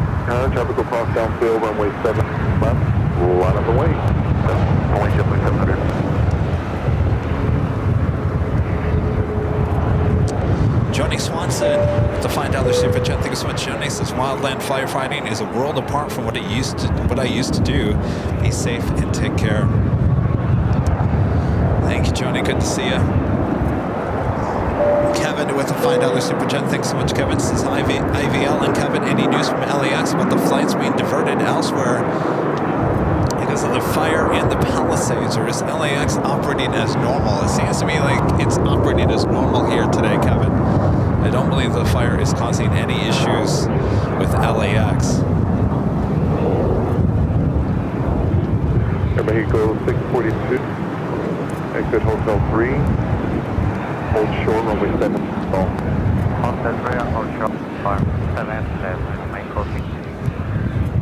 traffic will cross downfield, runway 7 left, right on the way. Only JetBlue 700. Johnny Swanson with the $5 super chat. Thank you so much, Johnny. Says wildland firefighting is a world apart from what I used to do. Be safe and take care. Thank you, Johnny. Good to see you. Kevin with the $5 super chat. Thanks so much, Kevin. Says IVL and Kevin. Any news from LAX about the flights being diverted elsewhere because of the fire in the Palisades, or is LAX operating as normal? It seems to me like it's operating as normal here today, Kevin. I don't believe the fire is causing any issues with LAX. Air Mexico 642, exit Hotel 3, hold short, runway 7,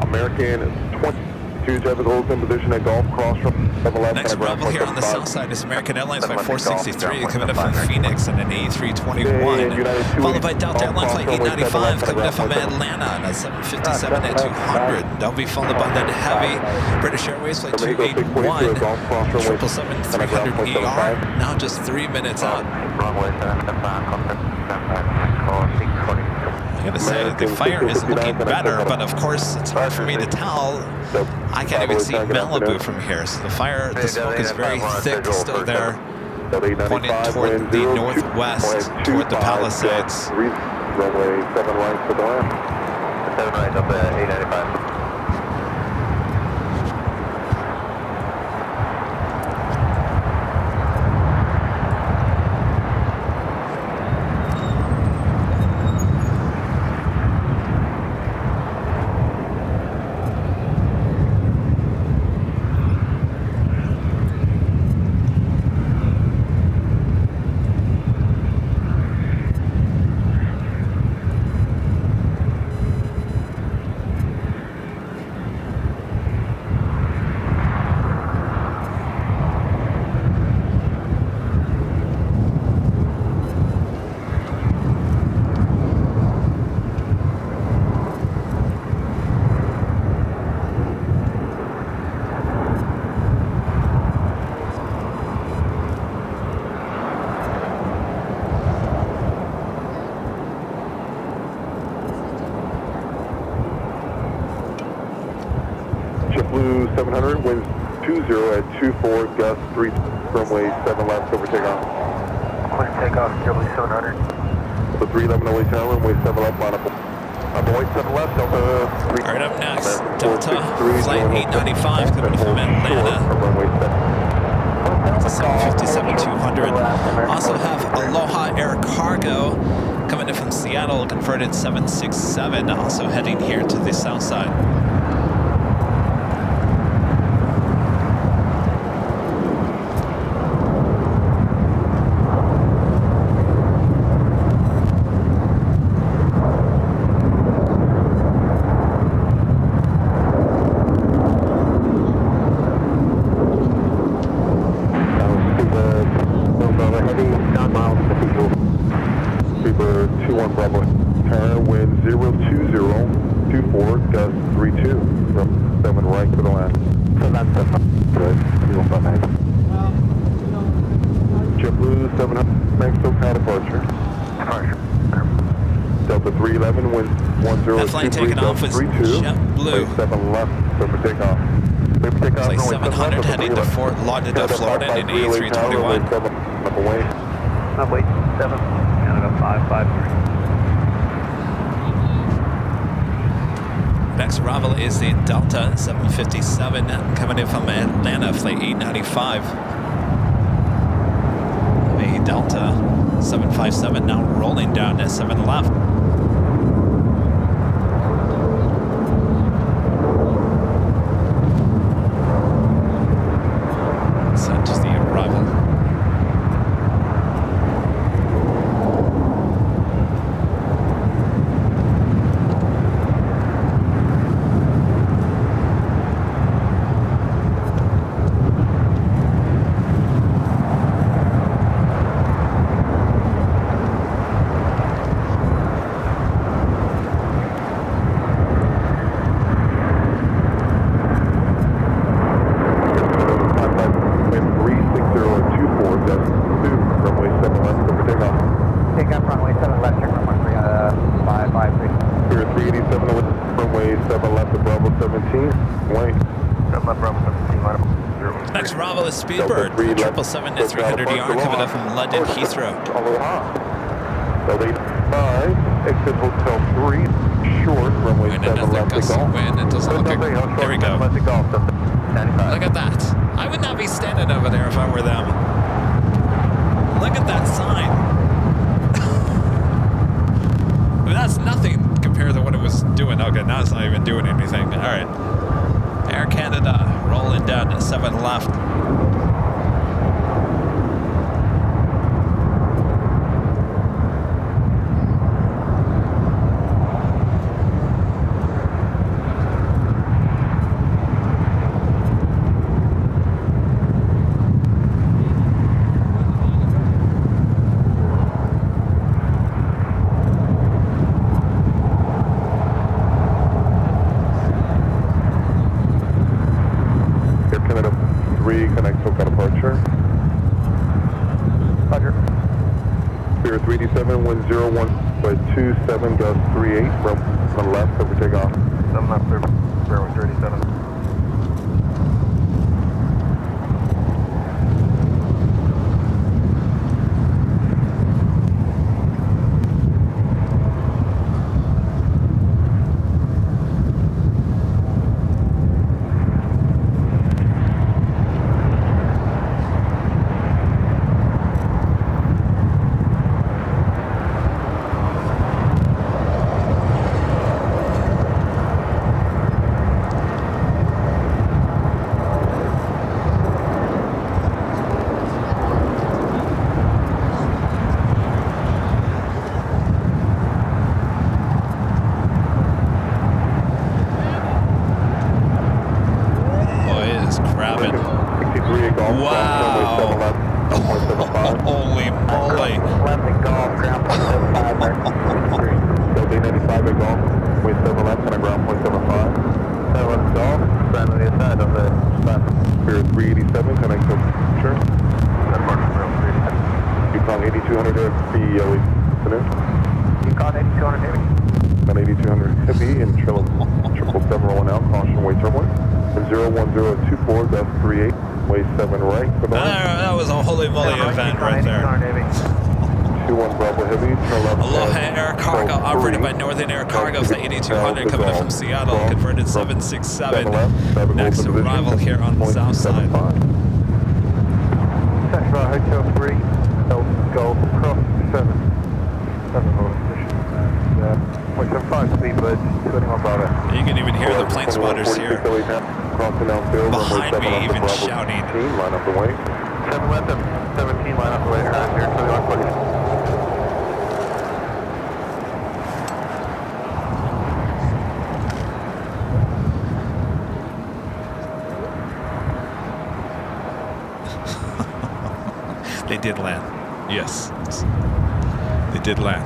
American 22 Jeffers in position at Golf Cross from 11. Next arrival here on the south side is American Airlines Flight 463 coming up from Phoenix in an A321, followed by Delta Airlines Flight 895 coming up from Atlanta on a 757 at 200. They'll be followed by that heavy British Airways Flight 281, 777-300ER, now just 3 minutes out. I gotta say, the fire is looking better, but of course it's hard for me to tell. I can't even see Malibu from here, so the fire, the smoke is very thick still there, pointing toward the northwest, toward the Palisades. Runway 7 right for the land. 7 right up at 895. Blue 700, winds 20 at 24, gust 3, runway 7 left, over takeoff. Clear takeoff, Blue 700. The 311 away tower, runway 7 left, line up. Away 7 left, Delta 3. All right, up next, Delta Flight 895 coming from Atlanta. It's a 757-200. Also have Aloha Air Cargo coming in from Seattle, converted 767, also heading here to the south side. That flight taking off is JetBlue. 7 left, over takeoff. Flight 700 heading to Fort Lauderdale, Florida in A321. Up away. Runway 7, Canada 553. Next arrival is the Delta 757 coming in from Atlanta, flight 895. The Delta 757 now rolling down at 7 left. Next arrival is Speedbird, 777-300ER coming up from London Heathrow. Exit Hotel 3, short, runway 7 left to golf. Wind, it doesn't look like, there we go. Look at that. I would not be standing over there if I were them. Look at that sign. I mean, that's nothing compared to what it was doing. Okay, now it's not even doing anything. All right. Air Canada rolling down at 7 left. departure. Roger. Spirit 387, wind 01.27, gust 38, from the left, over takeoff. 7 left, Spirit 387. Holy moly. Landing golf, ground 0.75, Delta 95 at golf, wind 7 left, and a ground 0.75. 7 golf, stand on the side of the span. Spirit 387, connect to sure. Departure Spirit 387. Yukon 8200 FB, Ellie, afternoon. Yukon 8200 Navy. On 8200 heavy and 777 rolling out, caution way turbulent. And 01024, gust 38, way 7 right. That was a holy moly event right there. 21 Bravo heavy, turn left. Aloha Air Cargo, operated by Northern Air Cargo, flight 8200, coming in from Seattle, converted 767. Next arrival here on the south side. Central Hotel 3, Golf, cross 7. 7 hold position. And 0.75 speed bird, 21 Bravo. You can even hear the plane spotters here behind me even shouting. Line up the way. 7 left and 17 line up the way. Around here, 21 please. They did land. Yes. They did land.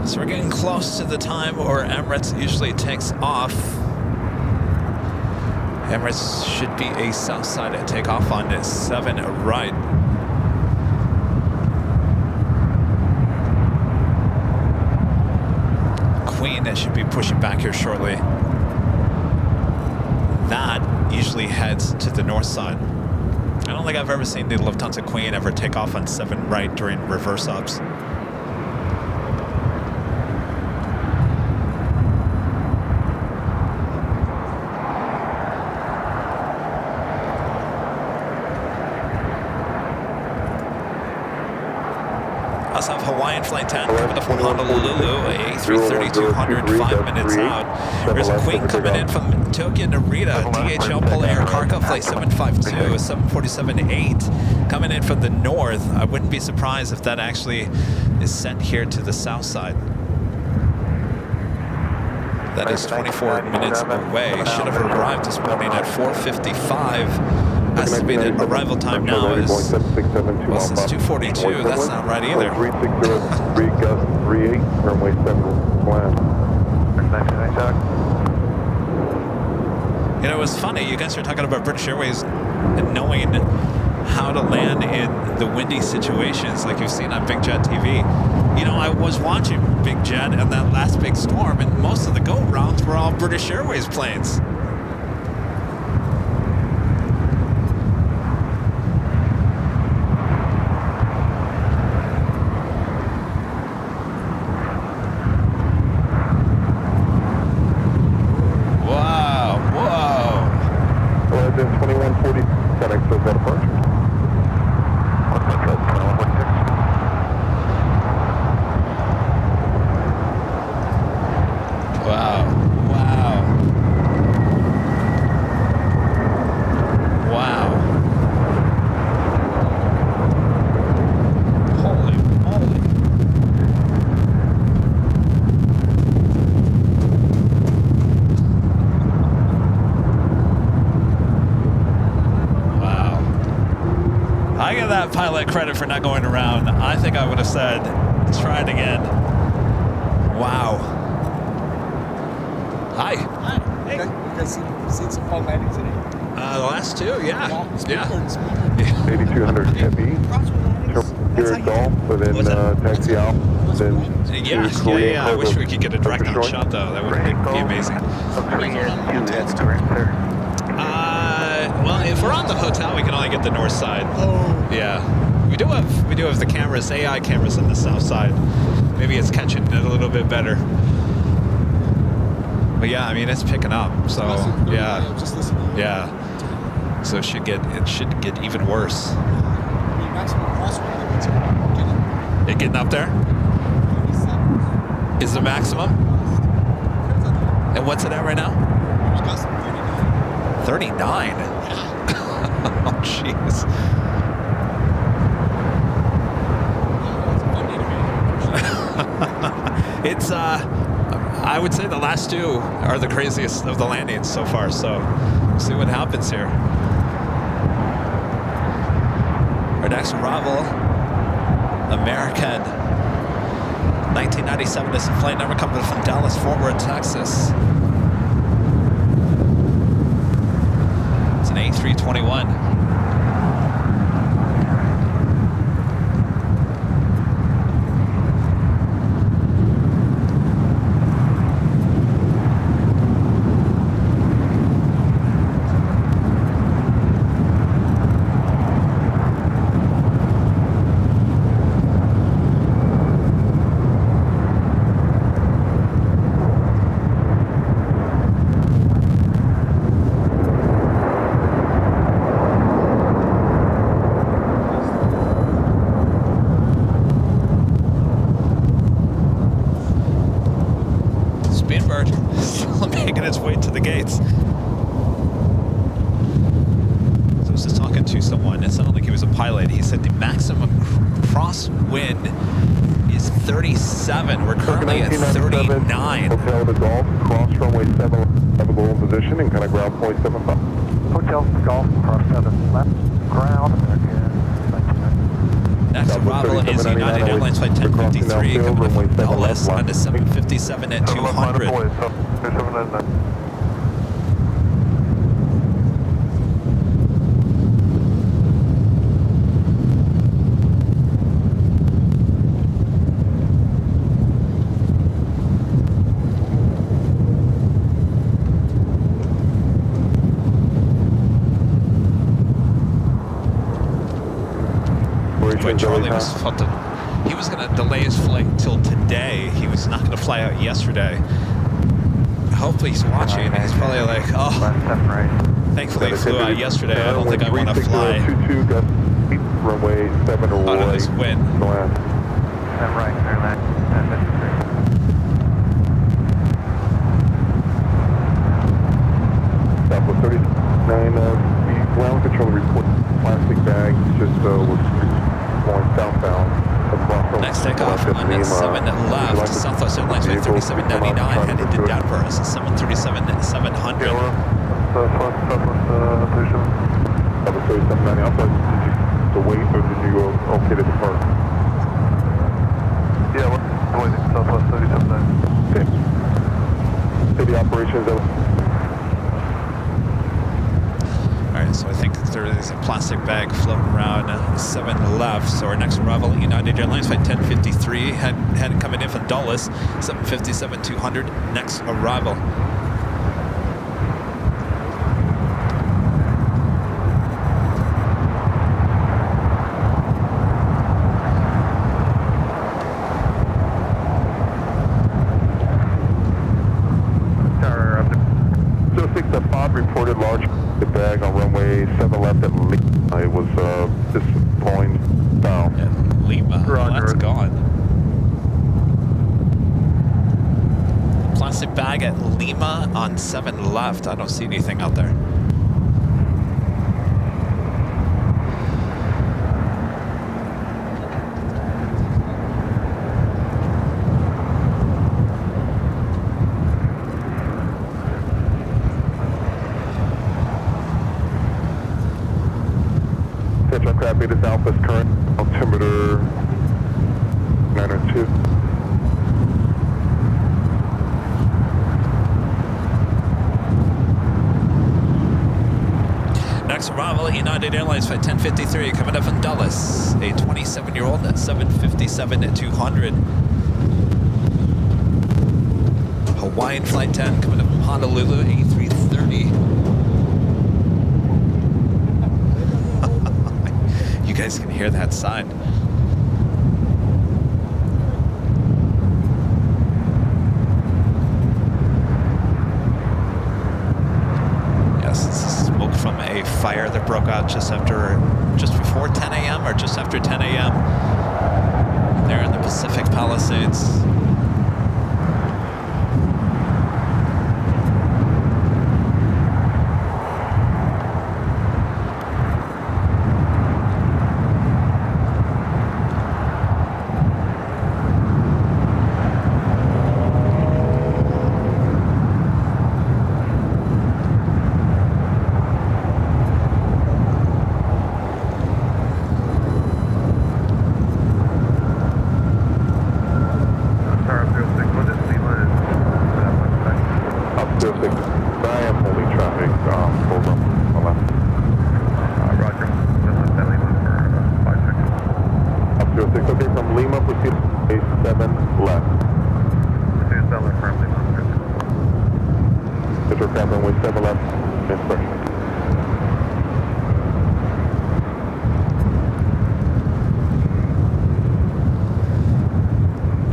So we're getting close to the time where Emirates usually takes off. Emirates should be a south side and take off on 7 right. Queen that should be pushing back here shortly. That usually heads to the north side. I don't think I've ever seen the Lufthansa Queen ever take off on 7 right during reverse ups. Also have Hawaiian Flight 10 coming up from Honolulu, A330-200, 5 minutes out. There's a Queen coming in from Tokyo Narita, DHL Polar Air Cargo Flight 752, 747-8 coming in from the north. I wouldn't be surprised if that actually is sent here to the south side. That is 24 minutes away. Should have arrived this morning at 4:55. Estimated arrival time now is, well, since 2:42, that's not right either. 3603, gust 38, runway 7 land. You know, it was funny. You guys were talking about British Airways and knowing how to land in the windy situations like you've seen on Big Jet TV. You know, I was watching Big Jet and that last big storm, and most of the go-rounds were all British Airways planes. Pilot credit for not going around. I think I would have said, let's try it again. All landings in it. The last two, yeah. Yeah. 8200 heavy. Here at Golf, but then taxi out. Then Yeah. I wish we could get a direct on shot though. That would be amazing. Well, if we're on the hotel, we can only get the north side. Oh. Yeah. We do have the cameras, AI cameras on the south side. Maybe it's catching it a little bit better. But yeah, I mean it's picking up. So yeah. Just listening. Yeah. So it should get even worse. Maximum crosswind limits It getting up there? 37. Is the maximum? And what's it at right now? 39. Oh jeez. It's I would say the last two are the craziest of the landings so far, so we'll see what happens here. Our next arrival, American 1997, this is flight number coming from Dallas, Fort Worth, Texas. It's an A321. We're currently at 39. Hotel to Golf, cross runway 7, have a goal in position and kind of ground point 75. Hotel to Golf, cross 7 left, ground, American. Next arrival is United Airlines flight 1053 coming from Dallas on to 757 at 200. Charlie was he was going to delay his flight till today. He was not going to fly out yesterday. Hopefully he's watching. He's probably like, oh, thankfully he flew out yesterday. I don't think I want to fly runway 7 out of this wind. Right, Airline. Southwest 39, the ground control report plastic bag just was going southbound across from next takeoff on 7 left, Southwest Airlines flight 3799 headed to Denver. This is 737-700. Southwest 3790, I'll put to wait or did you go okay to depart? Yeah, we're waiting, Southwest 3790. Okay. City operations. Alright, so I think there is a plastic bag floating around 7 left. So our next arrival, United Airlines flight 1053, had coming in from Dallas, 757-200, next arrival. Reported large bag on runway 7 left at Lima. It was just going down. At Lima, well, that's gone. Plastic bag at Lima on 7 left. I don't see anything out there. Barbados Alpha's current altimeter 902. First arrival, United Airlines flight 1053 coming up from Dulles. A 27-year-old at 757 at 200. Hawaiian flight 10 coming up from Honolulu, A330. You guys can hear that sign. Yes, this is smoke from a fire that broke out just before 10 a.m. or just after 10 a.m. there in the Pacific Palisades.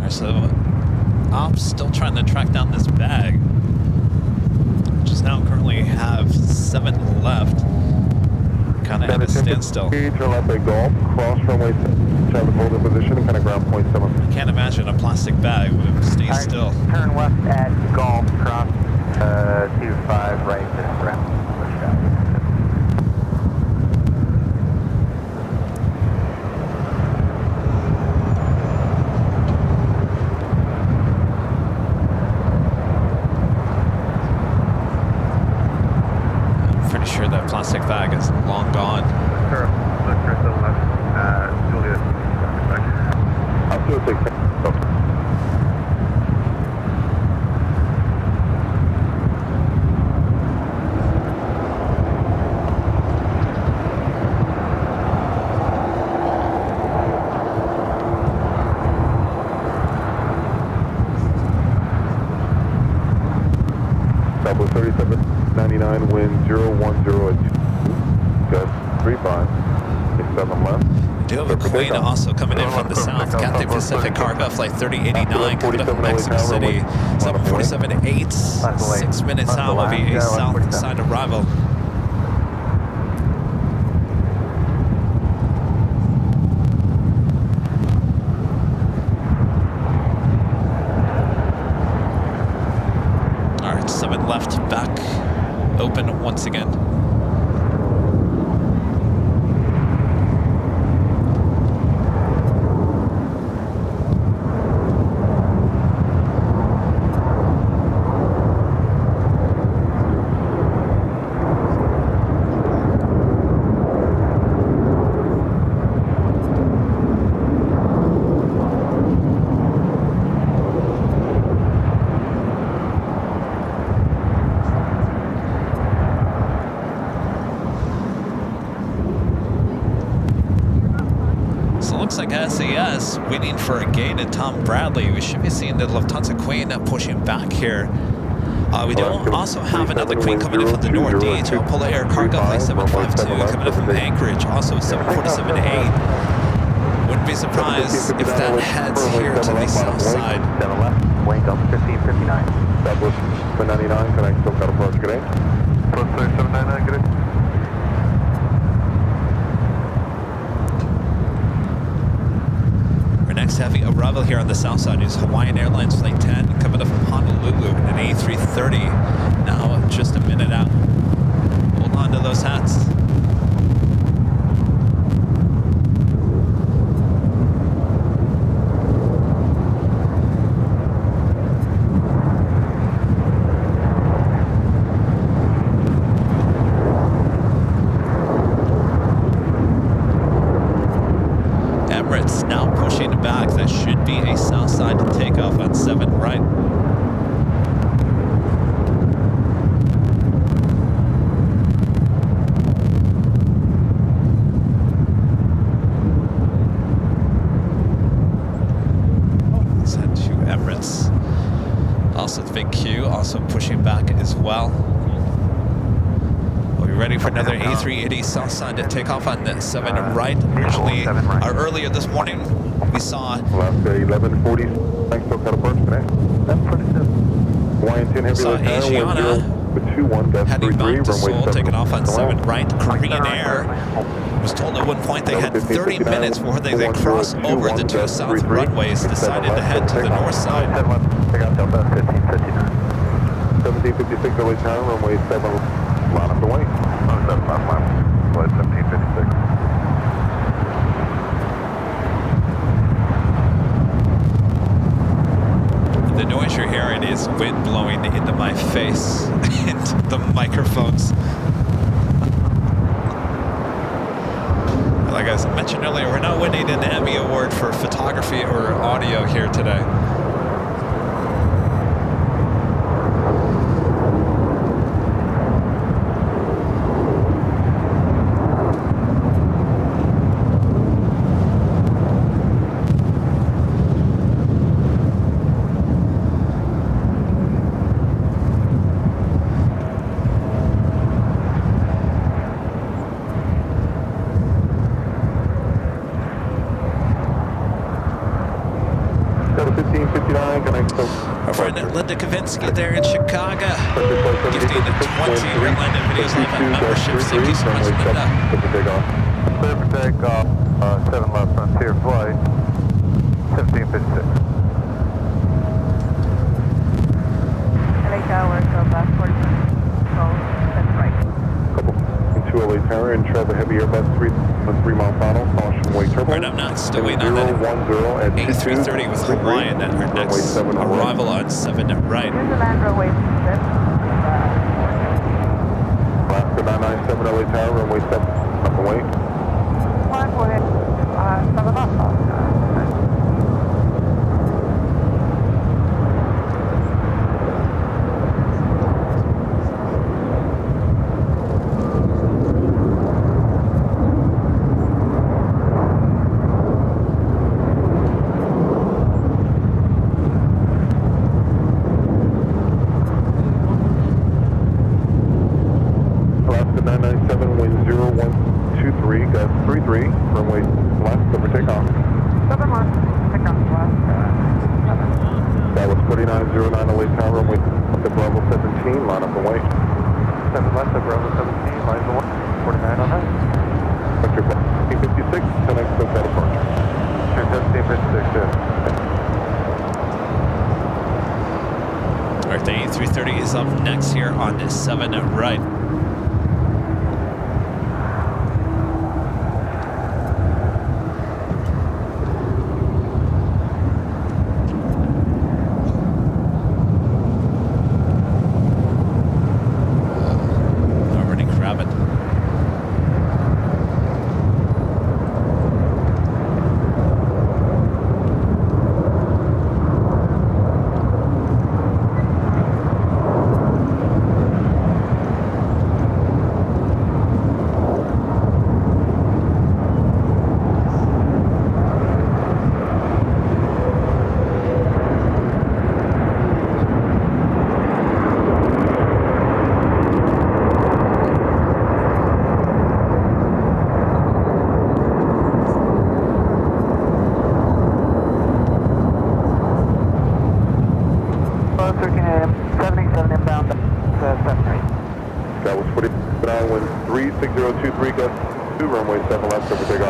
So, ops still trying to track down this bag, which is now currently have 7 left. Kind of at a standstill. Left a Golf, cross runway 7, hold in position, and kind of ground point 7. You can't imagine a plastic bag would stay still. Turn left at Golf, cross 25 right, this ground. Sure that plastic bag is long gone. Sure. Look for the left. Juliet. Up to a 6. Double 3799, wind 010 at 2, gust 35, 7 left. Do have a Queen also coming in from the south. Cathay Pacific Cargo Flight 3089 coming up from Mexico City. 747-8, 6 minutes out will be a south side arrival. Alright, 7 left, back open once again. Looks like SAS waiting for a gate at Tom Bradley. We should be seeing the Lufthansa Queen pushing back here. We do also have another Queen coming in from the northeast. Polar Air Cargo Flight 752 coming in from Anchorage, also 747-8. Wouldn't be surprised if that heads here to the south side. 7 left, wake up 1559. That was 799, can I still got approach, good day? Plus 799, good day. Next heavy arrival here on the south side is Hawaiian Airlines Flight 10 coming up from Honolulu in an A330. Now just a minute out. Hold on to those hats. Now pushing back. That should be a south side takeoff on 7 right. Also the big Q, also pushing back as well. We'll be ready for another A380 south side to take off on the 7 right. Originally, or earlier this morning, we saw 1140. Thanks for approach today. 1147. Saw Asiana heading back to Seoul, taking off on 7 right. Korean Air was told at one point they had 30 minutes before they could cross over the 2 south runways, decided to head to the north side. 1756 early time, runway 7, line up the way. 7 left line, flight 1756. The noise you're hearing is wind blowing into my face, into the microphones. Like I mentioned earlier, we're not winning an Emmy Award for photography or audio here today. Our friend Linda Kavinsky there in Chicago, gifting 20 Airline videos live at memberships. Thank you so much, Linda. Clear for takeoff, 7 left frontier flight, 1756. LA Tower, so back 40 minutes. So that's right. Couple 208 Tower and Trevor Heavy Airbus 3-mile final, caution wake turbo. Right, I'm not still waiting on that A330 with Hawaiian at our next arrival on 7 right. Here's the land runway 6. Alaska 997 LA Tower, runway 7, up and wait. Fine, go ahead. 7 left. Alaska 997, wind 0123, gust 33, runway left, clear for takeoff. 7 left. Pick up left. 7. That was 4909 LA Tower, runway up to Bravo 17, line up and wait. 7 left at Bravo 17, line to 49 on that. Vector 1756, 10x clear that approach. Sure, 1756, yeah. All right, the A330 is up next here on 7 right.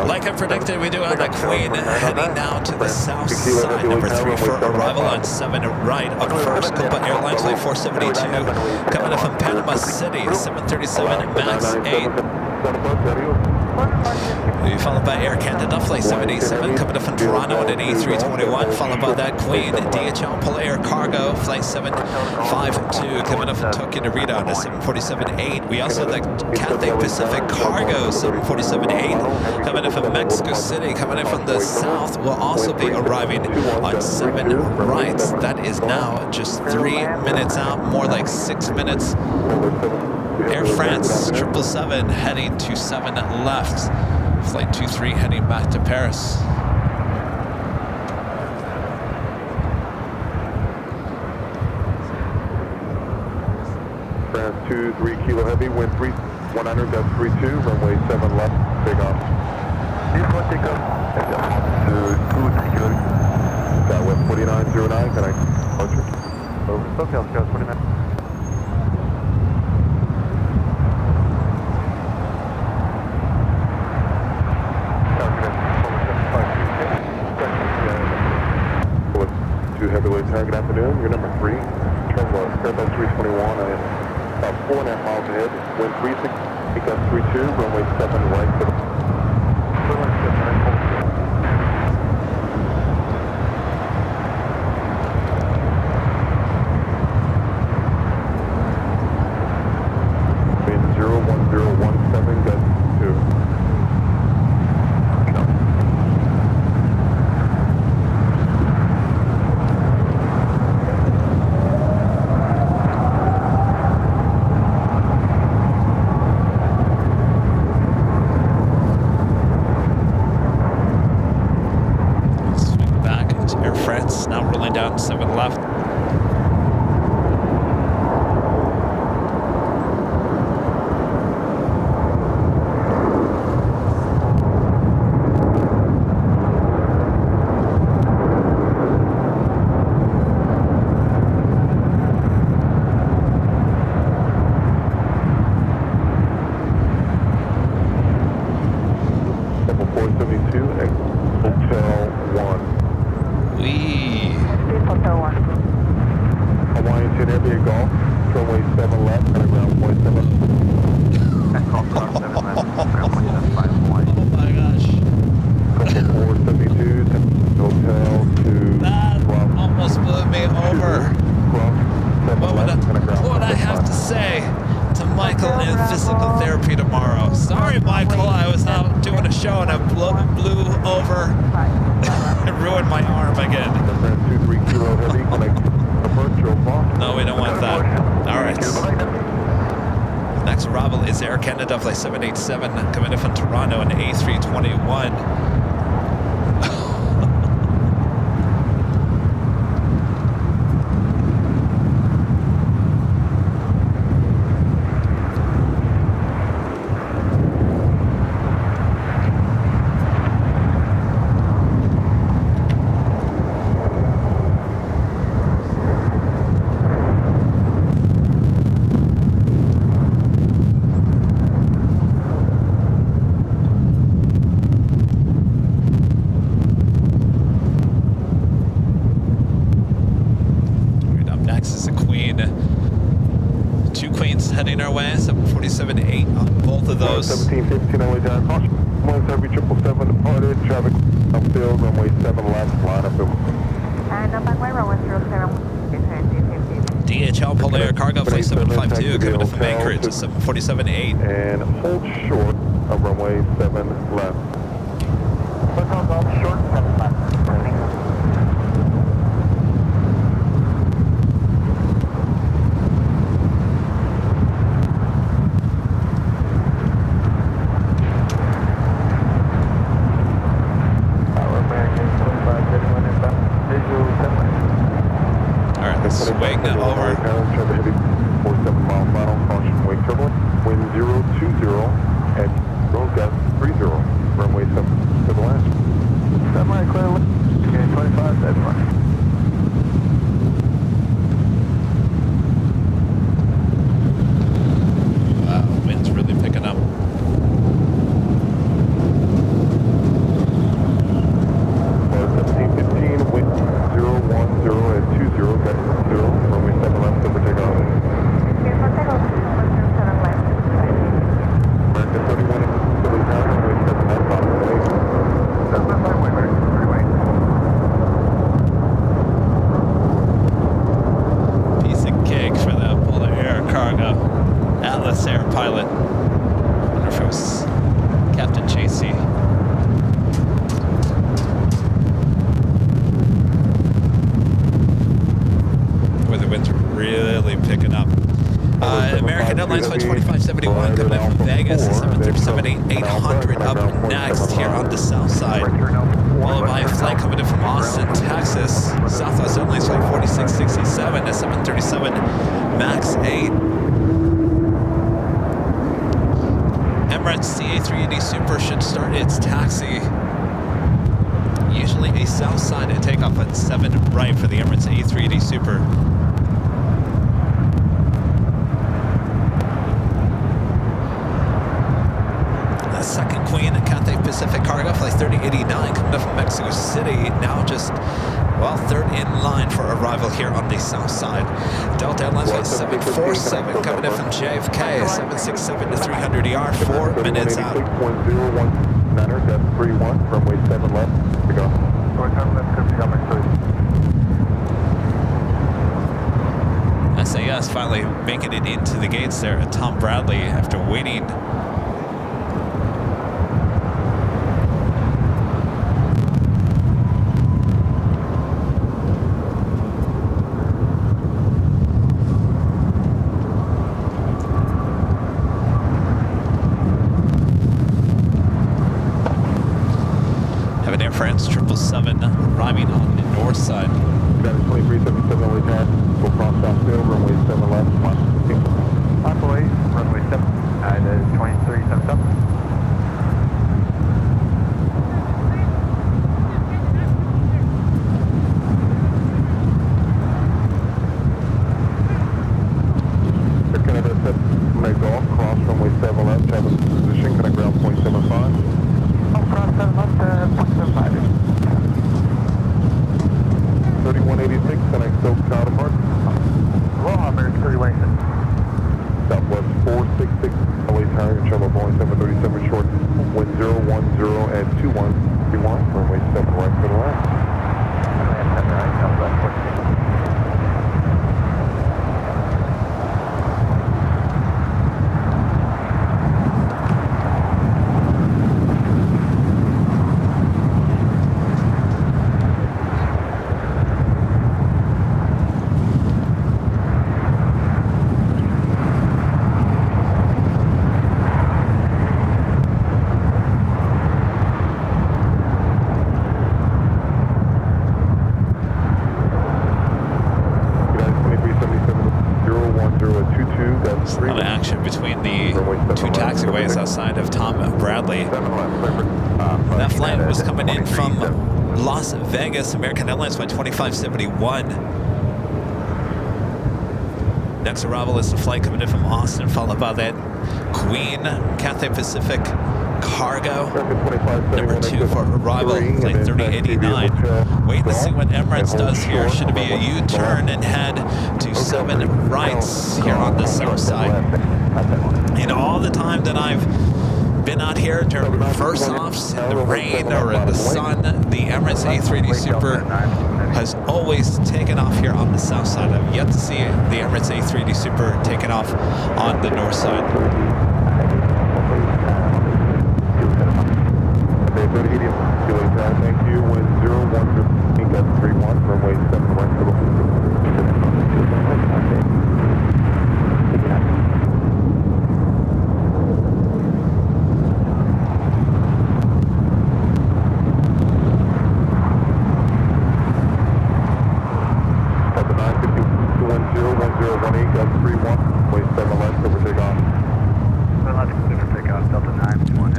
Like I predicted, we do have that Queen heading now to the south side. Number 3 for arrival on 7 right. Up first, Copa Airlines flight 472 coming up from Panama City, 737 MAX 8. Followed by Air Canada flight 787 coming up from Toronto on an A321. Followed by that Queen DHL Polair Cargo flight 752 coming up from Tokyo Narita on a 747-8. We also have the Cathay Pacific Cargo 747-8 coming in from Mexico City, coming in from the south, will also be arriving on 7 right. That is now just 3 minutes out, more like 6 minutes. Air France 777 heading to 7 left. Flight 23 heading back to Paris. France 23 Kilo Heavy, wind 3100, gust 32, runway 7 left, take off. Before takeoff, altitude 29 kilo. Southwest 4909, can I departure? Over. Okay, let's go, 29. To heavily good afternoon, you're number 3, turn left, Airbus 321, I am about 4.5 miles ahead, wind 36, gust 32, runway 7 right, wind 01017, gust 2. Now rolling down 7 left. Level 472, Hotel 1. Hotel 1. Hawaiian 10 Heavy at Golf, runway 7 left, and ground point 7. Golf ground 7 left, ground point 75 Hawaii. Oh my gosh. Level 472, Hotel to That almost blew me over. What would I have to say to Michael in physical therapy tomorrow? Sorry, Michael, I was out doing a show and I blew over and ruined my arm again. 23 Kilo Heavy, connect approach, No, we don't want that. All right. Next arrival is Air Canada Flight 787 coming in from Toronto in A321. Heading our way, 747-8 on both of those. 1715 only down, caution. 170 departed, traffic upfield, runway 7 left, line up. And runway 07. DHL Polar Air Cargo Flight 752 coming in from Anchorage to 747-8. And hold short of runway 7 left. Hotel Golf short 7 left. Swing over. 47 mile final, caution, wake turbulent, wind 020 at roll gust 30, runway 7 to the last. Semi clear, okay, 25, that's fine. Wow, wind's really picking up. Well, 1715, wind 010 at 20, gust 0, runway 7 left, over takeoff. American 31, Philly town, runway 7 left, bottom of the lake. That's not my way, right? Piece of cake for the Polar Air Cargo Atlas Air pilot. I wonder if it was Captain Chasey. Where the winds are really picking up. American Airlines Flight 2571 coming in from Vegas, 737-800 up next here on the south side. Followed by a flight coming in from Austin, Texas, Southwest Airlines Flight 4667 at 737 MAX 8. Emirates CA380 Super should start its taxi. Usually a south side and take off at 7 right for the Emirates A380 Super. The second Queen Cathay Pacific Cargo Flight 3089 coming up from Mexico City, now just, well, third in line for arrival here on the south side. Delta Airlines Flight 747 coming in from JFK, 767 to 300 ER, 4 minutes out. 6.01 that's 31, runway 7 left, to go. SAS finally making it into the gates there at Tom Bradley after waiting. Have an Air France 777 arriving on the north side. That is 2377 only past. We'll cross south field, runway 7 left, Runway 7, that is 2377. Canada 7 Golf, cross runway 7 left, travel position, connect ground 0.75. Cross 7 left, 0.75. 3186, connect Silk counterpart. Aloha, American 3186. Southwest 466, LA Tower, travel Boeing 737 short, wind 010 at 2131, runway 7 right for the left. Runway 7 right, southwest 46. A lot of action between the two taxiways outside of Tom Bradley. That flight was coming in from Las Vegas, American Airlines Flight 2571. Next arrival is the flight coming in from Austin, followed by that Queen Cathay Pacific Cargo. Number 2 for arrival, flight 3089. Waiting to see what Emirates does here. Should it be a U-turn and head to 7 rights here on the south side. In all the time that I've been out here during reverse-offs in the rain or in the sun, the Emirates A380 Super has always taken off here on the south side. I've yet to see the Emirates A380 Super taken off on the north side. Thank you, wind 010, that's 31, runway 7 right for the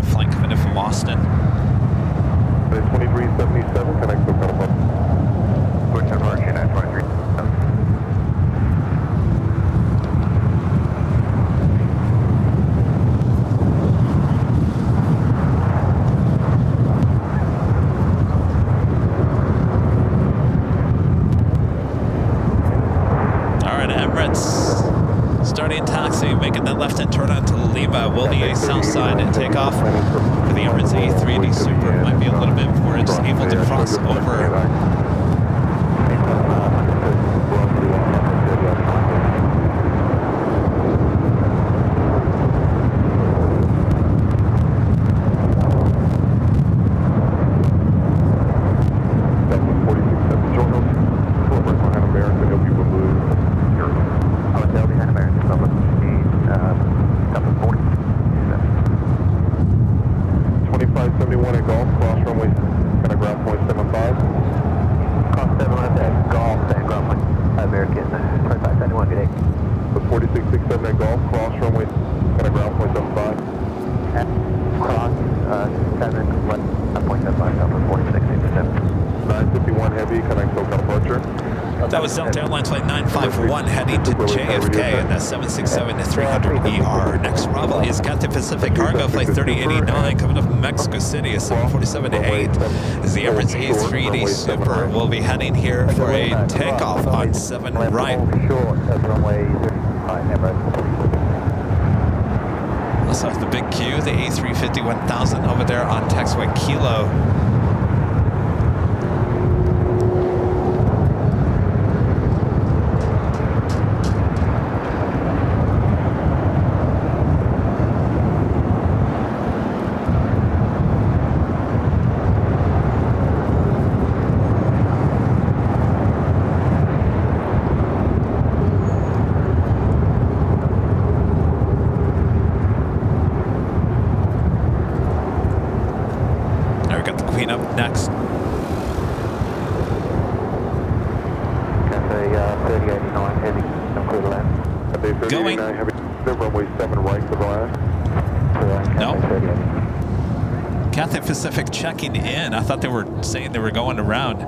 Flight coming in from Austin. 2377, connect to Palisades. Overarching at 2377. Alright, Emirates starting taxi, making that left-hand turn onto Lima. Will the south side and take off for the Emirates A380 Super. Might be a little bit before it's able to cross over. Cross 7 left, 1.75 Alpha 4687. 951 heavy, connect SoCal departure. That was Delta Airlines Flight 951 heading to JFK and that's 767-300ER. Next arrival is Cathay Pacific Cargo Flight 3089 coming up from Mexico City at 747-8. Is the Emirates A380 Super. We'll be heading here for a takeoff on 7 right. Short of runway 35 Emirates. Also the big Q, the A350 1000 over there on taxiway Kilo. Next. Cathay 3089 heavy, clear to land. Cathay 3089 heavy, the runway 7 right to the land. No. Cathay Pacific checking in. I thought they were saying they were going around.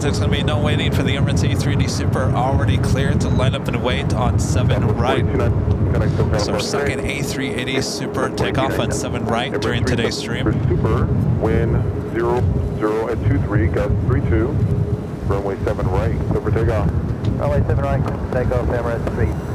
There's going to be no waiting for the Emirates A380 Super, already cleared to line up and wait on 7 right. So our second A380 Super takeoff on 7 right during today's stream. Super, wind 00 at 23, gust 32, runway 7 right, over takeoff. Runway 7 right, takeoff, Emirates 3.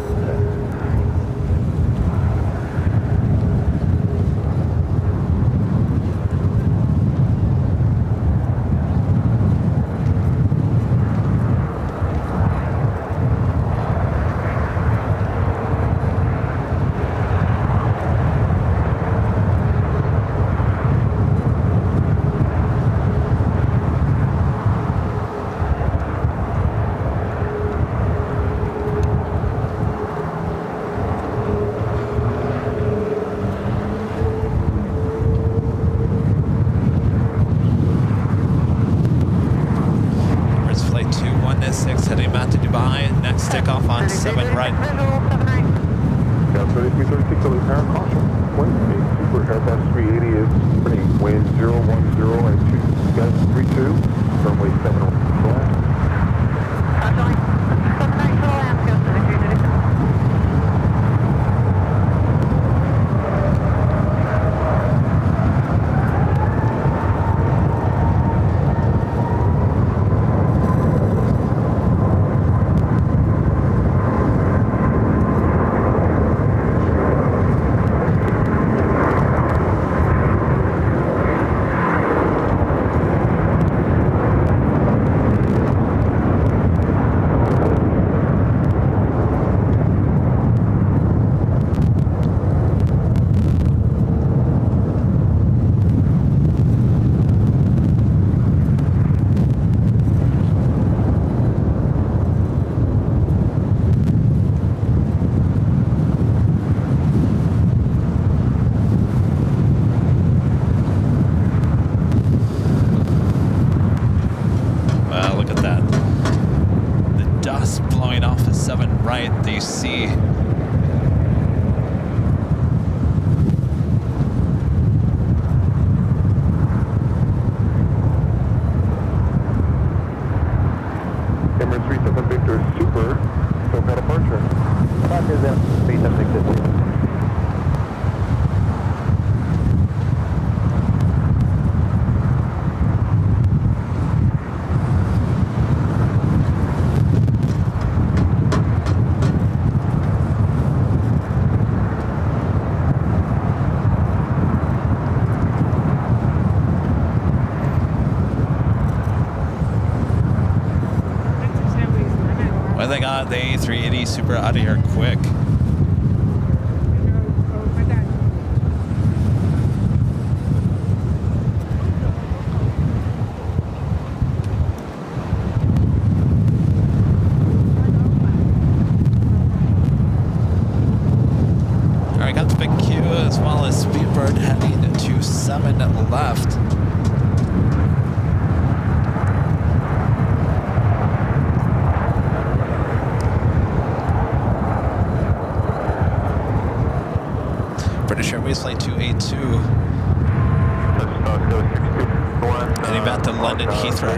Runway 336, LA power caution. Wind speed, super Airbus 380 is pretty wind 010 at 2, gust 32, runway 7 left. Roger, 7 right to the left, go 3337. They got the A380 Super out of here quick. All right, got the big Q as well as Speedbird heading to 7 left. British Airways Flight 282. Heading back to London Heathrow.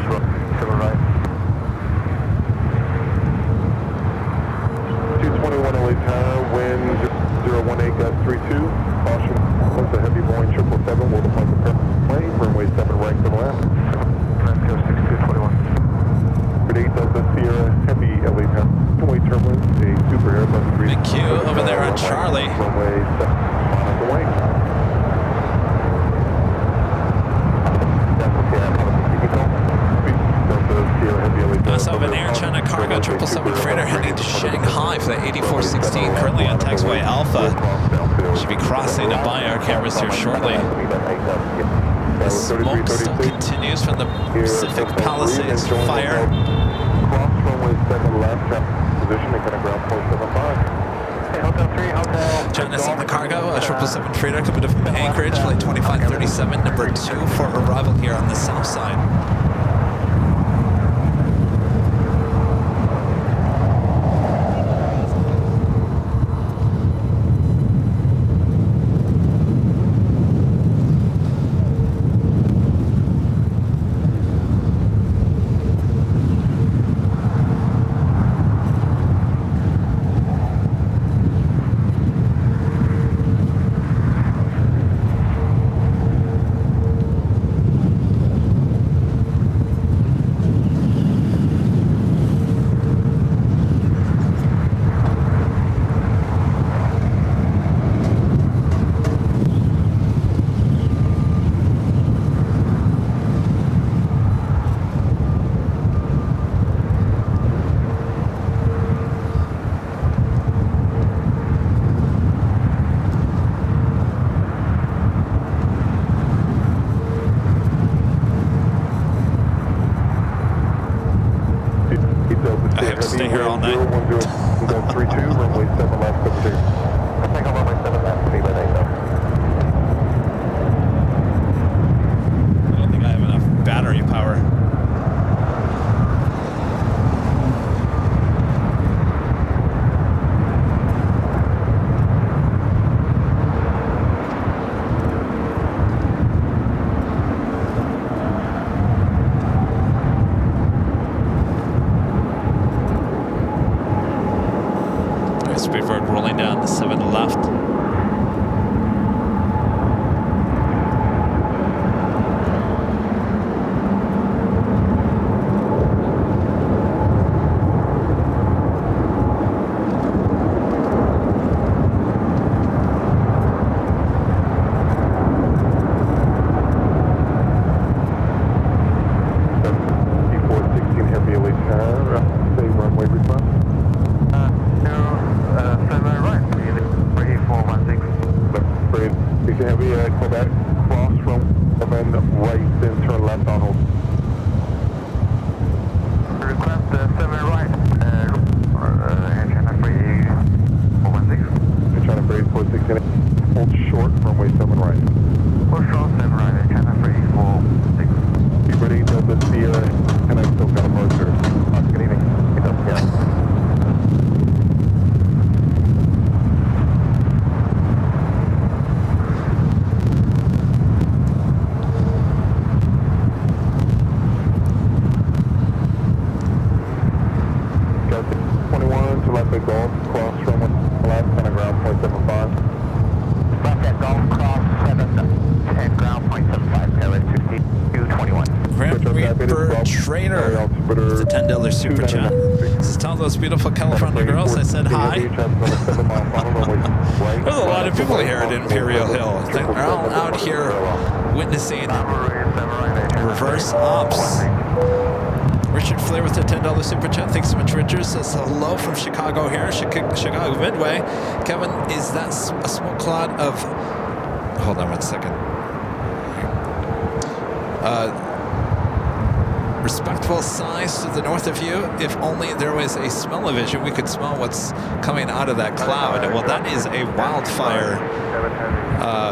221 LA Tower, wind 018 gust 32. Caution, once a heavy Boeing 777 will depart the plane. Runway 7 right to the left. Francisco 6221. Good 8 Delta Sierra, heavy LA Tower. Two-way turbulence, a Super Airbus 3. Big Q over there on Charlie. Runway 7. Also have an Air China Cargo 777 freighter heading to Shanghai for the 8416, currently on taxiway Alpha. Should be crossing to buy our cameras here shortly. The smoke still continues from the Pacific Palisades fire. Cross runway 7 left, position at ground point 75. Hotel 3, Hotel. Join us on the cargo, a 777 freighter coming from Anchorage, flight 2537, number 2 for arrival here on the south side. I have to stay here all night. 32, runway 7 left, 52. I think I'm runway 7 left, speed by 8 I don't think I have enough battery power. 7 left. Super chat. This is tell those beautiful California girls I said hi. There's a lot of people here at Imperial Hill. They're all out here witnessing reverse ops. Richard Flair with the $10 super chat. Thanks so much, Richard. Says hello from Chicago here, Chicago Midway. Kevin, is that a smoke cloud of... Hold on 1 second. Respectful size to the north of you. If only there was a smell-o-vision, we could smell what's coming out of that cloud. Well, that is a wildfire,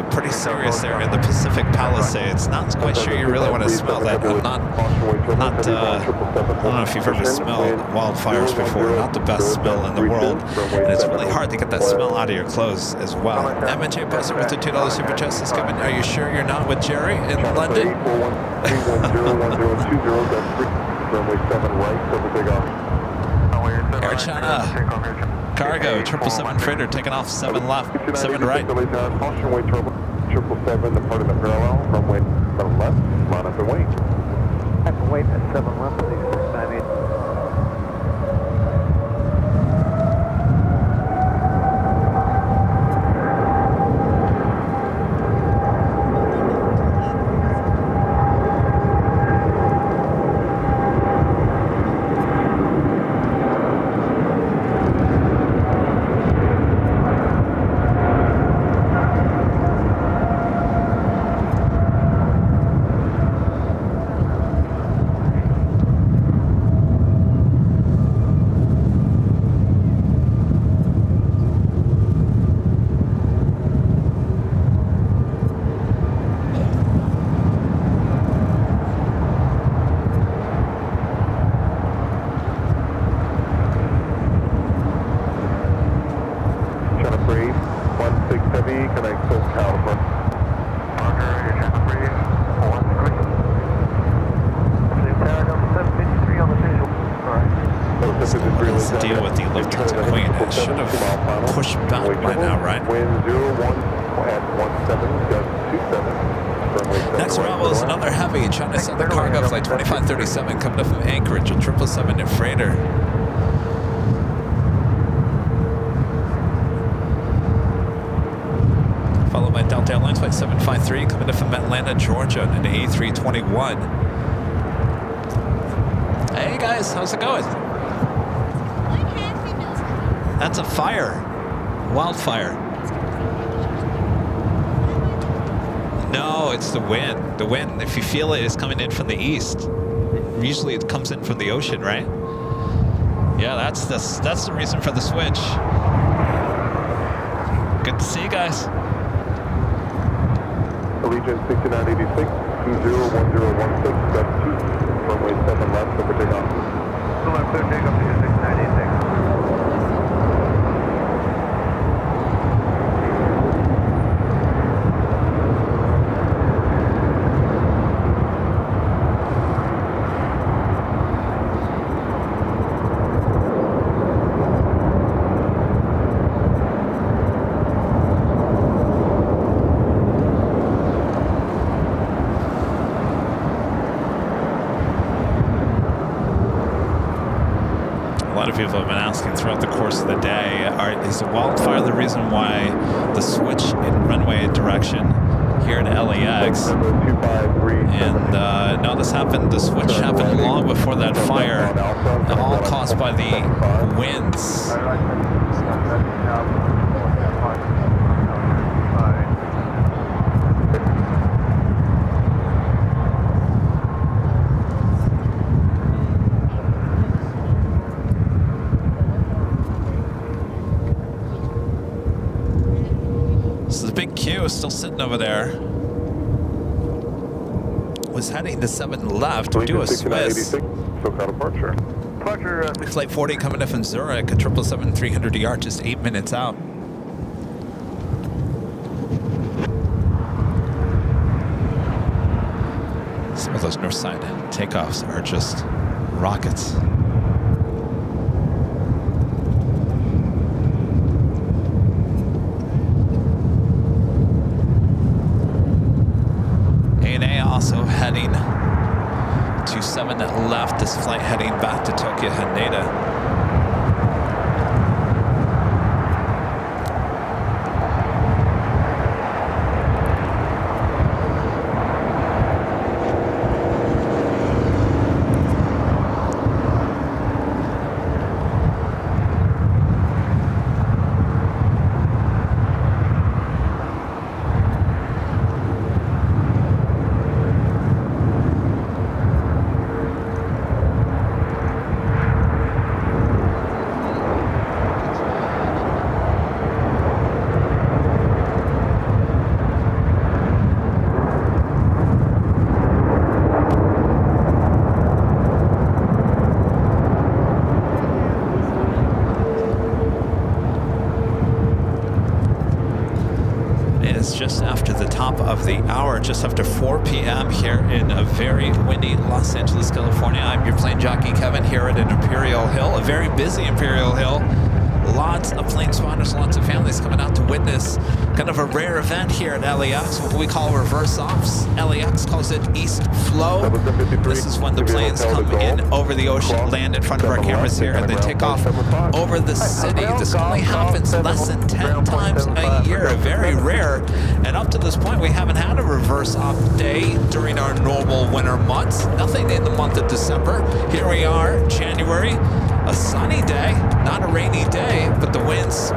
pretty serious there in the Pacific Palisades. Not quite sure you really want to smell that. I don't know if you've ever smelled wildfires before. Not the best smell in the world, and it's really hard to get that smell out of your clothes as well. M&J Poster with the $2 super chat says, Kevin, are you sure you're not with Jerry in London? Air China cargo 777 freighter taking off 7 left, 7 right. Caution weight turbo 777 departing the parallel, runway 7 left, line up and wait. Have to wait at 7 left, please, 698. Coming up from Anchorage, a 777 in freighter. Followed by Delta Airlines flight 753 coming up from Atlanta, Georgia, and the A321. Hey guys, how's it going? That's a fire, wildfire. No, it's the wind. The wind, if you feel it, is coming in from the east. Usually it comes in from the ocean, right? Yeah, that's the reason for the switch. Good to see you guys. Allegiant 6986, 201016, that's 2, runway 7 left, over takeoff. So left, clear takeoff to 6986. people have been asking throughout the course of the day, is the wildfire the reason why the switch in runway direction here in LAX? And no, the switch happened long before that fire, all caused by the winds. Still sitting over there. Was heading to 7 left. We do a Swiss. Flight 40 coming in from Zurich, a 777-300ER, just 8 minutes out. Some of those north side takeoffs are just rockets. Also heading to 7 left. This flight heading back to Tokyo Haneda. Just after the top of the hour, just after 4 p.m. here in a very windy Los Angeles, California. I'm your plane jockey, Kevin, here at an Imperial Hill, a very busy Imperial Hill. Lots of plane spotters, lots of families coming out to witness kind of a rare event here at LAX, what we call reverse ops. LAX calls it East Flow. This is when the planes come in over the ocean, land in front of our cameras here, and they take off over the city. This only happens less than 10 times a year, very rare. And up to this point, we haven't had a reverse op day during our normal winter months. Nothing in the month of December. Here we are, January. A sunny day, not a rainy day, but the winds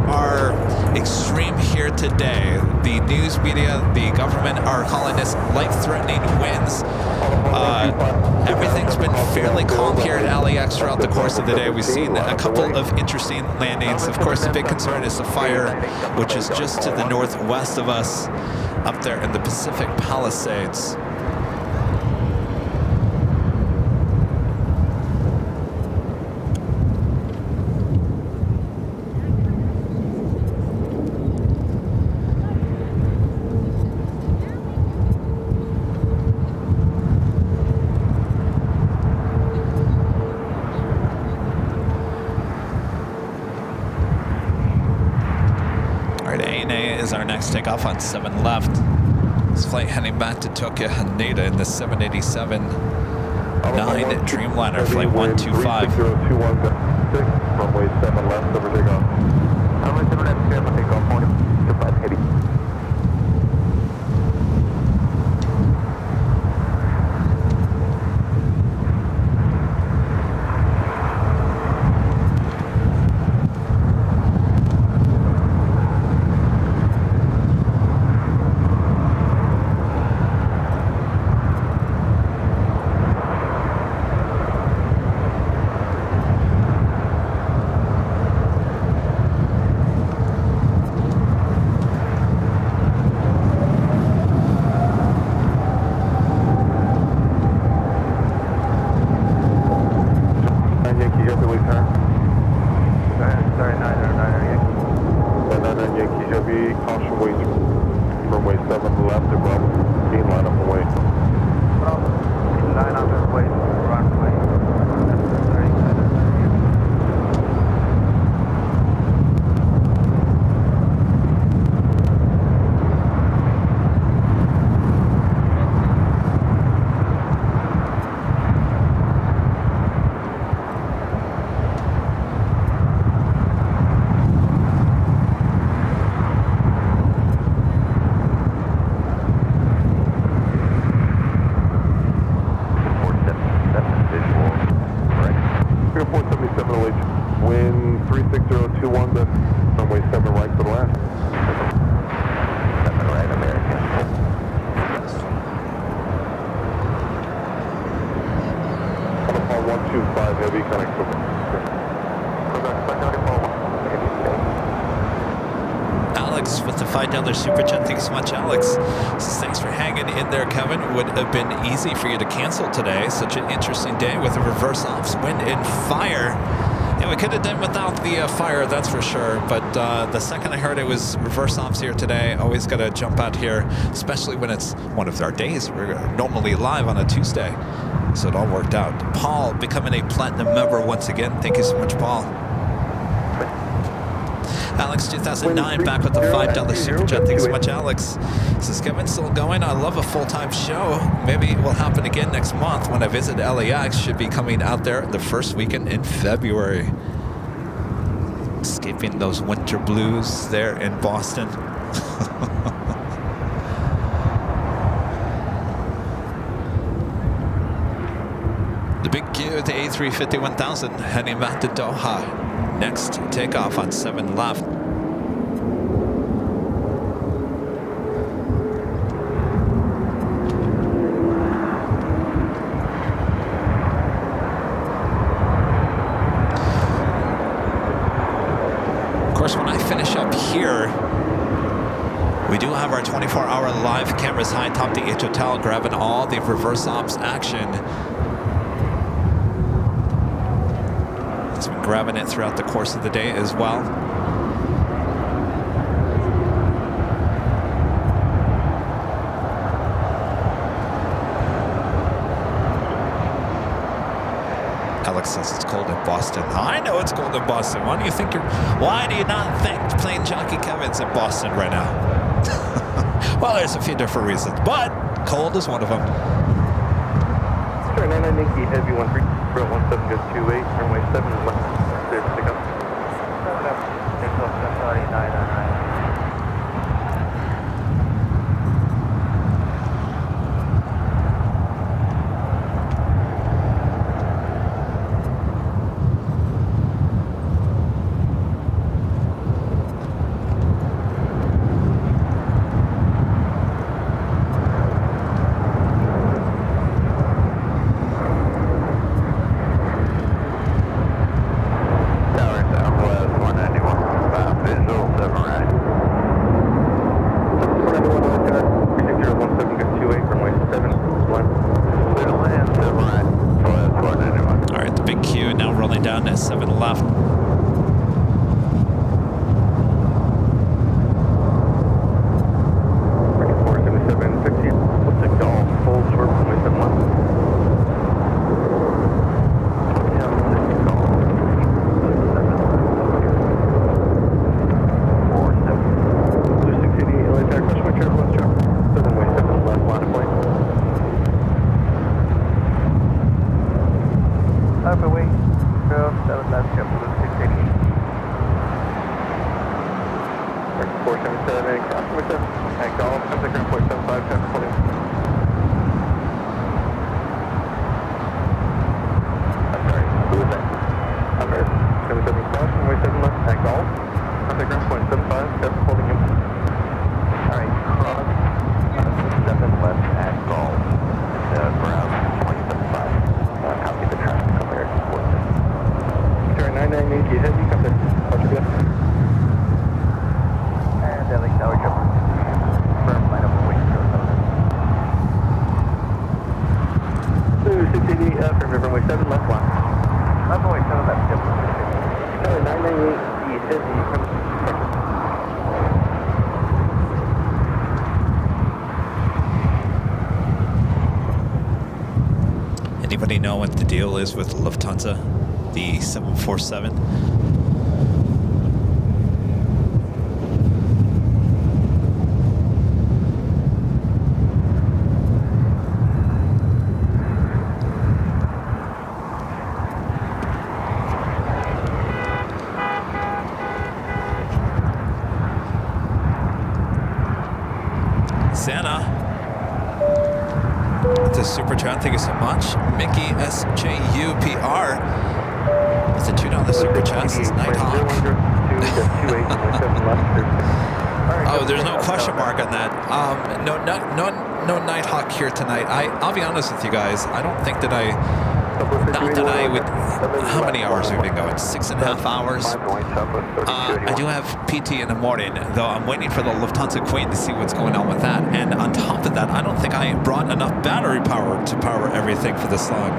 are extreme here today. The news media, the government are calling this life-threatening winds. Everything's been fairly calm here at LAX throughout the course of the day. We've seen a couple of interesting landings. Of course, the big concern is the fire, which is just to the northwest of us, up there in the Pacific Palisades. Takeoff on 7 left. This flight heading back to Tokyo Haneda in the 787 9 Dreamliner flight 125. Runway 7 left, over takeoff. Runway 7 left, clear for takeoff, 125 heading. Alex with the $5 super chat. Thank you so much, Alex. Says, thanks for hanging in there, Kevin. Would have been easy for you to cancel today. Such an interesting day with a reverse ops, wind and fire. Yeah, we could have done without the fire, that's for sure. But the second I heard it was reverse ops here today, always got to jump out here, especially when it's one of our days. We're normally live on a Tuesday. So it all worked out. Paul becoming a platinum member once again. Thank you so much, Paul. Alex 2009 back with the $5 super chat. Thanks so much, Alex. This is Kevin still going. I love a full-time show. Maybe it will happen again next month when I visit LAX. Should be coming out there the first weekend in February. Escaping those winter blues there in Boston. The big Q, the A350-1000, heading back to Doha. Next takeoff on 7 left. Of course, when I finish up here, we do have our 24-hour live cameras high atop the H Hotel, grabbing all the reverse ops action. It's been grabbing it throughout the course of the day as well. Alex says it's cold in Boston. I know it's cold in Boston. Why do you not think plain jockey Kevin's in Boston right now? Well, there's a few different reasons, but cold is one of them. Sure, 99 Yankee Heavy 13, 17 goes 28, runway 7 left, clear for pickup. 999. Anybody know what the deal is with Lufthansa, the 747? Santa. To Super Chat, thank you so much. Mickey SJUPR with a $2 Super Chat says Nighthawk. Oh, there's no question mark on that. No Nighthawk here tonight. I'll be honest with you guys. I don't think that I Not that I would. How many hours have we been going? 6.5 hours. I do have PT in the morning, though I'm waiting for the Lufthansa Queen to see what's going on with that. And on top of that, I don't think I brought enough battery power to power everything for this long,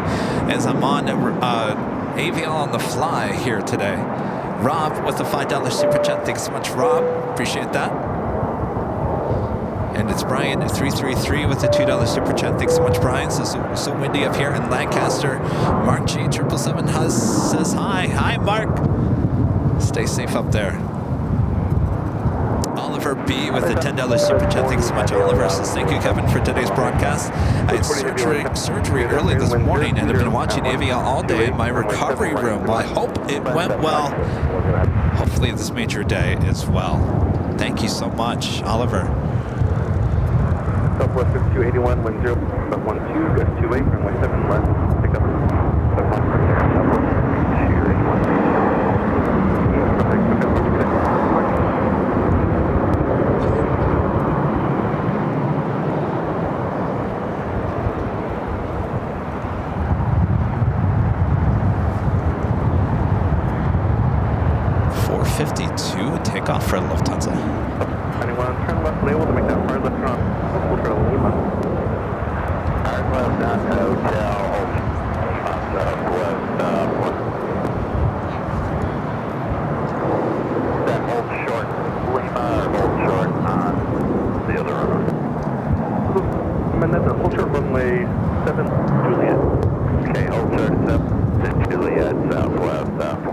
as I'm on AVL on the fly here today. Rob with the $5 super chat. Thanks so much, Rob. Appreciate that. And it's Brian 333 with the $2 super chat. Thanks so much, Brian. So windy up here in Lancaster. Mark G 777 says hi. Hi, Mark. Stay safe up there. Oliver B with the $10 super chat. Thanks so much, Oliver. Says thank you, Kevin, for today's broadcast. I had surgery early this morning and have been watching AVL all day in my recovery room. Well, I hope it went well. Hopefully this made your day as well. Thank you so much, Oliver. Southwest 5281, wind 0, 12, gust 28, runway 7 left, pick up 452 takeoff for Lufthansa. Anyone turn left label to make that hard left turn on Ultra Lima. Hard left down to Hotel Southwest that hold short Lima or hold short on the other runway. And that's a hold short runway 7 Juliet. Okay, hold short 7 Juliet Southwest south.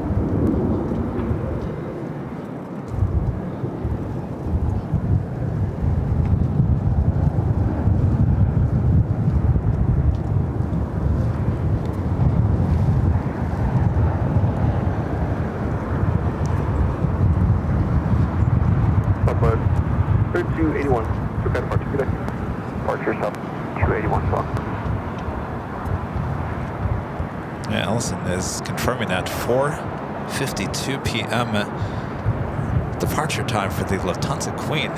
Is confirming that 4:52 p.m. departure time for the Lufthansa Queen.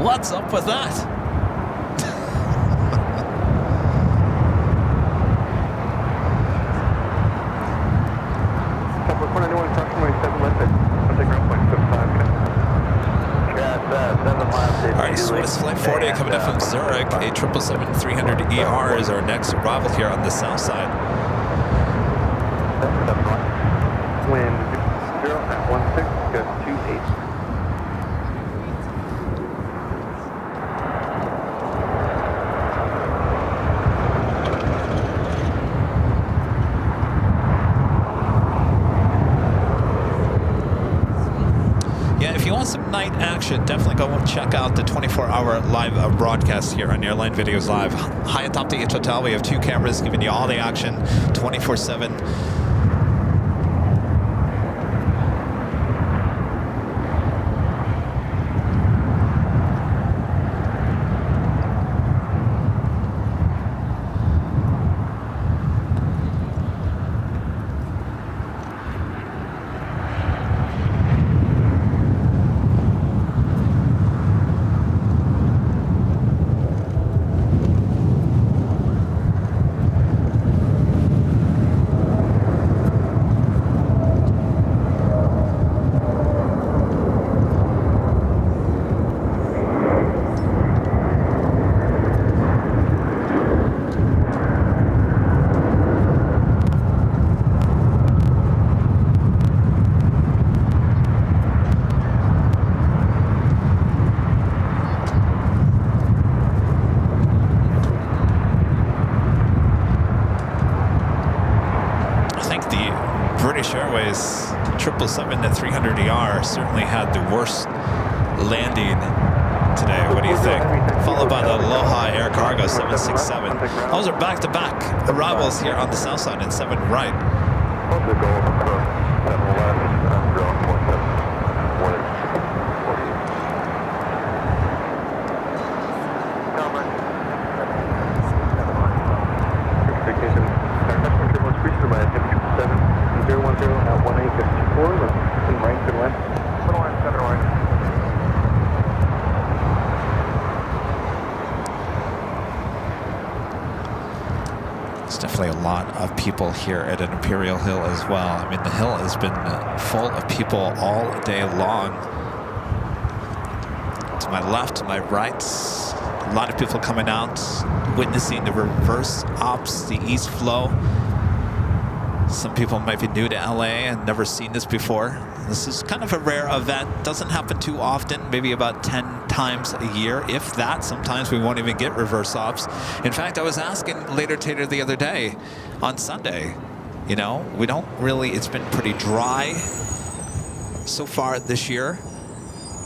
What's up with that? All right, Swiss Flight 40 coming in from Zurich. A 777-300ER is our next arrival here on the south side. Wind 0 at 16, gust 28. Yeah, if you want some night action, definitely go and check out the 24-hour live broadcast here on Airline Videos Live. High atop the H Hotel, we have 2 cameras giving you all the action 24/7. British Airways 777-300ER certainly had the worst landing today. What do you think? Followed by the Aloha Air Cargo 767. Those are back-to-back arrivals here on the south side in 7 right. actually a lot of people here at an Imperial Hill as well. I mean, the hill has been full of people all day long. To my left, to my right, a lot of people coming out, witnessing the reverse ops, the east flow. Some people might be new to LA and never seen this before. This is kind of a rare event. Doesn't happen too often, maybe about 10 times a year, if that. Sometimes we won't even get reverse ops. In fact, I was asking Later Tater the other day on Sunday, you know, we don't really, it's been pretty dry so far this year.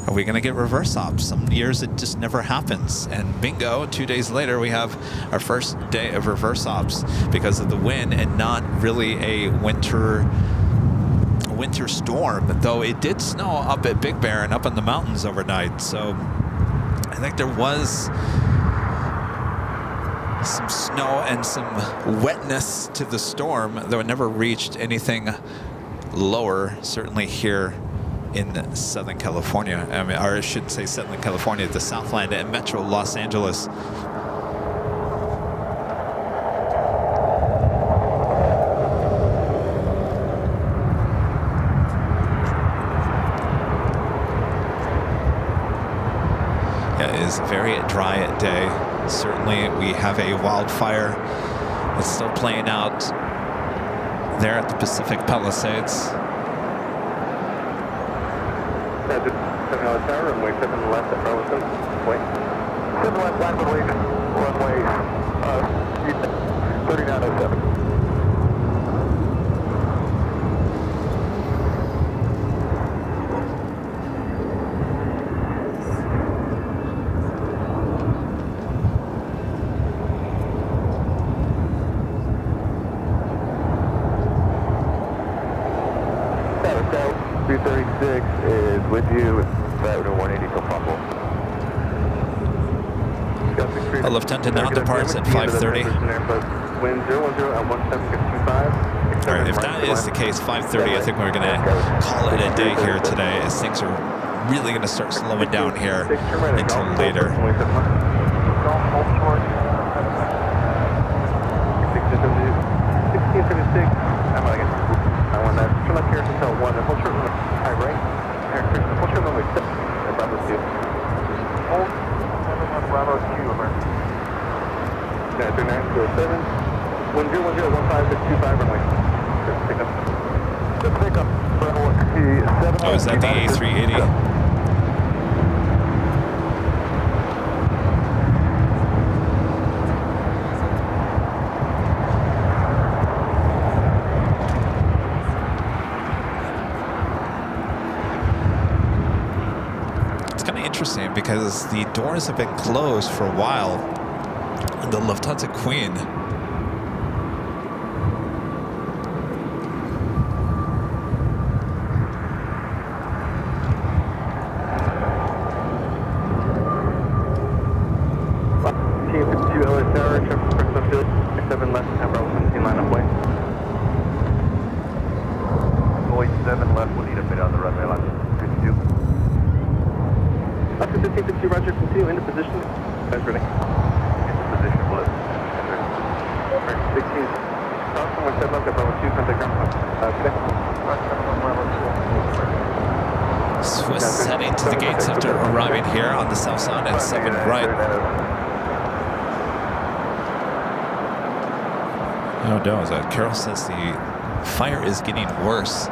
Are we going to get reverse ops? Some years it just never happens. And bingo, 2 days later, we have our first day of reverse ops because of the wind and not really a winter storm, though it did snow up at Big Bear and up in the mountains overnight. So I think there was some snow and some wetness to the storm, though it never reached anything lower, certainly here in Southern California. I mean, or I shouldn't say Southern California, the Southland and Metro Los Angeles. Yeah, it is a very dry day. Certainly we have a wildfire that's still playing out there at the Pacific Palisades. 7 tower, runway 7 left at Burleson. Wait. 7 left, line runway 3907. South 336 is with you. Flight 180 till possible. A Lieutenant now departs at 5:30. Wind 010 at 1725. All right, if that is the case, 5:30, I think we're going to call it a day here today, as things are really going to start slowing down here until later. I want that. Turn left here until 1. And hold short limit. High right. Hold short limit 6. And Bravo 2. Hold 7 Bravo 2. American. 93907. 101015 runway. Pick up. The pickup. Bravo 7. Oh, is that the A380? Interesting, because the doors have been closed for a while in the Lufthansa Queen. Team 52 LA Tower, traffic for Sunfield, 7 left, and Bravo 17 line up way. Boy 7 left, we'll need a bit on the runway line. 52. Up to 1552, roger, continue into position. Guys ready? Into position, blue. 16. Cross from 7 left at Bravo 2, contact ground. Swiss heading to the gates after arriving here on the south side at 7 right. Oh no, Carol says the fire is getting worse.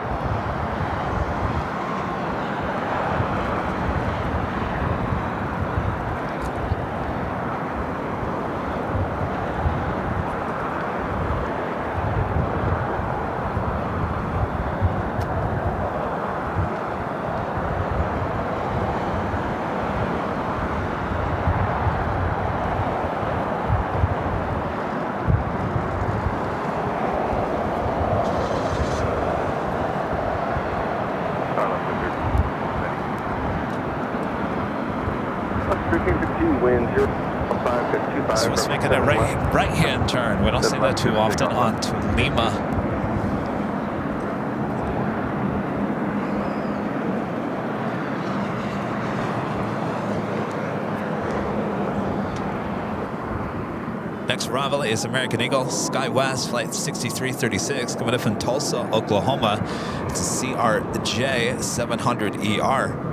So it's making a right-hand turn. We don't see that too often on to Lima. Next arrival is American Eagle, SkyWest, flight 6336, coming in from Tulsa, Oklahoma. It's a CRJ 700ER.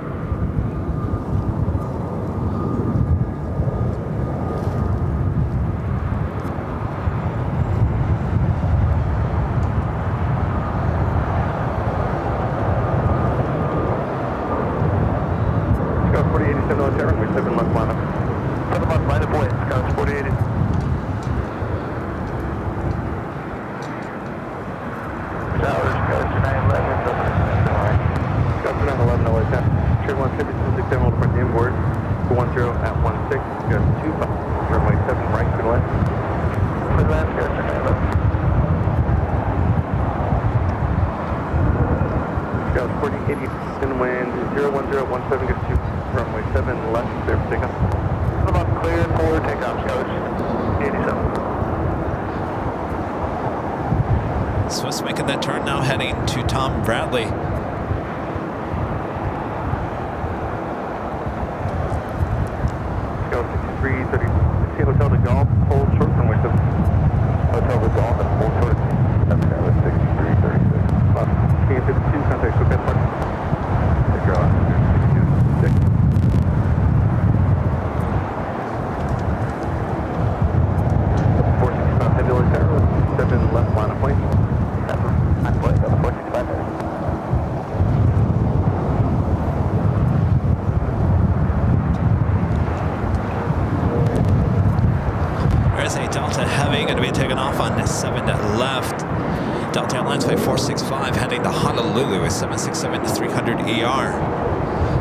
Swiss making that turn now, heading to Tom Bradley. Go 6330. Hotel to Golf, hold short runway 7. Hotel to Golf and hold short. That's kind of 6336. K52, contact Quebec Park. Take your off. 6226. Left line of point. 9 point, 465 there. There's a Delta Heavy going to be taking off on 7 left. Delta Airlines flight 465 heading to Honolulu with 767-300ER.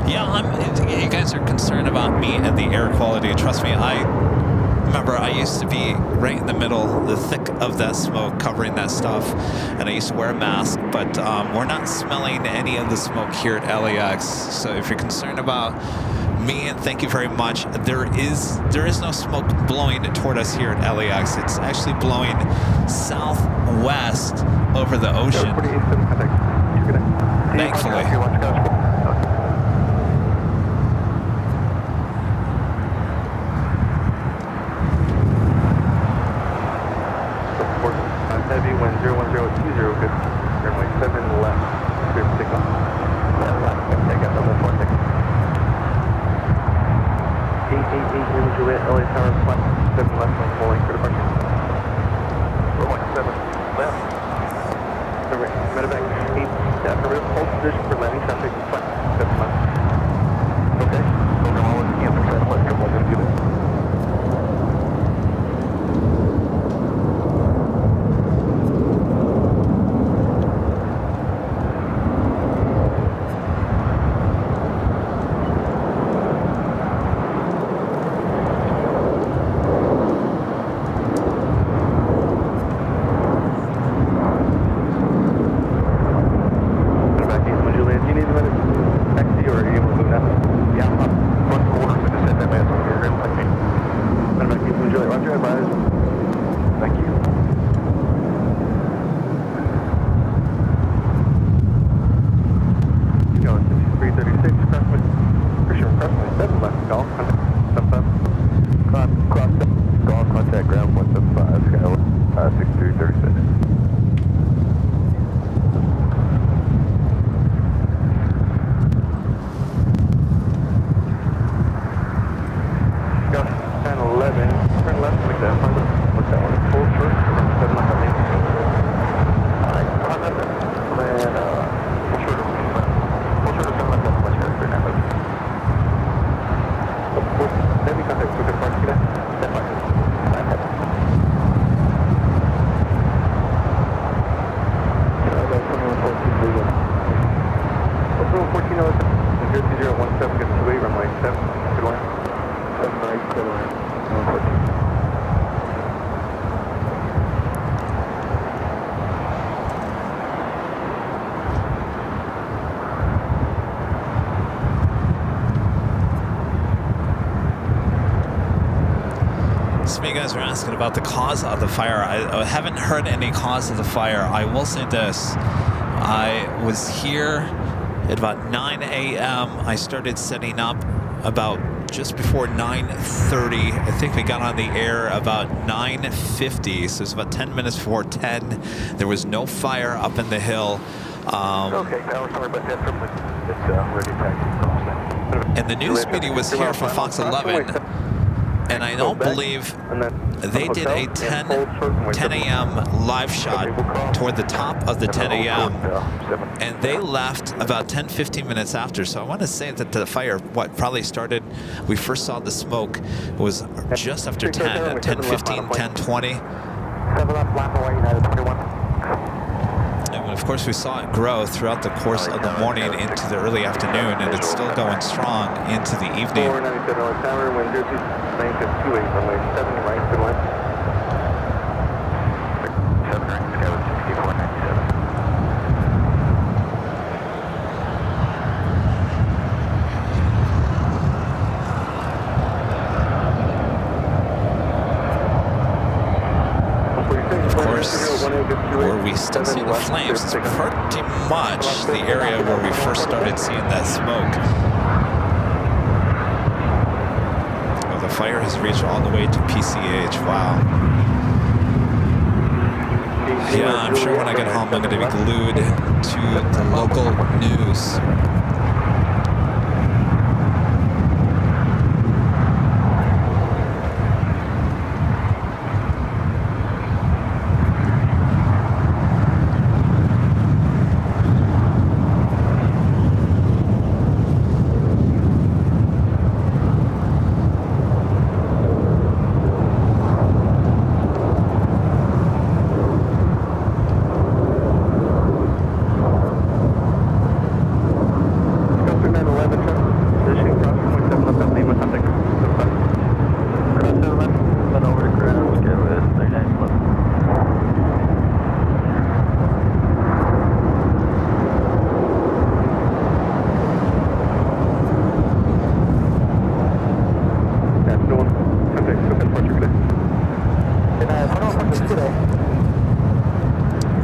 Yeah, you guys are concerned about me and the air quality. Trust me, remember, I used to be right in the middle, the thick of that smoke, covering that stuff, and I used to wear a mask, but we're not smelling any of the smoke here at LAX. So if you're concerned about me, and thank you very much, there is no smoke blowing toward us here at LAX. It's actually blowing southwest over the ocean. Thankfully. Heavy, wind 01020, good. Runway 7 left, clear for takeoff. 7 left, clear for takeoff, over 46. 888 Lima Juliet, LA Tower, flat 7 left, on full length for departure. 7 left. Runway, medevac 8, affirmative, hold position for landing traffic, flat 7 left. Okay, over all with campus, let's go, we'll do this. Some of you guys are asking about the cause of the fire. I haven't heard any cause of the fire. I will say this. I was here at about 9 a.m. I started setting up about just before 9:30. I think we got on the air about 9:50, so it's about 10 minutes before 10. There was no fire up in the hill. Okay, now we're sorry about that. It's ready taxi crossing. And the news media was here from Fox 11, and I don't believe they did a 10 a.m. live shot toward the top of the 10 a.m. and they left about 10-15 minutes after. So I want to say that the fire, probably started, we first saw the smoke was just after 10, at 10:15, 10:20. 7 left, lap away, United 21. And of course we saw it grow throughout the course of the morning into the early afternoon, and it's still going strong into the evening. 497 West Tower, wind 02928, runway 7 right, good line. 7 right, Sky 6497. Of course, where we still see the flames, it's pretty much the area where we first started seeing that smoke. Well, the fire has reached all the way to PCH. Wow. Yeah, I'm sure when I get home, I'm going to be glued to the local news.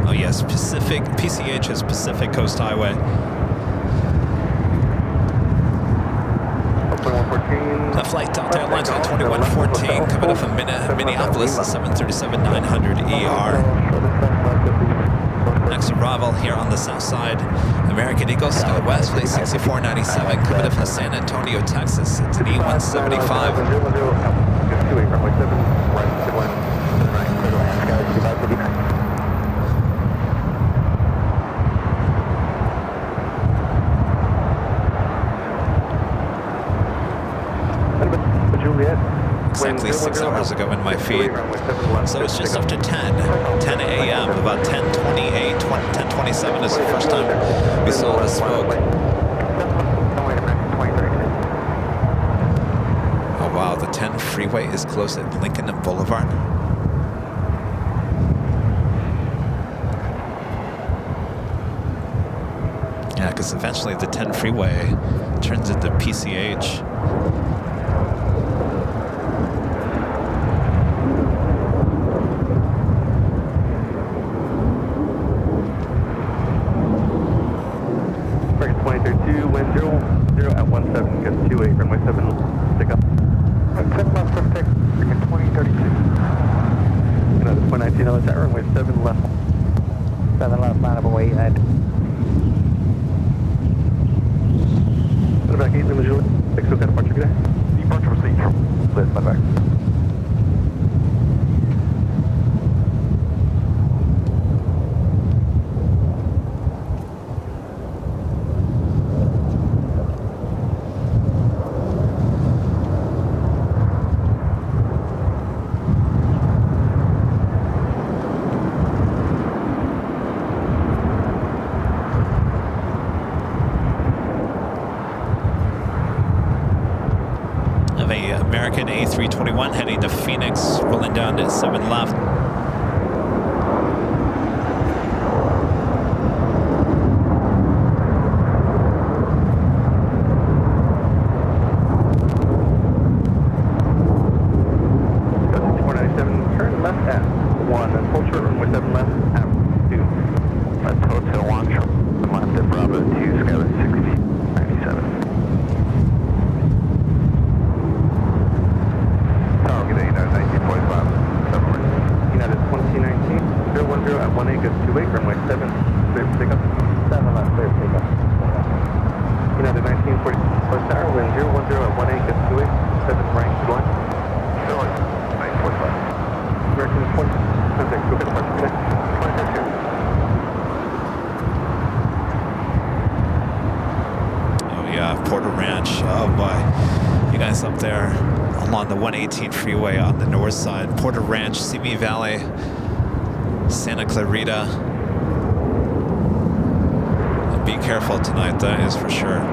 Oh yes, PCH is Pacific Coast Highway. The flight Delta Airlines at 2114 coming up from Minneapolis, 737-900 ER. Next arrival here on the south side, American Eagle Skywest, flight 6497 coming up from San Antonio, Texas. It's an E175. Exactly 6 hours ago in my feed. So it's just after 10 a.m., about 10:28, 10:27 is the first time we saw the smoke. Oh wow, the 10 freeway is close at Lincoln Boulevard. Yeah, because eventually the 10 freeway turns into PCH. Wind 0 at 17, gets 28, runway 7, stick up. 7 left, perfect, 2032. Another 0.19 on the tower, runway 7 left. 7 left, line up away, United. Back 8, Lima Juliet, 6 departure, good day. Departure received from Liz, by back. American A321 heading to Phoenix, rolling down to 7 left. Turn left at 1 and full short runway 7 left at 2. That's Hotel 1, left at Bravo 2, Skyline 6097. 18, good 28, runway 7, clear for takeoff. 7 left, clear for takeoff. United 1940, West Tower, wind 010 at 18, good 28, 7 right, good line. Philly, 945. American 20, contact, go ahead, departure, connect. 22. Yeah, Porter Ranch. Oh boy, you guys up there along the 118 freeway on the north side. Porter Ranch, Simi Valley, Santa Clarita. Be careful tonight, that is for sure.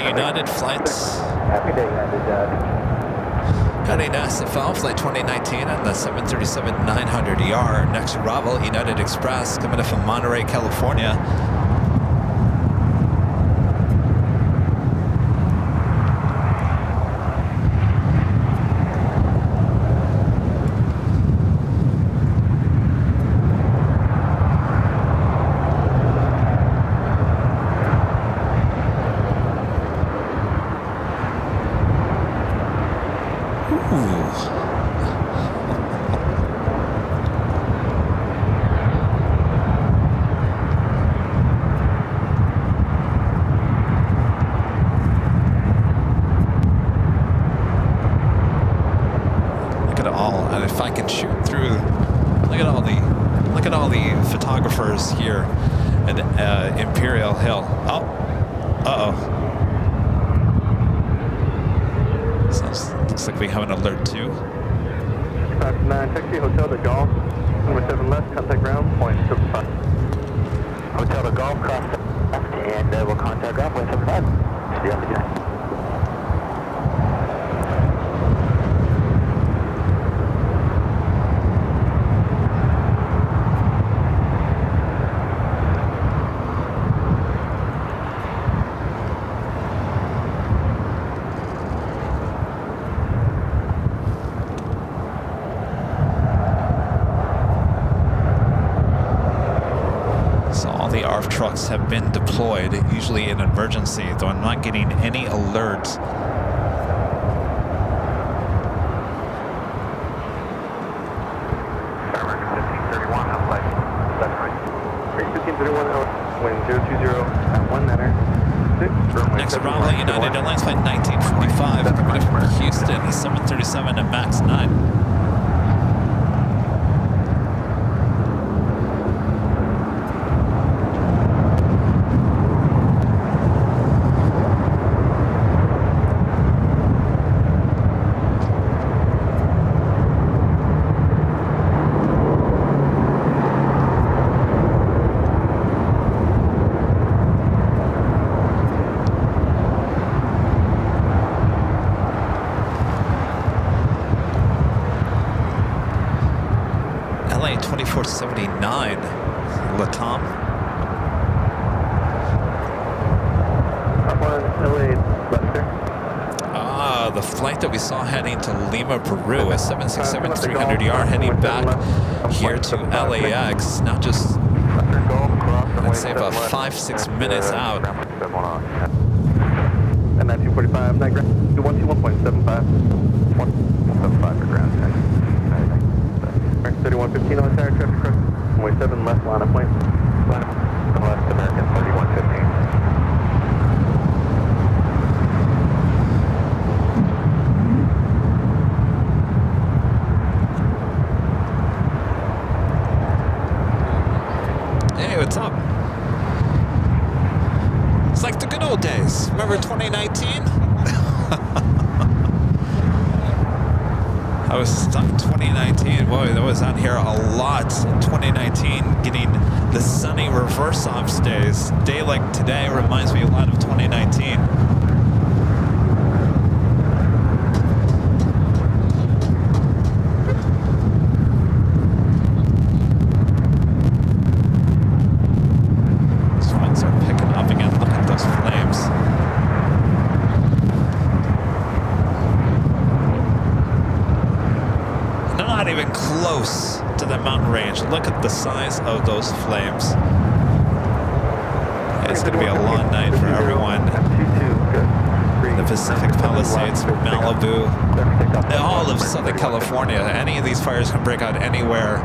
United flights. Happy day, United. Heading to SFL flight 2019 on the 737-900ER. Next arrival, United Express, coming in from Monterey, California. Photographers here at Imperial Hill. Oh, looks like we have an alert too. 9 taxi, Hotel de Golf, number 7 left, contact ground, point 75. Hotel de Golf, cross left, and we'll contact ground, point 75. See you on the jet. Trucks have been deployed, usually in emergency, though I'm not getting any alerts. American 1531, up flight. Left right. 1531, wind 020 at 1 manner. Next arrival, United Airlines flight 1945, coming in from Houston, 737 at max 9. LA 2479, Latam. Up on LA, Westchester. The flight that we saw heading to Lima, Peru, a 767-300ER heading back here to LAX. Now just, let's say about 5-6 minutes out. At 1945, night ground, 121.75. 175 for ground. 3115 on tower, traffic cross, runway 7 left, line of plane. Left, American 3115. Hey, what's up? It's like the good old days. Remember 2019? I was stuck in 2019. Boy, that was out here a lot in 2019, getting the sunny reverse ops days. A day like today reminds me a lot of 2019. These winds are picking up again. Look at those flames. Not even close to the mountain range. Look at the size of those flames. It's going to be a long night for everyone. The Pacific Palisades, Malibu, all of Southern California. Any of these fires can break out anywhere.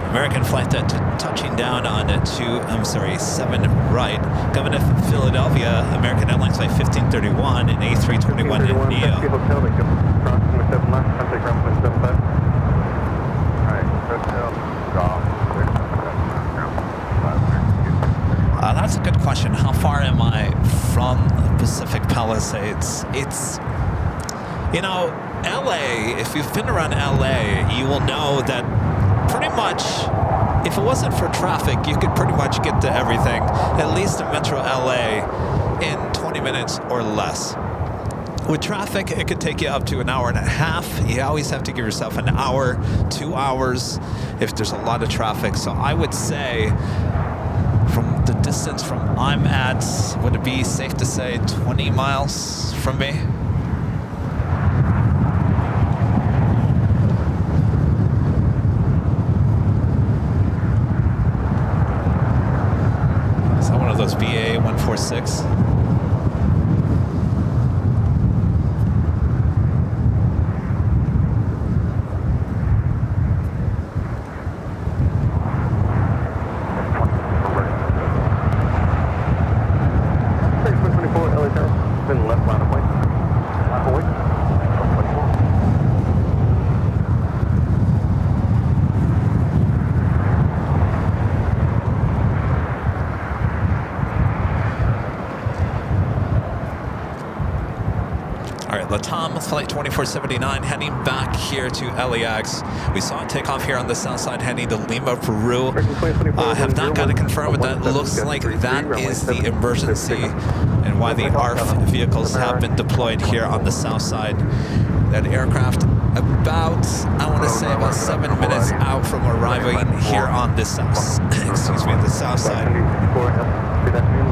American flight touching down on 7 right, coming to Philadelphia, American Airlines flight 1531 and A321 in Neo. That's a good question. How far am I from Pacific Palisades? It's, you know, LA, if you've been around LA, you will know that pretty much, if it wasn't for traffic, you could pretty much get to everything, at least in Metro LA, in 20 minutes or less. With traffic, it could take you up to an hour and a half. You always have to give yourself an hour, 2 hours, if there's a lot of traffic. So I would say, from the distance from I'm at, would it be safe to say 20 miles from me? Those BA 146. Latam flight 2479 heading back here to LAX. We saw it take off here on the south side heading to Lima, Peru. Have not got to confirm, but that looks like that is the emergency and why the ARF vehicles have been deployed here on the south side. That aircraft about, I want to say about 7 minutes out from arriving here on the south, excuse me, the south side.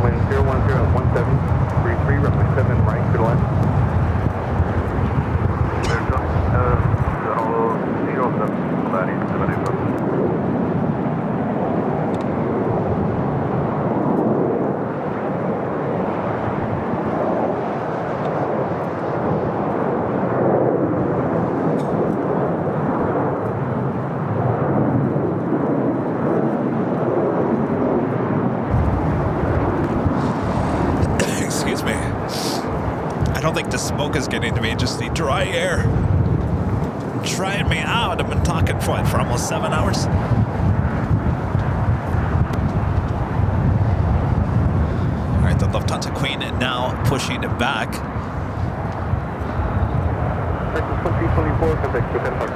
Wind 0101733, roughly 7 right, good line. Excuse me. I don't think the smoke is getting to me, just the dry air. Trying me out. I've been talking for almost 7 hours. All right, the Lufthansa Queen now pushing it back. 2024, contact with Denmark.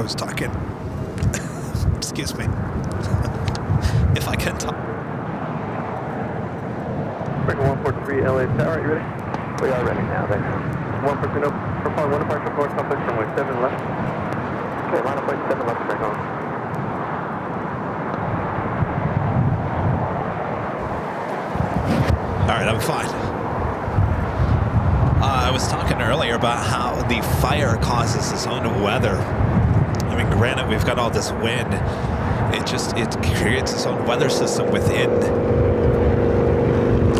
was talking. Excuse me. If I can talk. Breaker 143 LA Tower, you ready? We are ready now, thanks. 143, no, propel 1 departure for complex runway 7 left. Okay, line up 7 left, break on. Alright, I'm fine. I was talking earlier about how the fire causes its own weather. I mean, granted, we've got all this wind. It creates its own weather system within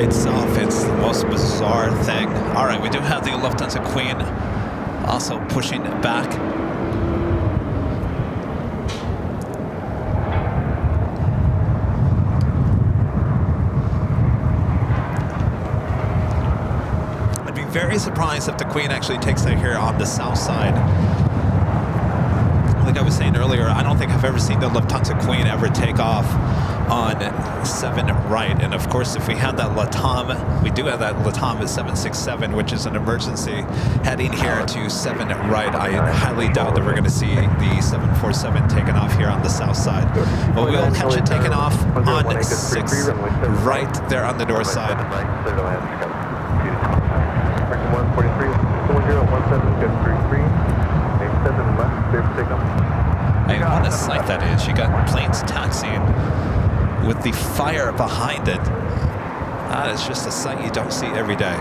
itself. It's the most bizarre thing. Alright, we do have the Lufthansa Queen also pushing back. Very surprised if the Queen actually takes it here on the south side. Like I was saying earlier, I don't think I've ever seen the Lufthansa Queen ever take off on 7 right. And of course, if we had that LATAM, we do have that LATAM at 767, which is an emergency heading here to 7 right. I highly doubt that we're going to see the 747 taken off here on the south side. But we will catch it taken off on 6 right there on the north side. 143, 1017, good 33, 87 left, clear for takeoff. Hey, what a sight that is. You got planes taxiing with the fire behind it. That is just a sight you don't see every day.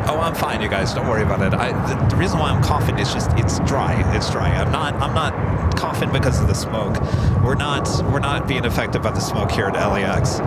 Oh, I'm fine, you guys. Don't worry about it. The reason why I'm coughing is just it's dry. It's dry. I'm not coughing because of the smoke. We're not being affected by the smoke here at LAX.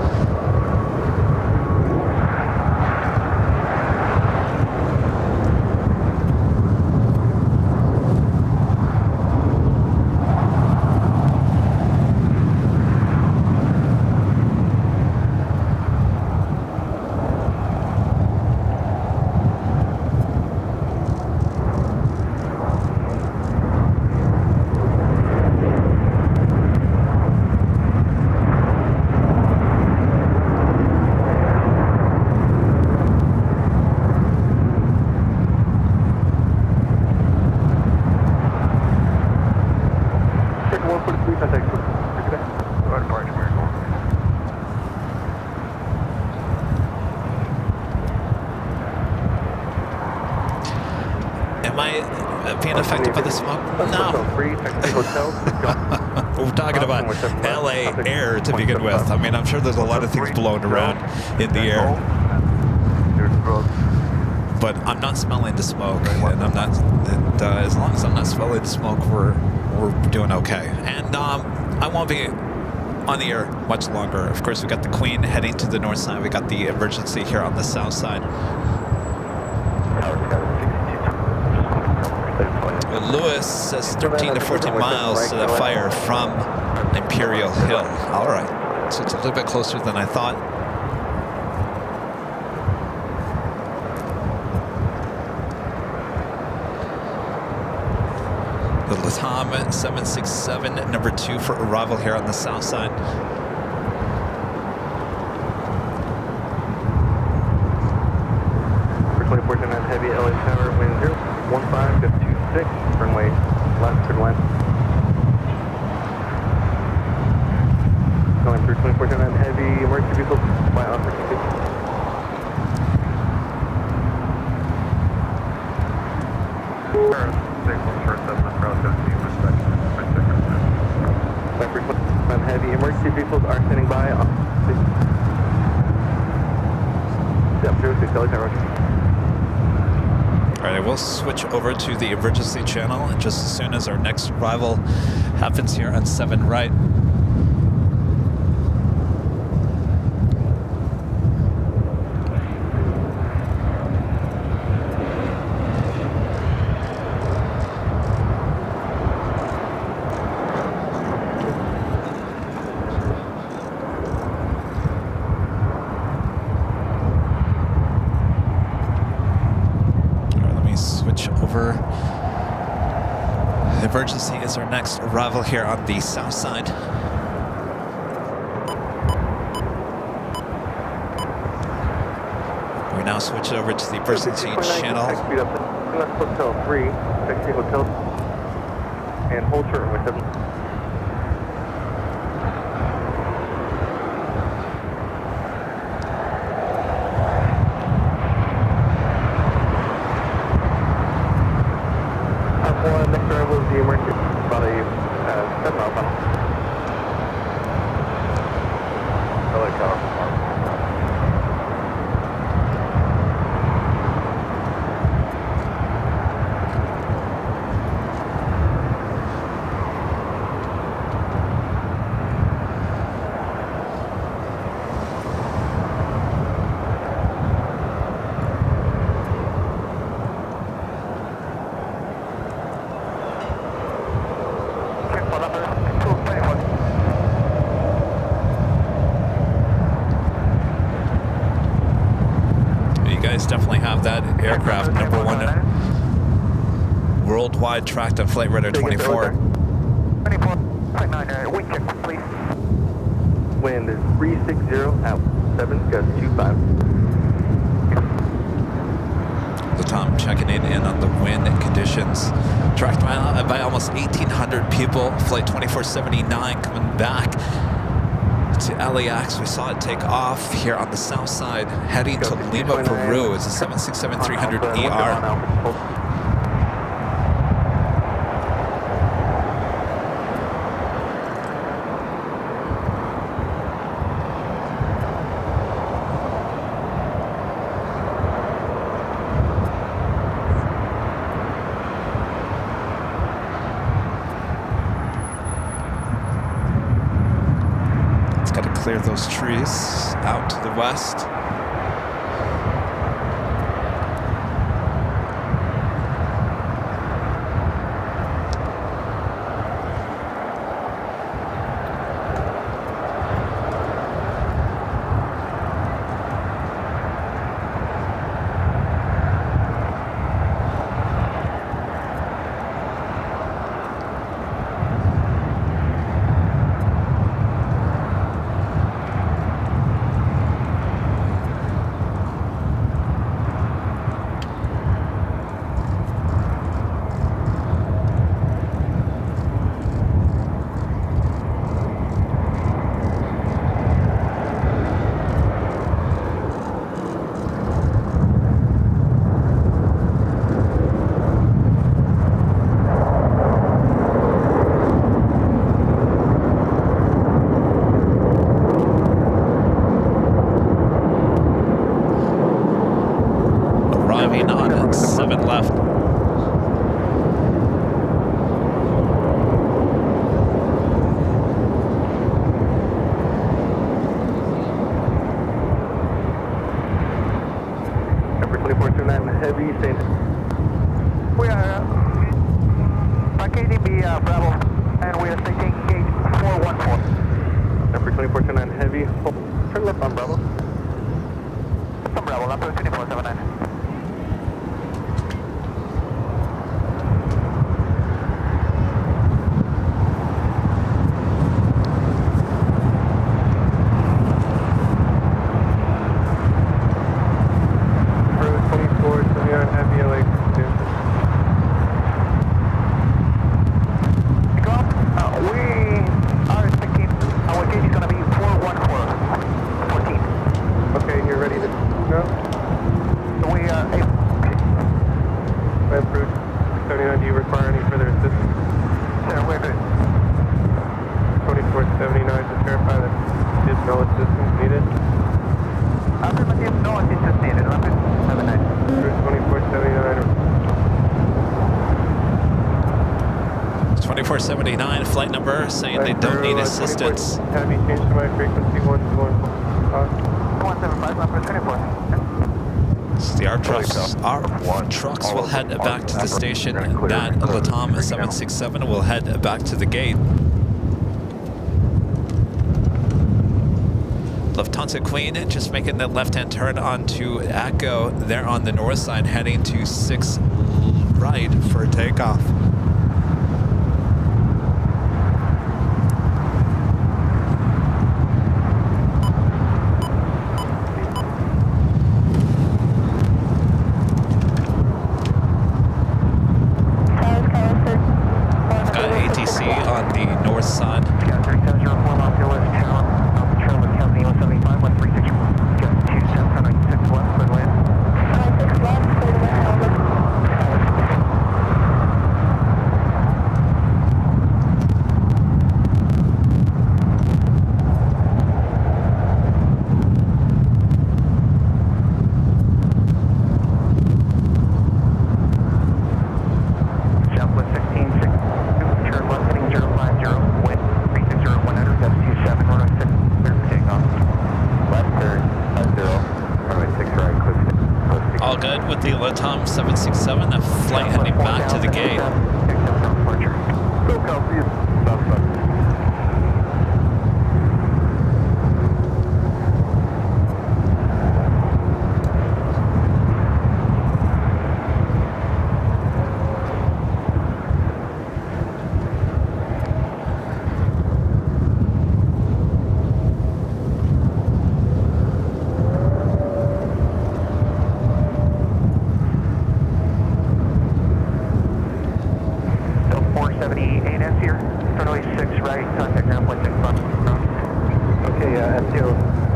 Am I being affected by the smoke? No. We're talking about LA air to begin with. I mean, I'm sure there's a lot of things blowing around in the air. But I'm not smelling the smoke, and I'm not. And as long as I'm not smelling the smoke, we're doing okay. And I won't be on the air much longer. Of course, we got the Queen heading to the north side. We got the emergency here on the south side. Lewis says 13 to 14 miles to the fire from Imperial Hill. All right, so it's a little bit closer than I thought. The LATAM 767, number 2 for arrival here on the south side. For 2429 heavy LA Tower, wind 015, good 26, runway left, turn left. Going through 2429 heavy emergency vehicle by opportunity. Heavy emergency vehicles are standing by. Step 06, LA Tower. All right, I will switch over to the emergency channel just as soon as our next arrival happens here on 7 right. Emergency is our next arrival here on the south side. now switch over to the emergency channel. Speed up to Hotel 3, taxi Hotel, and hold short runway 7. Next arrival is the emergency, about a 7-mile tunnel. Definitely have that aircraft, number 1 worldwide tracked on Flight Radar 24. 24.9, wind check, please. Wind is 360 out 7, gust 25. So Tom checking in on the wind conditions. Tracked by almost 1,800 people. Flight 2479 coming back to LAX. We saw it take off here on the south side, heading to Lima, Peru. It's a 767-300ER. Clear those trees out to the west. We are KDB Bravo, and we are taking gate 414. Number 2429 heavy, turn left on Bravo. Left on Bravo, number 2479. Flight number saying they don't need assistance. Have you changed to my frequency 175 number 24? So the our trucks will head back to the station. That Latam 767 will head back to the gate. Lufthansa Queen just making the left-hand turn onto Echo. They're on the north side, heading to 6 right for takeoff. see on the north side. Scout 3704 Los Angeles Tower, trail with company 175, 136, Scout 27, 96 left, clear land. 96 left, clear land, over. Southwest 16, 6, turn left heading 050, wind 360, 100, that's 27, runway 6, clear for takeoff. Left turn, 50, runway 6 right, close 6. All good with the Latam 767, that flight heading back to the gate. Go, Cal, see you. Southwest. So 478S here, runway 6 right, contact ground 16 ground. Okay, M0,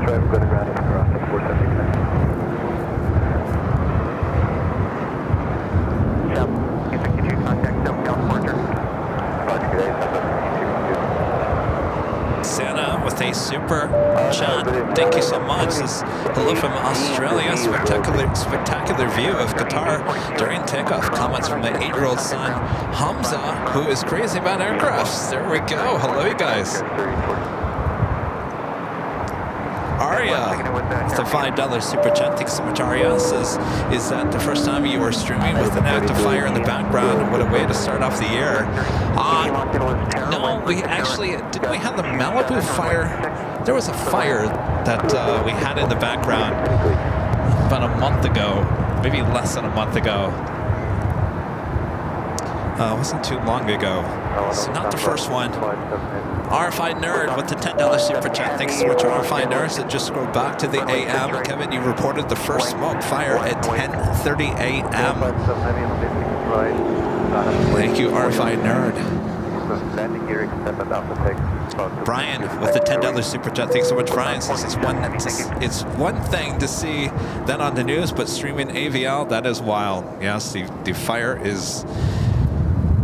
try to go to ground across at 479. South 62, contact South Down Porter. Roger, good day, Southwest 62. Santa with a super chat. Thank you so much. This hello from Australia. Spectacular view of Qatar during takeoff. Comments from my 8-year-old son Hamza, who is crazy about aircrafts. There we go. Hello, you guys. Aria, it's a $5 super chat. Thanks so much, Aria. Says, is that the first time you are streaming with an active fire in the background? What a way to start off the year. No, we actually, didn't we have the Malibu fire? There was a fire that we had in the background about a month ago, maybe less than a month ago. It wasn't too long ago. So not the first one. RFI Nerd with the $10 super chat. Thanks so much, RFI Nerd. So just scroll back to the AM. Kevin, you reported the first smoke fire at 10:30 a.m. Thank you, RFI Nerd. Landing gear except at Alpha 6. Brian with the $10 super chat. Thanks so much, Brian. Says it's one thing to see that on the news, but streaming AVL, that is wild. Yes, the fire is.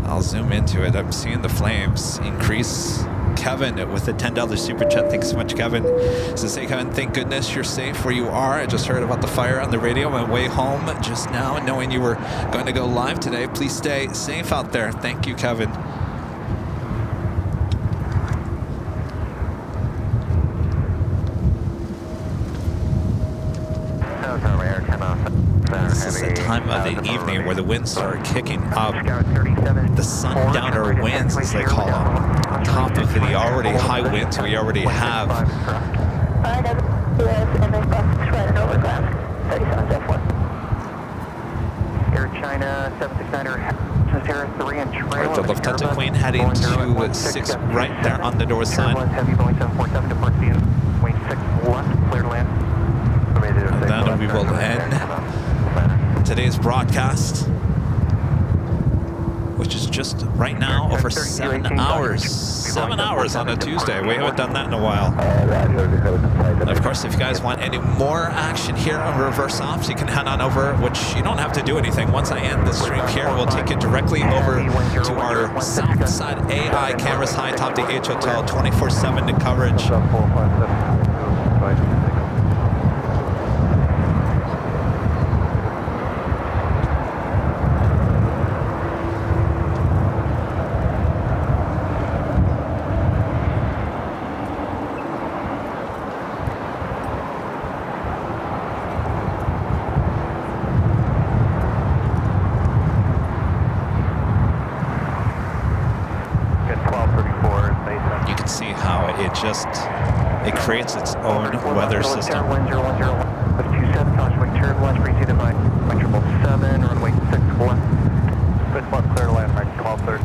I'll zoom into it. I'm seeing the flames increase. Kevin with the $10 super chat. Thanks so much, Kevin. Says, hey, Kevin, thank goodness you're safe where you are. I just heard about the fire on the radio on my way home just now, knowing you were going to go live today. Please stay safe out there. Thank you, Kevin. This is the time of the evening where the winds start kicking up. The sundowner winds, as they call them, on top of the already high winds we already have. Air China 769er, Terra 3 and trailer. Right, the Lufthansa Queen heading to 6 right there on the north side. Heavy Boeing 747 to Parkview, wing 6 left, clear to land. And then we will end today's broadcast, which is just right now over 7 hours. 7 hours on a Tuesday. We haven't done that in a while. And of course, if you guys want any more action here on Reverse Ops, you can head on over, which you don't have to do anything. Once I end the stream here, we'll take you directly over to our south side AI cameras high atop the H Hotel, 24/7 to coverage. It creates its own weather system. 27, Caution turbulence preceded by 777, runway 6 left. Good left, clear to land, right, 1230.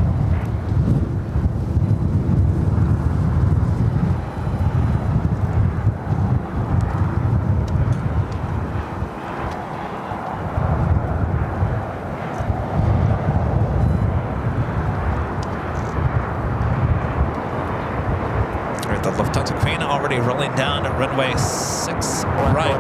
Lufthansa Queen already rolling down at runway 6 right.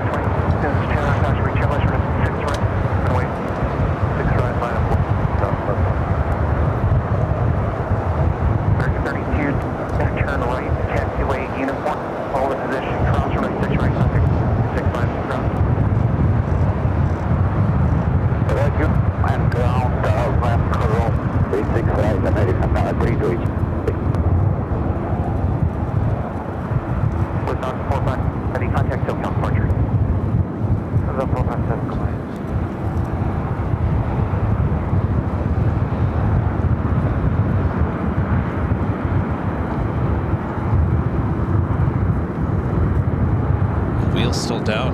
Turn right, taxiway uniform, hold the position, cross runway 6 right, contact 65 ground. Thank you. And ground, ramp room, 36 right, American, agree to each. Was on 45, heavy contact, SoCal departure. The 457 compliance. Wheels still down.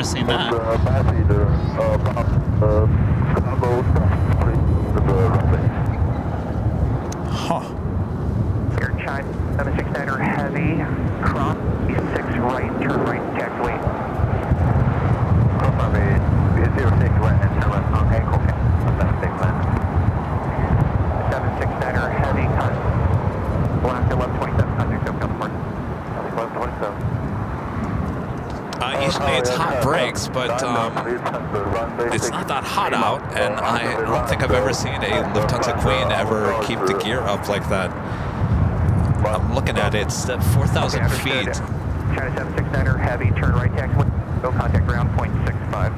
Seen that. Huh. Air China 769er heavy, cross 6 right, turn right, taxiway. Cross me, 06 right, and turn left, okay, okay. 769er heavy, Alaska 1127, contact SoCal departure. 1127. Usually it's hot brakes, but it's not that hot out, and I don't think I've ever seen a Lufthansa Queen ever keep the gear up like that. I'm looking at it, it's at 4,000 feet. China 769er heavy, turn right, taxiway, no contact ground, 0.65.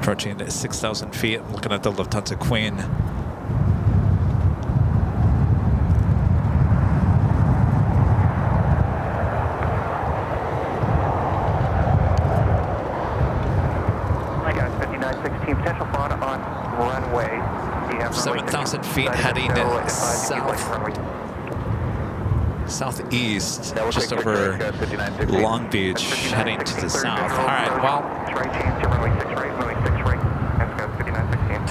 Approaching 6,000 feet, I'm looking at the Lufthansa Queen. I got 5916 potential fauna on runway. 7,000 feet heading southeast, just over Long Beach, heading to the south. All right, well,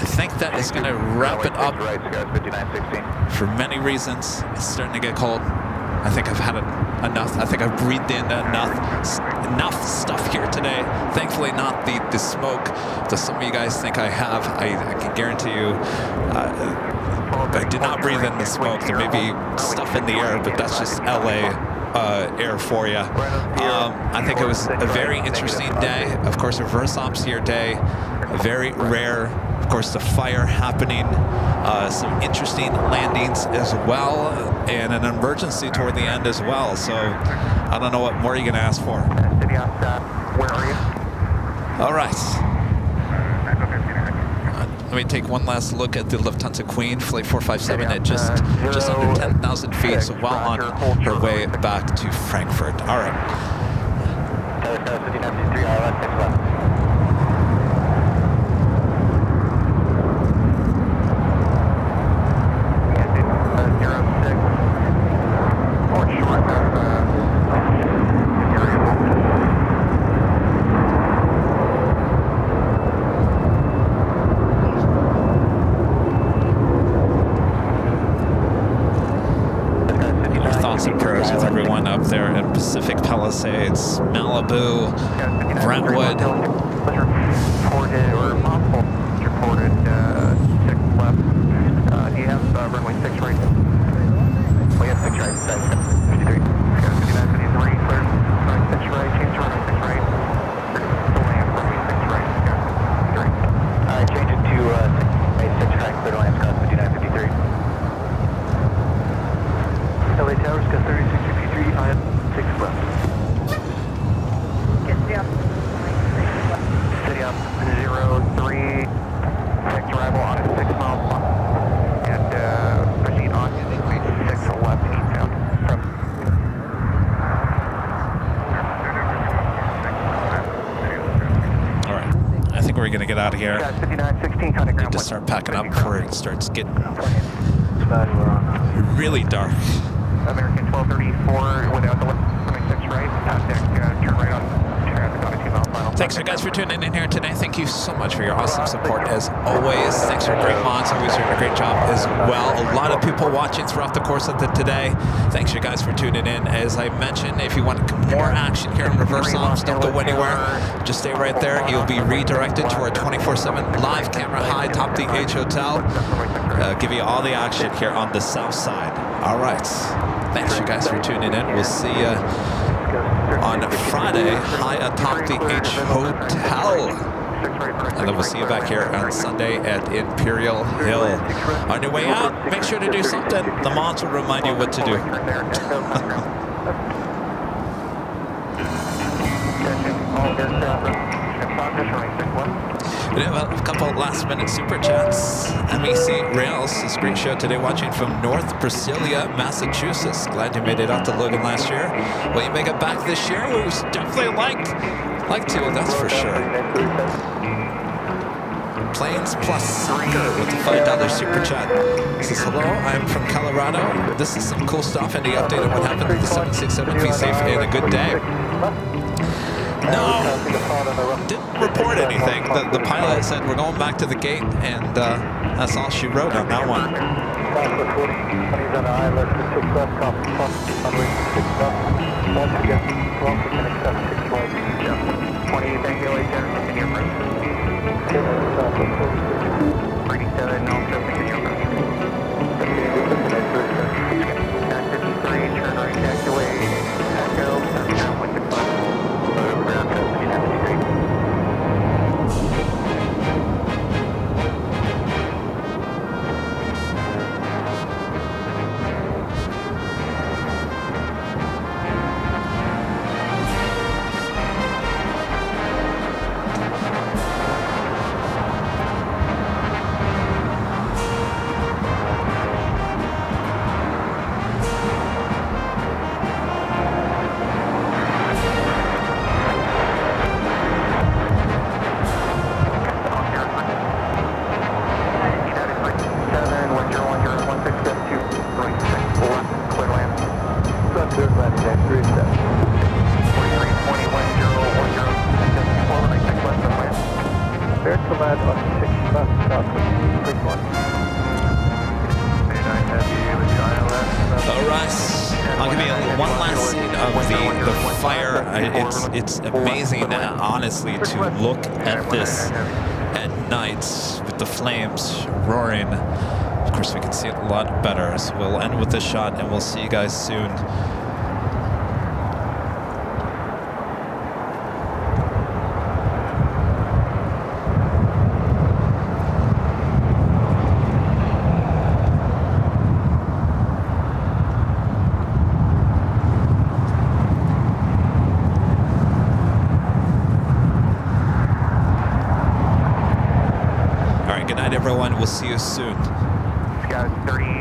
I think that is going to wrap it up for many reasons. It's starting to get cold. I think I've had enough. I think I've breathed in enough stuff here today. Thankfully, not the smoke that some of you guys think I have. I can guarantee you, I did not breathe in the smoke. There may be stuff in the air, but that's just LA air for you. I think it was a very interesting day. Of course, reverse ops here day, very rare. Of course, the fire happening, some interesting landings as well, and an emergency toward the end as well. So I don't know what more you're going to ask for. Where are you? All right. Let me take one last look at the Lufthansa Queen, Flight 457 at just under 10,000 feet, so well on her way back to Frankfurt. All right. Pacific Palisades, Malibu, Brentwood. Reported 6 left. Do you have runway 6 right? We have 6 right. 53. 5953, clear. Runway 6 right, change to runway 6 right. Still land, runway 6 right. Great. Alright, change it to runway 6 right, clear to land, cross 5953. LA Towers, got 3653, I have 6 left. City up 03, next arrival on a 6 mile block, and proceed on 6 left eastbound from. All right, I think we're gonna get out of here. 5916, kind of Need to start packing up before it starts getting really dark. American 1234 without the left, 6 right, contact, turn right on traffic on a 2 mile final. Thanks, you guys, for tuning in here today. Thank you so much for your awesome support as always. Thanks for great mods. Always doing a great job as well. A lot of people watching throughout the course of the today. Thanks, you guys, for tuning in. As I mentioned, if you want more action here in reverse ops, don't go anywhere. Just stay right there. You'll be redirected to our 24/7 live camera high top the H Hotel. Give you all the action here on the south side. All right. Thanks, you guys, for tuning in. We'll see you on Friday high atop the H Hotel. And then we'll see you back here on Sunday at Imperial Hill. On your way out, make sure to do something. The mods will remind you what to do. We have a couple last-minute super chats. MEC Rails is a great show today, watching from North Brasilia, Massachusetts. Glad you made it out to Logan last year. Will you make it back this year? We would definitely like to, that's for sure. Planes Plus Soccer with the $5 super chat. Says, hello, I'm from Colorado. This is some cool stuff. Any update on what happened with the 767? Be safe and a good day. No, didn't report anything. The pilot said we're going back to the gate, and that's all she wrote on that one. It's amazing, honestly, to look at this at night with the flames roaring. Of course, we can see it a lot better. So we'll end with this shot, and we'll see you guys soon. Good night, everyone. We'll see you soon. Scout 30.